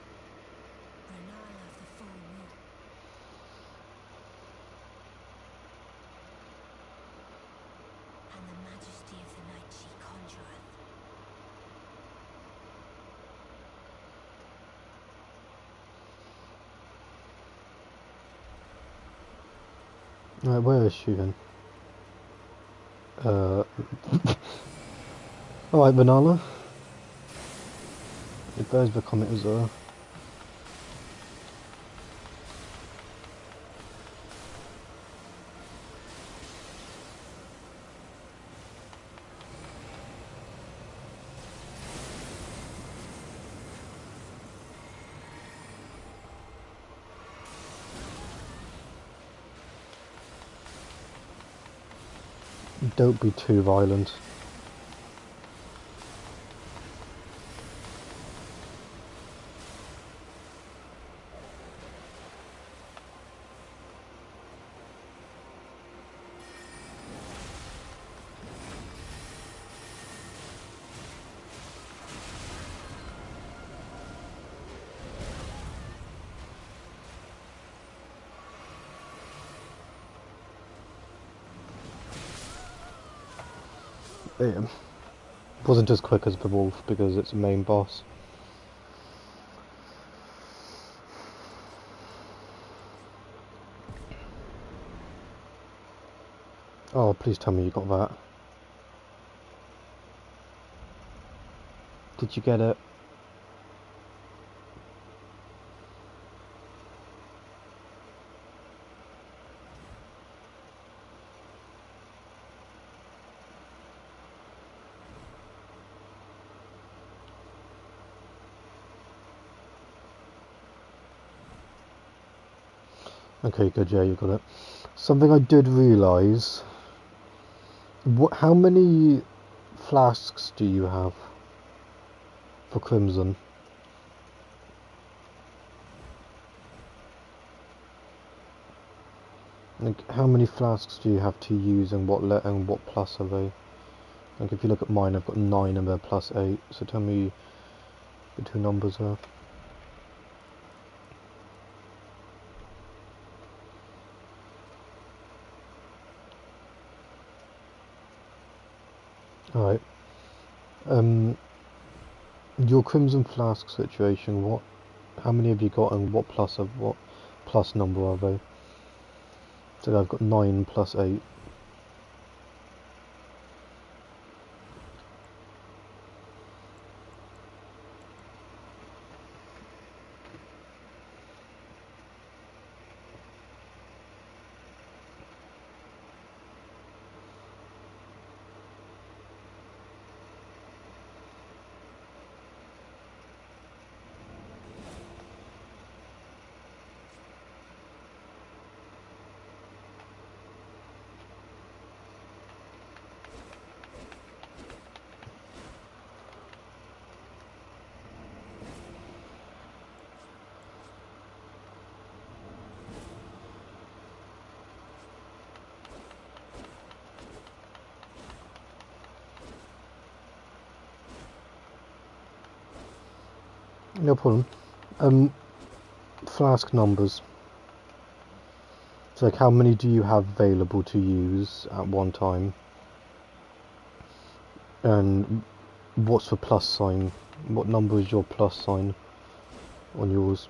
Renala of the full moon, and the majesty of the night she conjureth. Right, where is she then? Alright, Vanilla. It bears become it as a... Don't be too violent. It wasn't as quick as the wolf because it's a main boss. Oh, please tell me you got that. Did you get it? Okay, good, yeah, you got it. Something I did realise... How many flasks do you have for Crimson? Like, how many flasks do you have to use and what plus are they? Like, if you look at mine, I've got 9 and they're plus 8, so tell me the two numbers are. Alright. Your Crimson Flask situation, how many have you got and what plus number are they? So I've got 9 plus 8. No problem. Flask numbers. So like how many do you have available to use at one time? And what's the plus sign? What number is your plus sign on yours?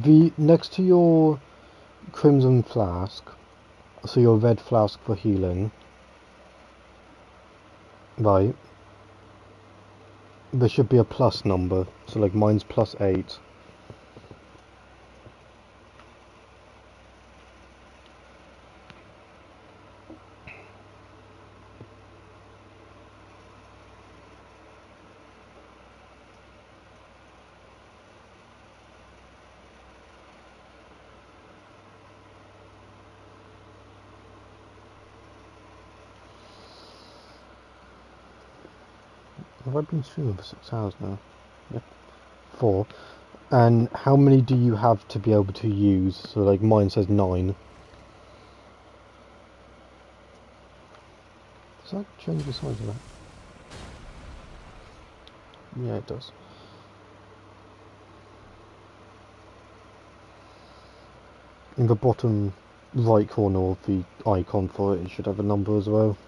The next to your crimson flask, so your red flask for healing, right? There should be a plus number, so like mine's +8. Have I been streaming for 6 hours now? Yeah. 4. And how many do you have to be able to use? So like mine says 9. Does that change the size of that? Yeah, it does. In the bottom right corner of the icon for it, it should have a number as well.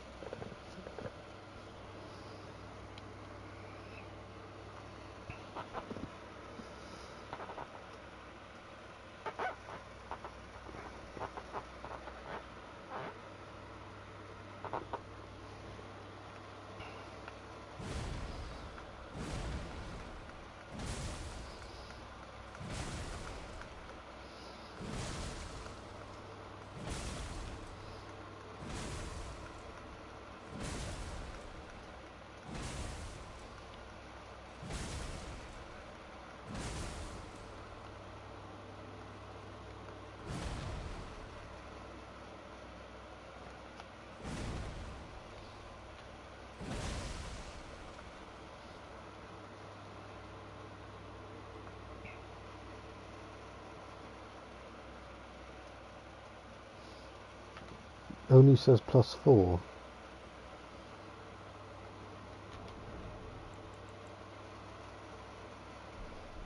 Only says +4.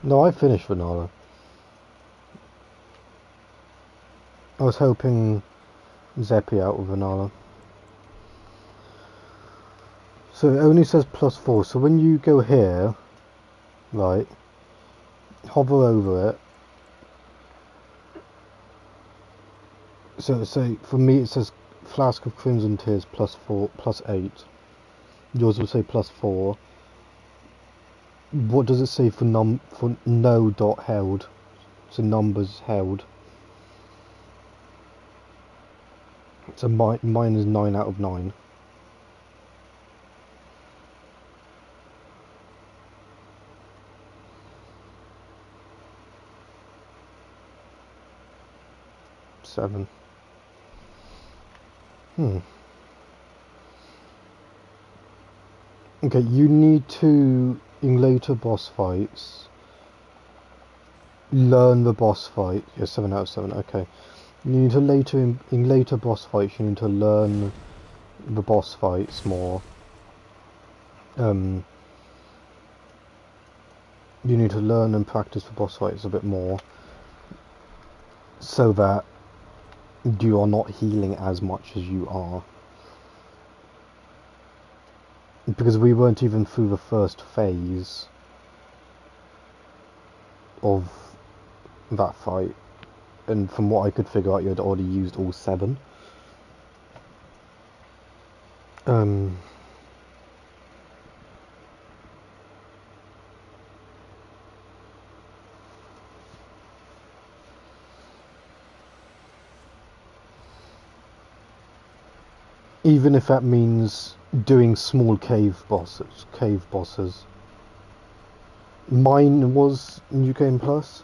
No, I finished vanilla. I was helping Zeppy out with vanilla. So it only says +4, so when you go here, right, hover over it. So for me it says Flask of Crimson Tears +4, +8. Yours will say +4. What does it say for no dot held? So numbers held. So mine is 9 out of 9. Seven. Okay, you need to, in later boss fights, learn the boss fight. Yeah, 7 out of 7, okay. You need to in later boss fights, you need to learn the boss fights more. You need to learn and practice the boss fights a bit more, so that you are not healing as much as you are. Because we weren't even through the first phase of that fight, and from what I could figure out, you had already used all 7. Even if that means doing small cave bosses. Mine was New Game Plus.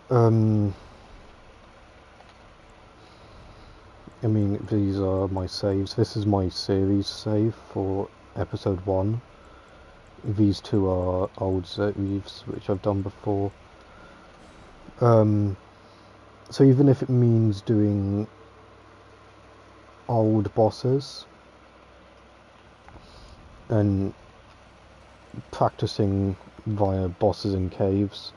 I mean, these are my saves. This is my series save for episode 1. These 2 are old saves, which I've done before. So even if it means doing old bosses and practicing via bosses in caves,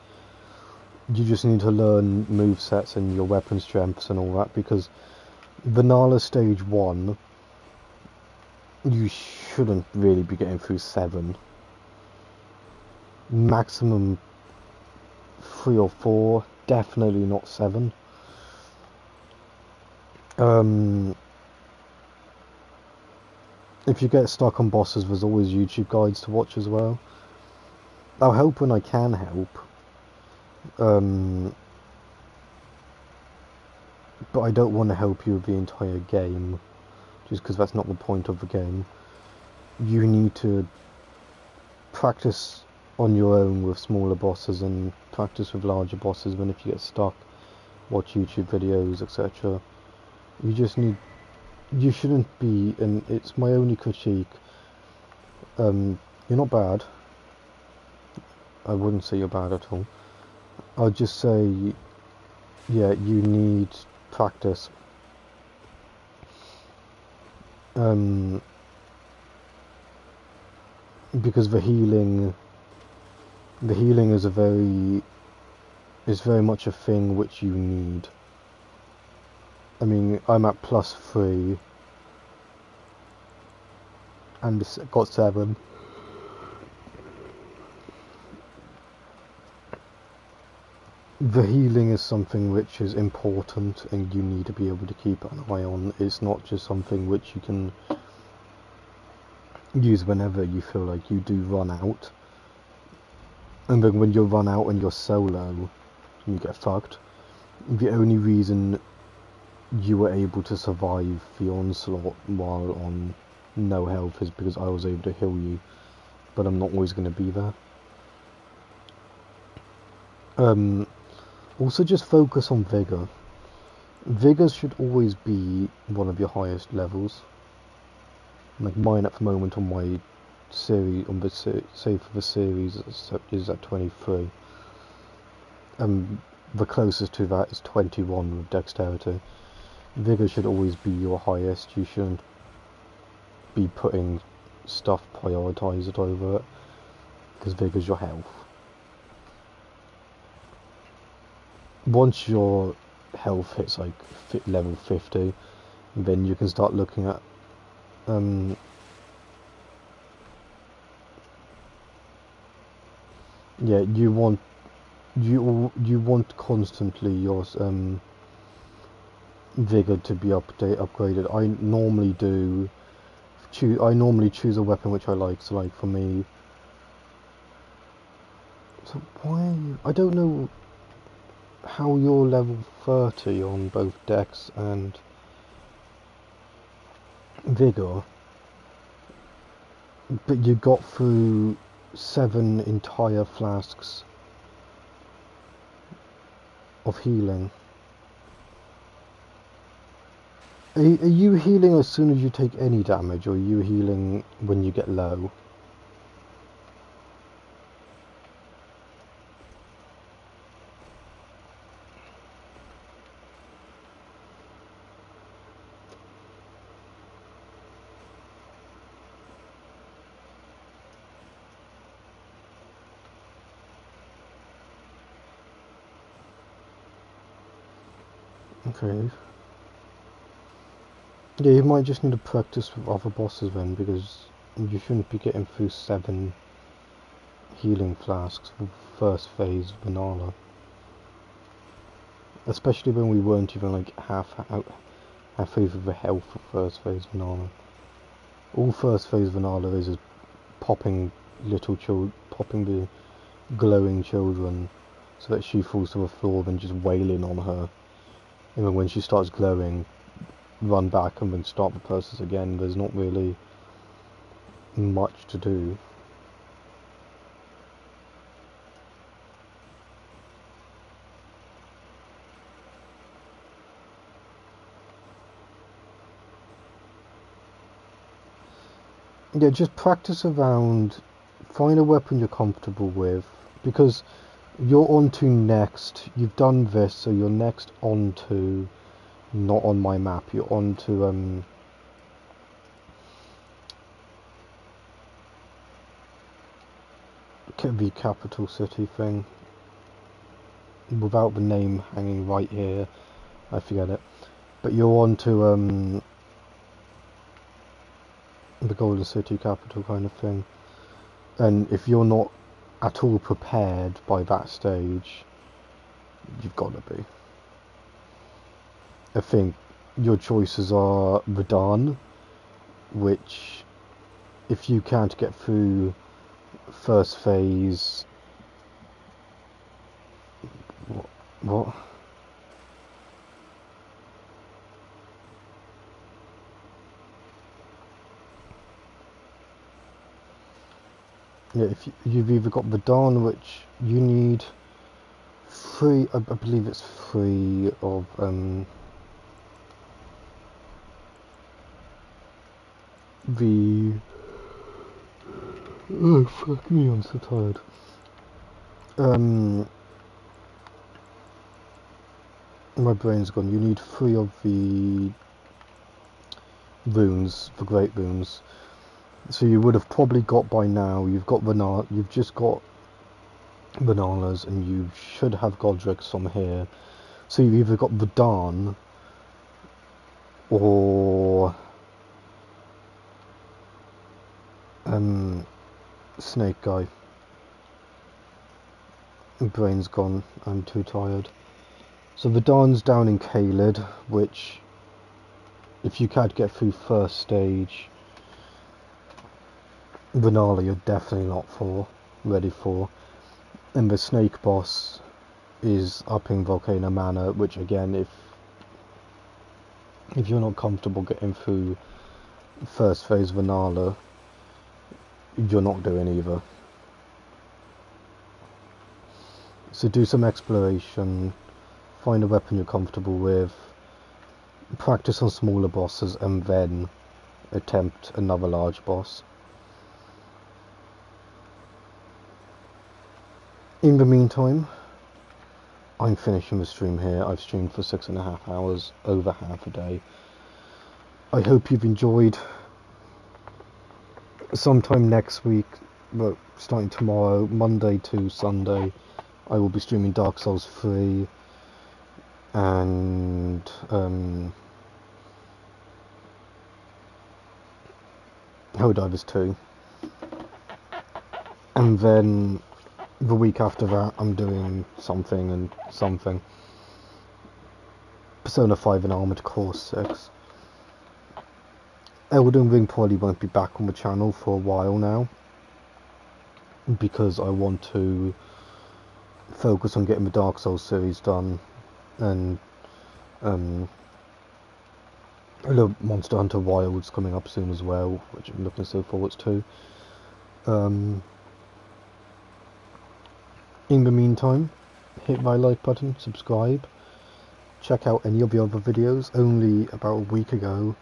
you just need to learn movesets and your weapon strengths and all that, because vanilla stage 1 you shouldn't really be getting through 7, maximum 3 or 4 definitely not 7. If you get stuck on bosses, there's always YouTube guides to watch as well. I'll help when I can help. But I don't want to help you with the entire game, just because that's not the point of the game. You need to practice on your own with smaller bosses and practice with larger bosses. When if you get stuck, watch YouTube videos, etc. You shouldn't be, and it's my only critique. You're not bad. I wouldn't say you're bad at all. I'd just say, yeah, you need practice. Because the healing is very much a thing which you need. I mean, I'm at +3 and got 7. The healing is something which is important and you need to be able to keep an eye on. It's not just something which you can use whenever you feel like you do run out. And then when you run out and you're solo, you get fucked. The only reason you were able to survive the onslaught while on no health is because I was able to heal you, but I'm not always going to be there. Also just focus on Vigor. Vigor should always be one of your highest levels. Like mine at the moment on my series, on the save for the series is at 23. The closest to that is 21 with Dexterity. Vigor should always be your highest. You shouldn't be putting stuff prioritised over it, because Vigor's your health. Once your health hits like level 50, then you can start looking at yeah, you want constantly your Vigor to be upgraded. I normally choose a weapon which I like. So like for me, so why I don't know how you're level 30 on both Dex and Vigor, but you got through 7 entire flasks of healing. Are you healing as soon as you take any damage, or are you healing when you get low? Okay. Yeah, you might just need to practice with other bosses then, because you shouldn't be getting through 7 healing flasks for first phase Vanilla. Especially when we weren't even like halfway through the health of first phase Vanilla. All first phase Vanilla is popping popping the glowing children so that she falls to the floor, then just wailing on her. And then when she starts glowing, run back and then start the process again. There's not really much to do. Yeah, just practice around, find a weapon you're comfortable with, because you're on to next, you've done this, so you're next on to, not on my map, you're on to the capital city thing, without the name hanging right here, I forget it, but you're on to the Golden City capital kind of thing. And if you're not at all prepared by that stage, you've got to be. I think your choices are Radahn, which, if you can't get through first phase... What? Yeah, if you've either got Radahn, which you need 3, I believe it's 3 of the... Oh fuck me, I'm so tired. My brain's gone. You need 3 of the runes, the great runes. So you would have probably got by now. You've got you've just got bananas, and you should have Godric's from here. So you've either got Radahn or Snake Guy. Brain's gone. I'm too tired. So Radahn's down in Caelid, which, if you can't get through first stage, Renala you're definitely not ready for. And the Snake boss is up in Volcano Manor, which again, if you're not comfortable getting through first phase Renala, you're not doing either. So do some exploration, find a weapon you're comfortable with, practice on smaller bosses, and then attempt another large boss. In the meantime, I'm finishing the stream here. I've streamed for 6.5 hours, over half a day. I hope you've enjoyed. Sometime next week, well, starting tomorrow, Monday to Sunday, I will be streaming Dark Souls 3 and Helldivers 2. And then the week after that, I'm doing something and something. Persona 5 and Armored Core 6. Elden Ring probably won't be back on the channel for a while now, because I want to focus on getting the Dark Souls series done, and a little Monster Hunter Wilds coming up soon as well, which I'm looking so forward to. In the meantime, hit my like button, subscribe, check out any of the other videos. Only about a week ago,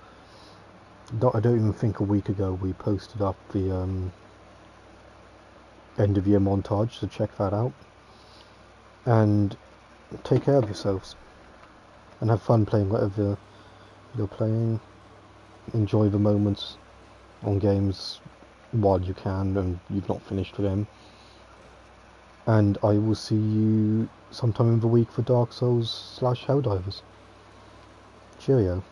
I don't even think a week ago, we posted up the end of year montage, so check that out. And take care of yourselves, and have fun playing whatever you're playing. Enjoy the moments on games while you can and you've not finished with them. And I will see you sometime in the week for Dark Souls / Helldivers. Cheerio.